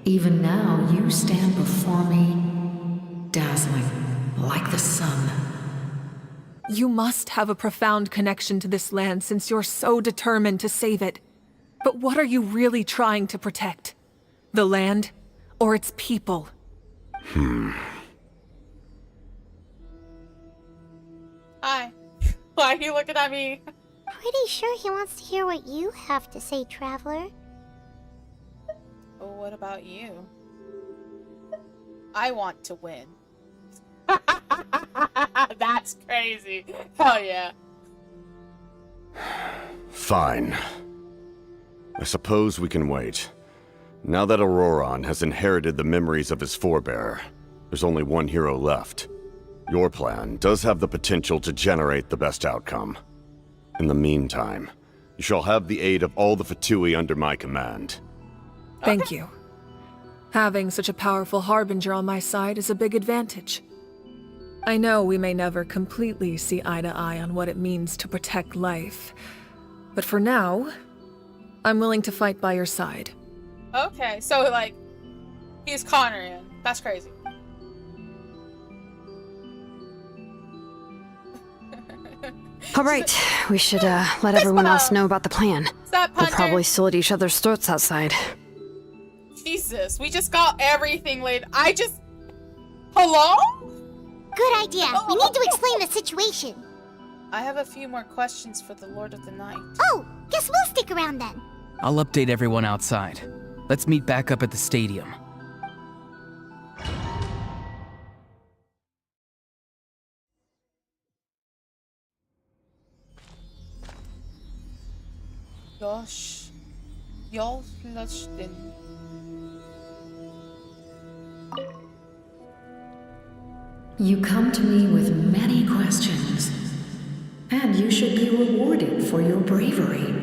Even now, you stand before me, dazzling like the sun. You must have a profound connection to this land since you're so determined to save it. But what are you really trying to protect? The land or its people? Hi. Why are you looking at me? Pretty sure he wants to hear what you have to say, Traveler. Oh, what about you? I want to win. That's crazy. Hell yeah. Fine. I suppose we can wait. Now that Auroron has inherited the memories of his forebear, there's only one hero left. Your plan does have the potential to generate the best outcome. In the meantime, you shall have the aid of all the Fatui under my command. Thank you. Having such a powerful harbinger on my side is a big advantage. I know we may never completely see eye to eye on what it means to protect life, but for now, I'm willing to fight by your side. Okay, so like, he's Conorian. That's crazy. All right, we should let everyone else know about the plan. Stop, We'll probably still at each other's throats outside. Jesus, we just got everything laid. Hello? Good idea. We need to explain the situation. I have a few more questions for the Lord of the Night. Oh, guess we'll stick around then. I'll update everyone outside. Let's meet back up at the stadium. You come to me with many questions, and you should be rewarded for your bravery.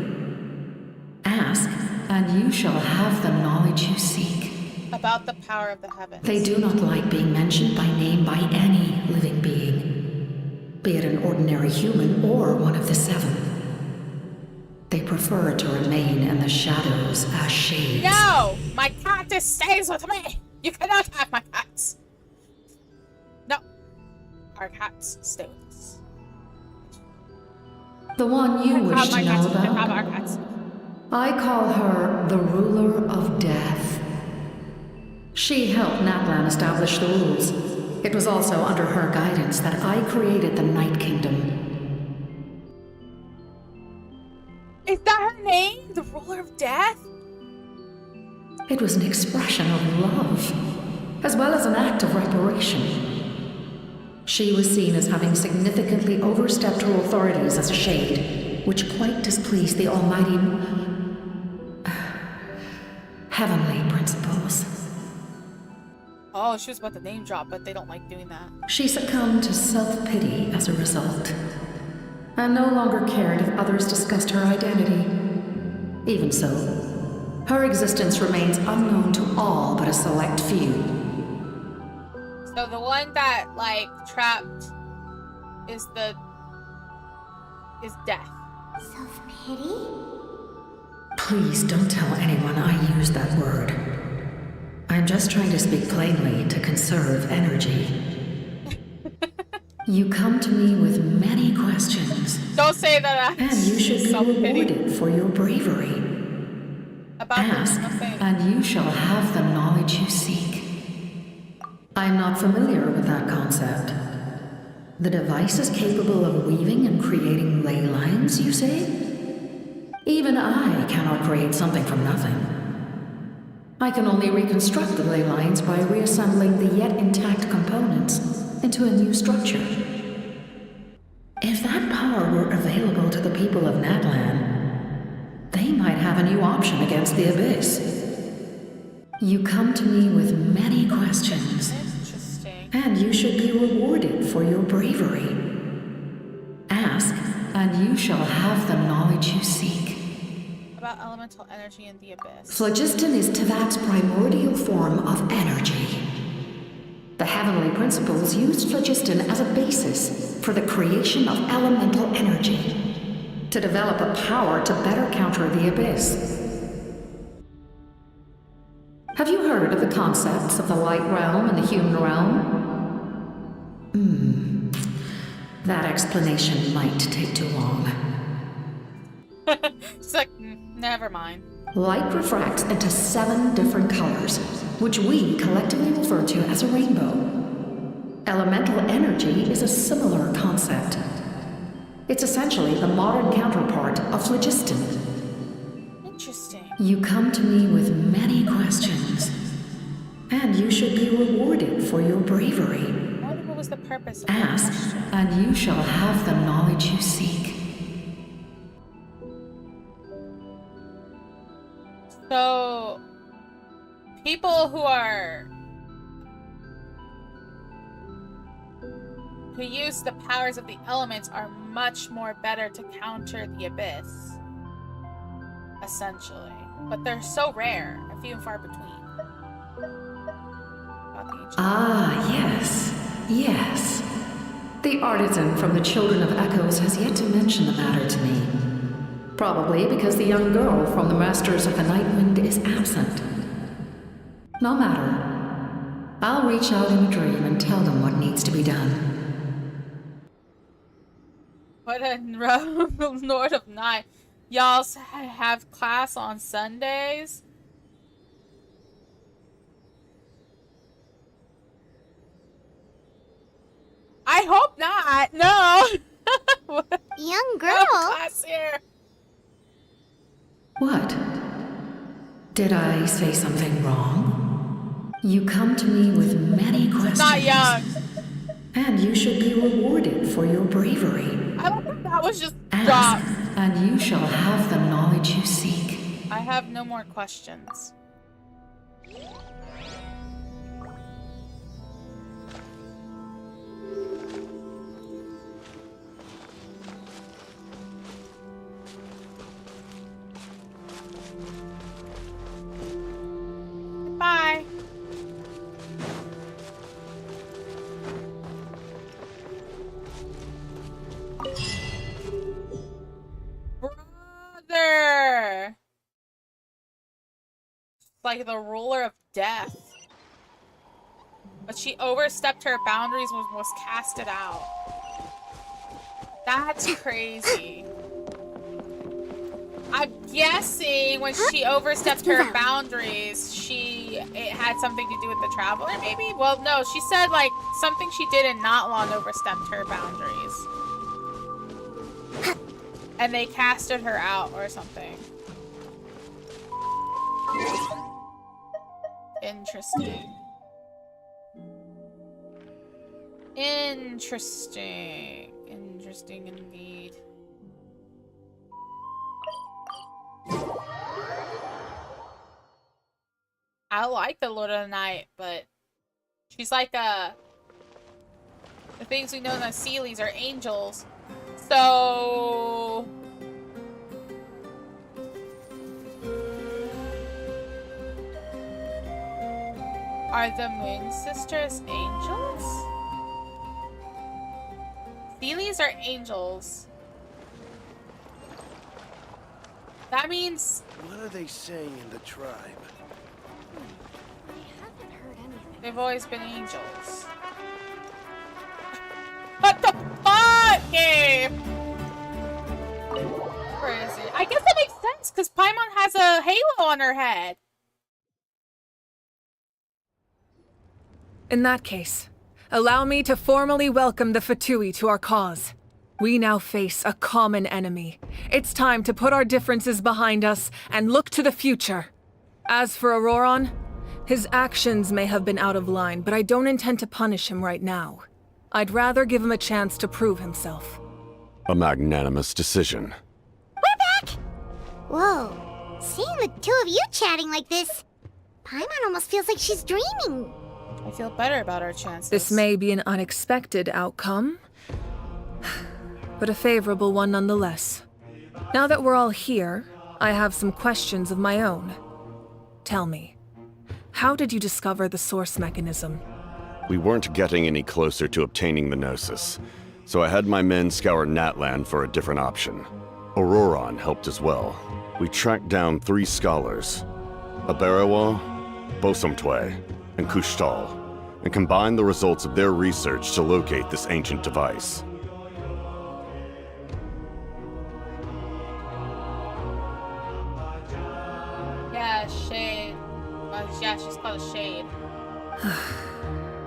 Ask, and you shall have the knowledge you seek. About the power of the heavens. They do not like being mentioned by name by any living being, be it an ordinary human or one of the seven. They prefer to remain in the shadows as shades. No! My cactus stays with me! You cannot have my cats! No. Our cats stay with us. The one you wish to know about? Have our cats. I call her the ruler of death. She helped Natlan establish the rules. It was also under her guidance that I created the Night Kingdom. Is that her name? The ruler of death? It was an expression of love, as well as an act of reparation. She was seen as having significantly overstepped her authorities as a shade, which quite displeased the almighty heavenly principles. Oh, she was about to name drop, but they don't like doing that. She succumbed to self-pity as a result, and no longer cared if others discussed her identity. Even so, her existence remains unknown to all but a select few. So the one that, like, trapped is death. Self-pity? Please don't tell anyone I used that word. I'm just trying to speak plainly to conserve energy. You come to me with many questions. Don't say that. And you should be rewarded for your bravery. Ask, and you shall have the knowledge you seek. I'm not familiar with that concept. The device is capable of weaving and creating ley lines, you say? Even I cannot create something from nothing. I can only reconstruct the ley lines by reassembling the yet intact components into a new structure. If that power were available to the people of Natlan, they might have a new option against the Abyss. You come to me with many questions, and you should be rewarded for your bravery. Ask, and you shall have the knowledge you seek. About elemental energy in the abyss. Phlogiston is Teyvat's primordial form of energy. The heavenly principles used phlogiston as a basis for the creation of elemental energy, to develop a power to better counter the abyss. Have you heard of the concepts of the light realm and the human realm? That explanation might take too long. She's like, never mind. Light refracts into 7 different colors, which we collectively refer to as a rainbow. Elemental energy is a similar concept. It's essentially the modern counterpart of phlogiston. Interesting. You come to me with many questions, and you should be rewarded for your bravery. I wonder what was the purpose of Ask, and you shall have the knowledge you seek. So, people who use the powers of the elements are much more better to counter the abyss. Essentially. But they're so rare and few and far between. Ah, yes. Yes. The artisan from the Children of Echoes has yet to mention the matter to me. Probably because the young girl from the Masters of the Nightwind is absent. No matter. I'll reach out in a dream and tell them what needs to be done. What a Lord of Night. Y'all have class on Sundays? I hope not. No. Young girl. No class here. What? Did I say something wrong? You come to me with many questions. Not young. And you should be rewarded for your bravery. I don't think that was just Ask, dropped. and you shall have the knowledge you seek. I have no more questions. Bye. Brother! Like the ruler of death. But she overstepped her boundaries and was casted out. That's crazy. I'm guessing when she overstepped her boundaries, it had something to do with the Traveler, maybe? Well, no, she said, like, something she did in not long overstepped her boundaries. And they casted her out or something. Interesting. Interesting. Interesting indeed. I like the Lord of the Night, but she's like the things we know in the Sealies are angels. So are the Moon Sisters angels? Sealies are angels. That means... What are they saying in the tribe? They've always been angels. What the fuck, Gabe? Crazy. I guess that makes sense, because Paimon has a halo on her head. In that case, allow me to formally welcome the Fatui to our cause. We now face a common enemy. It's time to put our differences behind us and look to the future. As for Auroron, his actions may have been out of line, but I don't intend to punish him right now. I'd rather give him a chance to prove himself. A magnanimous decision. We're back! Whoa. Seeing the two of you chatting like this, Paimon almost feels like she's dreaming. I feel better about our chances. This may be an unexpected outcome, but a favorable one nonetheless. Now that we're all here, I have some questions of my own. Tell me, how did you discover the source mechanism? We weren't getting any closer to obtaining the Gnosis, so I had my men scour Natlan for a different option. Auroron helped as well. We tracked down 3 scholars, Aberawa, Bosomtwe, and Kushtal, and combined the results of their research to locate this ancient device. Yeah, Shade. Yeah, she's called a Shade.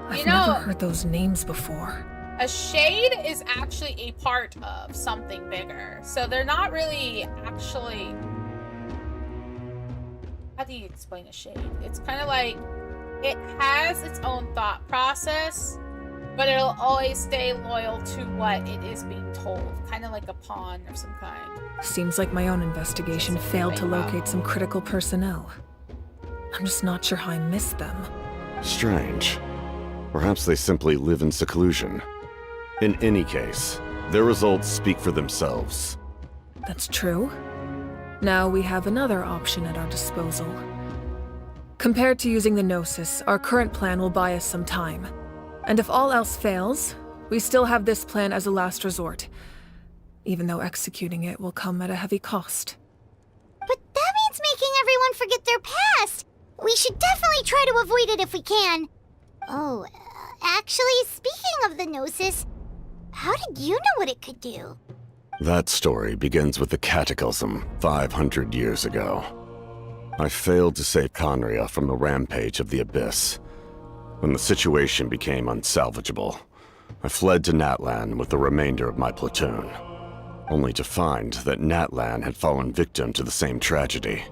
I've never heard those names before. A shade is actually a part of something bigger. So they're not really actually... How do you explain a shade? It's kind of like it has its own thought process, but it'll always stay loyal to what it is being told. Kind of like a pawn of some kind. Seems like my own investigation failed to locate some critical personnel. I'm just not sure how I missed them. Strange. Perhaps they simply live in seclusion. In any case, their results speak for themselves. That's true. Now we have another option at our disposal. Compared to using the Gnosis, our current plan will buy us some time. And if all else fails, we still have this plan as a last resort, even though executing it will come at a heavy cost. But that means making everyone forget their past! We should definitely try to avoid it if we can. Oh, actually, speaking of the Gnosis, how did you know what it could do? That story begins with the Cataclysm 500 years ago. I failed to save Conria from the rampage of the Abyss. When the situation became unsalvageable, I fled to Natlan with the remainder of my platoon, only to find that Natlan had fallen victim to the same tragedy.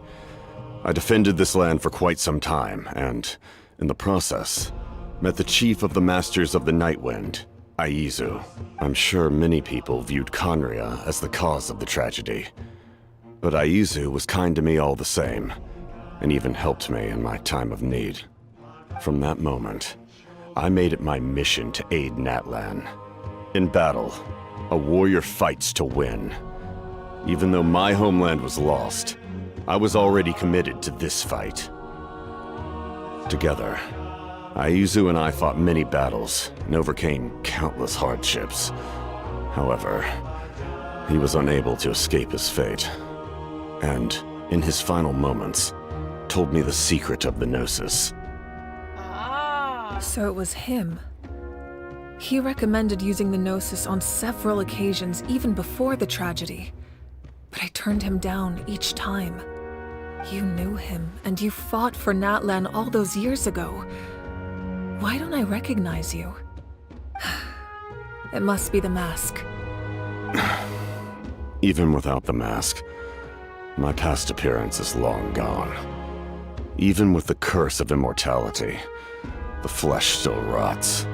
I defended this land for quite some time, and, in the process, met the chief of the Masters of the Nightwind, Aizu. I'm sure many people viewed Conria as the cause of the tragedy, but Aizu was kind to me all the same, and even helped me in my time of need. From that moment, I made it my mission to aid Natlan. In battle, a warrior fights to win. Even though my homeland was lost, I was already committed to this fight. Together, Aizu and I fought many battles and overcame countless hardships. However, he was unable to escape his fate, and, in his final moments, told me the secret of the Gnosis. So it was him. He recommended using the Gnosis on several occasions, even before the tragedy. But I turned him down each time. You knew him, and you fought for Natlan all those years ago. Why don't I recognize you? It must be the mask. Even without the mask, my past appearance is long gone. Even with the curse of immortality, the flesh still rots.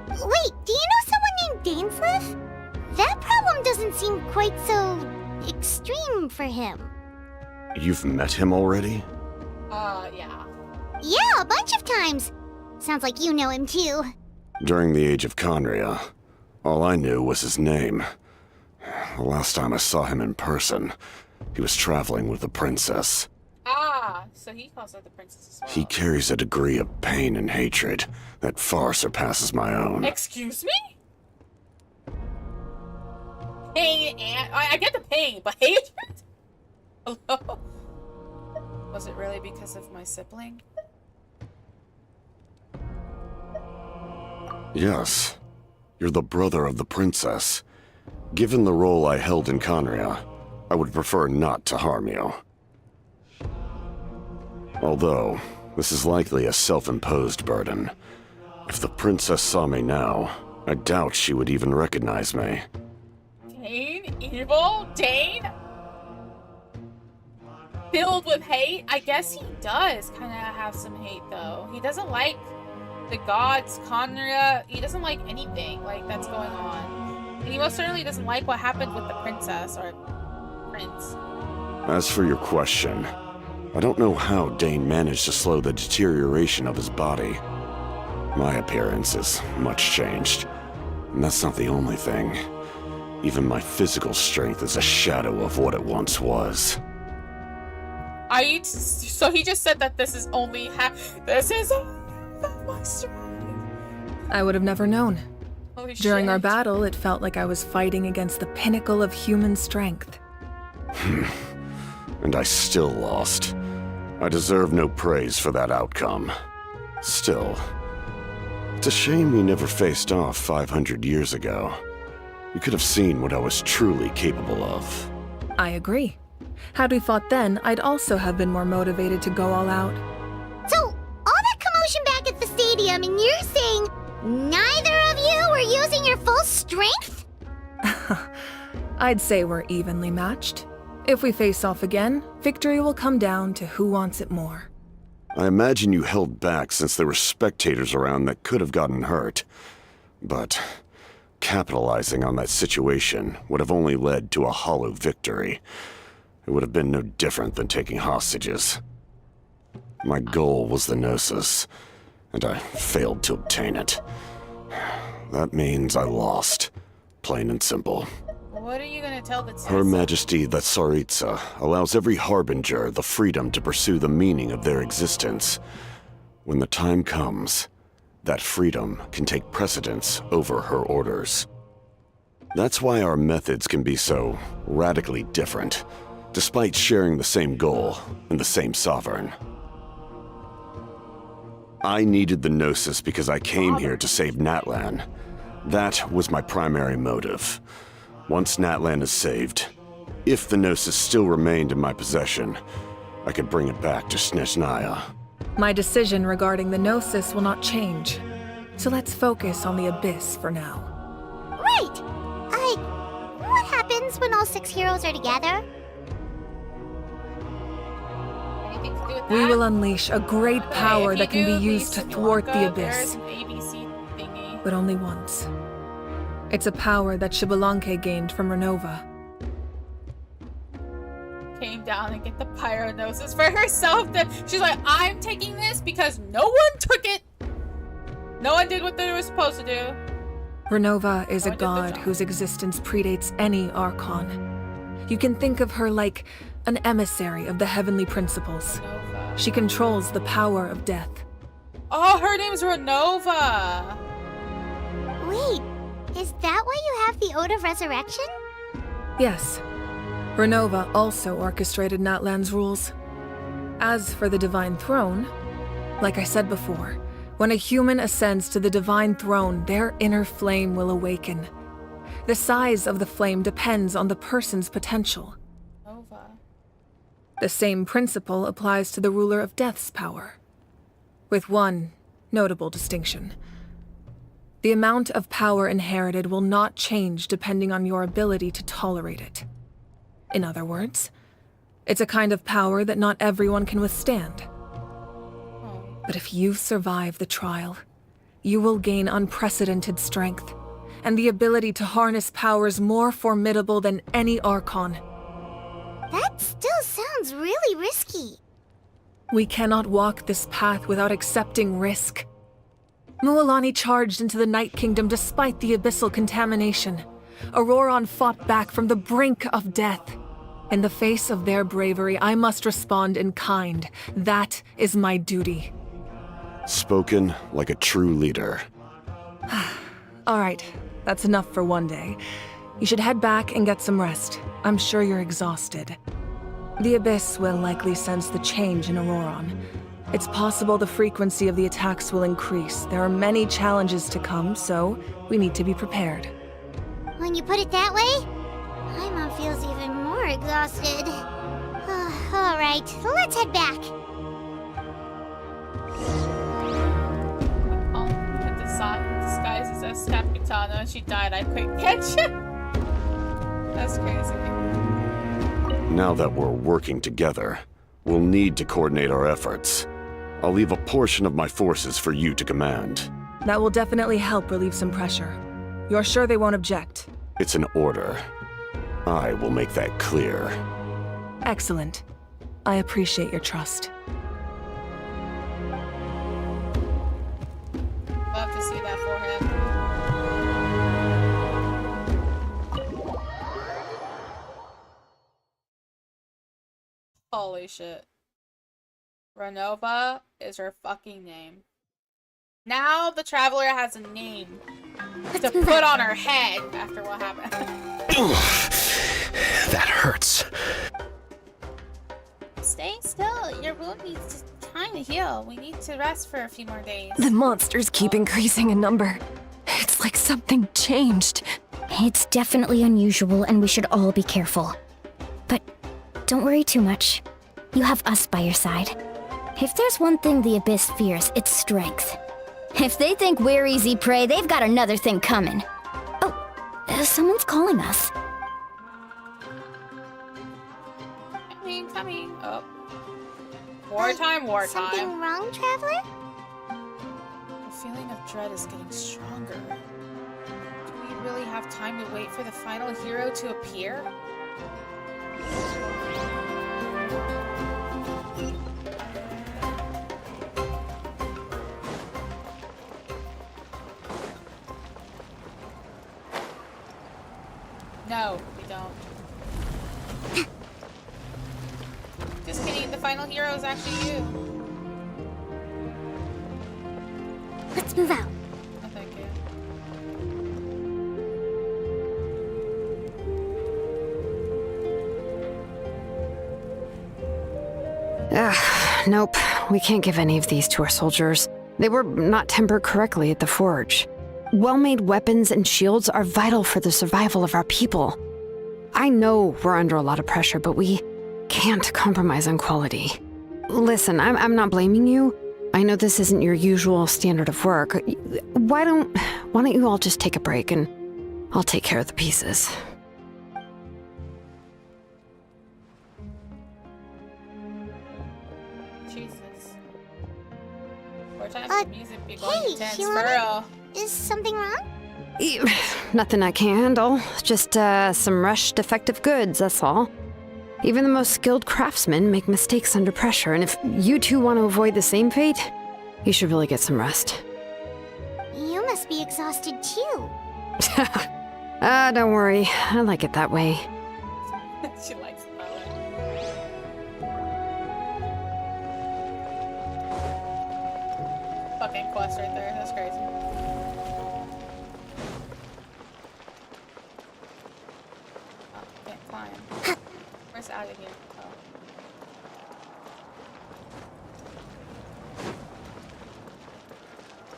Wait, do you know someone named Dainsleif? That problem doesn't seem quite so extreme for him. You've met him already? Yeah. Yeah, a bunch of times. Sounds like you know him too. During the age of Conria, all I knew was his name. The last time I saw him in person, he was traveling with the princess. So he calls her the princess as well. He carries a degree of pain and hatred that far surpasses my own. Excuse me? Pain and... I get the pain, but hatred? Hello? Was it really because of my sibling? Yes. You're the brother of the princess. Given the role I held in Conria, I would prefer not to harm you. Although, this is likely a self-imposed burden. If the princess saw me now, I doubt she would even recognize me. Dane? Evil? Dane? Filled with hate? I guess he does kind of have some hate, though. He doesn't like the gods, Conria. He doesn't like anything like that's going on. And he most certainly doesn't like what happened with the princess, or prince. As for your question, I don't know how Dane managed to slow the deterioration of his body. My appearance is much changed, and that's not the only thing. Even my physical strength is a shadow of what it once was. Are you so he just said that this is only this is my strength. I would have never known. Holy During shit. our battle, it felt like I was fighting against the pinnacle of human strength. And I still lost. I deserve no praise for that outcome. Still, it's a shame we never faced off 500 years ago. You could have seen what I was truly capable of. I agree. Had we fought then, I'd also have been more motivated to go all out. So, all that commotion back at the stadium, and you're saying neither of you we're using your full strength? I'd say we're evenly matched. If we face off again, victory will come down to who wants it more. I imagine you held back since there were spectators around that could have gotten hurt. But capitalizing on that situation would have only led to a hollow victory. It would have been no different than taking hostages. My goal was the Gnosis, and I failed to obtain it. That means I lost. Plain and simple. What are you gonna tell the Tsessa? Her Majesty the Tsaritsa allows every harbinger the freedom to pursue the meaning of their existence. When the time comes, that freedom can take precedence over her orders. That's why our methods can be so radically different, despite sharing the same goal and the same sovereign. I needed the Gnosis because I came here to save Natlan. That was my primary motive. Once Natlan is saved, if the Gnosis still remained in my possession, I could bring it back to Snezhnaya. My decision regarding the Gnosis will not change. So let's focus on the Abyss for now. Right! What happens when all 6 heroes are together? Anything to do with that? We will unleash a great power If that you can do, be used to please thwart walk the up. Abyss. There's an ABC thingy. But only once. It's a power that Xbalanque gained from Renova. Came down and get the Pyronosis for herself. She's like, I'm taking this because no one took it. No one did what they were supposed to do. Renova is a god whose existence predates any Archon. You can think of her like an emissary of the heavenly principles. She controls the power of death. Oh, her name's Renova. Wait, is that why you have the Ode of Resurrection? Yes. Renova also orchestrated Natlan's rules. As for the Divine Throne, like I said before, when a human ascends to the Divine Throne, their inner flame will awaken. The size of the flame depends on the person's potential. The same principle applies to the ruler of Death's power, with one notable distinction. The amount of power inherited will not change depending on your ability to tolerate it. In other words, it's a kind of power that not everyone can withstand. But if you survive the trial, you will gain unprecedented strength, and the ability to harness powers more formidable than any Archon. That still sounds really risky. We cannot walk this path without accepting risk. Mualani charged into the Night Kingdom despite the abyssal contamination. Auroron fought back from the brink of death. In the face of their bravery, I must respond in kind. That is my duty. Spoken like a true leader. All right, that's enough for one day. You should head back and get some rest. I'm sure you're exhausted. The Abyss will likely sense the change in Auroron. It's possible the frequency of the attacks will increase. There are many challenges to come, so we need to be prepared. When you put it that way, Paimon feels even more exhausted. All right, let's head back. Disguises as Capitana and she died. I quit Genshin. That's crazy. Now that we're working together, we'll need to coordinate our efforts. I'll leave a portion of my forces for you to command. That will definitely help relieve some pressure. You're sure they won't object? It's an order. I will make that clear. Excellent. I appreciate your trust. Love to see that for him. Holy shit. Renova is her fucking name. Now the Traveler has a name to put on her head after what happened. That hurts. Stay still. Your wound needs time to heal. We need to rest for a few more days. The monsters keep increasing in number. It's like something changed. It's definitely unusual, and we should all be careful. But don't worry too much. You have us by your side. If there's one thing the Abyss fears, it's strength. If they think we're easy prey, they've got another thing coming. Oh, someone's calling us. Coming. Oh. Wartime. Something wrong, Traveler? The feeling of dread is getting stronger. Do we really have time to wait for the final hero to appear? No, we don't. Just kidding, the final hero is actually you. Let's move out. Oh, thank you. Nope. We can't give any of these to our soldiers. They were not tempered correctly at the forge. Well-made weapons and shields are vital for the survival of our people. I know we're under a lot of pressure, but we can't compromise on quality. Listen, I'm not blaming you. I know this isn't your usual standard of work. Why don't you all just take a break and I'll take care of the pieces. Jesus. Wartime music be going intense, for Shiona? real. Is something wrong? Nothing I can't handle. Just some rushed defective goods, that's all. Even the most skilled craftsmen make mistakes under pressure, and if you two want to avoid the same fate, you should really get some rest. You must be exhausted too. Don't worry. I like it that way. She likes it that way. Fucking quest right there. That's crazy. Oh, can't climb. Where's out of here? Oh.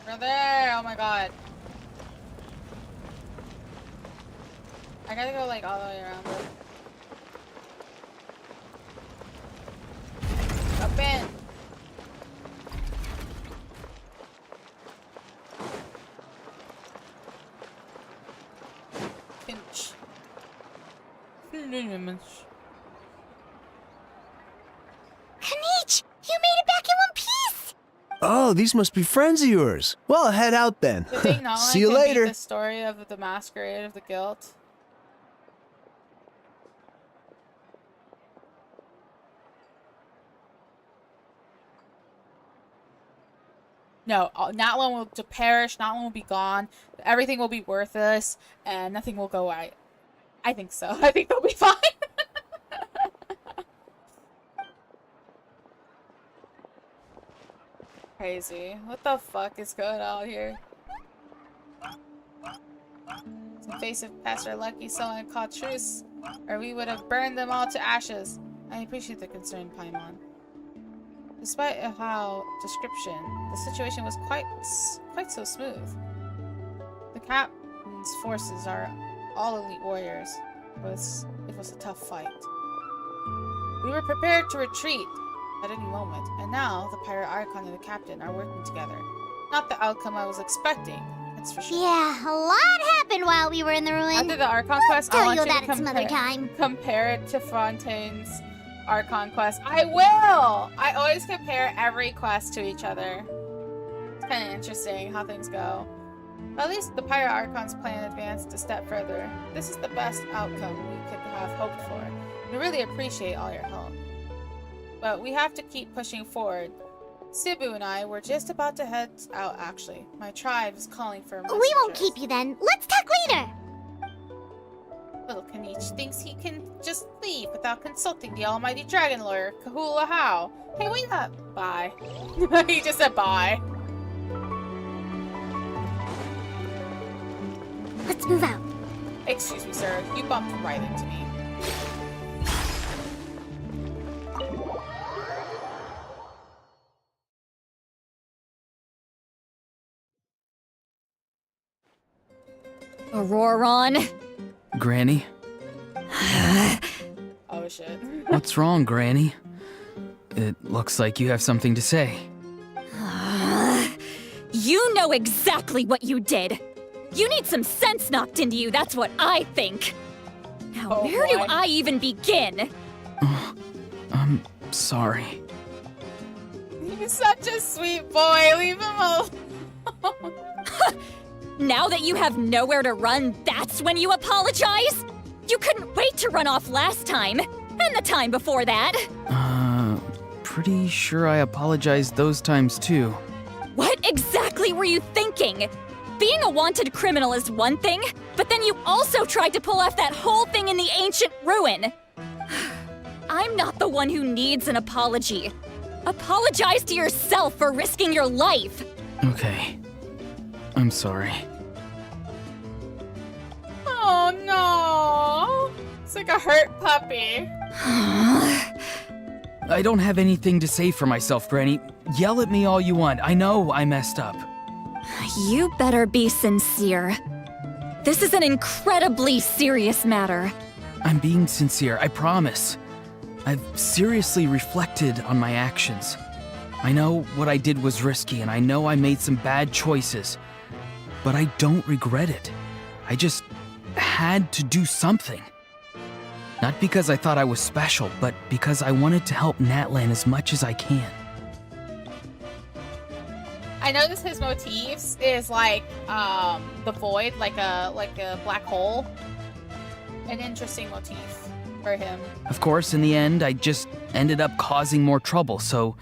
We're there! Oh my god. I gotta go like all the way around it. Up in! Pinch. Kanich! You made it back in one piece! Oh, these must be friends of yours. Well, head out then. Did they not See you like later. the story of the masquerade of the guild? No, not one will perish, not one will be gone, everything will be worthless, and nothing will go right. I think so. I think they'll be fine. Crazy. What the fuck is going on here? In face of Pastor Lucky, someone called truce, or we would have burned them all to ashes. I appreciate the concern, Paimon. Despite a foul description, the situation was quite so smooth. The captain's forces are all elite warriors. It was a tough fight. We were prepared to retreat at any moment, and now the Pirate Archon and the captain are working together. Not the outcome I was expecting, that's for sure. Yeah, a lot happened while we were in the ruin. After the Archon quest, I'll I want tell you you about to it some other time. compare it to Fontaine's Archon quest. I will! I always compare every quest to each other. It's kind of interesting how things go. But at least the Pirate Archon's plan advanced a step further. This is the best outcome we could have hoped for. We really appreciate all your help. But we have to keep pushing forward. Cebu and I were just about to head out, actually. My tribe is calling for messengers. We won't keep you then. Let's talk later! Little Kanich thinks he can just leave without consulting the almighty dragon lawyer, Kahula How. Hey, wait up! Bye. He just said bye. Let's move out. Excuse me, sir. You bumped right into me. Auroron. Granny? Oh shit. What's wrong, Granny? It looks like you have something to say. You know exactly what you did. You need some sense knocked into you, that's what I think. Now, where do I even begin? I'm sorry. He's such a sweet boy. Leave him alone. Now that you have nowhere to run, that's when you apologize? You couldn't wait to run off last time, and the time before that. Pretty sure I apologized those times too. What exactly were you thinking? Being a wanted criminal is one thing, but then you also tried to pull off that whole thing in the ancient ruin. I'm not the one who needs an apology. Apologize to yourself for risking your life. Okay. I'm sorry. Oh no. It's like a hurt puppy. I don't have anything to say for myself, Granny. Yell at me all you want. I know I messed up. You better be sincere. This is an incredibly serious matter. I'm being sincere, I promise. I've seriously reflected on my actions. I know what I did was risky, and I know I made some bad choices. But I don't regret it. I just had to do something. Not because I thought I was special, but because I wanted to help Natlan as much as I can. I noticed his motifs is like the void, like a black hole. An interesting motif for him. Of course, in the end, I just ended up causing more trouble, so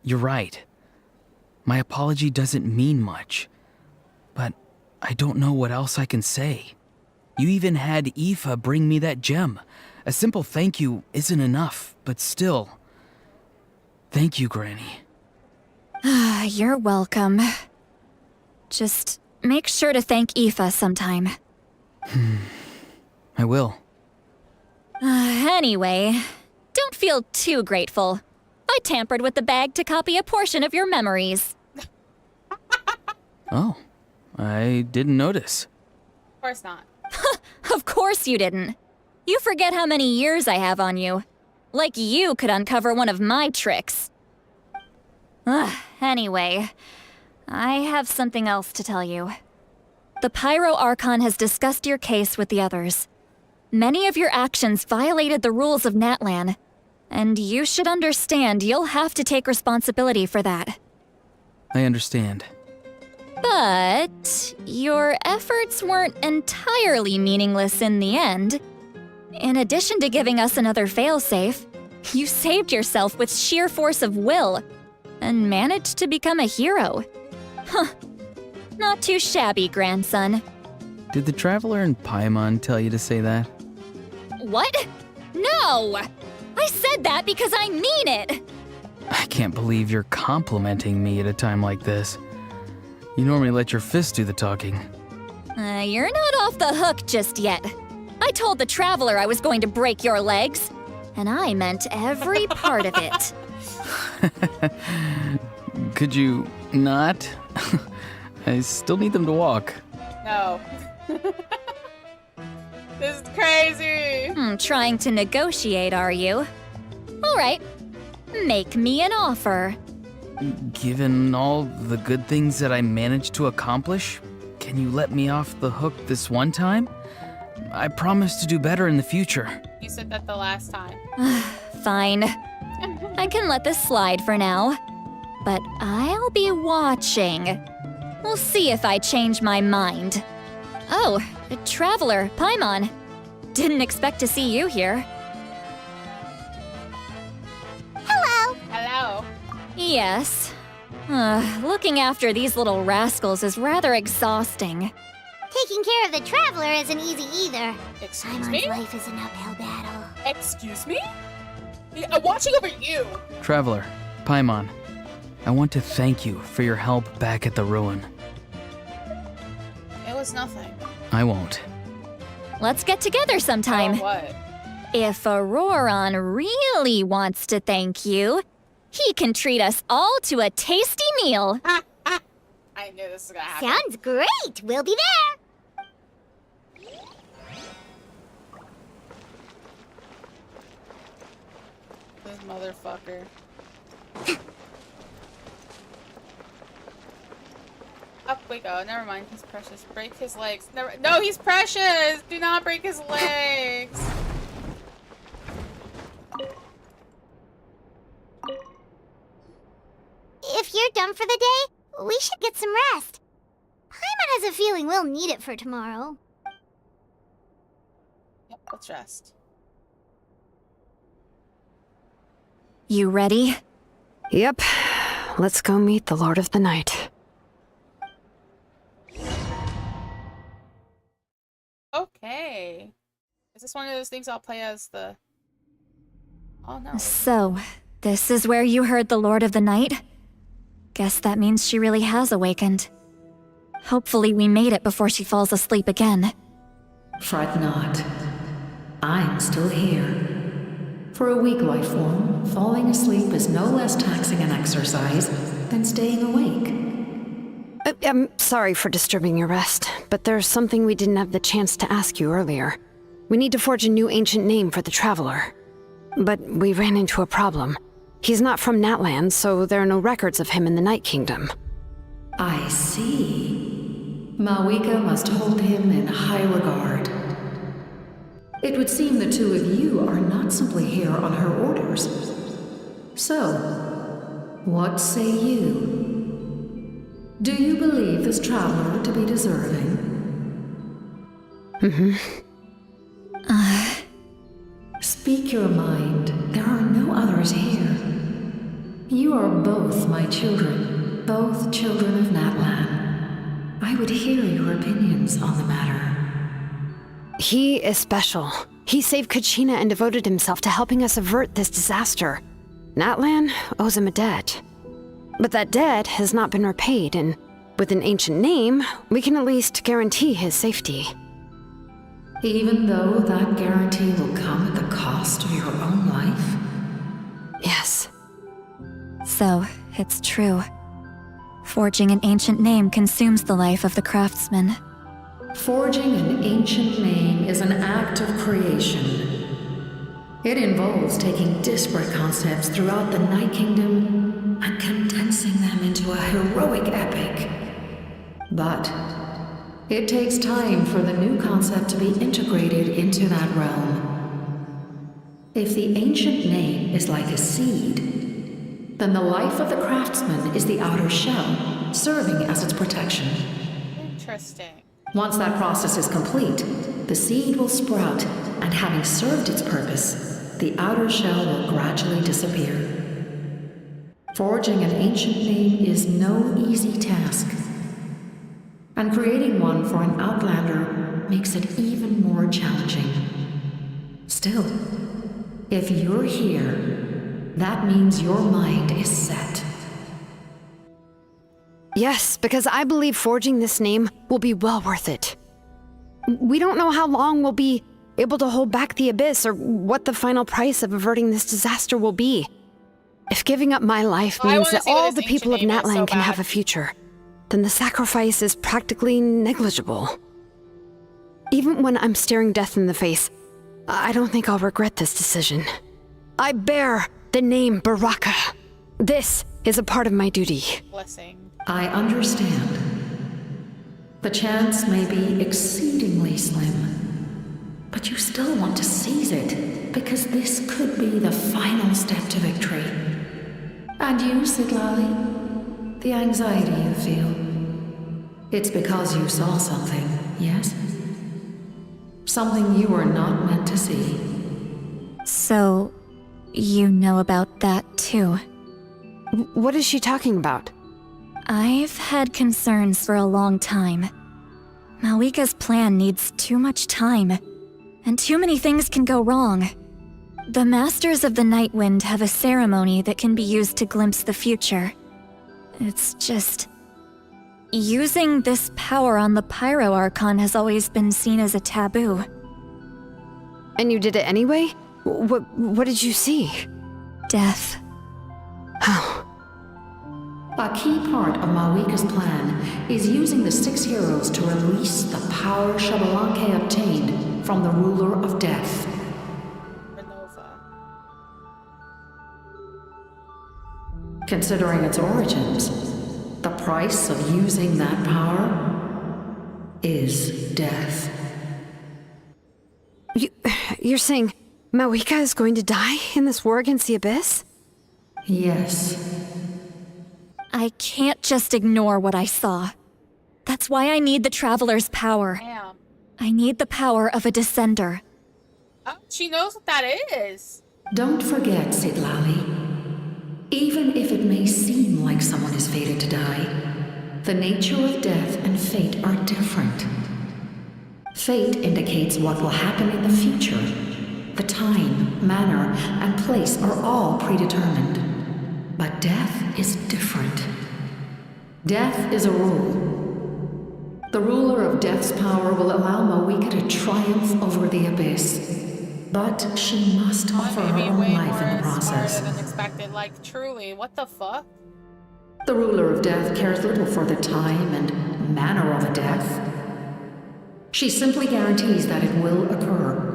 you're right. My apology doesn't mean much, but I don't know what else I can say. You even had Aoife bring me that gem. A simple thank you isn't enough, but still. Thank you, Granny. You're welcome. Just make sure to thank Aoife sometime. I will. Anyway, don't feel too grateful. I tampered with the bag to copy a portion of your memories. Oh, I didn't notice. Of course not. Of course you didn't. You forget how many years I have on you. Like you could uncover one of my tricks. Anyway, I have something else to tell you. The Pyro Archon has discussed your case with the others. Many of your actions violated the rules of Natlan, and you should understand you'll have to take responsibility for that. I understand. But your efforts weren't entirely meaningless in the end. In addition to giving us another failsafe, you saved yourself with sheer force of will and managed to become a hero. Huh. Not too shabby, grandson. Did the Traveler and Paimon tell you to say that? What? No! I said that because I mean it! I can't believe you're complimenting me at a time like this. You normally let your fist do the talking. You're not off the hook just yet. I told the Traveler I was going to break your legs, and I meant every part of it. Could you not? I still need them to walk. No. This is crazy. Trying to negotiate, are you? All right. Make me an offer. Given all the good things that I managed to accomplish, can you let me off the hook this one time? I promise to do better in the future. You said that the last time. Fine. I can let this slide for now. But I'll be watching. We'll see if I change my mind. Oh, Traveler, Paimon. Didn't expect to see you here. Hello. Hello. Yes. Looking after these little rascals is rather exhausting. Taking care of the Traveler isn't easy either. Excuse me? Paimon's life is an uphill battle. Excuse me? I'm watching over you. Traveler, Paimon, I want to thank you for your help back at the ruin. It was nothing. I won't. Let's get together sometime. Oh, what? If Auroron really wants to thank you, he can treat us all to a tasty meal. I knew this was gonna happen. Sounds great. We'll be there. This motherfucker. wait, oh, never mind. He's precious. Break his legs. Never. No, he's precious. Do not break his legs. If you're done for the day, we should get some rest. Paimon has a feeling we'll need it for tomorrow. Yep, let's rest. You ready? Yep. Let's go meet the Lord of the Night. Okay. Is this one of those things I'll play as the... Oh no. So, this is where you heard the Lord of the Night? Guess that means she really has awakened. Hopefully we made it before she falls asleep again. Fret not. I'm still here. For a weak life form, falling asleep is no less taxing an exercise than staying awake. I'm sorry for disturbing your rest, but there's something we didn't have the chance to ask you earlier. We need to forge a new ancient name for the Traveler. But we ran into a problem. He's not from Natlan, so there are no records of him in the Night Kingdom. I see. Nigika must hold him in high regard. It would seem the two of you are not simply here on her orders. So, what say you? Do you believe this traveler to be deserving? Speak your mind. There are no others here. You are both my children, both children of Natlan. I would hear your opinions on the matter. He is special. He saved Kachina and devoted himself to helping us avert this disaster. Natlan owes him a debt. But that debt has not been repaid, and with an ancient name, we can at least guarantee his safety. Even though that guarantee will come at the cost of your own life? Yes. So, it's true. Forging an ancient name consumes the life of the craftsman. Forging an ancient name is an act of creation. It involves taking disparate concepts throughout the Night Kingdom and condensing them into a heroic epic. But it takes time for the new concept to be integrated into that realm. If the ancient name is like a seed, then the life of the craftsman is the outer shell, serving as its protection. Interesting. Once that process is complete, the seed will sprout, and having served its purpose, the outer shell will gradually disappear. Forging an ancient name is no easy task, and creating one for an outlander makes it even more challenging. Still, if you're here, that means your mind is set. Yes, because I believe forging this name will be well worth it. We don't know how long we'll be able to hold back the Abyss or what the final price of averting this disaster will be. If giving up my life means that all the people of Natlan can have a future, then the sacrifice is practically negligible. Even when I'm staring death in the face, I don't think I'll regret this decision. I bear the name Baraka. This is a part of my duty. Blessing. I understand. The chance may be exceedingly slim, but you still want to seize it, because this could be the final step to victory. And you, Siglali, the anxiety you feel, it's because you saw something, yes? Something you were not meant to see. So, you know about that too? What is she talking about? I've had concerns for a long time. Malika's plan needs too much time, and too many things can go wrong. The Masters of the Nightwind have a ceremony that can be used to glimpse the future. It's just... using this power on the Pyro Archon has always been seen as a taboo. And you did it anyway? What did you see? Death. Oh. A key part of Malika's plan is using the 6 heroes to release the power Xbalanque obtained from the ruler of death. Considering its origins, the price of using that power is death. You're saying Mawika is going to die in this war against the Abyss? Yes. I can't just ignore what I saw. That's why I need the Traveler's power. Damn. I need the power of a Descender. Oh, she knows what that is. Don't forget, Siglali. Even if it may seem like someone is fated to die, the nature of death and fate are different. Fate indicates what will happen in the future. The time, manner, and place are all predetermined. But death is different. Death is a rule. The ruler of death's power will allow Mawika to triumph over the Abyss. But she must offer her own life in the process. Smarter than expected. Like, truly, what the fuck? The ruler of death cares little for the time and manner of a death. She simply guarantees that it will occur.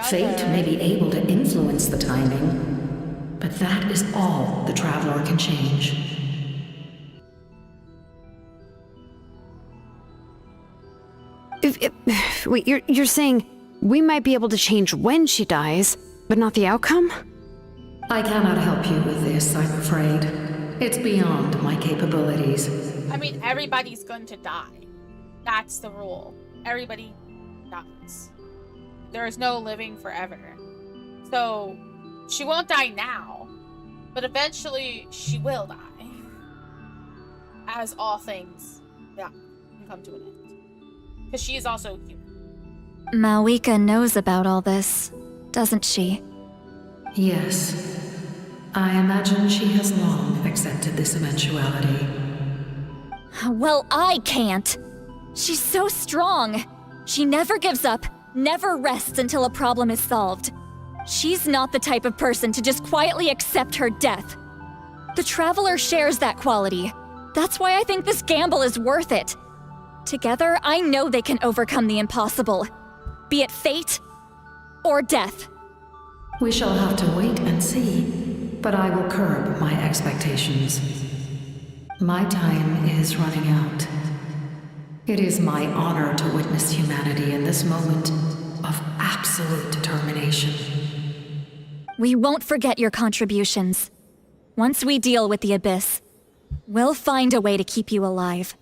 Fate may be able to influence the timing, but that is all the Traveler can change. Wait, you're saying we might be able to change when she dies, but not the outcome? I cannot help you with this, I'm afraid. It's beyond my capabilities. I mean, everybody's going to die. That's the rule. Everybody dies. There is no living forever. So, she won't die now, but eventually she will die. As all things, yeah, can come to an end. Because she is also human. Mawika knows about all this, doesn't she? Yes. I imagine she has long accepted this eventuality. Well, I can't. She's so strong. She never gives up, never rests until a problem is solved. She's not the type of person to just quietly accept her death. The Traveler shares that quality. That's why I think this gamble is worth it. Together, I know they can overcome the impossible. Be it fate or death. We shall have to wait and see, but I will curb my expectations. My time is running out. It is my honor to witness humanity in this moment of absolute determination. We won't forget your contributions. Once we deal with the Abyss, we'll find a way to keep you alive.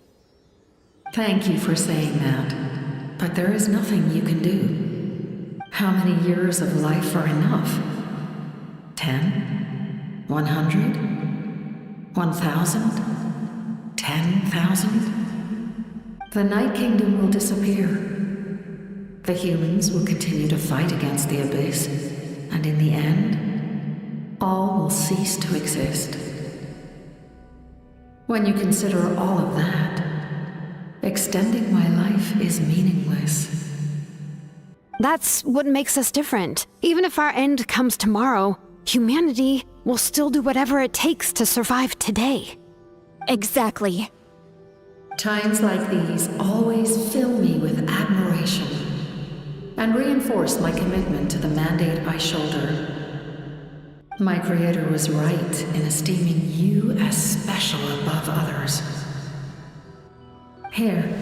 Thank you for saying that, but there is nothing you can do. How many years of life are enough? 10? 100? 1,000? 10,000? The Night Kingdom will disappear. The humans will continue to fight against the Abyss, and in the end, all will cease to exist. When you consider all of that, extending my life is meaningless. That's what makes us different. Even if our end comes tomorrow, humanity will still do whatever it takes to survive today. Exactly. Times like these always fill me with admiration and reinforce my commitment to the mandate I shoulder. My Creator was right in esteeming you as special above others. Here.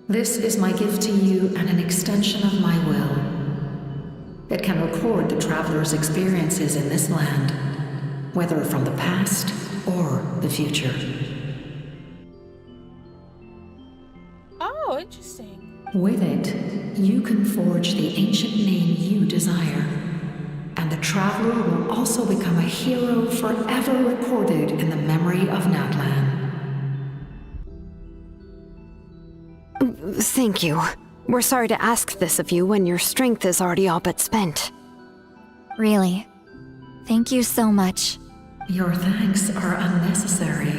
This is my gift to you and an extension of my will. It can record the Traveler's experiences in this land, whether from the past or the future. Oh, interesting. With it, you can forge the ancient name you desire, and the Traveler will also become a hero forever recorded in the memory of Natlan. Thank you. We're sorry to ask this of you when your strength is already all but spent. Really. Thank you so much. Your thanks are unnecessary.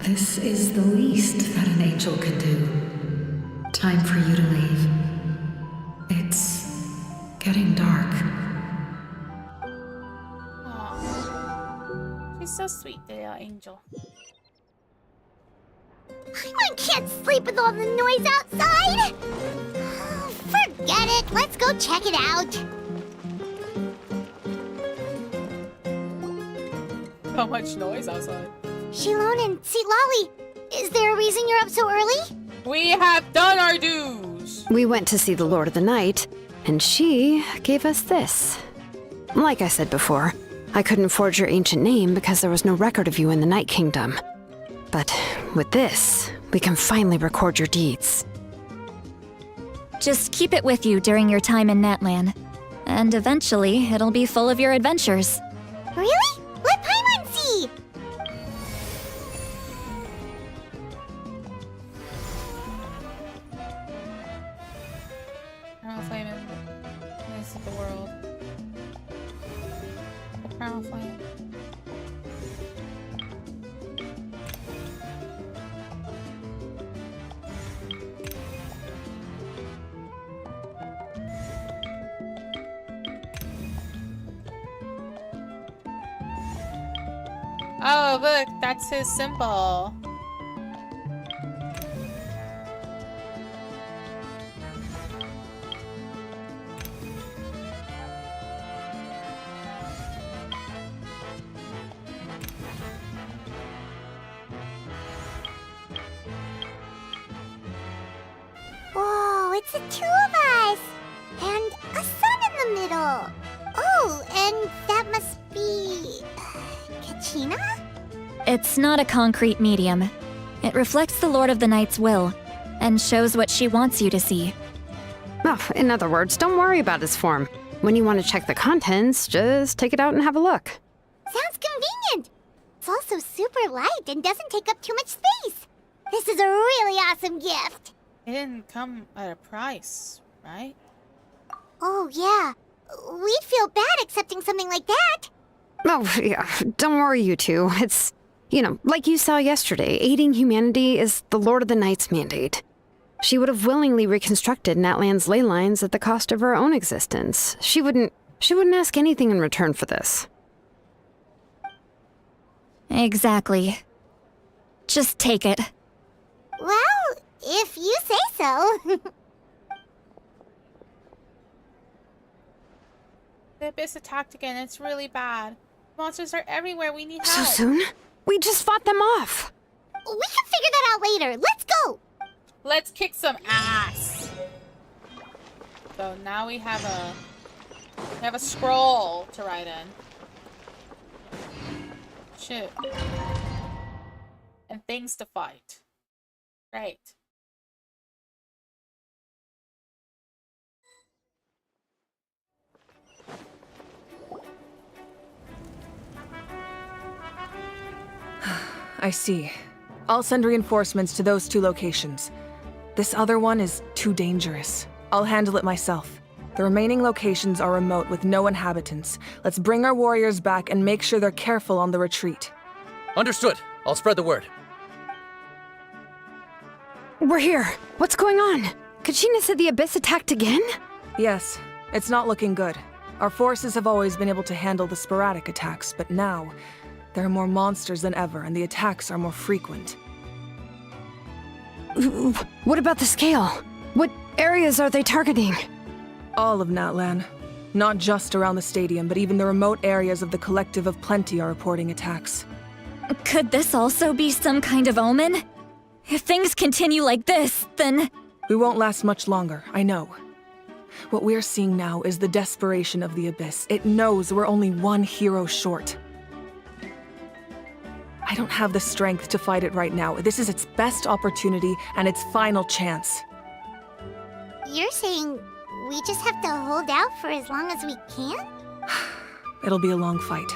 This is the least that an angel can do. Time for you to leave. It's getting dark. Aww. She's so sweet, the angel. I can't sleep with all the noise outside! Forget it, let's go check it out. so much noise outside. Shilon and Lolly, is there a reason you're up so early? We have done our dues! We went to see the Lord of the Night, and she gave us this. Like I said before, I couldn't forge your ancient name because there was no record of you in the Night Kingdom. But with this, we can finally record your deeds. Just keep it with you during your time in Natlan. And eventually, it'll be full of your adventures. Really? Let Paimon see! Eternal Flame and this is the world. Eternal Flame. Oh, look, that's his symbol. Whoa, it's the two of us! And a sun in the middle! Oh, and that must be... Kachina? It's not a concrete medium. It reflects the Lord of the Night's will, and shows what she wants you to see. Oh, in other words, don't worry about his form. When you want to check the contents, just take it out and have a look. Sounds convenient! It's also super light and doesn't take up too much space. This is a really awesome gift. It didn't come at a price, right? Oh, yeah. We'd feel bad accepting something like that. Oh, yeah, don't worry, you two. It's, like you saw yesterday, aiding humanity is the Lord of the Night's mandate. She would have willingly reconstructed Natlan's ley lines at the cost of her own existence. She wouldn't ask anything in return for this. Exactly. Just take it. Well, if you say so. The Abyss attacked again. It's really bad. Monsters are everywhere. We need So help. soon? We just fought them off. We can figure that out later. Let's go. Let's kick some ass. So now we have a scroll to write in. Shit. And things to fight. Great. I see. I'll send reinforcements to those 2 locations. This other one is too dangerous. I'll handle it myself. The remaining locations are remote with no inhabitants. Let's bring our warriors back and make sure they're careful on the retreat. Understood. I'll spread the word. We're here. What's going on? Kachina said the Abyss attacked again? Yes, it's not looking good. Our forces have always been able to handle the sporadic attacks, but now there are more monsters than ever, and the attacks are more frequent. What about the scale? What areas are they targeting? All of Natlan. Not just around the stadium, but even the remote areas of the Collective of Plenty are reporting attacks. Could this also be some kind of omen? If things continue like this, then... We won't last much longer, I know. What we're seeing now is the desperation of the Abyss. It knows we're only one hero short. I don't have the strength to fight it right now. This is its best opportunity and its final chance. You're saying we just have to hold out for as long as we can? It'll be a long fight.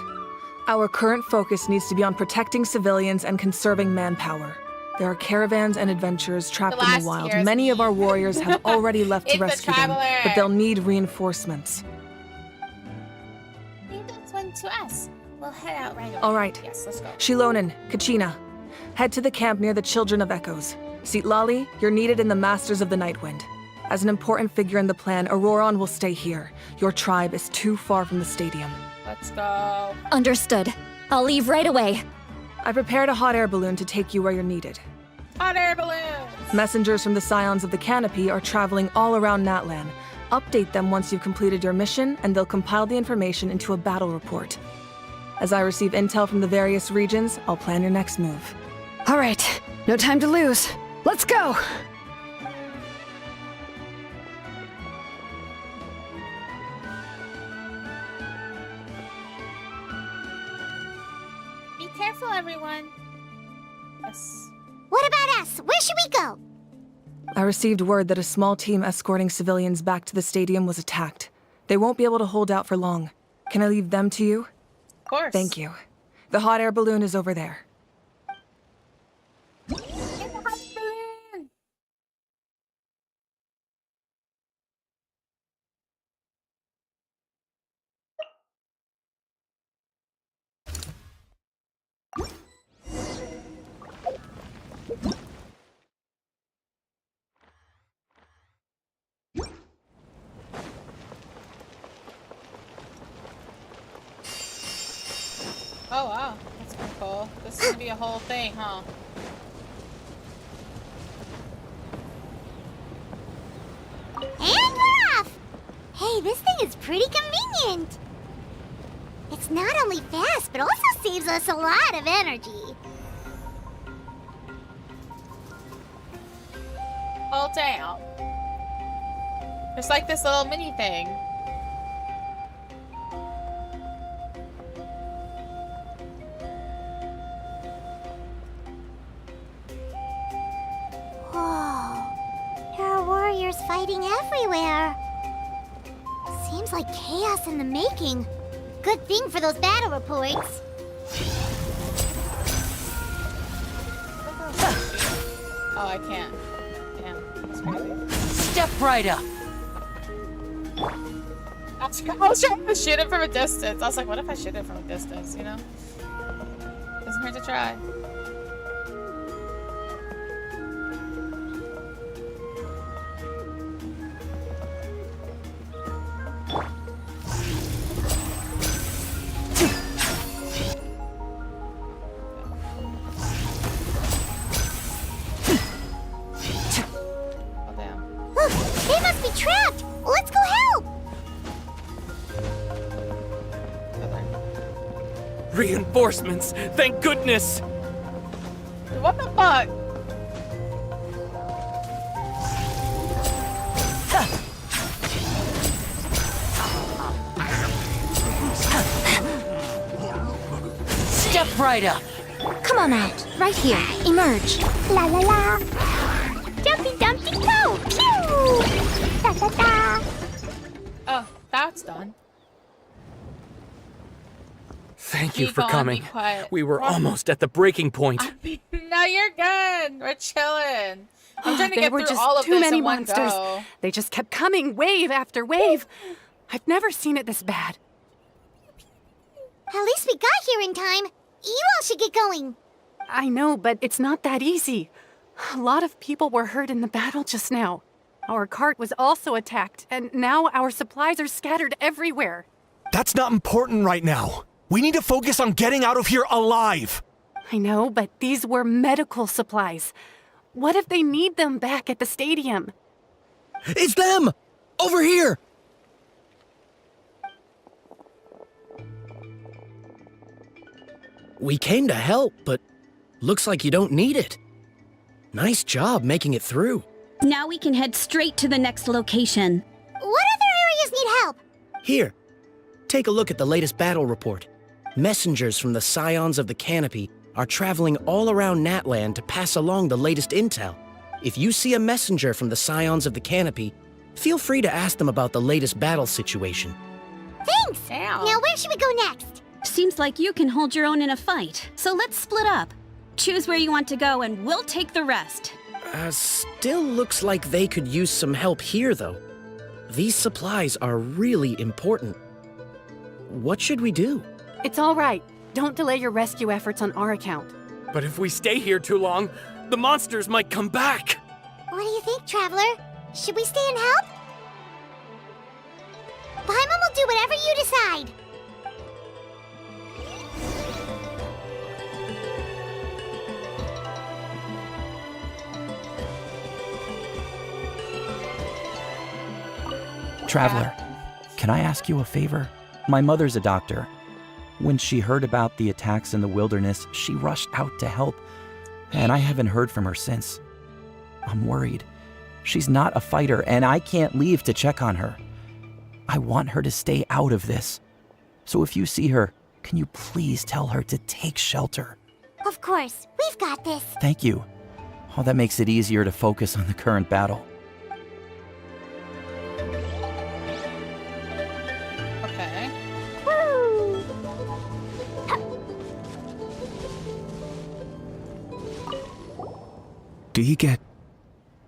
Our current focus needs to be on protecting civilians and conserving manpower. There are caravans and adventurers trapped in the wild. Many of our warriors have already left to rescue them, but they'll need reinforcements. Leave this one to us. We'll head out right away. All right. Yes, let's go. Shilonen, Kachina, head to the camp near the Children of Echoes. Lolly, you're needed in the Masters of the Nightwind. As an important figure in the plan, Auroron will stay here. Your tribe is too far from the stadium. Let's go. Understood. I'll leave right away. I prepared a hot air balloon to take you where you're needed. Hot air balloons! Messengers from the Scions of the Canopy are traveling all around Natlan. Update them once you've completed your mission, and they'll compile the information into a battle report. As I receive intel from the various regions, I'll plan your next move. All right, no time to lose. Let's go! Be careful, everyone. Yes. What about us? Where should we go? I received word that a small team escorting civilians back to the stadium was attacked. They won't be able to hold out for long. Can I leave them to you? Of course. Thank you. The hot air balloon is over there. Oh wow, that's pretty cool. This is gonna be a whole thing, huh? And we're off! Hey, this thing is pretty convenient. It's not only fast, but also saves us a lot of energy. Oh damn. There's like this little mini thing. Whoa. There are warriors fighting everywhere. Seems like chaos in the making. Good thing for those battle reports. Oh, I can't. Damn, that's crazy. Step right up. I was trying to shoot it from a distance. I was like, what if I shoot it from a distance, you know? Doesn't hurt to try. Look, they must be trapped! Let's go help! Reinforcements! Thank goodness! What the fuck? Step right up. Come on out. Right here. Emerge. La la la. Jumpy dumpty toe. Pew! Da da da. Oh, that's done. Thank you Be for gone, coming. be quiet. We were almost at the breaking point. No, you're good. We're chilling. I'm trying to There get were through just all of too this many in one monsters. go. They just kept coming, wave after wave. I've never seen it this bad. At least we got here in time. You all should get going. I know, but it's not that easy. A lot of people were hurt in the battle just now. Our cart was also attacked, and now our supplies are scattered everywhere. That's not important right now. We need to focus on getting out of here alive. I know, but these were medical supplies. What if they need them back at the stadium? It's them! Over here! We came to help, but looks like you don't need it. Nice job making it through. Now we can head straight to the next location. What other areas need help? Here, take a look at the latest battle report. Messengers from the Scions of the Canopy are traveling all around Natland to pass along the latest intel. If you see a messenger from the Scions of the Canopy, feel free to ask them about the latest battle situation. Thanks! Now where should we go next? Seems like you can hold your own in a fight, so let's split up. Choose where you want to go and we'll take the rest. Still looks like they could use some help here, though. These supplies are really important. What should we do? It's all right. Don't delay your rescue efforts on our account. But if we stay here too long, the monsters might come back. What do you think, Traveler? Should we stay and help? Paimon will do whatever you decide. Traveler, can I ask you a favor? My mother's a doctor. When she heard about the attacks in the wilderness, she rushed out to help, and I haven't heard from her since. I'm worried. She's not a fighter, and I can't leave to check on her. I want her to stay out of this. So if you see her, can you please tell her to take shelter? Of course, we've got this. Thank you. Oh, that makes it easier to focus on the current battle. Okay. Woo! Do you get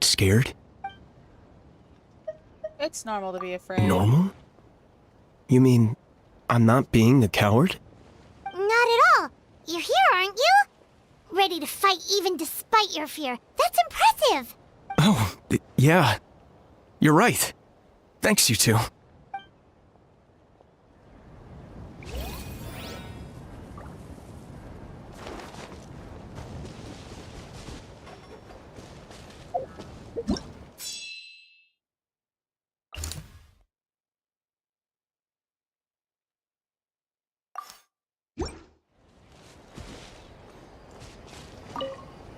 scared? It's normal to be afraid. Normal? You mean I'm not being a coward? Not at all. You're here, aren't you? Ready to fight even despite your fear. That's impressive. Oh, yeah. You're right. Thanks, you two.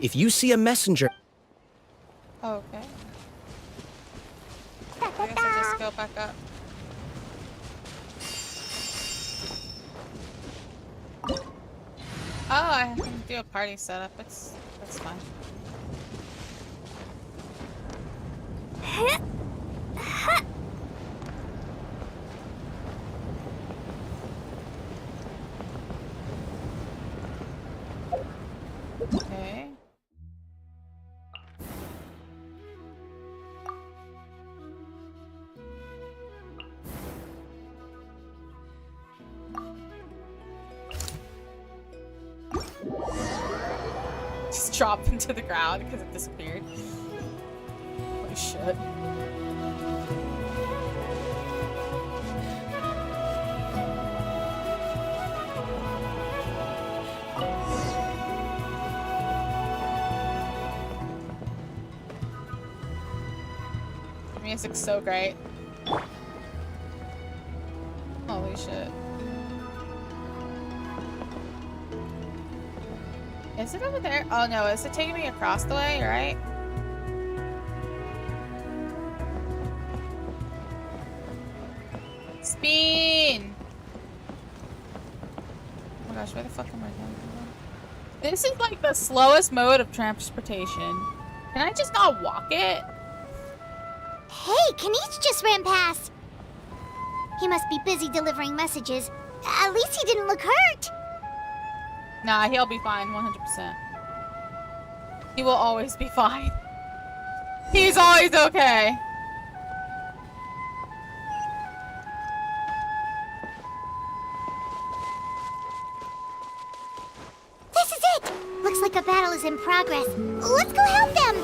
If you see a messenger... Okay. I guess I just go back up. Oh, I can do a party setup. That's fine. Okay. Just drop into the ground because it disappeared. Holy shit. The music's so great. Holy shit. Is it over there? Oh no, is it taking me across the way, right? Spin! Oh my gosh, where the fuck am I going? This is like the slowest mode of transportation. Can I just not walk it? Hey, Kanish just ran past. He must be busy delivering messages. At least he didn't look hurt. Nah, he'll be fine, 100%. He will always be fine. He's always okay. This is it! Looks like a battle is in progress. Let's go help them!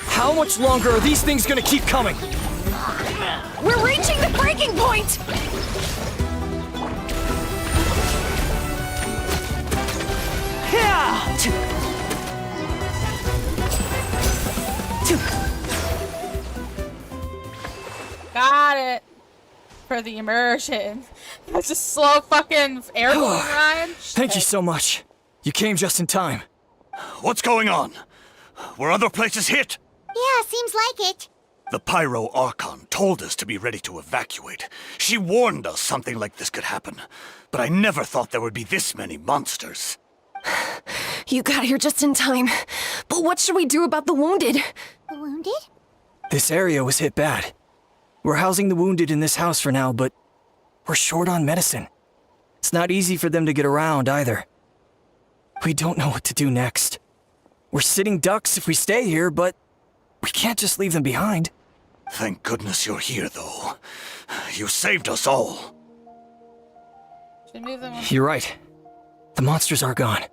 How much longer are these things gonna keep coming? We're reaching the breaking point! Got it. For the immersion. That's just slow fucking air balloon ride. Thank you so much. You came just in time. What's going on? Were other places hit? Yeah, seems like it. The Pyro Archon told us to be ready to evacuate. She warned us something like this could happen. But I never thought there would be this many monsters. You got here just in time. But what should we do about the wounded? The wounded? This area was hit bad. We're housing the wounded in this house for now, but we're short on medicine. It's not easy for them to get around either. We don't know what to do next. We're sitting ducks if we stay here, but we can't just leave them behind. Thank goodness you're here, though. You saved us all. Should move them. You're right. The monsters are gone,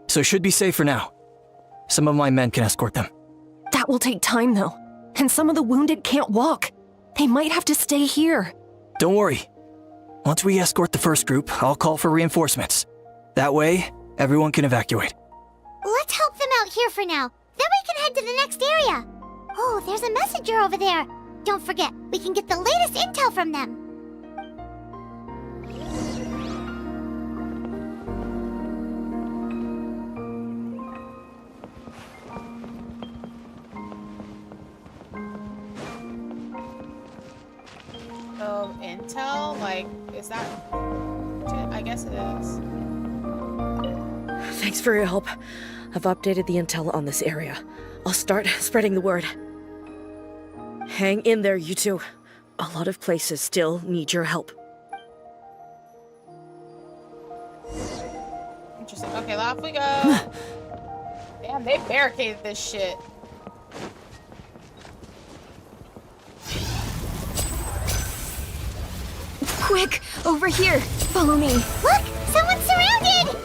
so should be safe for now. Some of my men can escort them. That will take time, though. And some of the wounded can't walk. They might have to stay here. Don't worry. Once we escort the first group, I'll call for reinforcements. That way, everyone can evacuate. Let's help them out here for now. Then we can head to the next area. Oh, there's a messenger over there. Don't forget, we can get the latest intel from them. intel? Like, is that... I guess it is. Thanks for your help. I've updated the intel on this area. I'll start spreading the word. Hang in there, you two. A lot of places still need your help. Interesting. Okay, off we go. Damn, they barricaded this shit. Quick, over here. Follow me. Look! Someone's surrounded!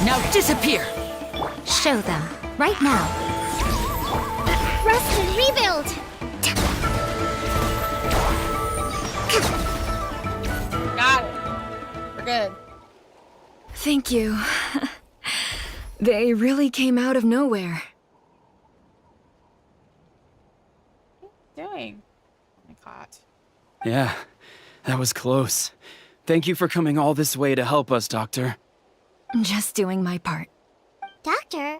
Now disappear! Show them. Right now. Rust and rebuild! Got it. We're good. Thank you. They really came out of nowhere. Doing? Oh my god. Yeah, that was close. Thank you for coming all this way to help us, Doctor. Just doing my part. Doctor?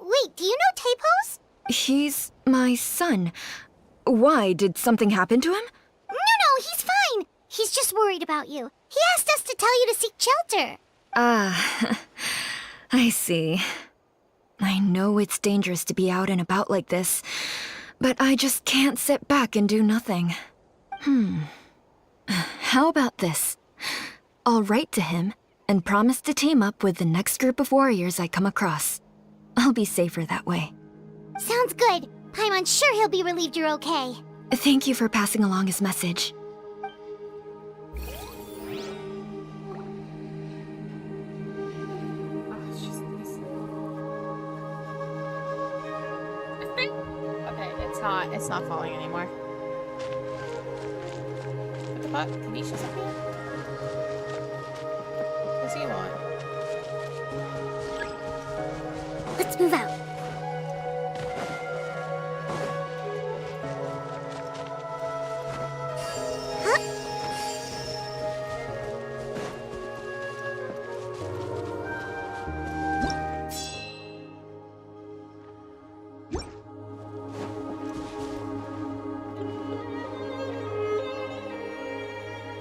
Wait, do you know Tapos? He's my son. Why? Did something happen to him? No, he's fine. He's just worried about you. He asked us to tell you to seek shelter. Ah, I see. I know it's dangerous to be out and about like this, but I just can't sit back and do nothing. How about this? I'll write to him and promise to team up with the next group of warriors I come across. I'll be safer that way. Sounds good. I'm sure he'll be relieved you're okay. Thank you for passing along his message. Okay, it's not falling anymore. What the fuck? Kanisha's up here? What's he want? Let's move out.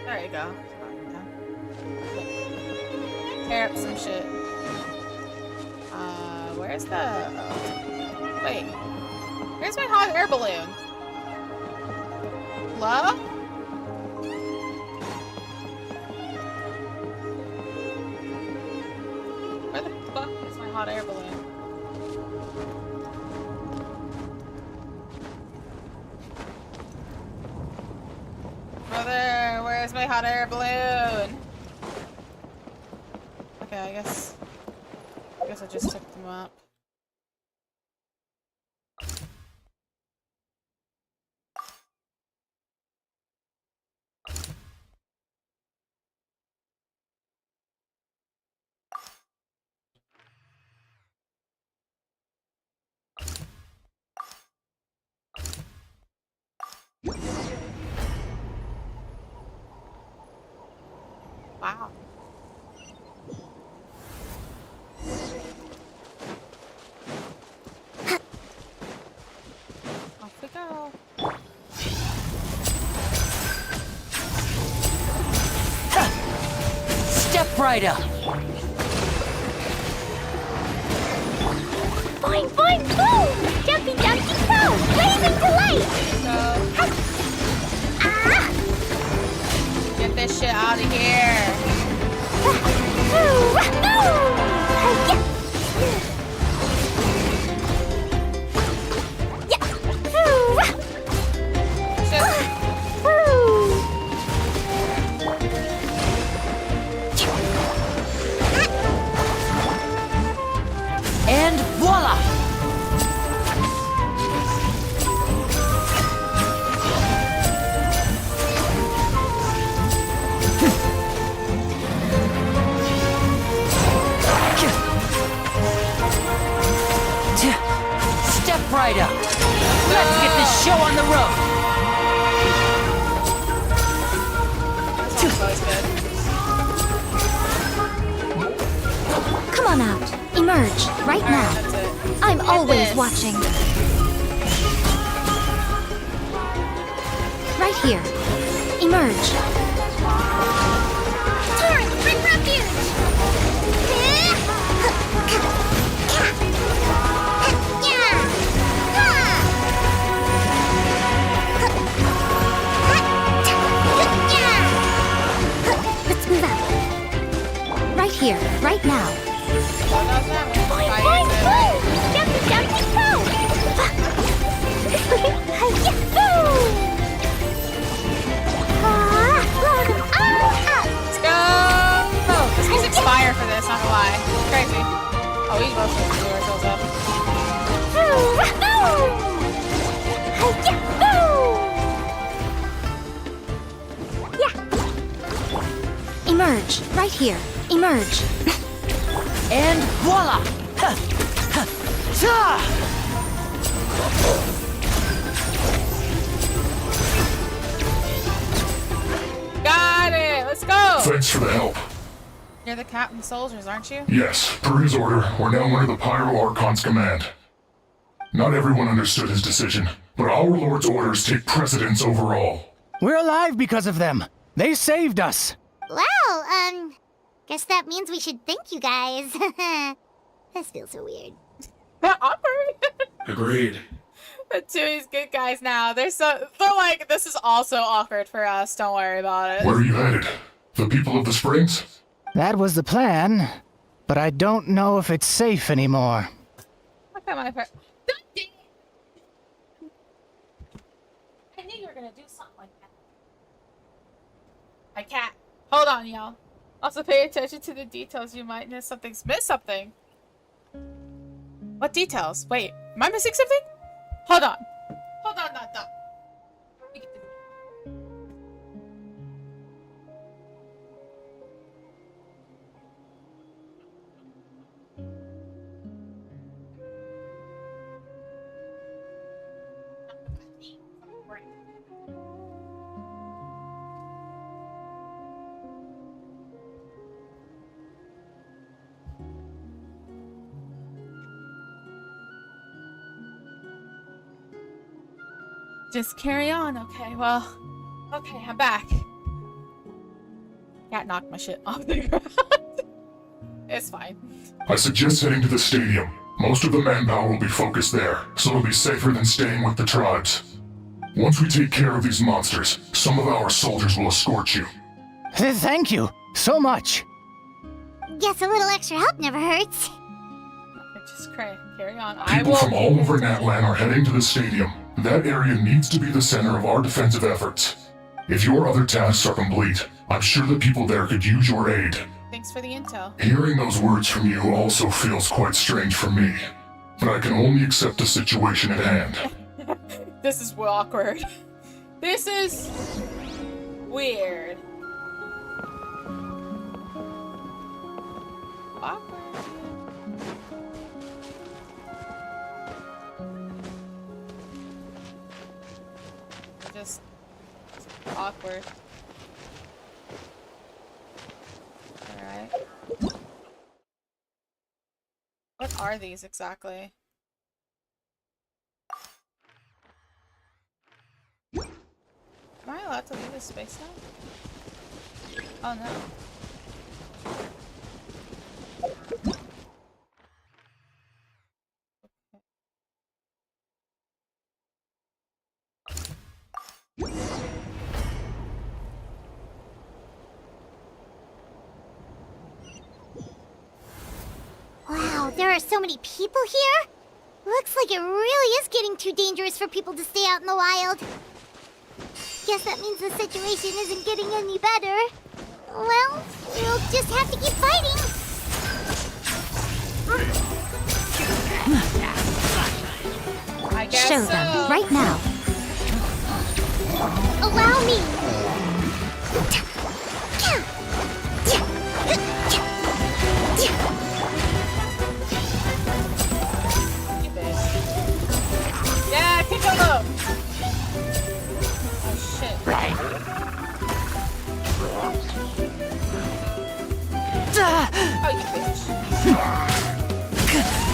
There you go. Tear up some shit. Where's the... Oh. Wait. Where's my hot air balloon? Hello? Where the fuck is my hot air balloon? Brother, where's my hot air balloon? Okay, I guess I just took them up. Wow. Off we go. Step right up! Boing, boing, boom! Jumpy, jumpy, go! Blazing delight! Get this shit out of here! And voila! Step right up. Let's get this show on the road. Come on out. Emerge. Right now. I'm always watching. Right here. Emerge. Tern, bring refuge! Let's move out. Right here, right now. Boing, boing, boing! Jumpy, jumpy, go! Let's go! Oh, this music's fire for this, not gonna lie. It's crazy. Oh, we both have to do ourselves up. Emerge. Right here. Emerge. And voila! Got it! Let's go! Thanks for the help. You're the captain soldiers, aren't you? Yes, per his order, we're now under the Pyro Archon's command. Not everyone understood his decision, but our Lord's orders take precedence over all. We're alive because of them. They saved us. Well, guess that means we should thank you guys. This feels so weird. Awkward. Agreed. The Tui's good guys now. They're like, this is also awkward for us. Don't worry about it. Where are you headed? The people of the Springs? That was the plan, but I don't know if it's safe anymore. Look at my friend. I knew you were gonna do something like that. I can't. Hold on, y'all. Also pay attention to the details. You might miss something. Miss something? What details? Wait, am I missing something? Hold on. Hold on, not that. Just carry on, okay? Well, okay, I'm back. Cat knocked my shit off the ground. It's fine. I suggest heading to the stadium. Most of the manpower will be focused there, so it'll be safer than staying with the tribes. Once we take care of these monsters, some of our soldiers will escort you. Thank you so much. Guess a little extra help never hurts. Just carry on. People from all over Natlan are heading to the stadium. That area needs to be the center of our defensive efforts. If your other tasks are complete, I'm sure the people there could use your aid. Thanks for the intel. Hearing those words from you also feels quite strange for me, but I can only accept the situation at hand. This is awkward. This is weird. Awkward. Just awkward. Alright. What are these exactly? Am I allowed to leave this space now? Oh no. Wow, there are so many people here? Looks like it really is getting too dangerous for people to stay out in the wild. Guess that means the situation isn't getting any better. Well, we'll just have to keep fighting. I guess Show so. them right now. Allow me. Yeah, kick him up. Oh shit. Oh, you bitch.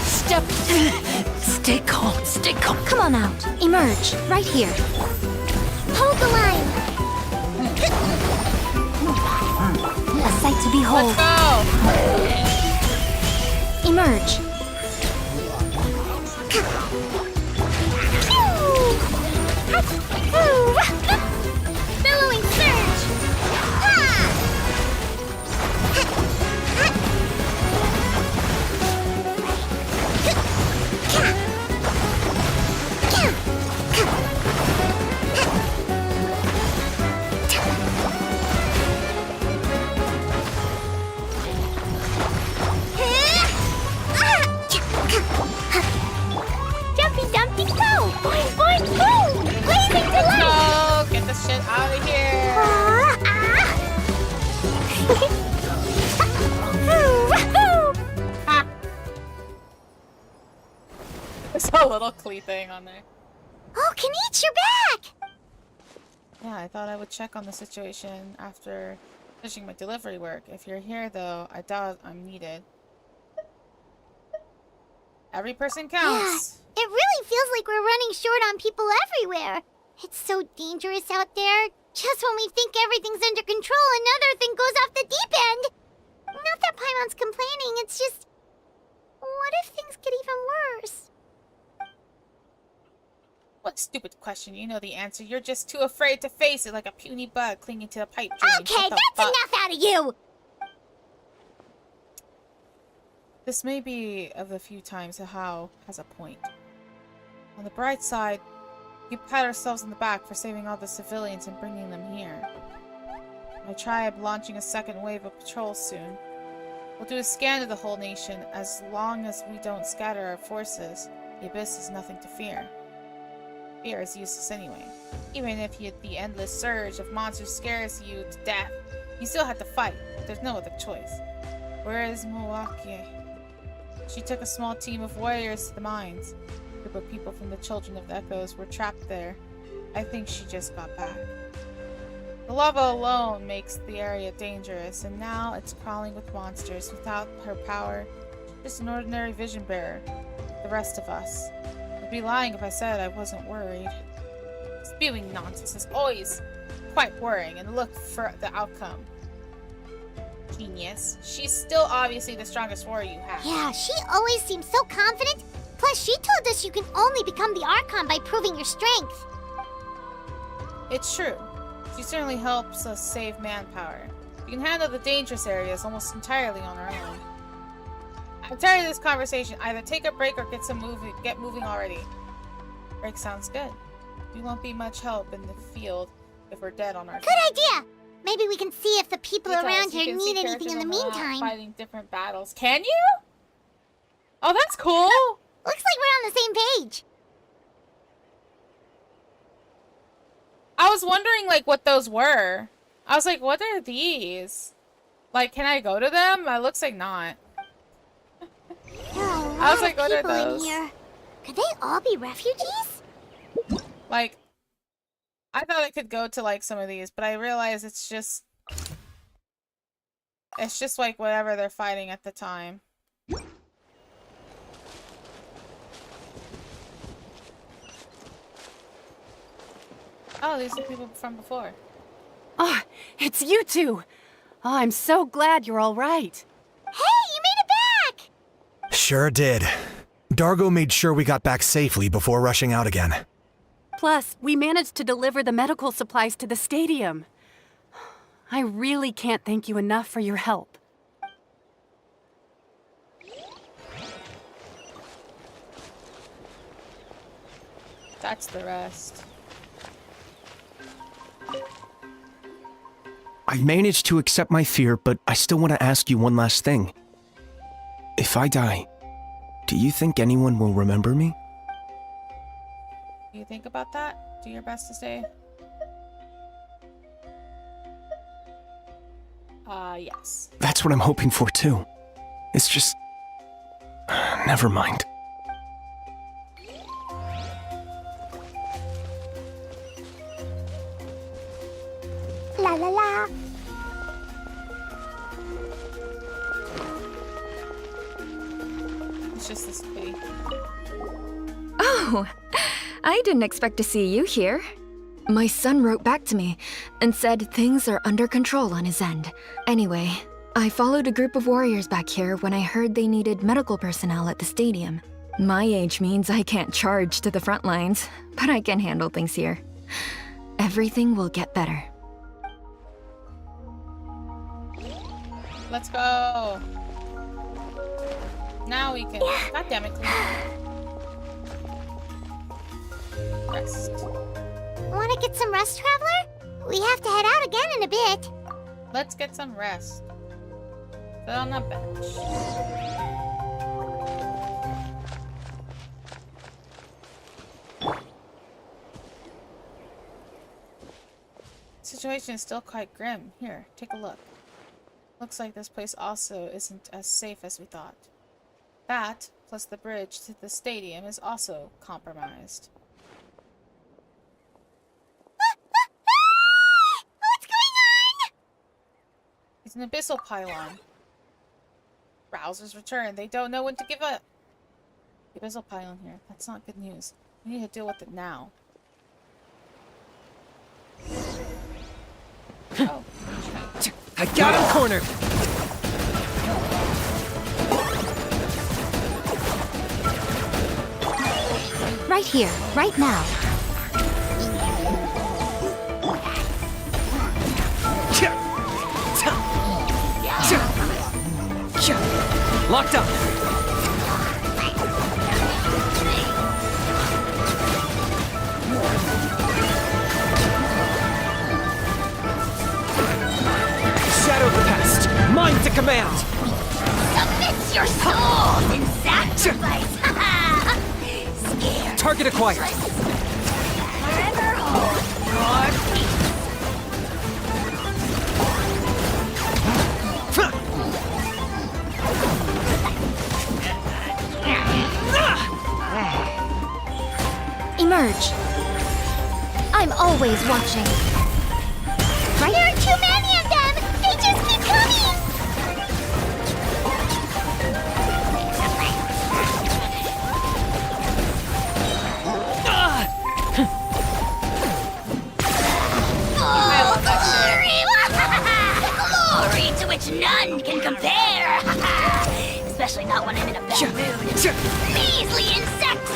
Step on out. Emerge, right here. Hold the line. A sight to behold. Let's go! Emerge. Billowing surge. Jumpy Dumpty go! Boing boing boom! Blazing delight! No! Get the shit out of here! Ha! There's a little Klee thing on there. Oh, Kenichi, you're back! Yeah, I thought I would check on the situation after finishing my delivery work. If you're here, though, I doubt I'm needed. Every person counts. Yeah, it really feels like we're running short on people everywhere. It's so dangerous out there. Just when we think everything's under control, another thing goes off the deep end. Not that Paimon's complaining, it's just... What if things get even worse? What stupid question. You know the answer. You're just too afraid to face it like a puny bug clinging to a pipe dream. Okay, that's enough out of you! This may be of the few times How has a point. On the bright side, we pat ourselves on the back for saving all the civilians and bringing them here. My tribe launching a second wave of patrols soon. We'll do a scan of the whole nation. As long as we don't scatter our forces, the Abyss is nothing to fear. Fear is useless anyway. Even if the endless surge of monsters scares you to death, you still have to fight. There's no other choice. Where is Milwaukee? She took a small team of warriors to the mines. A group of people from the Children of the Echoes were trapped there. I think she just got back. The lava alone makes the area dangerous, and now it's crawling with monsters. Without her power, just an ordinary vision bearer. The rest of us. I'd be lying if I said I wasn't worried. Spewing nonsense is always quite worrying, and look for the outcome. Genius. She's still obviously the strongest warrior you have. Yeah, she always seems so confident. Plus, she told us you can only become the Archon by proving your strength. It's true. She certainly helps us save manpower. We can handle the dangerous areas almost entirely on our own. I'm tired of this conversation. Either take a break or get moving already. Break sounds good. We won't be much help in the field if we're dead on our feet. Good idea! Maybe we can see if the people around You here can see need anything in the characters meantime. fighting different battles. Can you? Oh, that's cool! Looks like we're on the same page. I was wondering, like, what those were. I was like, what are these? Like, can I go to them? It looks like not. I was like, what are those? Here. Could they all be refugees? Like, I thought I could go to, like, some of these, but I realized it's just like whatever they're fighting at the time. Oh, these are people from before. Oh, it's you two! Oh, I'm so glad you're all right. Hey, you made it back! Sure did. Dargo made sure we got back safely before rushing out again. Plus, we managed to deliver the medical supplies to the stadium. I really can't thank you enough for your help. That's the rest. I managed to accept my fear, but I still want to ask you one last thing. If I die, do you think anyone will remember me? Do you think about that? Do your best to stay. Yes. That's what I'm hoping for too. It's just... never mind. La la la. It's just this pity. Oh, I didn't expect to see you here. My son wrote back to me and said things are under control on his end. Anyway, I followed a group of warriors back here when I heard they needed medical personnel at the stadium. My age means I can't charge to the front lines, but I can handle things here. Everything will get better. Let's go. Now we can. God damn it, rest. Want to get some rest, Traveler? We have to head out again in a bit. Let's get some rest. Sit on the bench. Situation is still quite grim. Here, take a look. Looks like this place also isn't as safe as we thought. That, plus the bridge to the stadium, is also compromised. What's going on? It's an abyssal pylon. Browsers return. They don't know when to give up. The abyssal pylon here. That's not good news. We need to deal with it now. Oh. I got him cornered! Right here, right now. Locked up! Shadow the past! Mine to command! Submit your souls in sacrifice! Scared. Target acquired! Forever hold your peace. Emerge. I'm always watching. Right? There are too many of them! They just keep coming! I love that Glory to which none can compare! Especially not when I'm in a bad mood. Measly insects!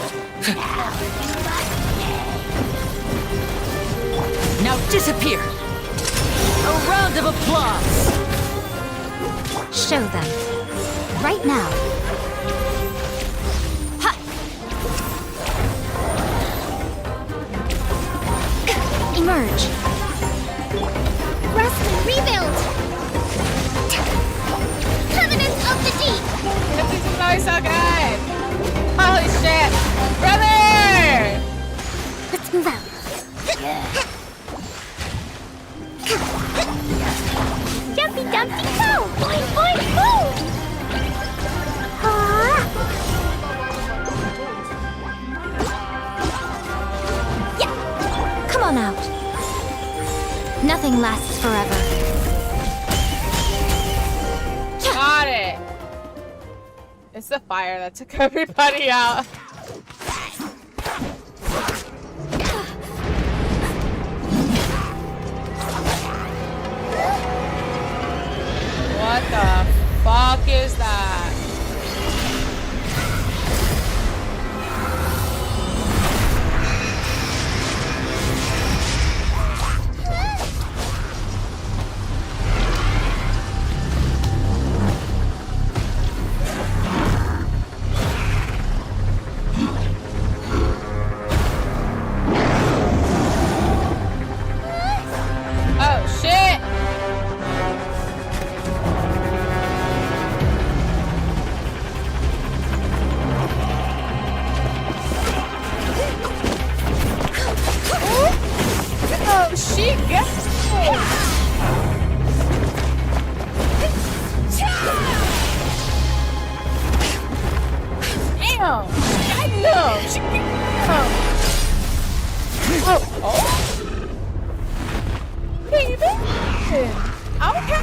Now disappear! A round of applause! Show them. Right now. Ha! Emerge. Rest and rebuild! Covenants of the Deep! This is always so good! Holy shit! Brother! Let's move out. Jumpy Dumpty go! Boing boing boom! Yeah. Come on out. Nothing lasts forever. Got it! It's the fire that took everybody out. What the fuck is that? Oh shit! Oh shit, Damn! I know! She Oh, oh! Baby! Okay!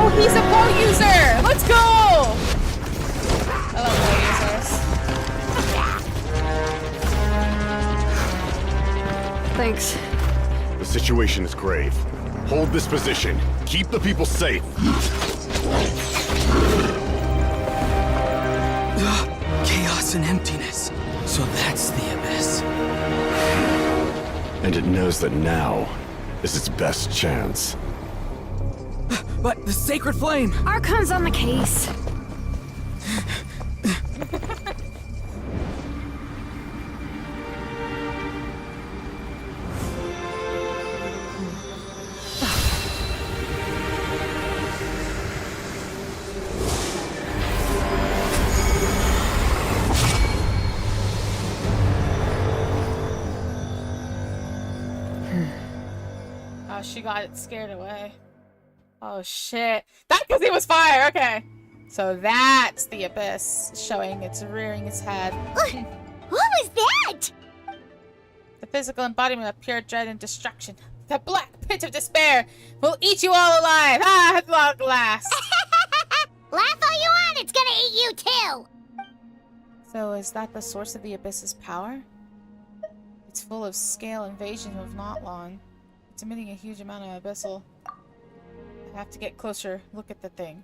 Oh, he's a bow user! Let's Thanks. The situation is grave. Hold this position. Keep the people safe. Chaos and emptiness. So that's the abyss. And it knows that now is its best chance. But the sacred flame! Archon's on the case. Oh, she got it scared away. Oh shit. That's because it was fire, okay. So that's the abyss showing it's rearing its head. What was that? The physical embodiment of pure dread and destruction. The black pit of despair will eat you all alive. Ah, at long last. Laugh all you want, it's gonna eat you too! So is that the source of the abyss's power? It's full of scale invasion of Notlon. It's emitting a huge amount of abyssal. I have to get closer, look at the thing.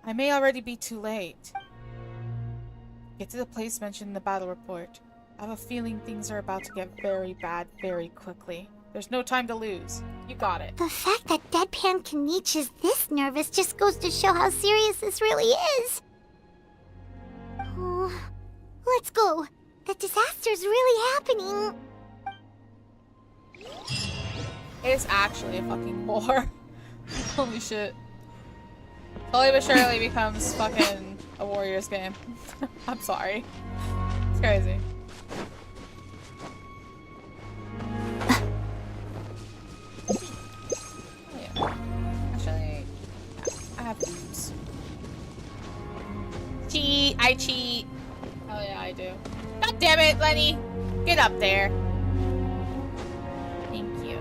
I may already be too late. Get to the place mentioned in the battle report. I have a feeling things are about to get very bad very quickly. There's no time to lose. You got it. The fact that Deadpan Kaniche is this nervous just goes to show how serious this really is. Oh, let's go. The disaster's really happening. It's actually a fucking war. Holy shit. Slowly but surely becomes fucking a Warriors game. I'm sorry. It's crazy. Oh, yeah. Actually, I have boobs. Cheat! I cheat! Oh yeah, I do. God damn it, Lenny! Get up there. Thank you.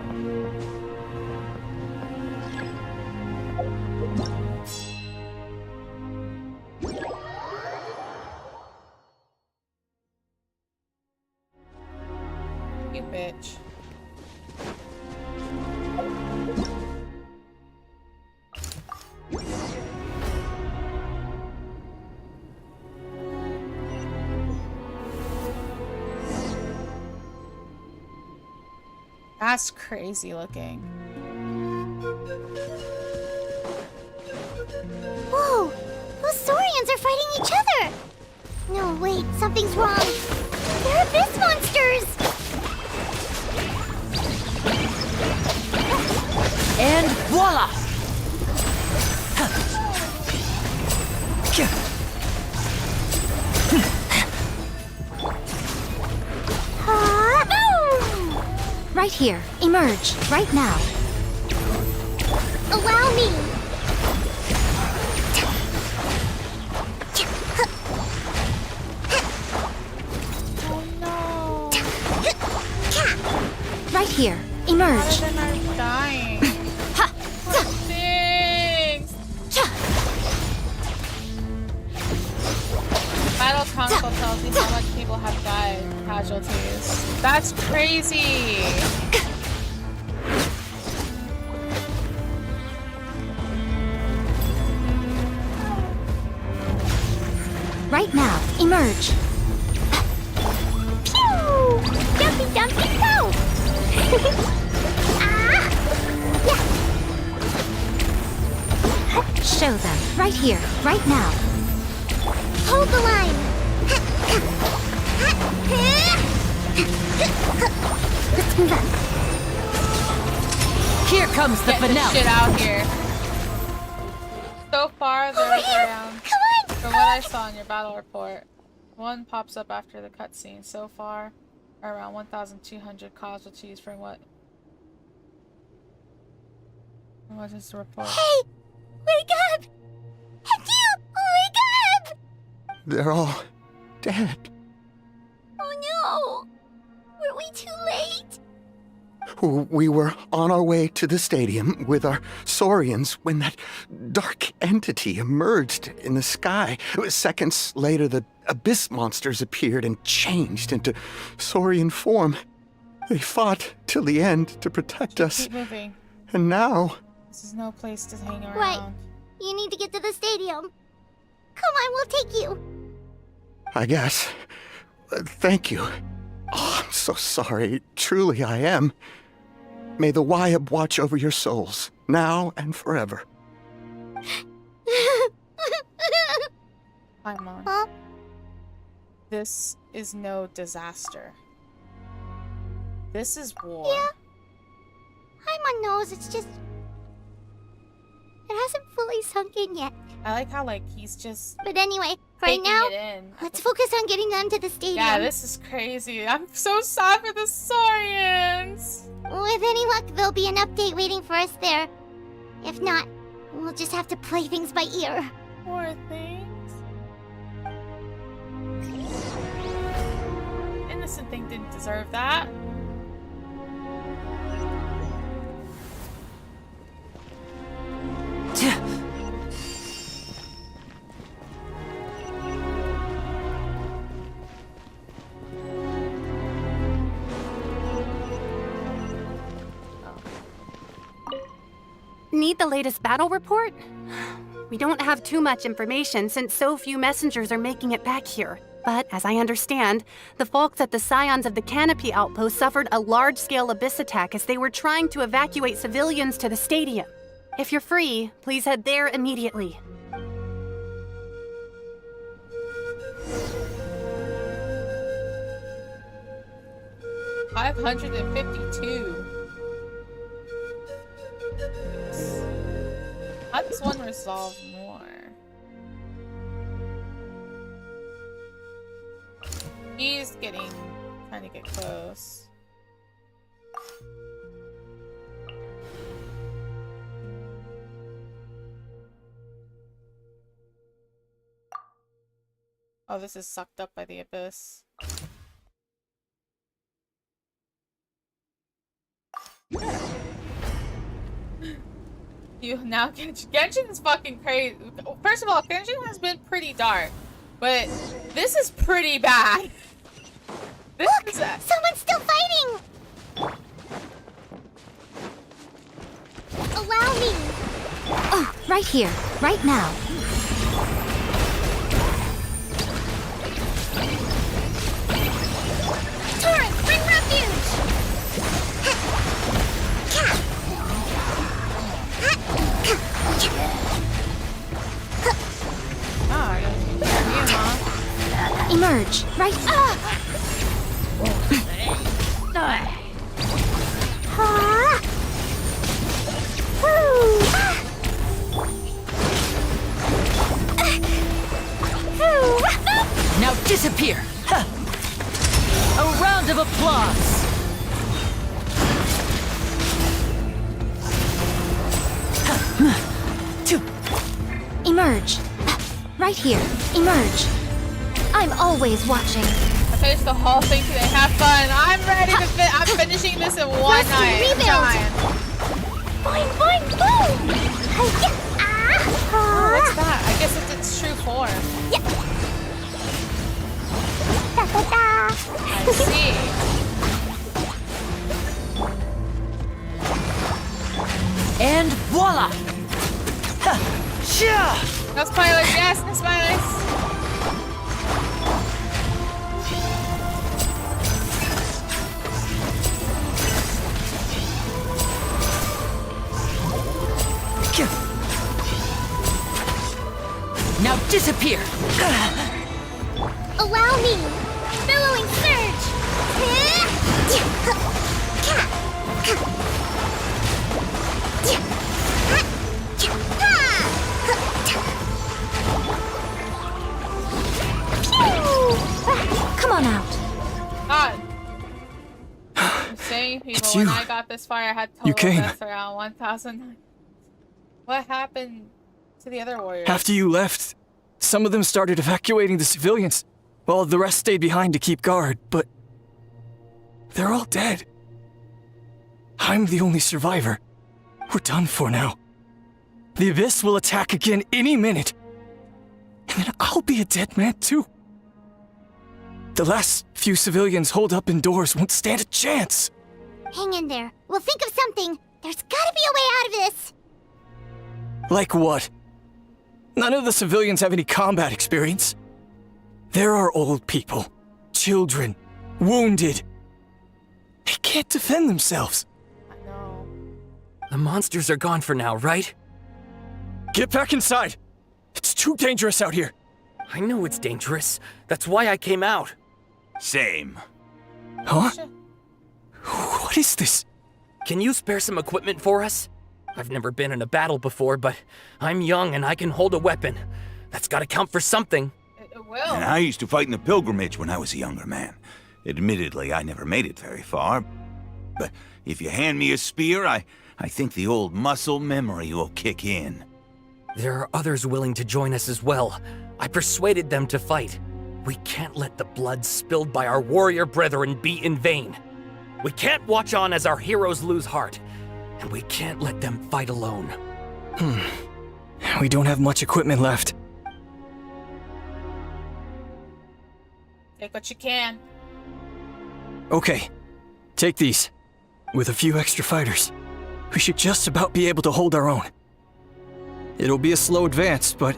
You bitch. That's crazy looking. Whoa! Those Saurians are fighting each other! No, wait, something's wrong. They're abyss monsters! And voila! Right here. Emerge. Right now. Allow me! Oh no! Right here. Emerge. All of them are dying. Things! Battle console tells you how much people have died. Casualties. That's crazy! Right now. Emerge. Pew! Jumpy, jumpy, go! Ah! Yeah! Show them. Right here. Right now. Hold the line! Let's move up. Here comes the Get this finale. shit out here. So far, there's around, from what I saw in your battle report, one pops up after the cutscene. So far, around 1,200 casualties from what? What is the report? Hey! Wake up! Achoo! Wake up! They're all dead. Oh no! Were we too late? We were on our way to the stadium with our Saurians when that dark entity emerged in the sky. Seconds later, the abyss monsters appeared and changed into Saurian form. They fought till the end to protect us. Keep moving. And now... This is no place to hang around. Right. You need to get to the stadium. Come on, we'll take you. I guess. Thank you. Oh, I'm so sorry. Truly I am. May the Wyab watch over your souls, now and forever. Hi, Mom. Huh? This is no disaster. This is war. Yeah. Paimon knows, it's just... It hasn't fully sunk in yet. I like how, like, he's just... But anyway, right taking now, it in. let's focus on getting them to the stadium. Yeah, this is crazy. I'm so sad for the Saurians. With any luck, there'll be an update waiting for us there. If not, we'll just have to play things by ear. Poor things. Innocent thing didn't deserve that. Need the latest battle report? We don't have too much information since so few messengers are making it back here. But as I understand, the folks at the Scions of the Canopy outpost suffered a large-scale abyss attack as they were trying to evacuate civilians to the stadium. If you're free, please head there immediately. $552. How does one resolve more? He's trying to get close. Oh, this is sucked up by the abyss. You now Genshin is fucking crazy. First of all, Genshin has been pretty dark, but this is pretty bad. This Look! Is someone's still fighting! Allow me! Oh, right here, right now. Tern, bring refuge! Emerge, right? Now disappear! Ha! A round of applause! Emerge. Right here. Emerge. I'm always watching. I finished the whole thing today. Have fun. I'm ready to I'm finishing this in one night. Boing, boing, boom! Oh, what's that? I guess it's its true form. Yeah. Da, da, da. I see. And voila! No spoilers, yes, no spoilers. Now disappear! Allow me! Billowing surge! Come on out. God. I'm saying people, It's when you. I got this far, I had You total came. deaths around 1,000. What happened to the other warriors? After you left, some of them started evacuating the civilians, while the rest stayed behind to keep guard, but they're all dead. I'm the only survivor. We're done for now. The Abyss will attack again any minute. And then I'll be a dead man too. The last few civilians holed up indoors won't stand a chance. Hang in there. We'll think of something. There's gotta be a way out of this. Like what? None of the civilians have any combat experience. There are old people, children, wounded. They can't defend themselves. The monsters are gone for now, right? Get back inside! It's too dangerous out here. I know it's dangerous. That's why I came out. Same. Huh? What is this? Can you spare some equipment for us? I've never been in a battle before, but I'm young and I can hold a weapon. That's gotta count for something. It will. And I used to fight in the pilgrimage when I was a younger man. Admittedly, I never made it very far. But if you hand me a spear, I think the old muscle memory will kick in. There are others willing to join us as well. I persuaded them to fight. We can't let the blood spilled by our warrior brethren be in vain. We can't watch on as our heroes lose heart. And we can't let them fight alone. We don't have much equipment left. Take what you can. Okay, take these. With a few extra fighters, we should just about be able to hold our own. It'll be a slow advance, but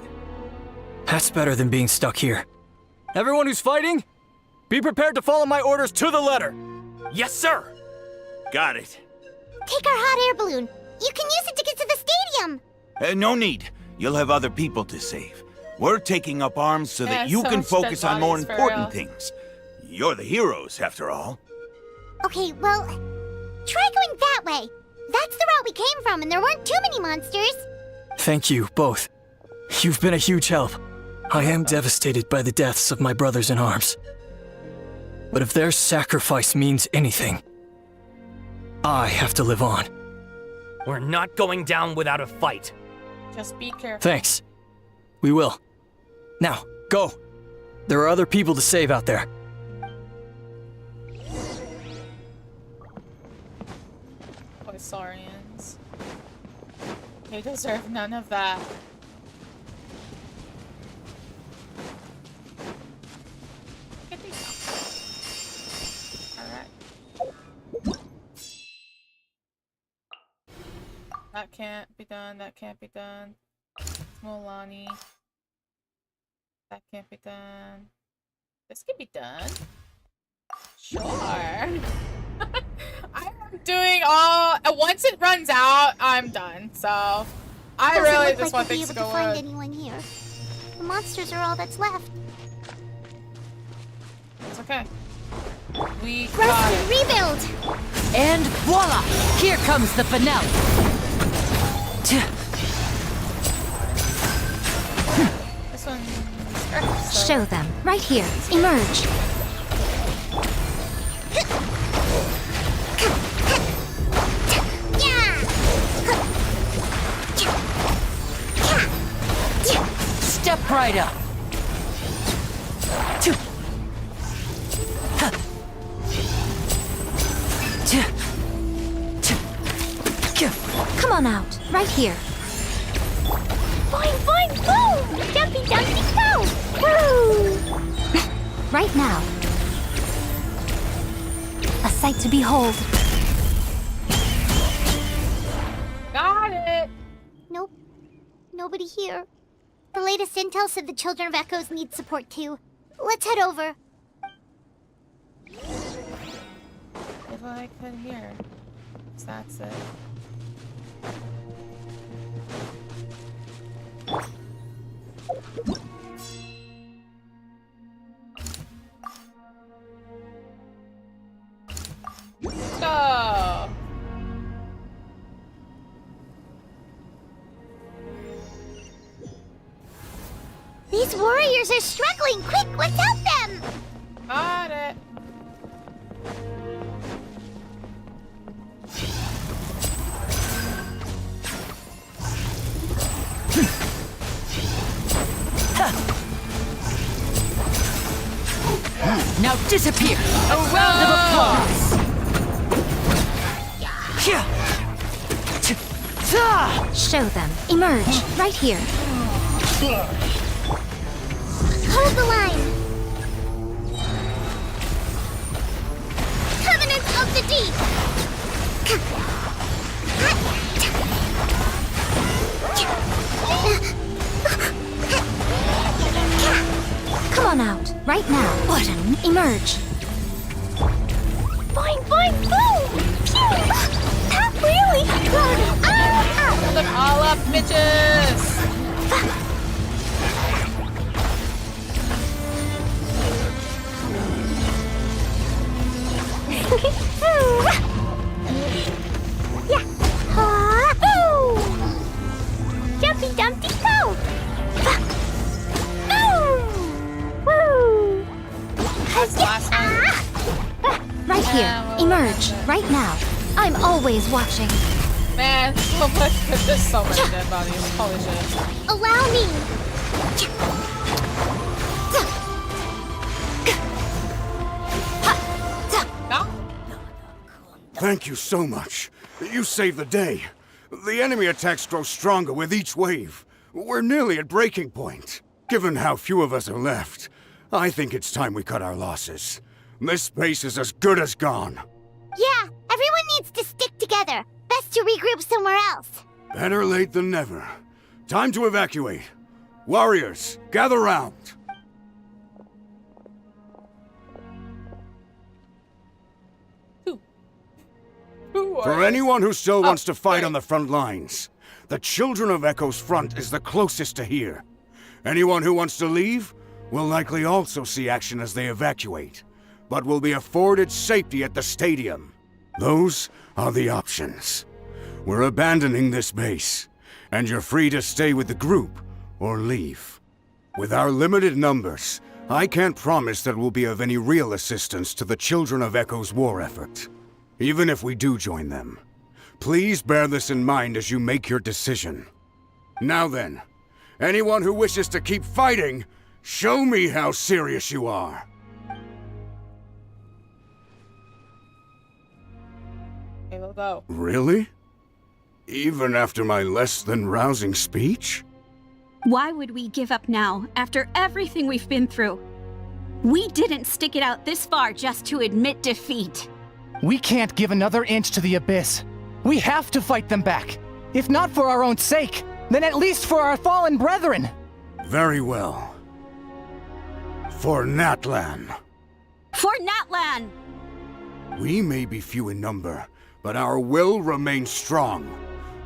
that's better than being stuck here. Everyone who's fighting, be prepared to follow my orders to the letter. Yes, sir! Got it. Take our hot air balloon. You can use it to get to the stadium. No need. You'll have other people to save. We're taking up arms so that you so can much focus dead on more bodies, for important real. things. You're the heroes, after all. Okay, well, try going that way. That's the route we came from, and there weren't too many monsters. Thank you, both. You've been a huge help. I am devastated by the deaths of my brothers in arms. But if their sacrifice means anything, I have to live on. We're not going down without a fight. Just be careful. Thanks. We will. Now, go. There are other people to save out there. Saurians. They deserve none of that. Get these. Alright. That can't be done. That can't be done. Molani. That can't be done. This can be done. Sure. I'm doing all. Once it runs out, I'm done. So I Doesn't really look just like want we'll things to be go able to find on. anyone here. The monsters are all that's left. It's okay. We Rest got and it. rebuild. And voila! Here comes the finale. This one's so Show them. Right here. Emerge. Step right up. Come on out. Right here. Boing, boing, boom! Jumpy, jumpy, go! Woo! Right now. A sight to behold. Got it. Nope. Nobody here. The latest intel said the Children of Echoes need support too. Let's head over. If I could hear. So that's it. Go! These warriors are struggling! Quick, let's help them! Got it. Now disappear. A round of applause. Show them. Emerge. Right here. Hold the line! Covenant of the Deep! out, right now. Button, emerge. Boing, boing, boom! Pew! That really hurt! Kill them all up, bitches! Yeah! Jumpy Dumpty Go! Woo! That's the last one. Right here, emerge, right now. I'm always watching. Man, so much. There's so many dead bodies. Holy shit. Allow me! Thank you so much. You saved the day. The enemy attacks grow stronger with each wave. We're nearly at breaking point. Given how few of us are left, I think it's time we cut our losses. This base is as good as gone. Yeah, everyone needs to stick together. Best to regroup somewhere else. Better late than never. Time to evacuate. Warriors, gather round. For anyone who still wants to fight on the front lines, the Children of Echo's front is the closest to here. Anyone who wants to leave will likely also see action as they evacuate, but will be afforded safety at the stadium. Those are the options. We're abandoning this base, and you're free to stay with the group or leave. With our limited numbers, I can't promise that we'll be of any real assistance to the Children of Echo's war effort. Even if we do join them, please bear this in mind as you make your decision. Now then, anyone who wishes to keep fighting, show me how serious you are. Okay, we'll go. Really? Even after my less than rousing speech? Why would we give up now, after everything we've been through? We didn't stick it out this far just to admit defeat. We can't give another inch to the Abyss. We have to fight them back. If not for our own sake, then at least for our fallen brethren. Very well. For Natlan. For Natlan! We may be few in number, but our will remains strong.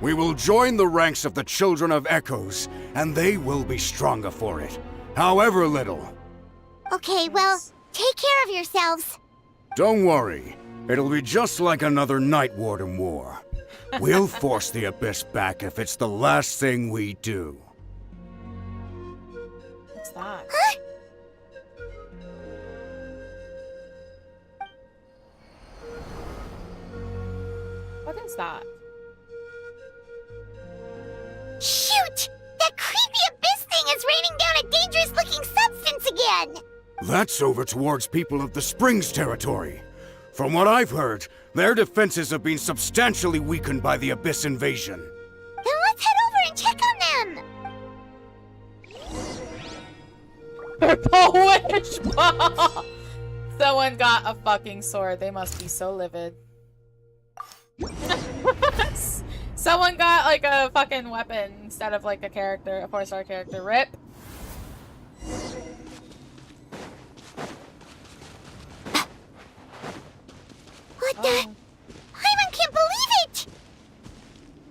We will join the ranks of the Children of Echoes, and they will be stronger for it, however little. Okay, well, take care of yourselves. Don't worry. It'll be just like another Night Warden war. We'll force the Abyss back if it's the last thing we do. What's that? Huh? What is that? Shoot! That creepy Abyss thing is raining down a dangerous-looking substance again! That's over towards people of the Springs territory. From what I've heard, their defenses have been substantially weakened by the Abyss invasion. Then let's head over and check on them! Purple Witch Ball! Someone got a fucking sword. They must be so livid. Someone got like a fucking weapon instead of like a character, a 4-star character. RIP. What the? Hyman can't believe it!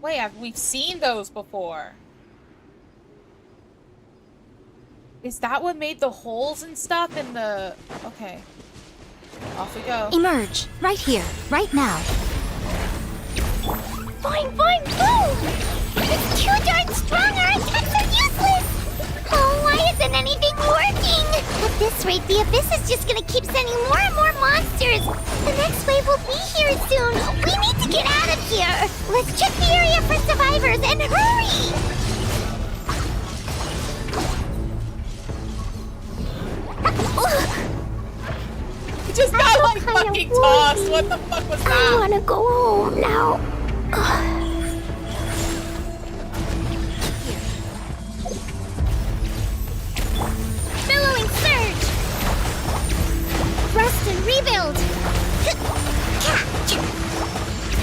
Wait, we've seen those before. Is that what made the holes and stuff in the... Okay. Off we go. Emerge, right here, right now. Boing, boing, boom! It's too darn strong! Our attacks are useless! Oh, why isn't anything working? At this rate, the Abyss is just gonna keep sending more and more monsters! The next wave will be here soon! We need to get out of here! Let's check the area for survivors, and hurry! It just got like fucking tossed! What the fuck was that? I wanna go home now. Billowing surge! Rest and rebuild! You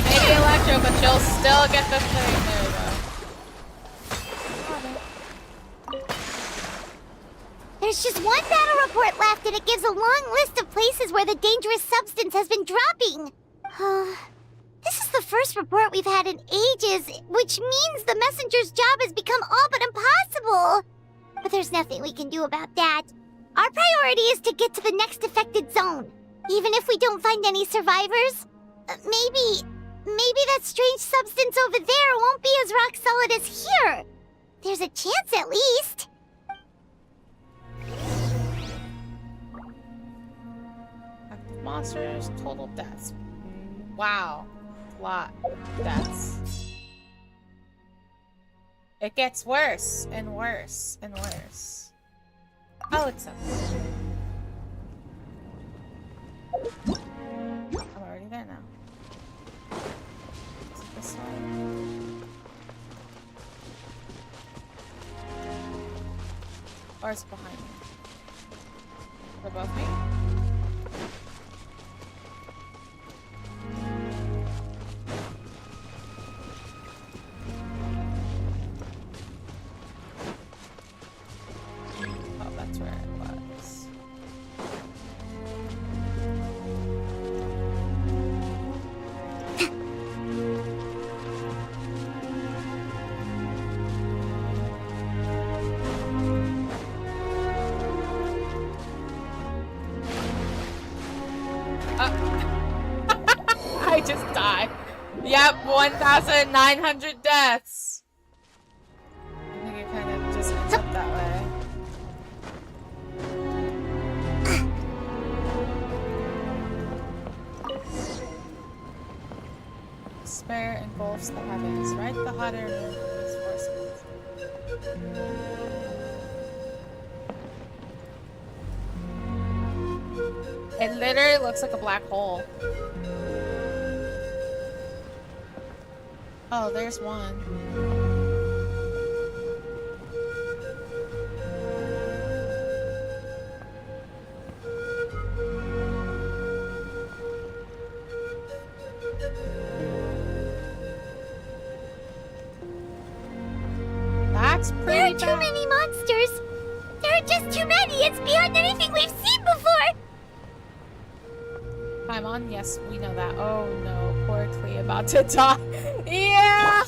may be electro, but you'll still get the thing. There we go. There's just one battle report left! and it gives a long list of places where the dangerous substance has been dropping. This is the first report we've had in ages, which means the messenger's job has become all but impossible. But there's nothing we can do about that. Our priority is to get to the next affected zone. Even if we don't find any survivors, maybe that strange substance over there won't be as rock solid as here. There's a chance at least. Active monsters, total deaths. Wow. Lot of deaths. It gets worse and worse and worse. I'll accept it. I'm already there now. Is it this one? Or is it behind me? They're above me? Oh, that's where it was. I just died. Yep, 1,900 deaths. I think it kind of just ends up that way. Despair engulfs the heavens, right? The hotter moon is forces. It literally looks like a black hole. Oh, there's one. That's pretty There are bad. too many monsters. There are just too many. It's beyond anything we've seen before. Paimon? Yes, we know that. Oh no, poor Klee about to die. Yeah!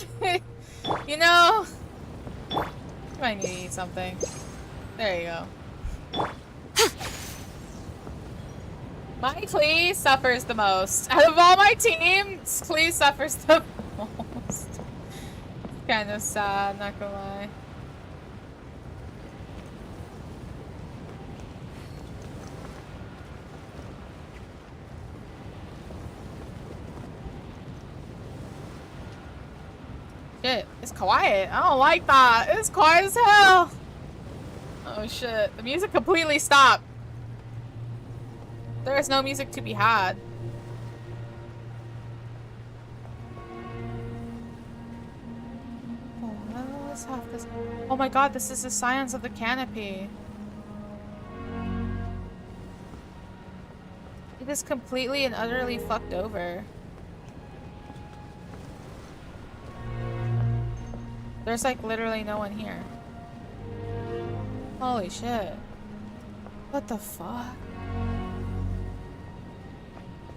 You know, you might need to eat something. There you go. My Klee suffers the most. Out of all my teams, Klee suffers the most. Kind of sad, not gonna lie. Shit, it's quiet. I don't like that. It's quiet as hell. Oh shit, the music completely stopped. There is no music to be had. Oh, let's have this. Oh my god, this is the Scions of the Canopy. It is completely and utterly fucked over. There's like literally no one here. Holy shit. What the fuck?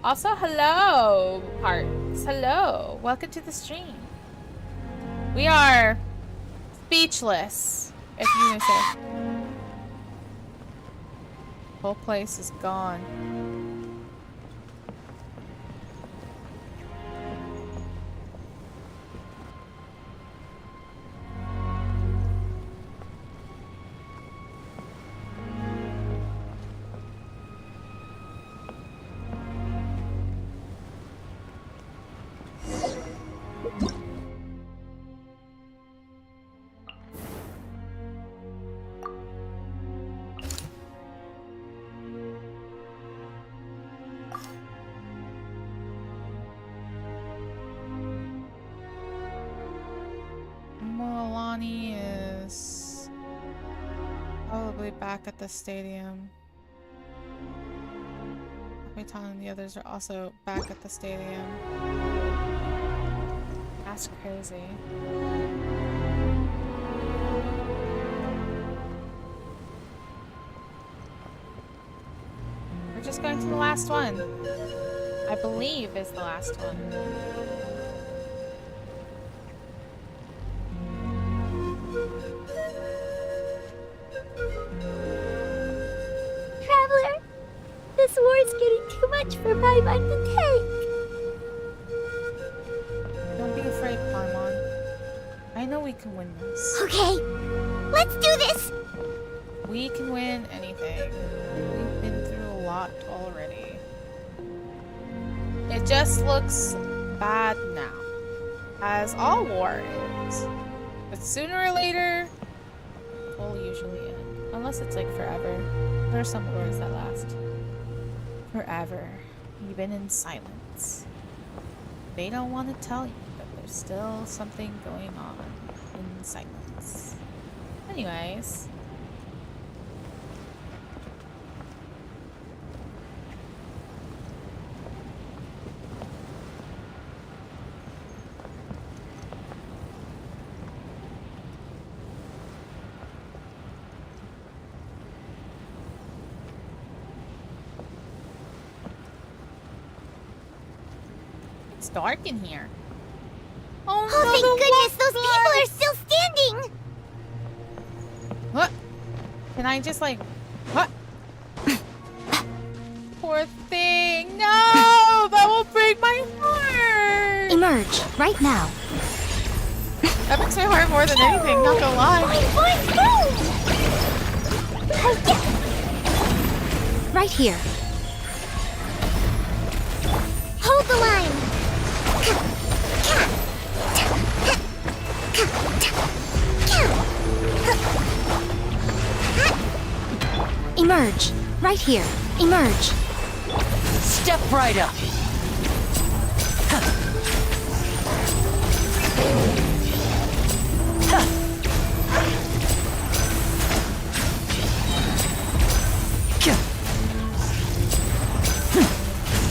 Also, hello, Parts. Hello. Welcome to the stream. We are speechless, if you may say. Whole place is gone. Milani is probably back at the stadium. Waitan and the others are also back at the stadium. That's crazy. just going to the last one. I believe is the last one. Traveler, this war's getting too much for my mind to take. Don't be afraid, Paimon. I know we can win this. Okay, let's do this! We can win anything. We've been through a lot already. It just looks bad now, as all war is. But sooner or later, it will usually end. Unless it's like forever. There are some wars that last forever, even in silence. They don't want to tell you, but there's still something going on in silence. Anyways. It's dark in here. Oh, no, thank goodness, those people are still standing! What? Can I just like... What? Poor thing. No! That will break my heart! Emerge, right now. That breaks my heart more than anything, not gonna lie. Right here. Hold the line! Emerge, right here. Emerge. Step right up.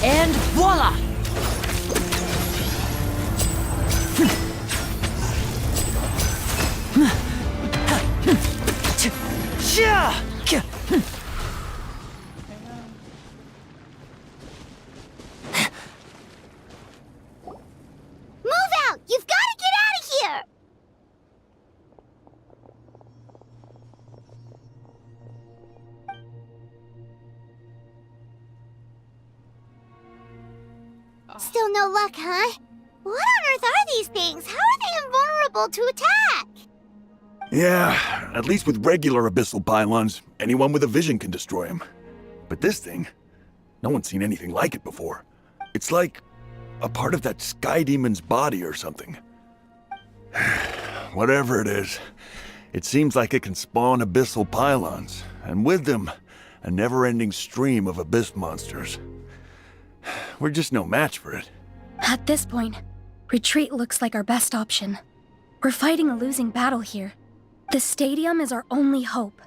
And voila! Move out! You've got to get out of here! Still no luck, huh? What on earth are these things? How are they invulnerable to attack? Yeah, at least with regular abyssal pylons, anyone with a vision can destroy them. But this thing, no one's seen anything like it before. It's like a part of that sky demon's body or something. Whatever it is, it seems like it can spawn abyssal pylons, and with them, a never-ending stream of abyss monsters. We're just no match for it. At this point, retreat looks like our best option. We're fighting a losing battle here. The stadium is our only hope.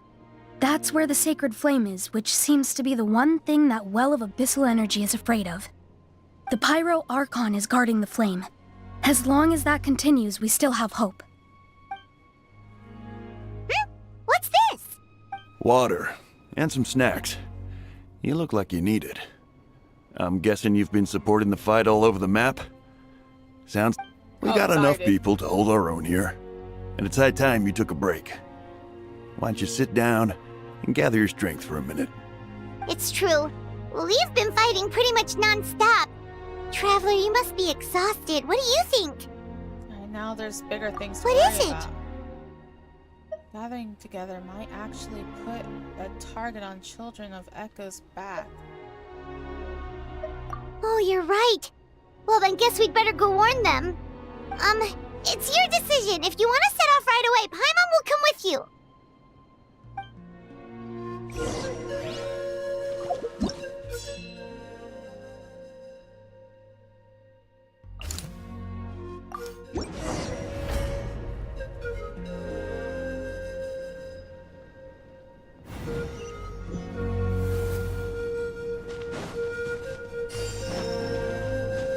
That's where the sacred flame is, which seems to be the one thing that well of abyssal energy is afraid of. The Pyro Archon is guarding the flame. As long as that continues, we still have hope. What's this? Water, and some snacks. You look like you need it. I'm guessing you've been supporting the fight all over the map? Sounds... We got enough people to hold our own here. And it's high time you took a break. Why don't you sit down and gather your strength for a minute? It's true. We've been fighting pretty much non-stop. Traveler, you must be exhausted. What do you think? And now there's bigger things to What worry is it? about. Gathering together might actually put a target on Children of Echo's back. Oh, you're right. Well, then guess we'd better go warn them. It's your decision. If you want to set off right away, Paimon will come with you.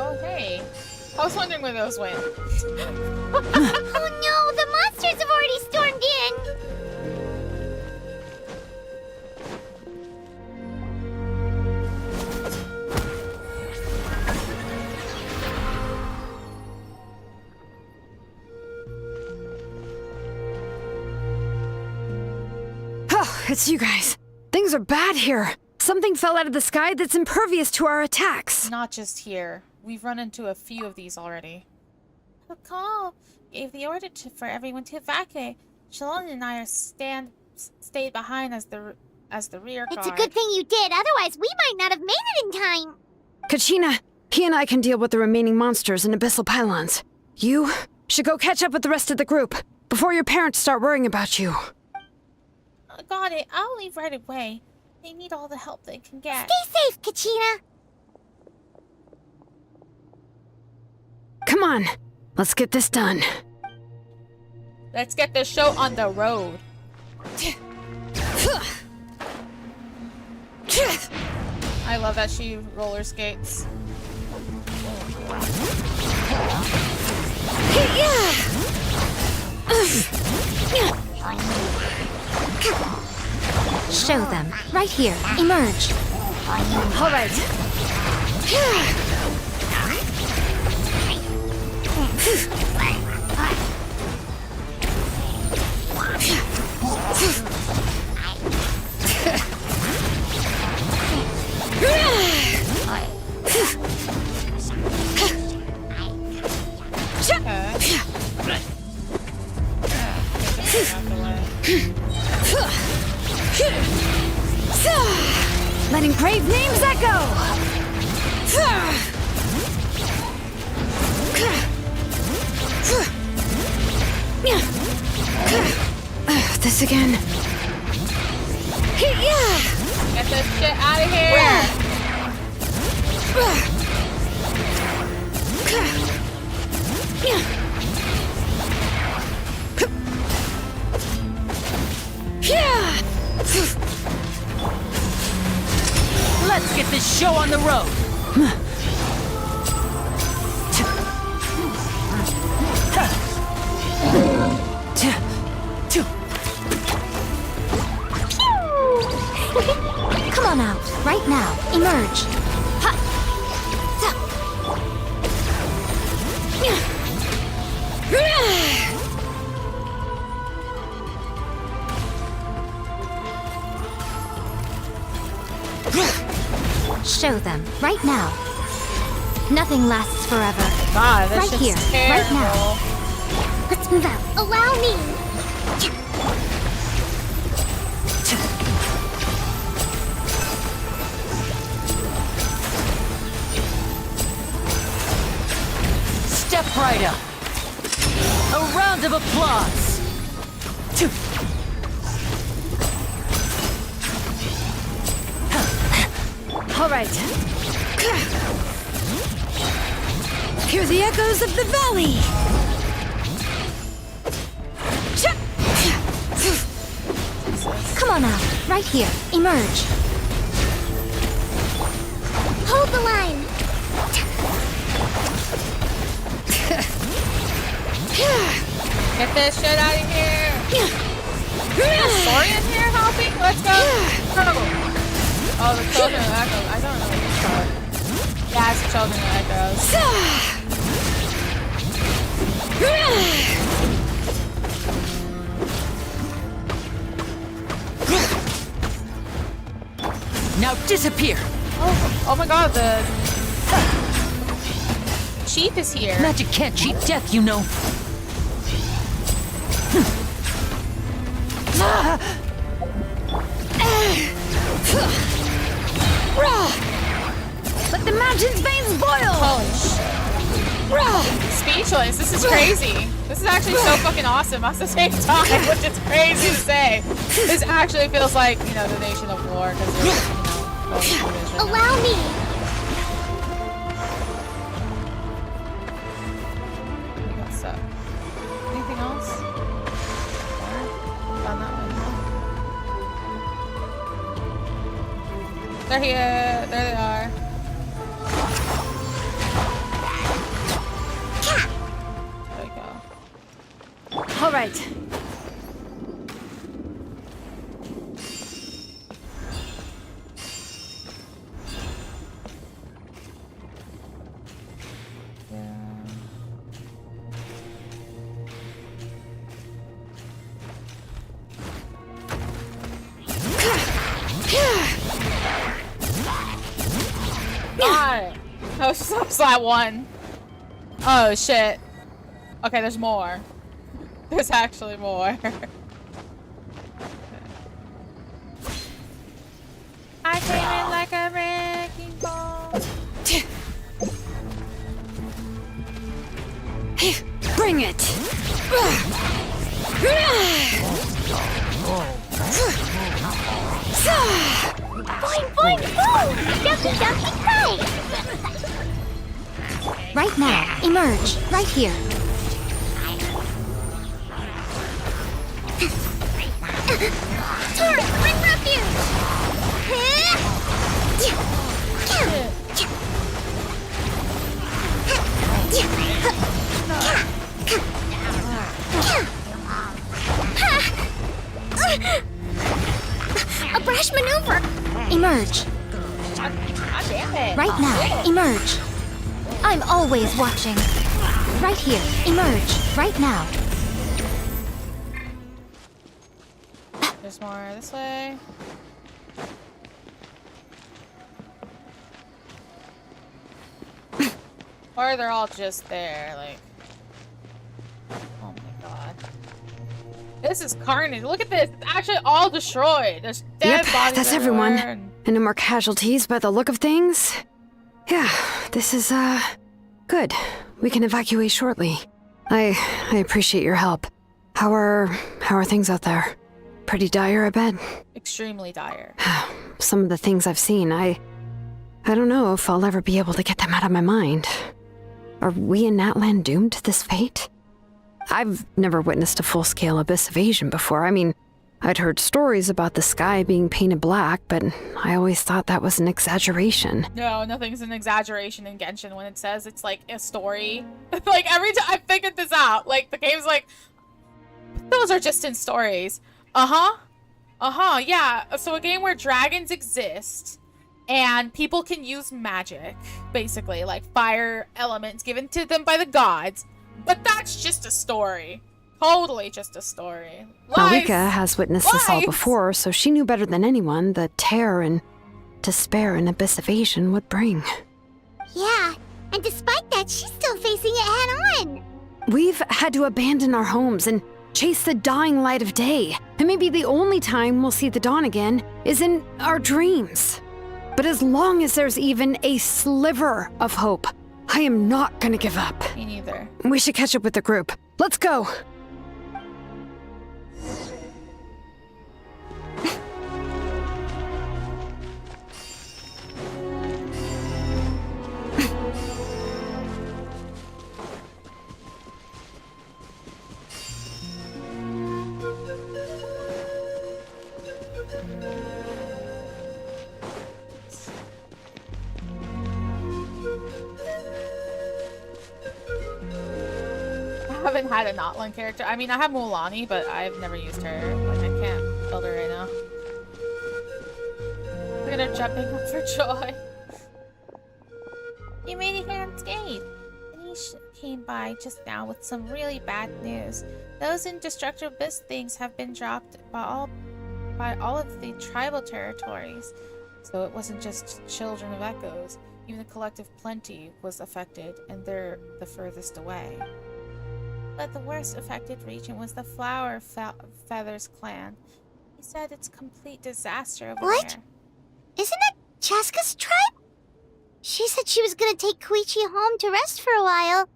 Oh, hey. I was wondering where those went. Oh no, the monsters have already stormed in. It's you guys. Things are bad here. Something fell out of the sky that's impervious to our attacks. Not just here. We've run into a few of these already. The call gave the order for everyone to evacuate. Shalon and I stayed behind as the rear guard. It's a good thing you did, otherwise we might not have made it in time. Kachina, he and I can deal with the remaining monsters and abyssal pylons. You should go catch up with the rest of the group before your parents start worrying about you. Got it. I'll leave right away. They need all the help they can get. Stay safe, Kachina. Come on, let's get this done. Let's get the show on the road. I love that she roller skates. Show them. Right here. Emerge. All right. Letting brave names echo! This again. Get this shit out of here! Let's get this show on the road. Come on out. Right now. Emerge. Show them. Right now. Nothing lasts forever. God, right here. Terrible. Right now. Let's move out. Allow me. Step right up. A round of applause. All right. Hear the echoes of the valley. Come on out. Right here. Emerge. Hold the line. Get this shit out of here! Is Starry in here helping? Let's go! Oh, the Children of Echoes. I don't know what it's called. Yeah, it's the Children of Echoes. Now disappear! Oh my god, the Chief is here. Magic can't cheat death, you know. Let the mountain's veins boil! Holy shit. Speechless. This is crazy. This is actually so fucking awesome at the same time, which is crazy to say. This actually feels like, you know, the Nation of War, because they're, you know, allow me. What's up? Anything else? Found that one, huh? They're here. There they are. There we go. All right. Oh, so that one. Oh shit. Okay, there's more. There's actually more. I came in like a wrecking ball. Bring it! Boing, boing, boom! Jumpy, jumpy, kite! Right now, emerge, right here. Tern, bring refuge! A brash maneuver! Emerge. Right now, emerge. I'm always watching. Right here, emerge. Right now. There's more this way. Or they're all just there, like. Oh my god. This is carnage. Look at this. It's actually all destroyed. There's dead bodies That's everywhere. everyone. And no more casualties by the look of things. Yeah, this is, good. We can evacuate shortly. I appreciate your help. How are things out there? Pretty dire, I bet. Extremely dire. Some of the things I've seen, I don't know if I'll ever be able to get them out of my mind. Are we in Natlan doomed to this fate? I've never witnessed a full-scale abyss invasion before. I mean, I'd heard stories about the sky being painted black, but I always thought that was an exaggeration. No, nothing's an exaggeration in Genshin when it says it's like a story. Like every time I figured this out, like the game's like, those are just in stories. Yeah. So a game where dragons exist and people can use magic, basically, like fire elements given to them by the gods. But that's just a story. Totally just a story. Nigika has witnessed this all before, so she knew better than anyone the terror and despair an abyss evasion would bring. Yeah, and despite that, she's still facing it head-on. We've had to abandon our homes and chase the dying light of day. And maybe the only time we'll see the dawn again is in our dreams. But as long as there's even a sliver of hope, I am not gonna give up. Me neither. We should catch up with the group. Let's go! I haven't had a Notland character. I mean, I have Mulaney, but I've never used her. Like, I can't build her right now. Look at her jumping up for joy. You made it here unscathed. Anish came by just now with some really bad news. Those indestructible abyss things have been dropped by all of the tribal territories. So it wasn't just children of echoes. Even the collective plenty was affected, and they're the furthest away. But the worst affected region was the Flower Feathers clan. He said it's a complete disaster over What? there. Isn't that Cheska's tribe? She said she was gonna take Koichi home to rest for a while.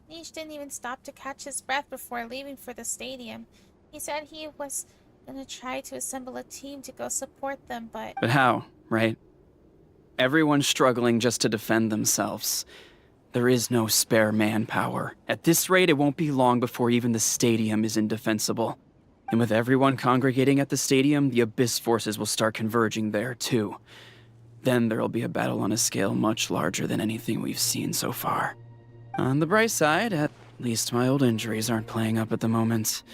Nish didn't even stop to catch his breath before leaving for the stadium. He said he was gonna try to assemble a team to go support them, but how, right? Everyone's struggling just to defend themselves. There is no spare manpower. At this rate, it won't be long before even the stadium is indefensible. And with everyone congregating at the stadium, the Abyss forces will start converging there, too. Then there'll be a battle on a scale much larger than anything we've seen so far. On the bright side, at least my old injuries aren't playing up at the moment.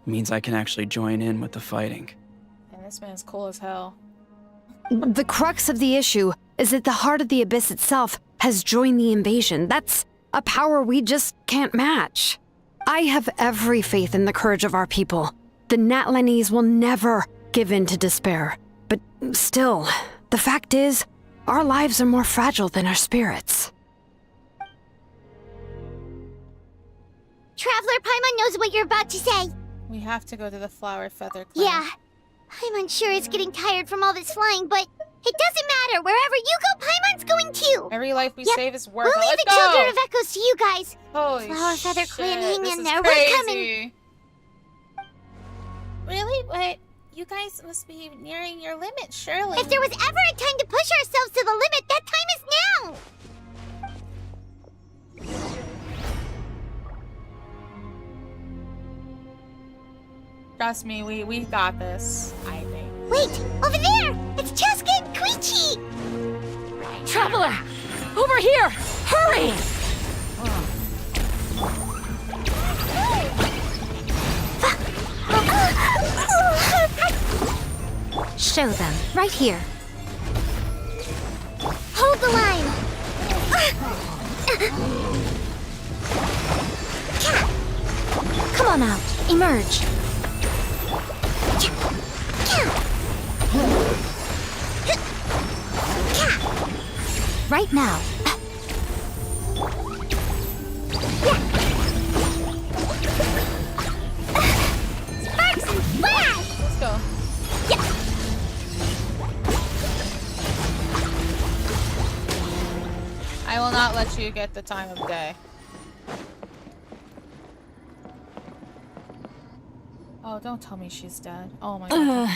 Means I can actually join in with the fighting. and this man's cool as hell. The crux of the issue is that the heart of the Abyss itself has joined the invasion. That's a power we just can't match. I have every faith in the courage of our people. The Natlanese will never give in to despair. But still, the fact is, Our lives are more fragile than our spirits. Traveler Paimon knows what you're about to say. We have to go to the Flower Feather Clan. Yeah. I'm unsure it's getting tired from all this flying, but it doesn't matter. Wherever you go, Paimon's going too. Every life we save is worth it. We'll leave Let's the go! Children of Echoes to you guys. Holy Flower Feather shit, Clan, hang this in is there. crazy. We're coming. Really? But you guys must be nearing your limit, surely. If there was ever a time to push ourselves to the limit, that time is now. Trust me, we got this, I think. Wait, over there! It's Cheska and Koichi! Traveler! Over here! Hurry! Show them, right here. Hold the line! Come on out, emerge. Right now. Sparks and flash! Let's go. I will not let you get the time of day. Oh, don't tell me she's dead. Oh my god.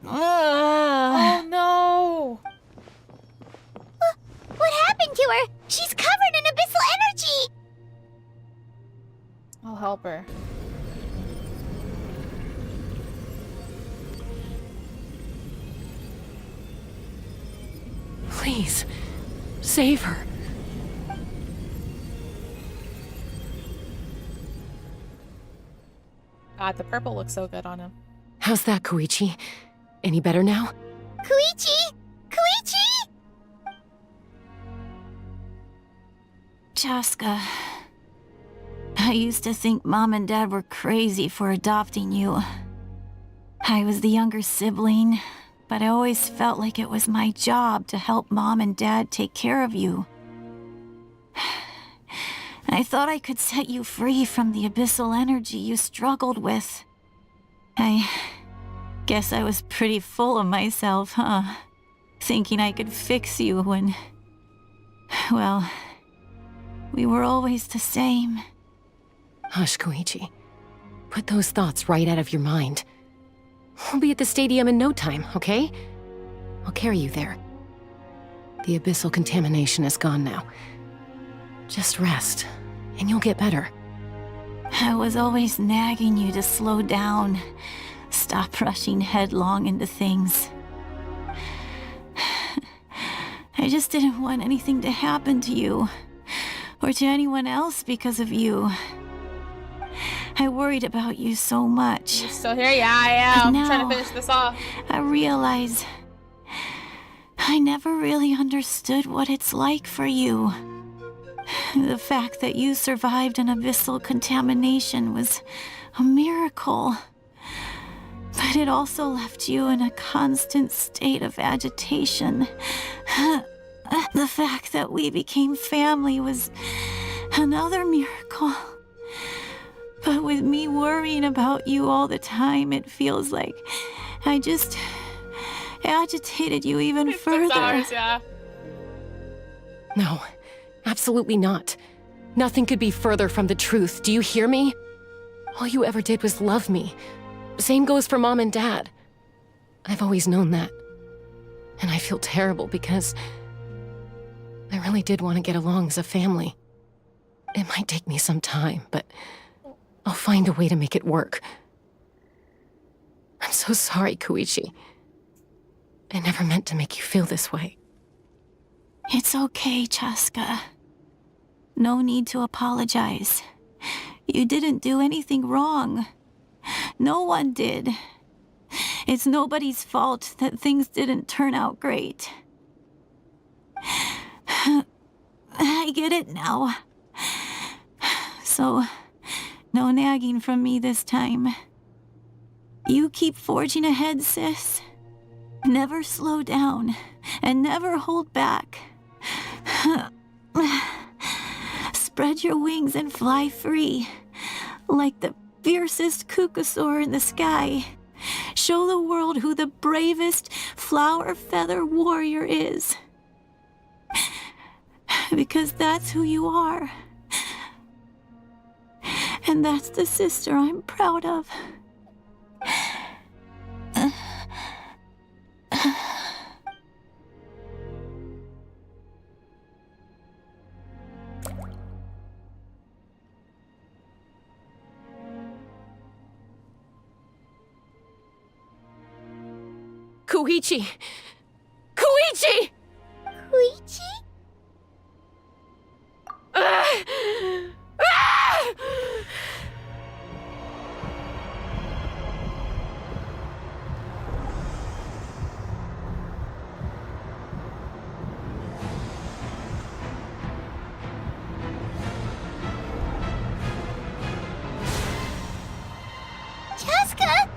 Oh no! What happened to her? She's covered in abyssal energy! I'll help her. Please, save her. God, the purple looks so good on him. How's that, Koichi? Any better now? Koichi! Koichi! Cheska, I used to think Mom and Dad were crazy for adopting you. I was the younger sibling, but I always felt like it was my job to help Mom and Dad take care of you. I thought I could set you free from the abyssal energy you struggled with. I guess I was pretty full of myself, huh? Thinking I could fix you when... well, we were always the same. Hush, Koichi. Put those thoughts right out of your mind. We'll be at the stadium in no time, okay? I'll carry you there. The abyssal contamination is gone now. Just rest, and you'll get better. I was always nagging you to slow down. Stop rushing headlong into things. I just didn't want anything to happen to you, or to anyone else because of you. I worried about you so much. You still here? Yeah, I am. But I'm trying now, to finish this off. I realize I never really understood what it's like for you. The fact that you survived an abyssal contamination was a miracle. But it also left you in a constant state of agitation. The fact that we became family was another miracle. But with me worrying about you all the time, it feels like I just agitated you even further. 6 hours, yeah. No, absolutely not. Nothing could be further from the truth. Do you hear me? All you ever did was love me. Same goes for Mom and Dad. I've always known that. And I feel terrible because I really did want to get along as a family. It might take me some time, but I'll find a way to make it work. I'm so sorry, Koichi. I never meant to make you feel this way. It's okay, Cheska. No need to apologize. You didn't do anything wrong. No one did. It's nobody's fault that things didn't turn out great. I get it now. So, no nagging from me this time. You keep forging ahead, sis. Never slow down, and never hold back. Spread your wings and fly free, like the fiercest kukasaur in the sky. Show the world who the bravest flower feather warrior is. Because that's who you are. And that's the sister I'm proud of. Koichi! Koichi! Koichi? Chaska?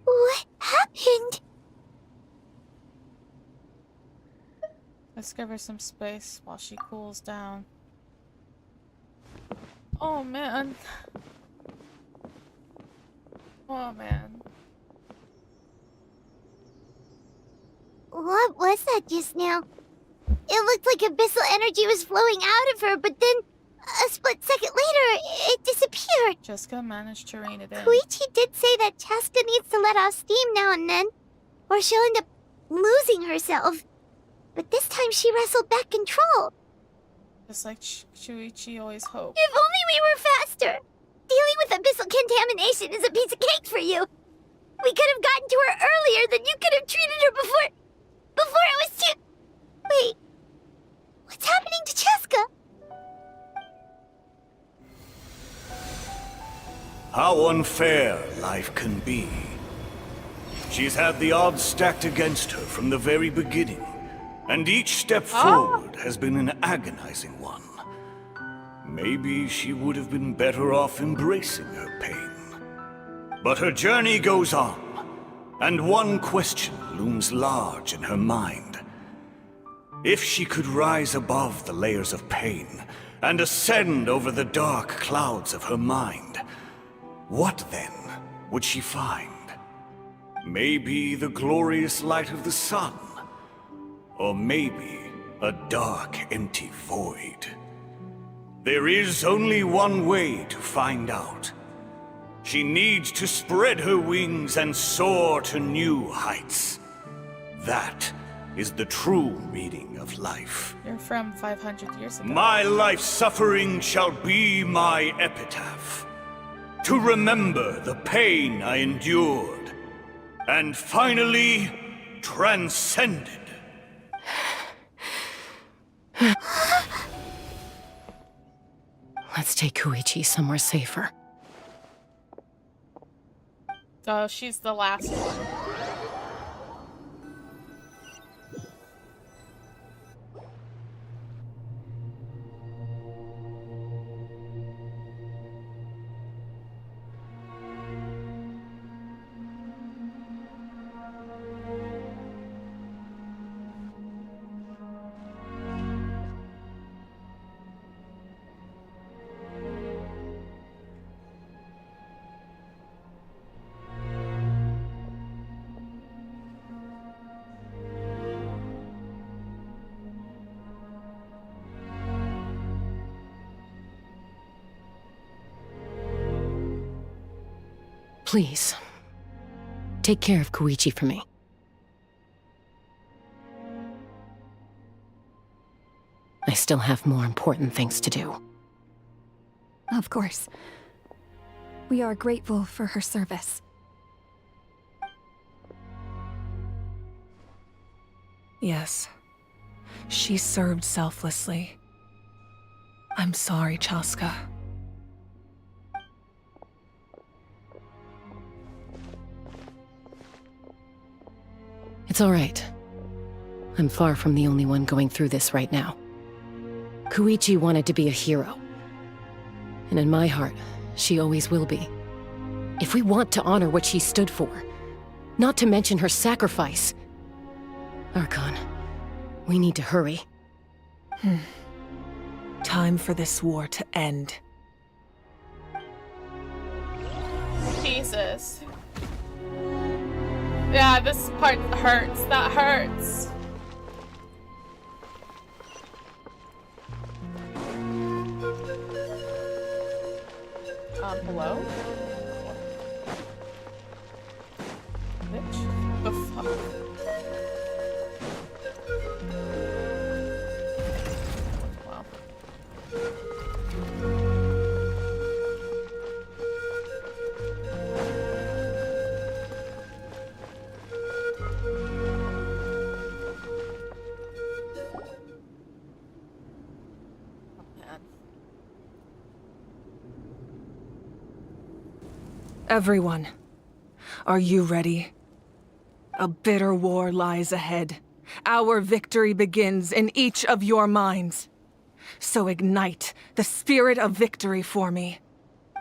What happened? Let's give her some space while she cools down. Oh man. Oh man. What was that just now? It looked like abyssal energy was flowing out of her, but then a split second later, it disappeared. Jessica managed to rein it in. Koichi did say that Chaska needs to let off steam now and then, or she'll end up losing herself. But this time she wrestled back control. Just like Shuichi always hoped. If only we were faster! Dealing with abyssal contamination is a piece of cake for you. We could have gotten to her earlier, then you could have treated her before it was too... Wait. What's happening to Chaska? How unfair life can be. She's had the odds stacked against her from the very beginning, and each step forward has been an agonizing one. Maybe she would have been better off embracing her pain. But her journey goes on, and one question looms large in her mind. If she could rise above the layers of pain and ascend over the dark clouds of her mind, what then would she find? Maybe the glorious light of the sun, or maybe a dark, empty void. There is only one way to find out. She needs to spread her wings and soar to new heights. That is the true meaning of life. You're from 500 years ago. My life's suffering shall be my epitaph. To remember the pain I endured, and finally transcended. Let's take Koichi somewhere safer. Oh, she's the last one. Please, take care of Koichi for me. I still have more important things to do. Of course. We are grateful for her service. Yes. She served selflessly. I'm sorry, Chaska. It's all right. I'm far from the only one going through this right now. Koichi wanted to be a hero. And in my heart, she always will be. If we want to honor what she stood for, not to mention her sacrifice. Archon, we need to hurry. Time for this war to end. Jesus. Yeah, this part hurts. That hurts. Hello? Bitch. The fuck? Wow. Everyone, are you ready? A bitter war lies ahead. Our victory begins in each of your minds. So ignite the spirit of victory for me.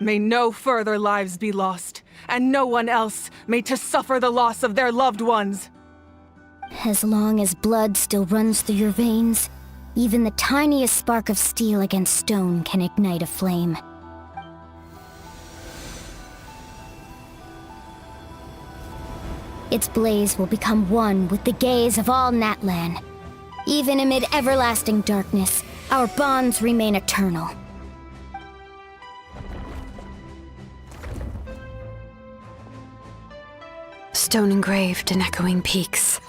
May no further lives be lost, and no one else may to suffer the loss of their loved ones. As long as blood still runs through your veins, even the tiniest spark of steel against stone can ignite a flame. Its blaze will become one with the gaze of all Natlan. Even amid everlasting darkness, our bonds remain eternal. Stone engraved in echoing peaks.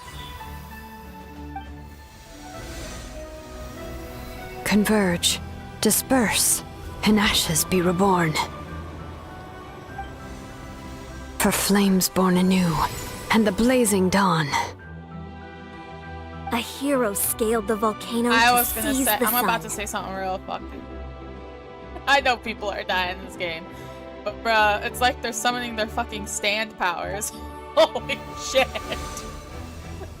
Converge, disperse, in ashes be reborn. For flames born anew, and the blazing dawn. A hero scaled the volcano I to was gonna seize say, the I'm about to sun. say something real fucking. I know people are dying in this game, but bruh, it's like they're summoning their fucking stand powers. Holy shit.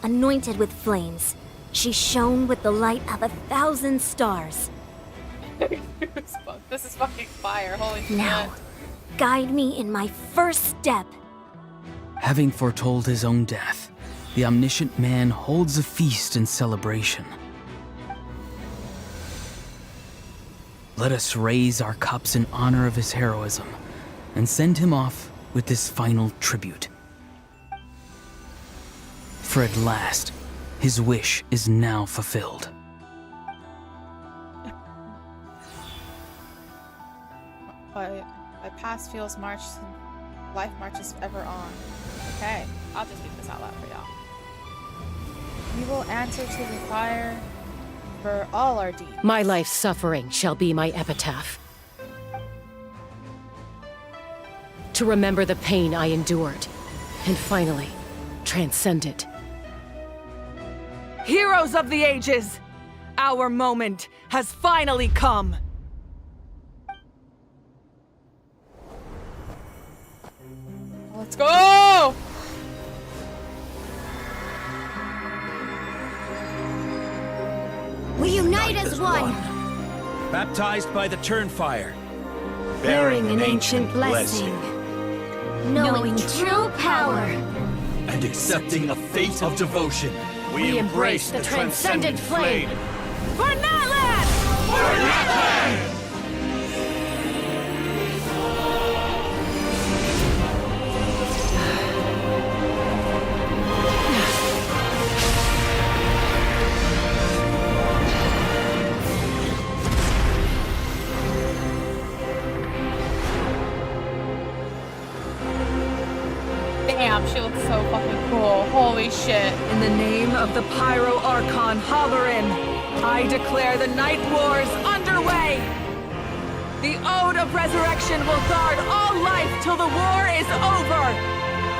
Anointed with flames, she shone with the light of 1,000 stars. This is fucking fire, holy shit. Now, guide me in my first step. Having foretold his own death, the omniscient man holds a feast in celebration. Let us raise our cups in honor of his heroism and send him off with this final tribute. For at last, his wish is now fulfilled. My past feels march, life marches ever on. Okay, I'll just read this out loud for y'all. We will answer to the fire for all our deeds. My life's suffering shall be my epitaph. To remember the pain I endured, and finally, transcend it. Heroes of the ages, our moment has finally come. Let's go! We unite as one, Baptized by the tern fire. bearing an ancient blessing, knowing true power. And accepting a fate of devotion. We embrace the transcendent flame. For Natlan! For Natlan! Damn, she looks so fucking cool. Holy shit. In the name of the Pyro Archon Halloran, I declare the Night Wars underway! The Ode of Resurrection will guard all life till the war is over!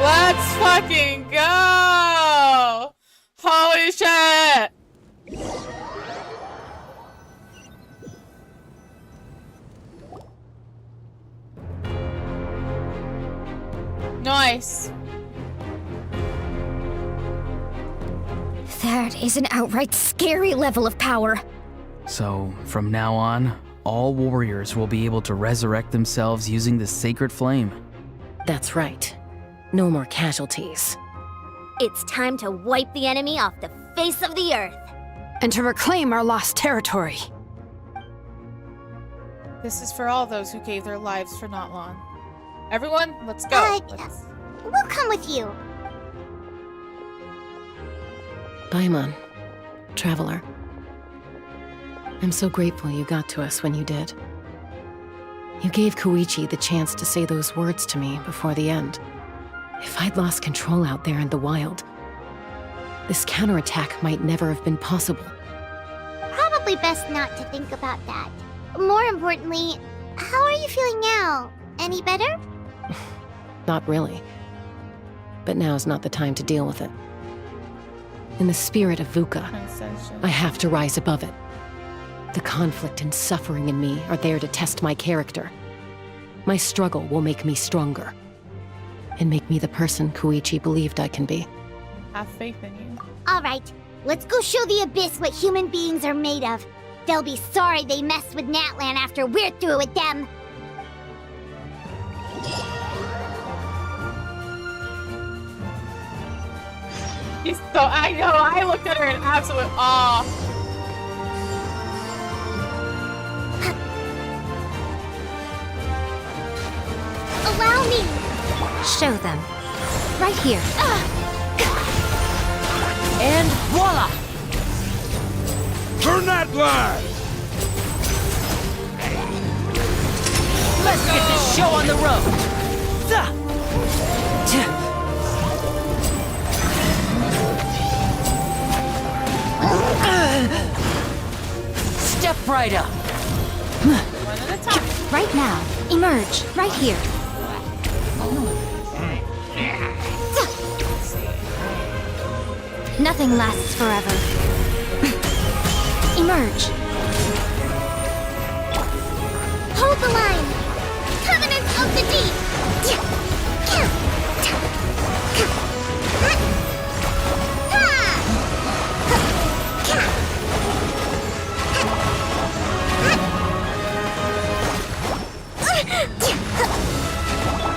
Let's fucking go! Holy shit! Nice. That is an outright scary level of power. So, from now on, all warriors will be able to resurrect themselves using the sacred flame. That's right. No more casualties. It's time to wipe the enemy off the face of the earth. And to reclaim our lost territory. This is for all those who gave their lives for not long. Everyone, let's go. We'll come with you. Paimon, Traveler. I'm so grateful you got to us when you did. You gave Koichi the chance to say those words to me before the end. If I'd lost control out there in the wild, this counterattack might never have been possible. Probably best not to think about that. More importantly, how are you feeling now? Any better? Not really. But now's not the time to deal with it. In the spirit of VUCA, I have to rise above it. The conflict and suffering in me are there to test my character. My struggle will make me stronger. And make me the person Koichi believed I can be. Have faith in you. Alright, let's go show the Abyss what human beings are made of. They'll be sorry they messed with Natlan after we're through with them. I know, I looked at her in absolute awe. Allow me. Show them. Right here. And voila! Turn that blast! Let's get this show on the road! Step right up! One at a time. Right now. Emerge. Right here. Nothing lasts forever. Emerge. Hold the line. Covenants of the Deep.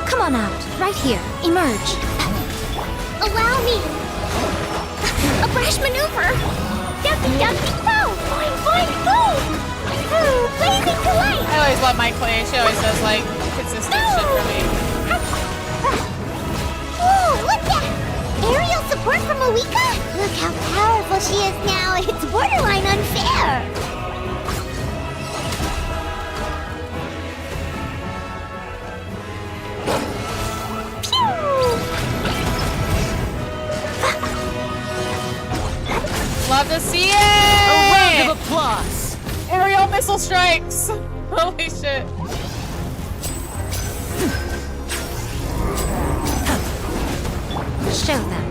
Come on out. Right here. Emerge. Allow me. A brash maneuver. Dumpy, dumpy, go. Boing, boing, go. Blazing delight. I always love my Clay. She always does like consistent shit for me. Whoa, look at aerial support from Awika. Look how powerful she is now. It's borderline unfair. Love to see it! A round of applause! Aerial missile strikes! Holy shit. Show them.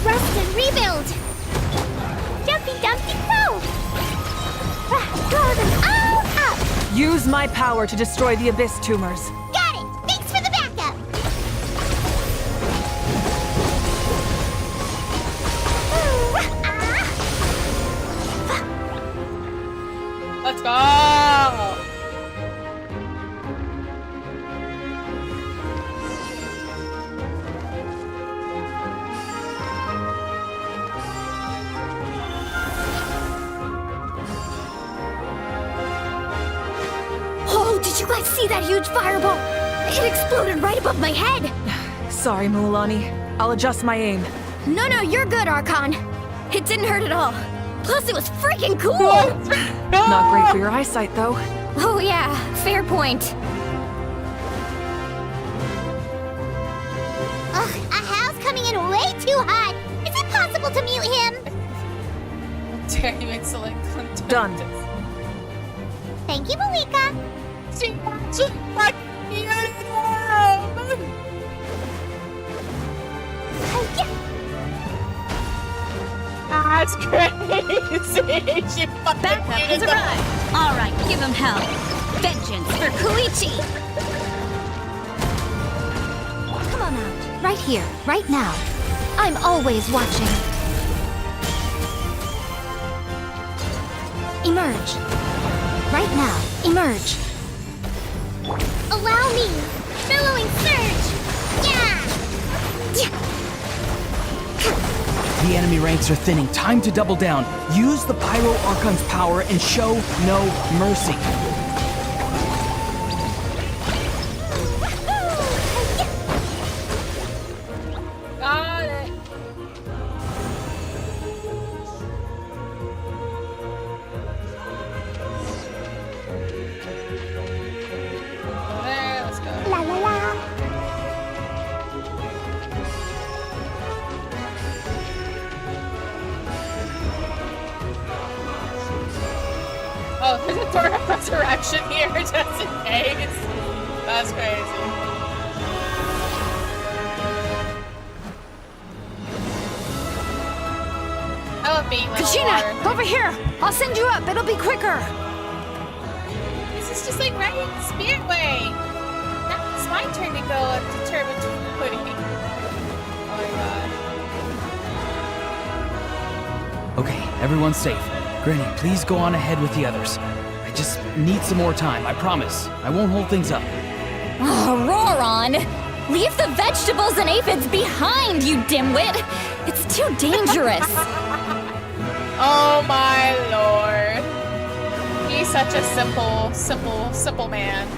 Rust and rebuild. Dumpy, dumpy, go. Draw them all up. Use my power to destroy the Abyss tumors. Got it. Thanks for the backup. Let's go! Oh, did you guys see that huge fireball? It exploded right above my head. Sorry, Mualani. I'll adjust my aim. No, you're good, Archon. It didn't hurt at all. Plus, it was freaking cool! Not great for your eyesight, though. Oh yeah, fair point. Ugh, a howl's coming in way too hot. Is it possible to mute him? Dare you insolent cunt. Done. Thank you, Malika. Oh, yeah. That's crazy. She fucking Backup has arrived. All right, give him hell. Vengeance for Koichi. Come on out. Right here. Right now. I'm always watching. Emerge. Right now, emerge. Allow me! Billowing surge! Yeah! The enemy ranks are thinning. Time to double down. Use the Pyro Archon's power and show no mercy. Got it. There, let's go. La la la! Oh, there's a door of resurrection here, just in case. That's crazy. I love being little Kachina, water. over here! I'll send you up, it'll be quicker! This is just like riding the spirit way. Now it's my turn to go and determine pudding. Oh my god. Okay, everyone's safe. Granny, please go on ahead with the others. I just need some more time, I promise. I won't hold things up. Oh, Roron! Leave the vegetables and aphids behind, you dimwit! It's too dangerous! Oh my lord. He's such a simple man.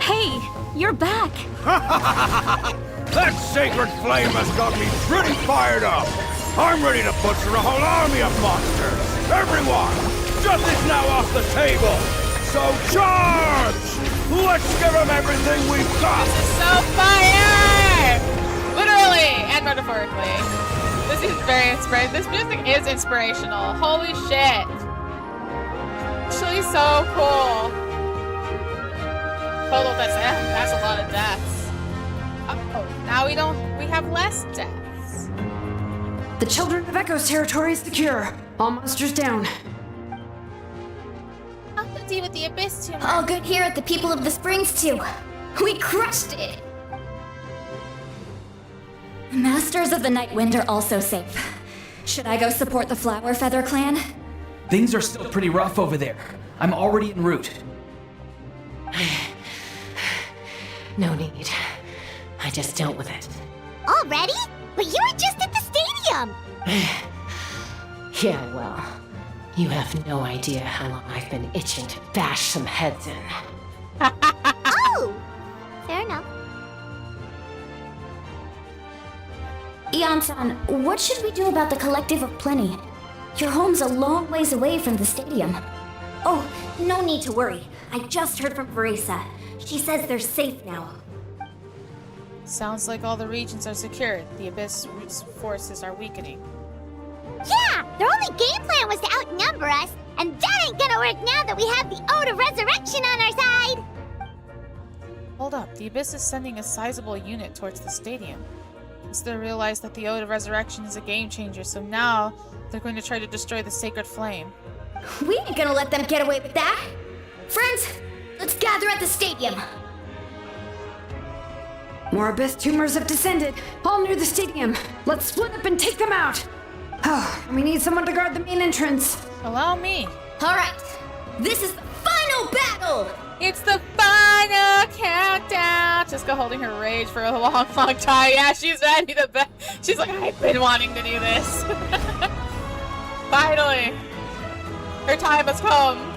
Hey, you're back! That sacred flame has got me pretty fired up! I'm ready to butcher a whole army of monsters! Everyone! Justice now off the table! So charge! Let's give them everything we've got! This is so fire! Literally and metaphorically. This is very inspiring. This music is inspirational. Holy shit. Actually so cool. Total deaths. That's a lot of deaths. Oh, now we have less deaths. The Children of Echo's territory is secure. All monsters down. How to deal with the Abyss tumor? All good here at the People of the Springs too. We crushed it! Masters of the Night Wind are also safe. Should I go support the Flower Feather clan? Things are still pretty rough over there. I'm already en route. No need. I just dealt with it. Already? But you were just at the stadium! Yeah, well, you have no idea how long I've been itching to bash some heads in. Oh! Fair enough. Ian-san, what should we do about the Collective of Plenty? Your home's a long ways away from the stadium. Oh, no need to worry. I just heard from Verisa. She says they're safe now. Sounds like all the regions are secured. The Abyss forces are weakening. Yeah! Their only game plan was to outnumber us, and that ain't gonna work now that we have the Ode of Resurrection on our side! Hold up, the Abyss is sending a sizable unit towards the stadium. They realize that the Ode of Resurrection is a game changer, so now they're going to try to destroy the Sacred Flame. We ain't gonna let them get away with that! Friends, let's gather at the stadium! More Abyss tumors have descended, all near the stadium. Let's split up and take them out! Oh, we need someone to guard the main entrance. Allow me. Alright, this is the final battle! It's the final countdown! Jessica holding her rage for a long time. Yeah, she's ready to bet. She's like, I've been wanting to do this. Finally! Her time has come.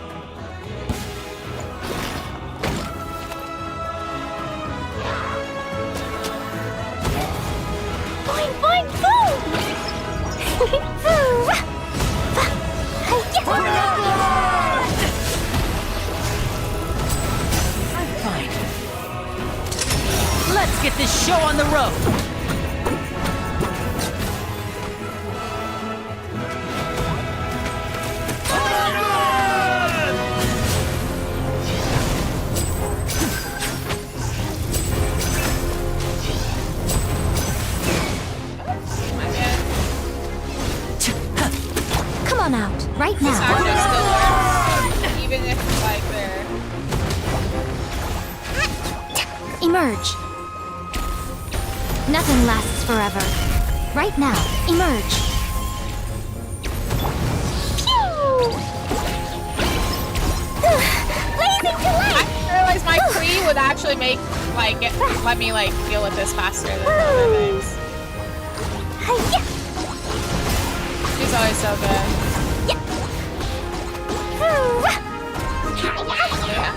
Boing, boing, boom! I'm fine. Let's get this show on the road! emerge. Nothing lasts forever. Right now, emerge. Pew! Blazing to light! I realized my Kree would actually make, like, let me, like, deal with this faster than other things. She's always so good. Yeah.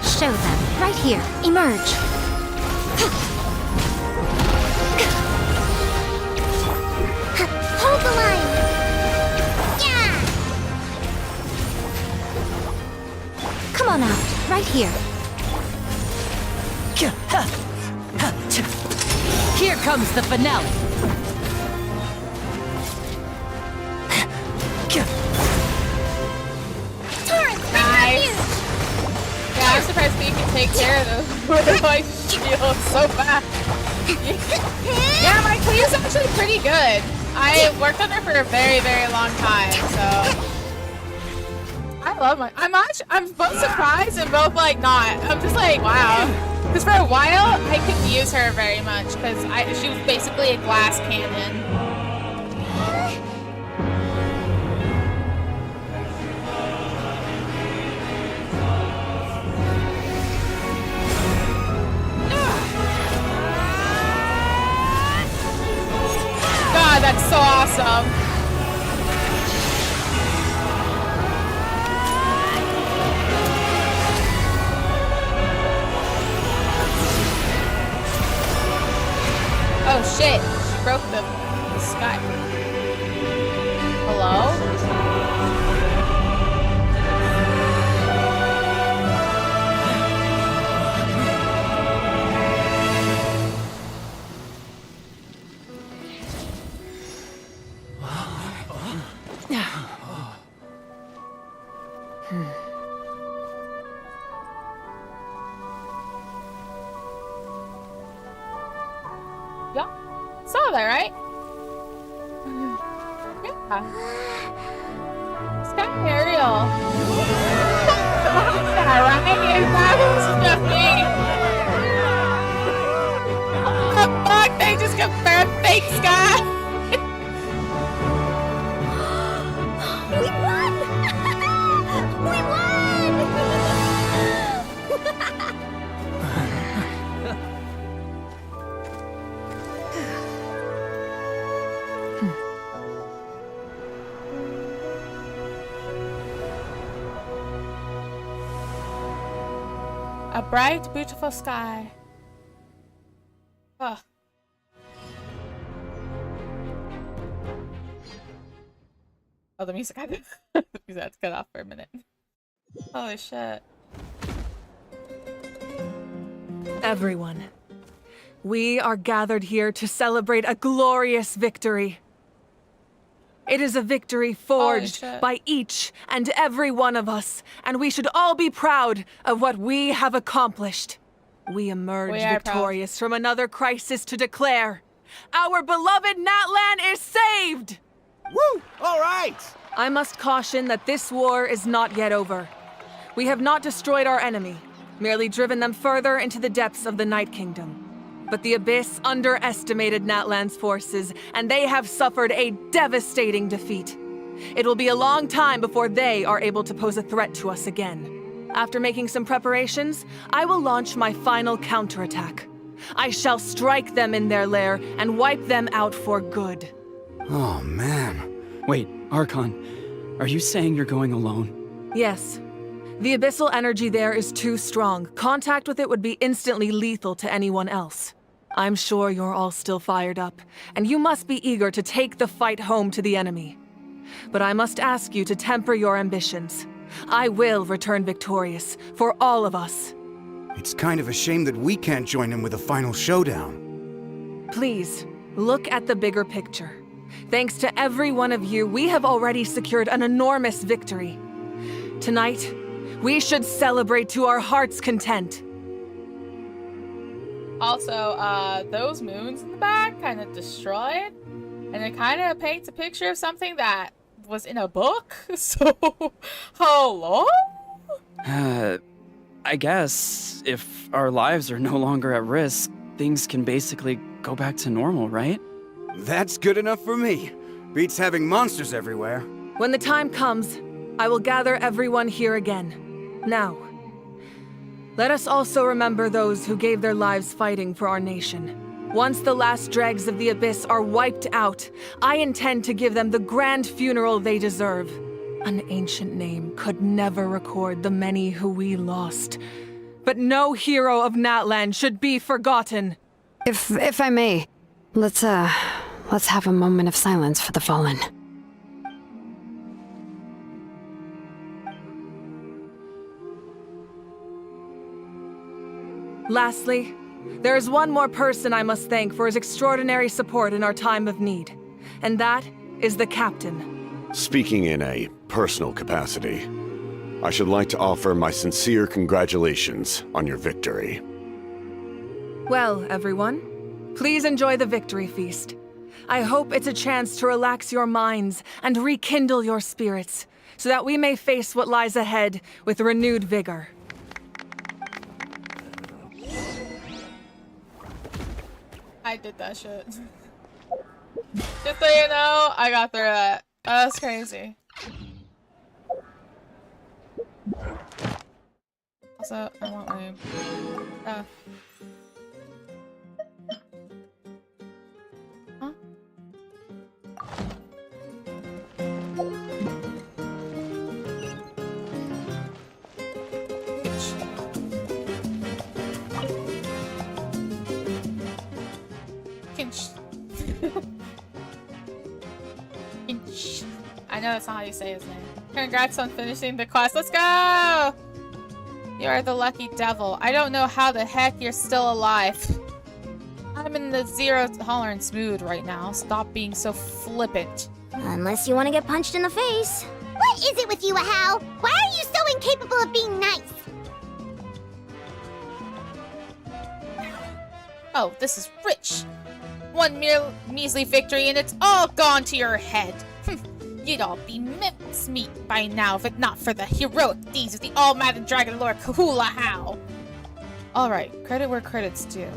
Show them. Right here. Emerge. Hold the line. Yeah. Come on out. Right here. Here comes the finale. Nice. Yeah, I'm surprised that you can take care of those with my shield so fast. Yeah, my Kree is actually pretty good. I worked on her for a very, very long time, so I love my. I'm both surprised and both like not. I'm just like, wow. Because for a while I couldn't use her very much because she was basically a glass cannon. God, that's so awesome. Oh shit, she broke the sky. Hello? Yeah, saw that, right? Yeah. Sky Ariel. That, right? That was nothing. Oh, fuck, they just confirmed fake Sky. We won! We won! A bright, beautiful sky. Ugh. Oh, the music had to, the music had to cut off for a minute. Holy shit. Everyone, we are gathered here to celebrate a glorious victory. It is a victory forged by each and every one of us, and we should all be proud of what we have accomplished. We emerge victorious from another crisis to declare, our beloved Natlan is saved! Woo! All right! I must caution that this war is not yet over. We have not destroyed our enemy, merely driven them further into the depths of the Night Kingdom. But the Abyss underestimated Natlan's forces, and they have suffered a devastating defeat. It will be a long time before they are able to pose a threat to us again. After making some preparations, I will launch my final counterattack. I shall strike them in their lair and wipe them out for good. Oh, man. Wait, Archon, are you saying you're going alone? Yes. The abyssal energy there is too strong. Contact with it would be instantly lethal to anyone else. I'm sure you're all still fired up, and you must be eager to take the fight home to the enemy. But I must ask you to temper your ambitions. I will return victorious, for all of us. It's kind of a shame that we can't join him with a final showdown. Please, look at the bigger picture. Thanks to every one of you, we have already secured an enormous victory. Tonight, we should celebrate to our heart's content. Also, those moons in the back kind of destroyed, and it kind of paints a picture of something that was in a book. So, hello? I guess if our lives are no longer at risk, things can basically go back to normal, right? That's good enough for me. Beats having monsters everywhere. When the time comes, I will gather everyone here again. Now, let us also remember those who gave their lives fighting for our nation. Once the last dregs of the Abyss are wiped out, I intend to give them the grand funeral they deserve. An ancient name could never record the many who we lost. But no hero of Natlan should be forgotten. If I may, let's have a moment of silence for the fallen. Lastly, there is one more person I must thank for his extraordinary support in our time of need, and that is the captain. Speaking in a personal capacity, I should like to offer my sincere congratulations on your victory. Well, everyone, please enjoy the victory feast. I hope it's a chance to relax your minds and rekindle your spirits, so that we may face what lies ahead with renewed vigor. I did that shit. Just so you know, I got through that. That's crazy. Also, I want my... Huh? I know that's not how you say his name. Congrats on finishing the quest. Let's go! You are the lucky devil. I don't know how the heck you're still alive. I'm in the zero tolerance mood right now. Stop being so flippant. Unless you want to get punched in the face. What is it with you, Ahau? Why are you so incapable of being nice? Oh, this is rich. One mere measly victory and it's all gone to your head. You'd all be mincemeat by now if it not for the heroic deeds of the all-mad Dragon Lord Kahula. Alright, credit where credit's due.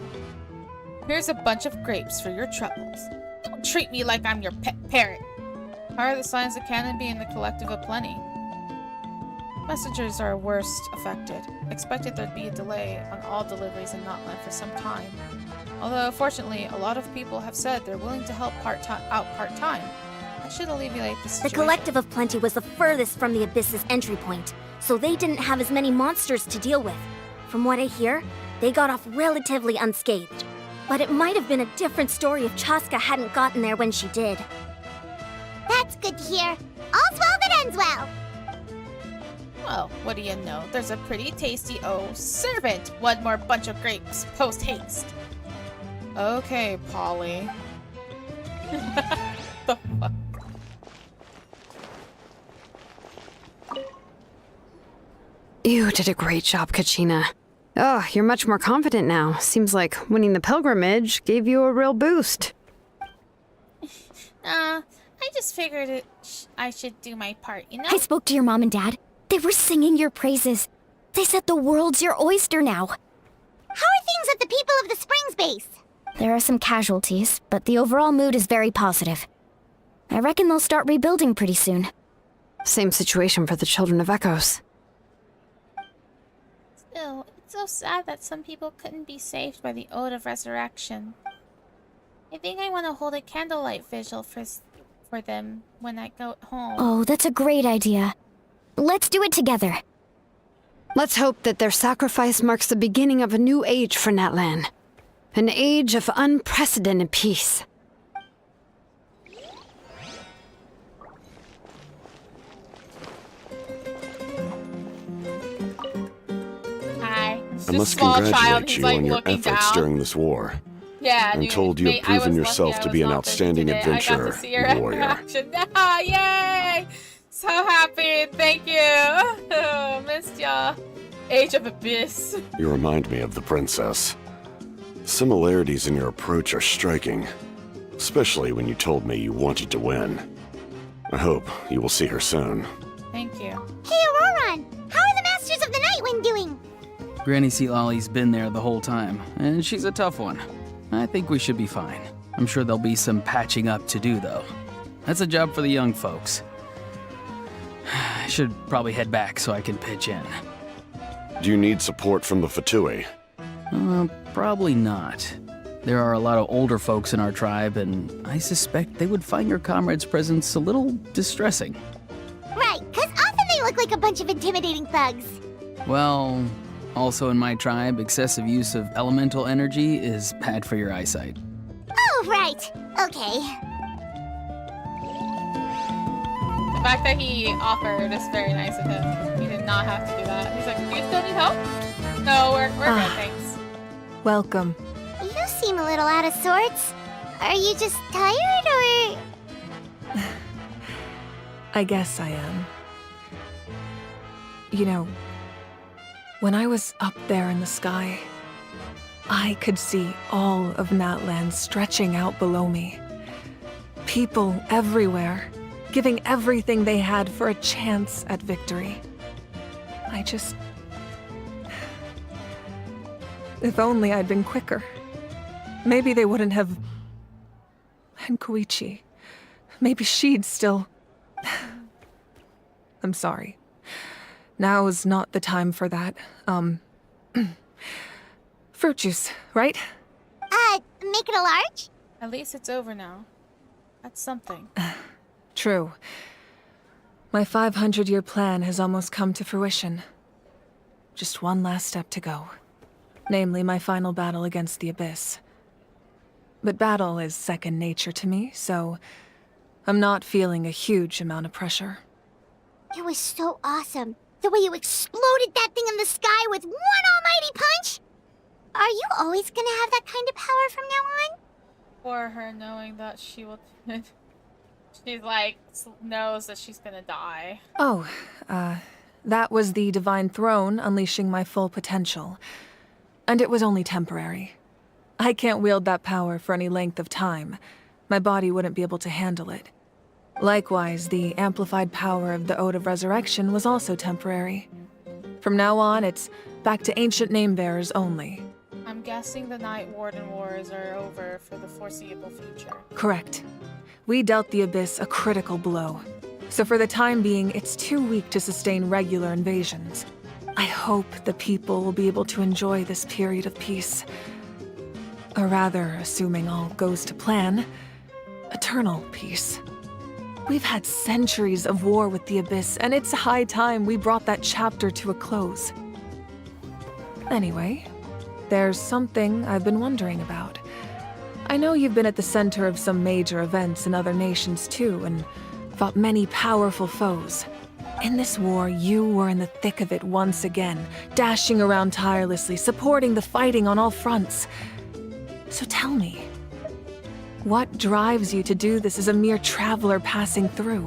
Here's a bunch of grapes for your troubles. Don't treat me like I'm your pet parrot. How are the signs of canon being the collective of plenty? Messengers are worst affected. Expected there'd be a delay on all deliveries in Natlan for some time. Although, fortunately, a lot of people have said they're willing to help out part-time. I should alleviate the situation. The Collective of Plenty was the furthest from the Abyss's entry point, so they didn't have as many monsters to deal with. From what I hear, they got off relatively unscathed. But it might have been a different story if Chaska hadn't gotten there when she did. That's good to hear. All's well that ends well. Well, what do you know? There's a pretty tasty servant. One more bunch of grapes, post haste. Okay, Polly. The fuck? You did a great job, Kachina. Oh, you're much more confident now. Seems like winning the pilgrimage gave you a real boost. I just figured I should do my part, you know? I spoke to your mom and dad. They were singing your praises. They said the world's your oyster now. How are things at the People of the Springs base? There are some casualties, but the overall mood is very positive. I reckon they'll start rebuilding pretty soon. Same situation for the Children of Echoes. Still, it's so sad that some people couldn't be saved by the Ode of Resurrection. I think I want to hold a candlelight vigil for them when I go home. Oh, that's a great idea. Let's do it together. Let's hope that their sacrifice marks the beginning of a new age for Natlan. An age of unprecedented peace. Hi. I must congratulate you on your efforts during this war. Yeah, I'm told you have proven yourself to be an outstanding adventurer, warrior. Ah, yay! So happy, thank you. Missed ya. Age of Abyss. You remind me of the princess. Similarities in your approach are striking, especially when you told me you wanted to win. I hope you will see her soon. Thank you. Hey, Auroran! How are the Masters of the Nightwind doing? Granny Sea Lolly's been there the whole time, and she's a tough one. I think we should be fine. I'm sure there'll be some patching up to do, though. That's a job for the young folks. I should probably head back so I can pitch in. Do you need support from the Fatui? Probably not. There are a lot of older folks in our tribe, and I suspect they would find your comrade's presence a little distressing. Right, because often they look like a bunch of intimidating thugs. Well, also in my tribe, excessive use of elemental energy is bad for your eyesight. Oh, right. Okay. The fact that he offered is very nice of him. He did not have to do that. He's like, do you still need help? No, we're good, thanks. Welcome. You seem a little out of sorts. Are you just tired, or...? I guess I am. You know, when I was up there in the sky, I could see all of Natlan stretching out below me. People everywhere, giving everything they had for a chance at victory. If only I'd been quicker. Maybe they wouldn't have... And Koichi. Maybe she'd still... I'm sorry. Now is not the time for that. Fruit juice, right? Make it a large? At least it's over now. That's something. True. My 500-year plan has almost come to fruition. Just one last step to go. Namely, my final battle against the Abyss. But battle is second nature to me, so I'm not feeling a huge amount of pressure. It was so awesome. The way you exploded that thing in the sky with one almighty punch! Are you always gonna have that kind of power from now on? Or her knowing that she will... She's like, knows that she's gonna die. Oh, that was the Divine Throne unleashing my full potential. And it was only temporary. I can't wield that power for any length of time. My body wouldn't be able to handle it. Likewise, the amplified power of the Ode of Resurrection was also temporary. From now on, it's back to ancient name-bearers only. I'm guessing the Night Warden Wars are over for the foreseeable future. Correct. We dealt the Abyss a critical blow. So for the time being, it's too weak to sustain regular invasions. I hope the people will be able to enjoy this period of peace. Or rather, assuming all goes to plan, eternal peace. We've had centuries of war with the Abyss, and it's high time we brought that chapter to a close. Anyway, there's something I've been wondering about. I know you've been at the center of some major events in other nations too, and fought many powerful foes. In this war, you were in the thick of it once again, dashing around tirelessly, supporting the fighting on all fronts. So tell me, what drives you to do this as a mere traveler passing through?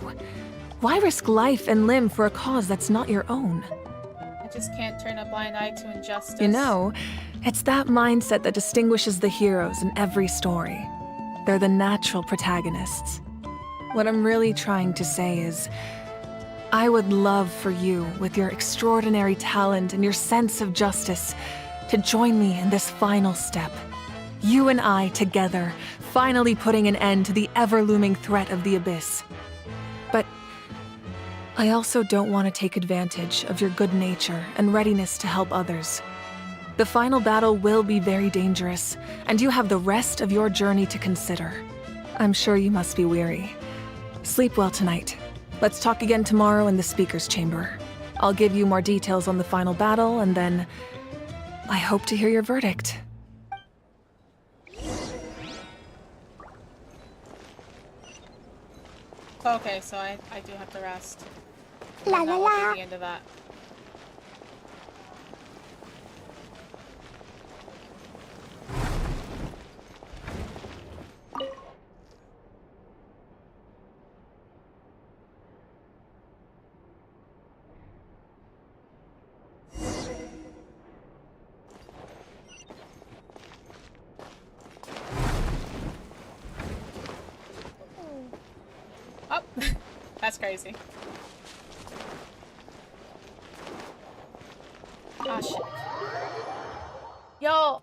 Why risk life and limb for a cause that's not your own? I just can't turn a blind eye to injustice. You know, it's that mindset that distinguishes the heroes in every story. They're the natural protagonists. What I'm really trying to say is, I would love for you, with your extraordinary talent and your sense of justice, to join me in this final step. You and I together, finally putting an end to the ever-looming threat of the Abyss. But I also don't want to take advantage of your good nature and readiness to help others. The final battle will be very dangerous, and you have the rest of your journey to consider. I'm sure you must be weary. Sleep well tonight. Let's talk again tomorrow in the Speaker's Chamber. I'll give you more details on the final battle, and then I hope to hear your verdict. Okay, so I do have to rest. La And la that will la. be the end of that. Oh, that's crazy. Oh shit. Yo,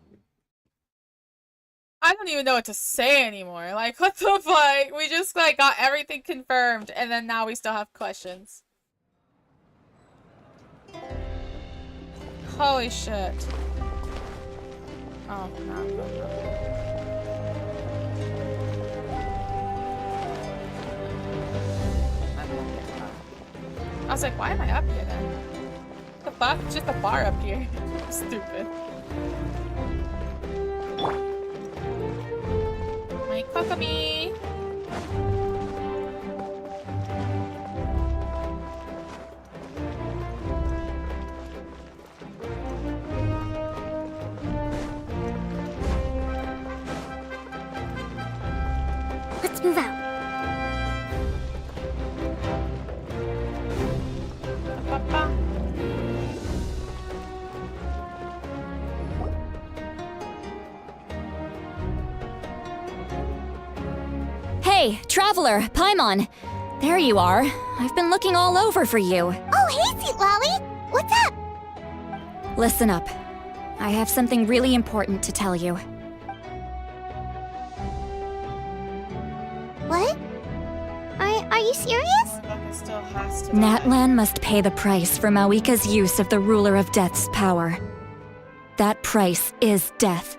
I don't even know what to say anymore. Like, what the fuck? We just like got everything confirmed, and then now we still have questions. Holy shit. Oh, no. I was like, why am I up here then? What the fuck? It's just a bar up here. Stupid. My Kokomi! Let's move out. Hey, Traveler, Paimon. There you are. I've been looking all over for you. Oh, hey, Sweet Lolly! What's up? Listen up. I have something really important to tell you. What? Are you serious? Natlan must pay the price for Mawika's use of the Ruler of Death's power. That price is death.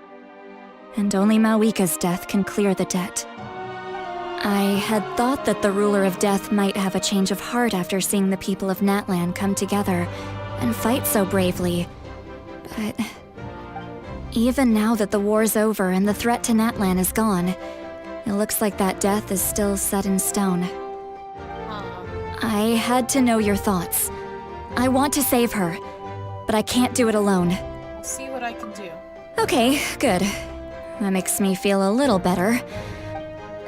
And only Mawika's death can clear the debt. I had thought that the Ruler of Death might have a change of heart after seeing the people of Natlan come together and fight so bravely. But even now that the war's over and the threat to Natlan is gone, it looks like that death is still set in stone. I had to know your thoughts. I want to save her, but I can't do it alone. I'll see what I can do. Okay, good. That makes me feel a little better.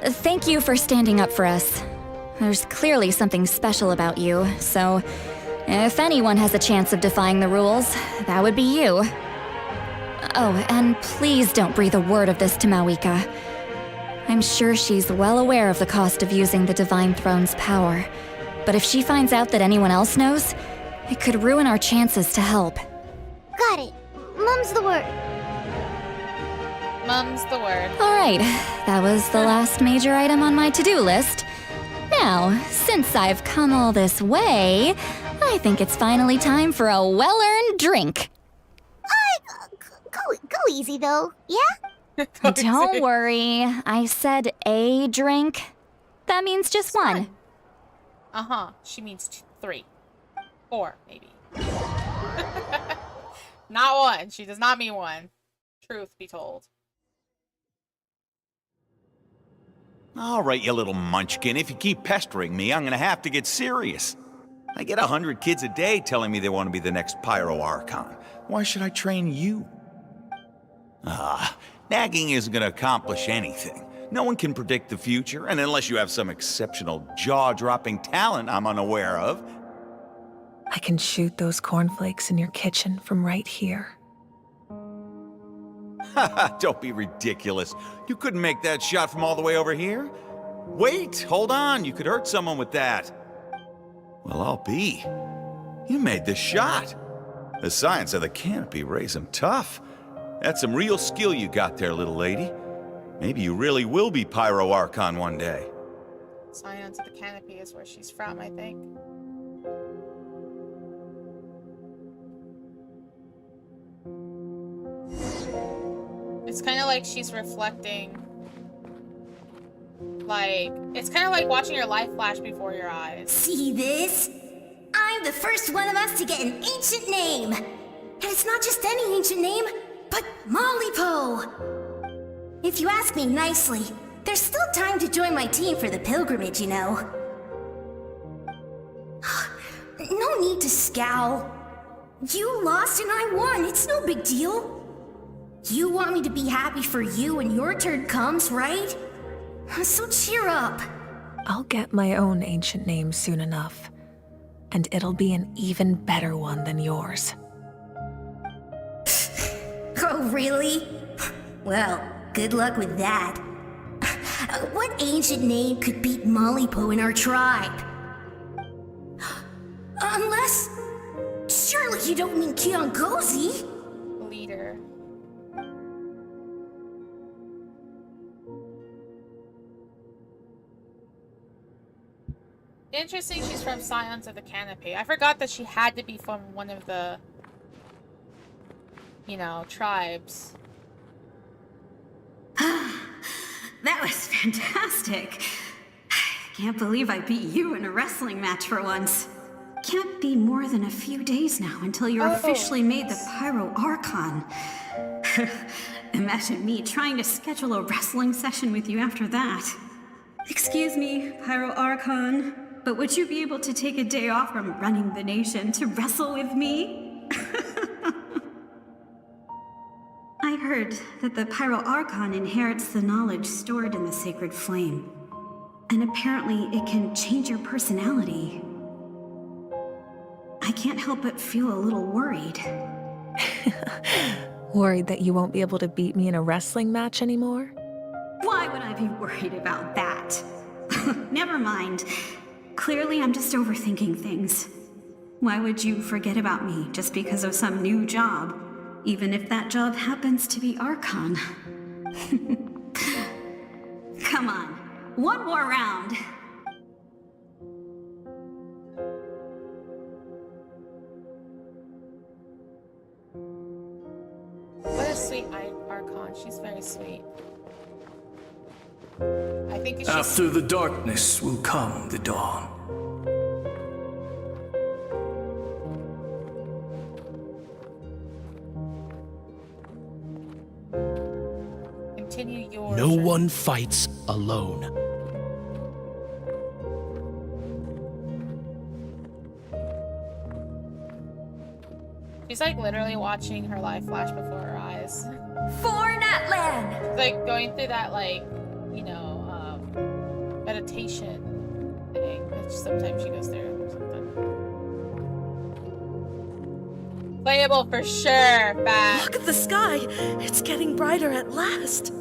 Thank you for standing up for us. There's clearly something special about you, so if anyone has a chance of defying the rules, that would be you. Oh, and please don't breathe a word of this to Mawika. I'm sure she's well aware of the cost of using the Divine Throne's power, but if she finds out that anyone else knows, it could ruin our chances to help. Got it. Mum's the word. Mum's the word. Alright, that was the last major item on my to-do list. Now, since I've come all this way, I think it's finally time for a well-earned drink. Go easy, though, yeah? Don't worry, I said a drink. That means just one. Uh-huh, she means 3. 4, maybe. Not one, she does not mean one. Truth be told. All right, you little munchkin, if you keep pestering me, I'm gonna have to get serious. I get 100 kids a day telling me they want to be the next Pyro Archon. Why should I train you? Nagging isn't gonna accomplish anything. No one can predict the future, and unless you have some exceptional jaw-dropping talent I'm unaware of. I can shoot those cornflakes in your kitchen from right here. Don't be ridiculous. You couldn't make that shot from all the way over here? Wait, hold on, you could hurt someone with that. Well, I'll be. You made the shot. The science of the canopy raised him tough. That's some real skill you got there, little lady. Maybe you really will be Pyro Archon one day. Science of the canopy is where she's from, I think. It's kind of like she's reflecting. Like, it's kind of like watching your life flash before your eyes. See this? I'm the first one of us to get an ancient name. And it's not just any ancient name, but Mollypo. If you ask me nicely, there's still time to join my team for the pilgrimage, you know. No need to scowl. You lost and I won, it's no big deal. You want me to be happy for you when your turn comes, right? So cheer up. I'll get my own ancient name soon enough, and it'll be an even better one than yours. Oh, really? Well, good luck with that. What ancient name could beat Mollypo in our tribe? Unless... Surely you don't mean Kiangozi? Leader. Interesting, she's from Scions of the Canopy. I forgot that she had to be from one of the, you know, tribes. That was fantastic. Can't believe I beat you in a wrestling match for once. Can't be more than a few days now until you're officially made the Pyro Archon. Imagine me trying to schedule a wrestling session with you after that. Excuse me, Pyro Archon, but would you be able to take a day off from running the nation to wrestle with me? I heard that the Pyro Archon inherits the knowledge stored in the Sacred Flame. And apparently it can change your personality. I can't help but feel a little worried. Worried that you won't be able to beat me in a wrestling match anymore? Why would I be worried about that? Never mind. Clearly I'm just overthinking things. Why would you forget about me just because of some new job? Even if that job happens to be Archon. Come on. One more round. What a sweet Archon. She's very sweet. I think it's just... After the darkness will come the dawn. Continue your... No one fights alone. She's like literally watching her life flash before her eyes. For Natlan! She's like going through that, like, you know, meditation thing, which sometimes she goes through or something. Playable for sure, Fat. Look at the sky! It's getting brighter at last!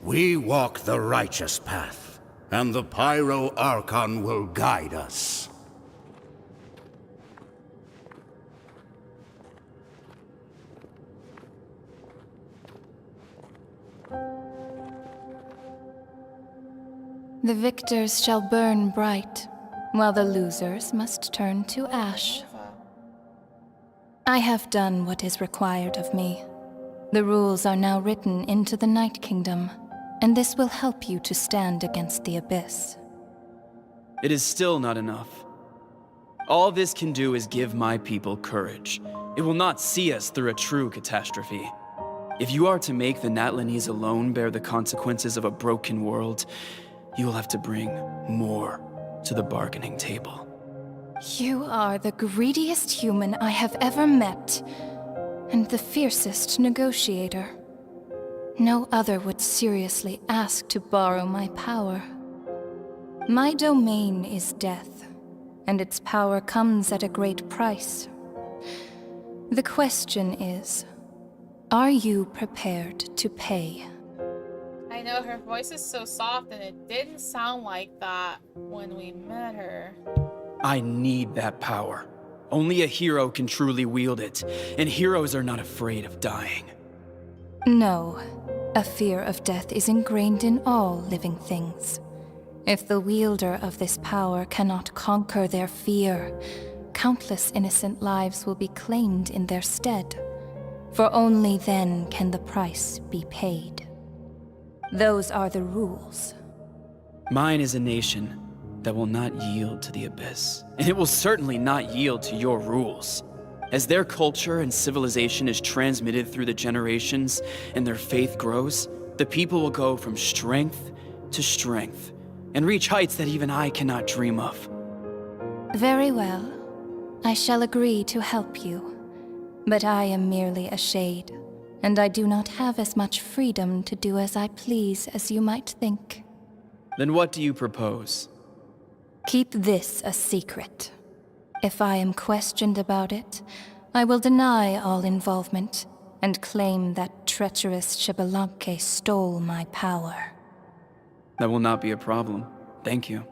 We walk the righteous path, and the Pyro Archon will guide us. The victors shall burn bright, while the losers must turn to ash. I have done what is required of me. The rules are now written into the Night Kingdom, and this will help you to stand against the Abyss. It is still not enough. All this can do is give my people courage. It will not see us through a true catastrophe. If you are to make the Natlanese alone bear the consequences of a broken world, you will have to bring more to the bargaining table. You are the greediest human I have ever met, and the fiercest negotiator. No other would seriously ask to borrow my power. My domain is death, and its power comes at a great price. The question is, are you prepared to pay? I know her voice is so soft and it didn't sound like that when we met her. I need that power. Only a hero can truly wield it, and heroes are not afraid of dying. No, a fear of death is ingrained in all living things. If the wielder of this power cannot conquer their fear, countless innocent lives will be claimed in their stead. For only then can the price be paid. Those are the rules. Mine is a nation that will not yield to the Abyss, and it will certainly not yield to your rules. As their culture and civilization is transmitted through the generations and their faith grows, the people will go from strength to strength and reach heights that even I cannot dream of. Very well. I shall agree to help you. But I am merely a shade, and I do not have as much freedom to do as I please as you might think. Then what do you propose? Keep this a secret. If I am questioned about it, I will deny all involvement and claim that treacherous Xbalanque stole my power. That will not be a problem. Thank you.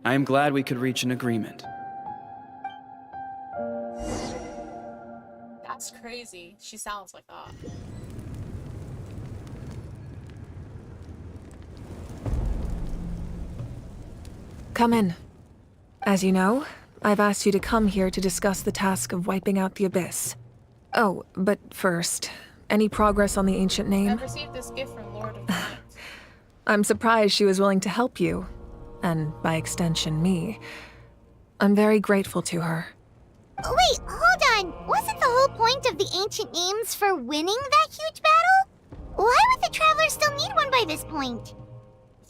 I am glad we could reach an agreement. That's crazy. She sounds like that. Come in. As you know, I've asked you to come here to discuss the task of wiping out the Abyss. Oh, but first, any progress on the ancient name? I've received this gift from Lord of the Night. I'm surprised she was willing to help you, and by extension, me. I'm very grateful to her. Wait, hold on. Wasn't the whole point of the ancient names for winning that huge battle? Why would the Traveler still need one by this point?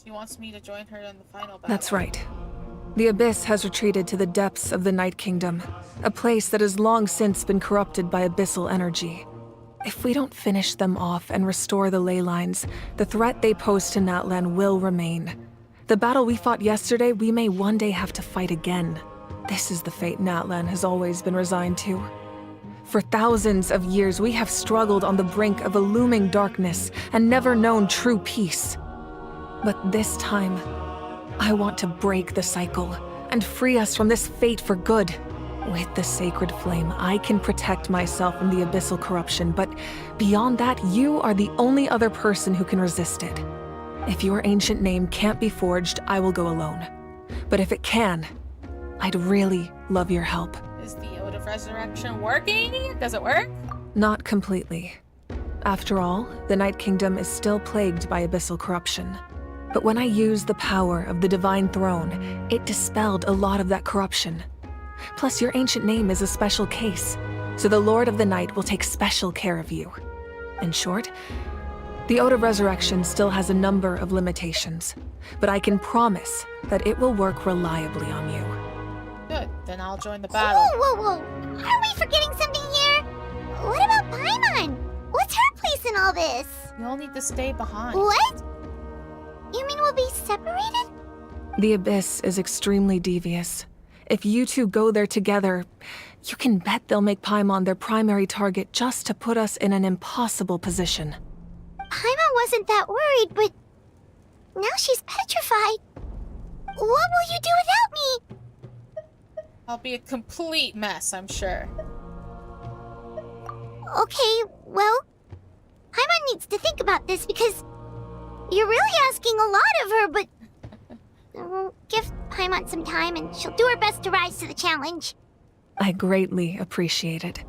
She wants me to join her in the final battle. That's right. The Abyss has retreated to the depths of the Night Kingdom, a place that has long since been corrupted by abyssal energy. If we don't finish them off and restore the ley lines, the threat they pose to Natlan will remain. The battle we fought yesterday, we may one day have to fight again. This is the fate Natlan has always been resigned to. For thousands of years, we have struggled on the brink of a looming darkness and never known true peace. But this time, I want to break the cycle and free us from this fate for good. With the sacred flame, I can protect myself from the abyssal corruption, but beyond that, you are the only other person who can resist it. If your ancient name can't be forged, I will go alone. But if it can, I'd really love your help. Is the Ode of Resurrection working? Does it work? Not completely. After all, the Night Kingdom is still plagued by abyssal corruption. But when I used the power of the Divine Throne, it dispelled a lot of that corruption. Plus, your ancient name is a special case, so the Lord of the Night will take special care of you. In short, the Ode of Resurrection still has a number of limitations, but I can promise that it will work reliably on you. Good, then I'll join the battle. Whoa, whoa, whoa! Are we forgetting something here? What about Paimon? What's her place in all this? You'll need to stay behind. What? You mean we'll be separated? The Abyss is extremely devious. If you two go there together, you can bet they'll make Paimon their primary target just to put us in an impossible position. Paimon wasn't that worried, but now she's petrified. What will you do without me? I'll be a complete mess, I'm sure. Okay, well, Paimon needs to think about this because you're really asking a lot of her, but we'll give Paimon some time and she'll do her best to rise to the challenge. I greatly appreciate it.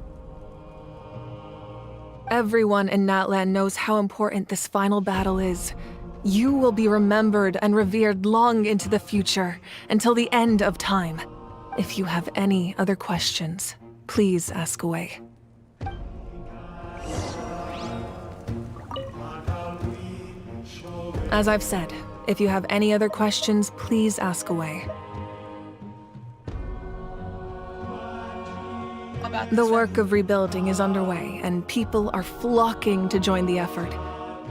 Everyone in Natlan knows how important this final battle is. You will be remembered and revered long into the future, until the end of time. If you have any other questions, please ask away. As I've said, if you have any other questions, please ask away. The work of rebuilding is underway, and people are flocking to join the effort.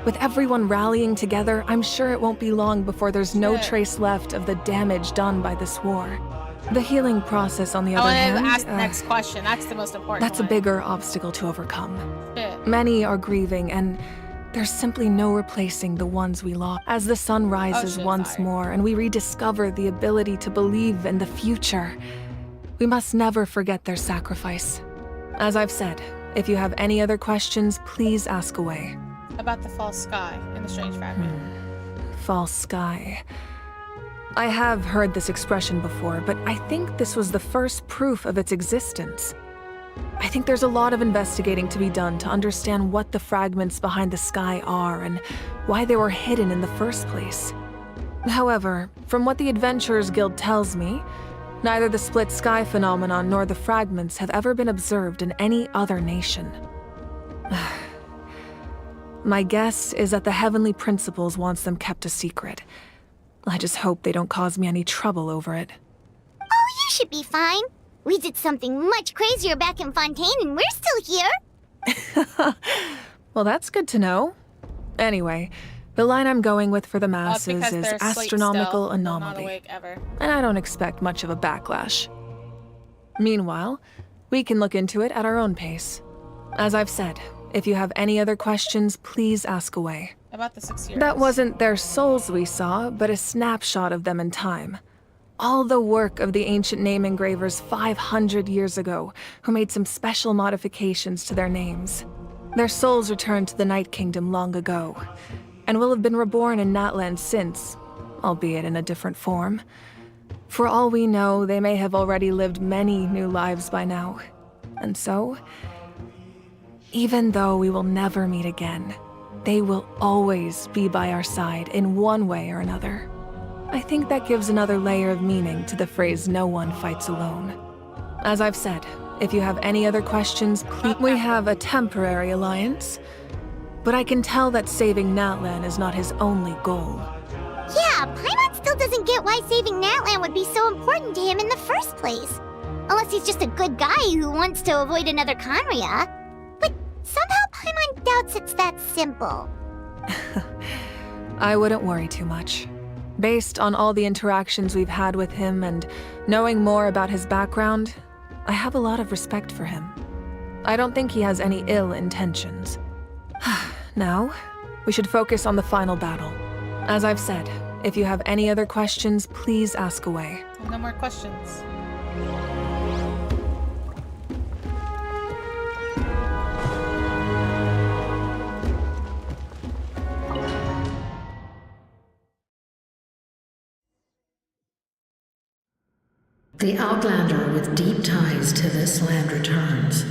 With everyone rallying together, I'm sure it won't be long before there's no trace left of the damage done by this war. The healing process, on the other hand... I want to ask the next question. That's the most important That's a bigger obstacle to overcome. Many are grieving, and there's simply no replacing the ones we lost. As the sun rises once more, and we rediscover the ability to believe in the future, we must never forget their sacrifice. As I've said, if you have any other questions, please ask away. About the false sky in the strange fragment. False sky. I have heard this expression before, but I think this was the first proof of its existence. I think there's a lot of investigating to be done to understand what the fragments behind the sky are and why they were hidden in the first place. However, from what the Adventurers Guild tells me, neither the split sky phenomenon nor the fragments have ever been observed in any other nation. My guess is that the Heavenly Principles wants them kept a secret. I just hope they don't cause me any trouble over it. Oh, you should be fine. We did something much crazier back in Fontaine and we're still here. Well, that's good to know. Anyway, the line I'm going with for the masses is astronomical anomaly. And I don't expect much of a backlash. Meanwhile, we can look into it at our own pace. As I've said, if you have any other questions, please ask away. About the 6 years. That wasn't their souls we saw, but a snapshot of them in time. All the work of the ancient name engravers 500 years ago, who made some special modifications to their names. Their souls returned to the Night Kingdom long ago, and will have been reborn in Natland since, albeit in a different form. For all we know, they may have already lived many new lives by now. And so, even though we will never meet again, they will always be by our side in one way or another. I think that gives another layer of meaning to the phrase, "no one fights alone." As I've said, if you have any other questions, please. We have a temporary alliance, but I can tell that saving Natlan is not his only goal. Yeah, Paimon still doesn't get why saving Natlan would be so important to him in the first place. Unless he's just a good guy who wants to avoid another Conria. But somehow Paimon doubts it's that simple. I wouldn't worry too much. Based on all the interactions we've had with him and knowing more about his background, I have a lot of respect for him. I don't think he has any ill intentions. Now, we should focus on the final battle. As I've said, if you have any other questions, please ask away. No more questions. The Outlander with deep ties to this land returns.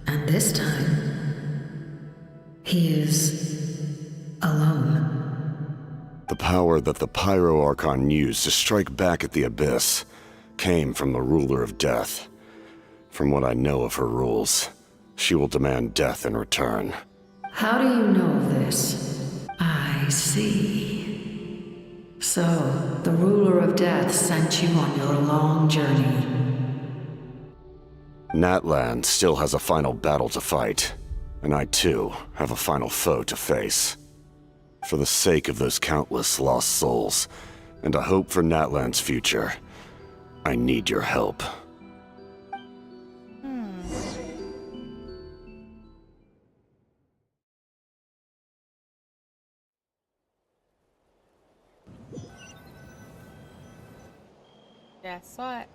And this time, he is alone. The power that the Pyro Archon used to strike back at the Abyss came from the Ruler of Death. From what I know of her rules, she will demand death in return. How do you know this? I see. So, the Ruler of Death sent you on your long journey. Natlan still has a final battle to fight, and I too have a final foe to face. For the sake of those countless lost souls, and a hope for Natlan's future, I need your help. Yeah, I saw it.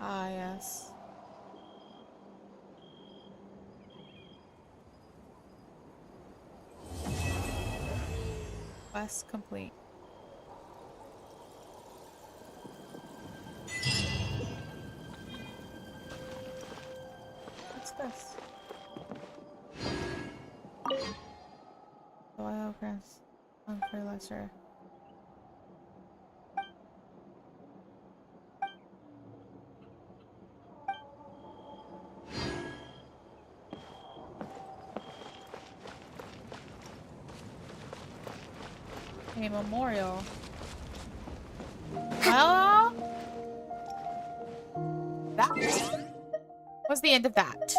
Ah, yes. Quest complete. What's this? Oil grass on fertilizer. A memorial. Well, that was the end of that.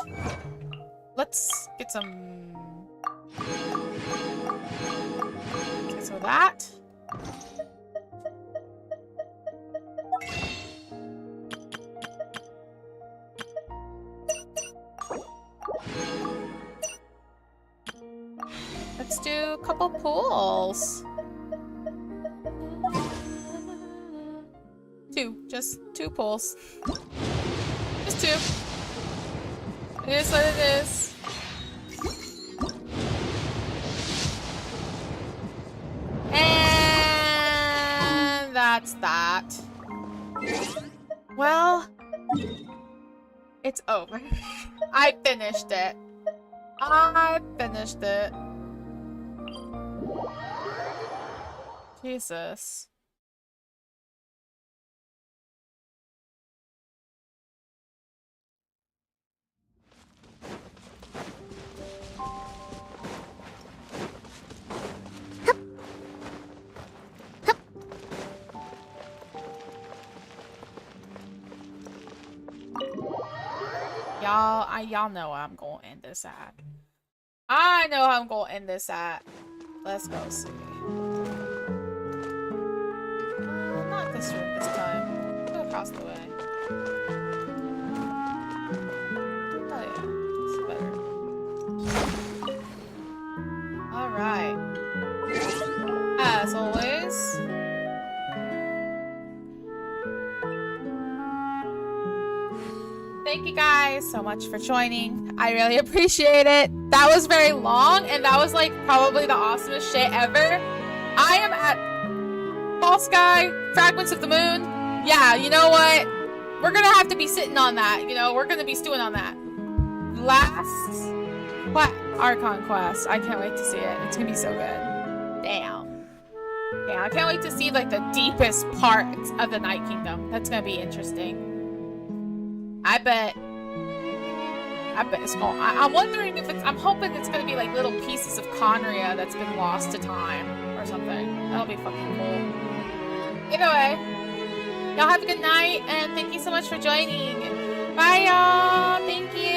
Let's get some. Let's get some of that. Let's do a couple pools. Just two pulls. Just two. It is what it is. And that's that. Well, it's over. I finished it. I finished it. Jesus. Y'all know I'm gonna end this at. I know how I'm gonna end this at. Let's go see. Not this room this time. Go across the way. Oh yeah, it's better. Alright. As always, thank you guys so much for joining. I really appreciate it. That was very long, and that was like probably the awesomest shit ever. I am at False Sky, Fragments of the Moon. Yeah, you know what? We're gonna have to be sitting on that. You know, we're gonna be stewing on that. Last Archon quest. I can't wait to see it. It's gonna be so good. Damn. Yeah, I can't wait to see like the deepest parts of the Night Kingdom. That's gonna be interesting. I bet it's going. I'm wondering if it's. I'm hoping it's gonna be like little pieces of Conria that's been lost to time or something. That'll be fucking cool. Either way, y'all have a good night and thank you so much for joining. Bye, y'all. Thank you.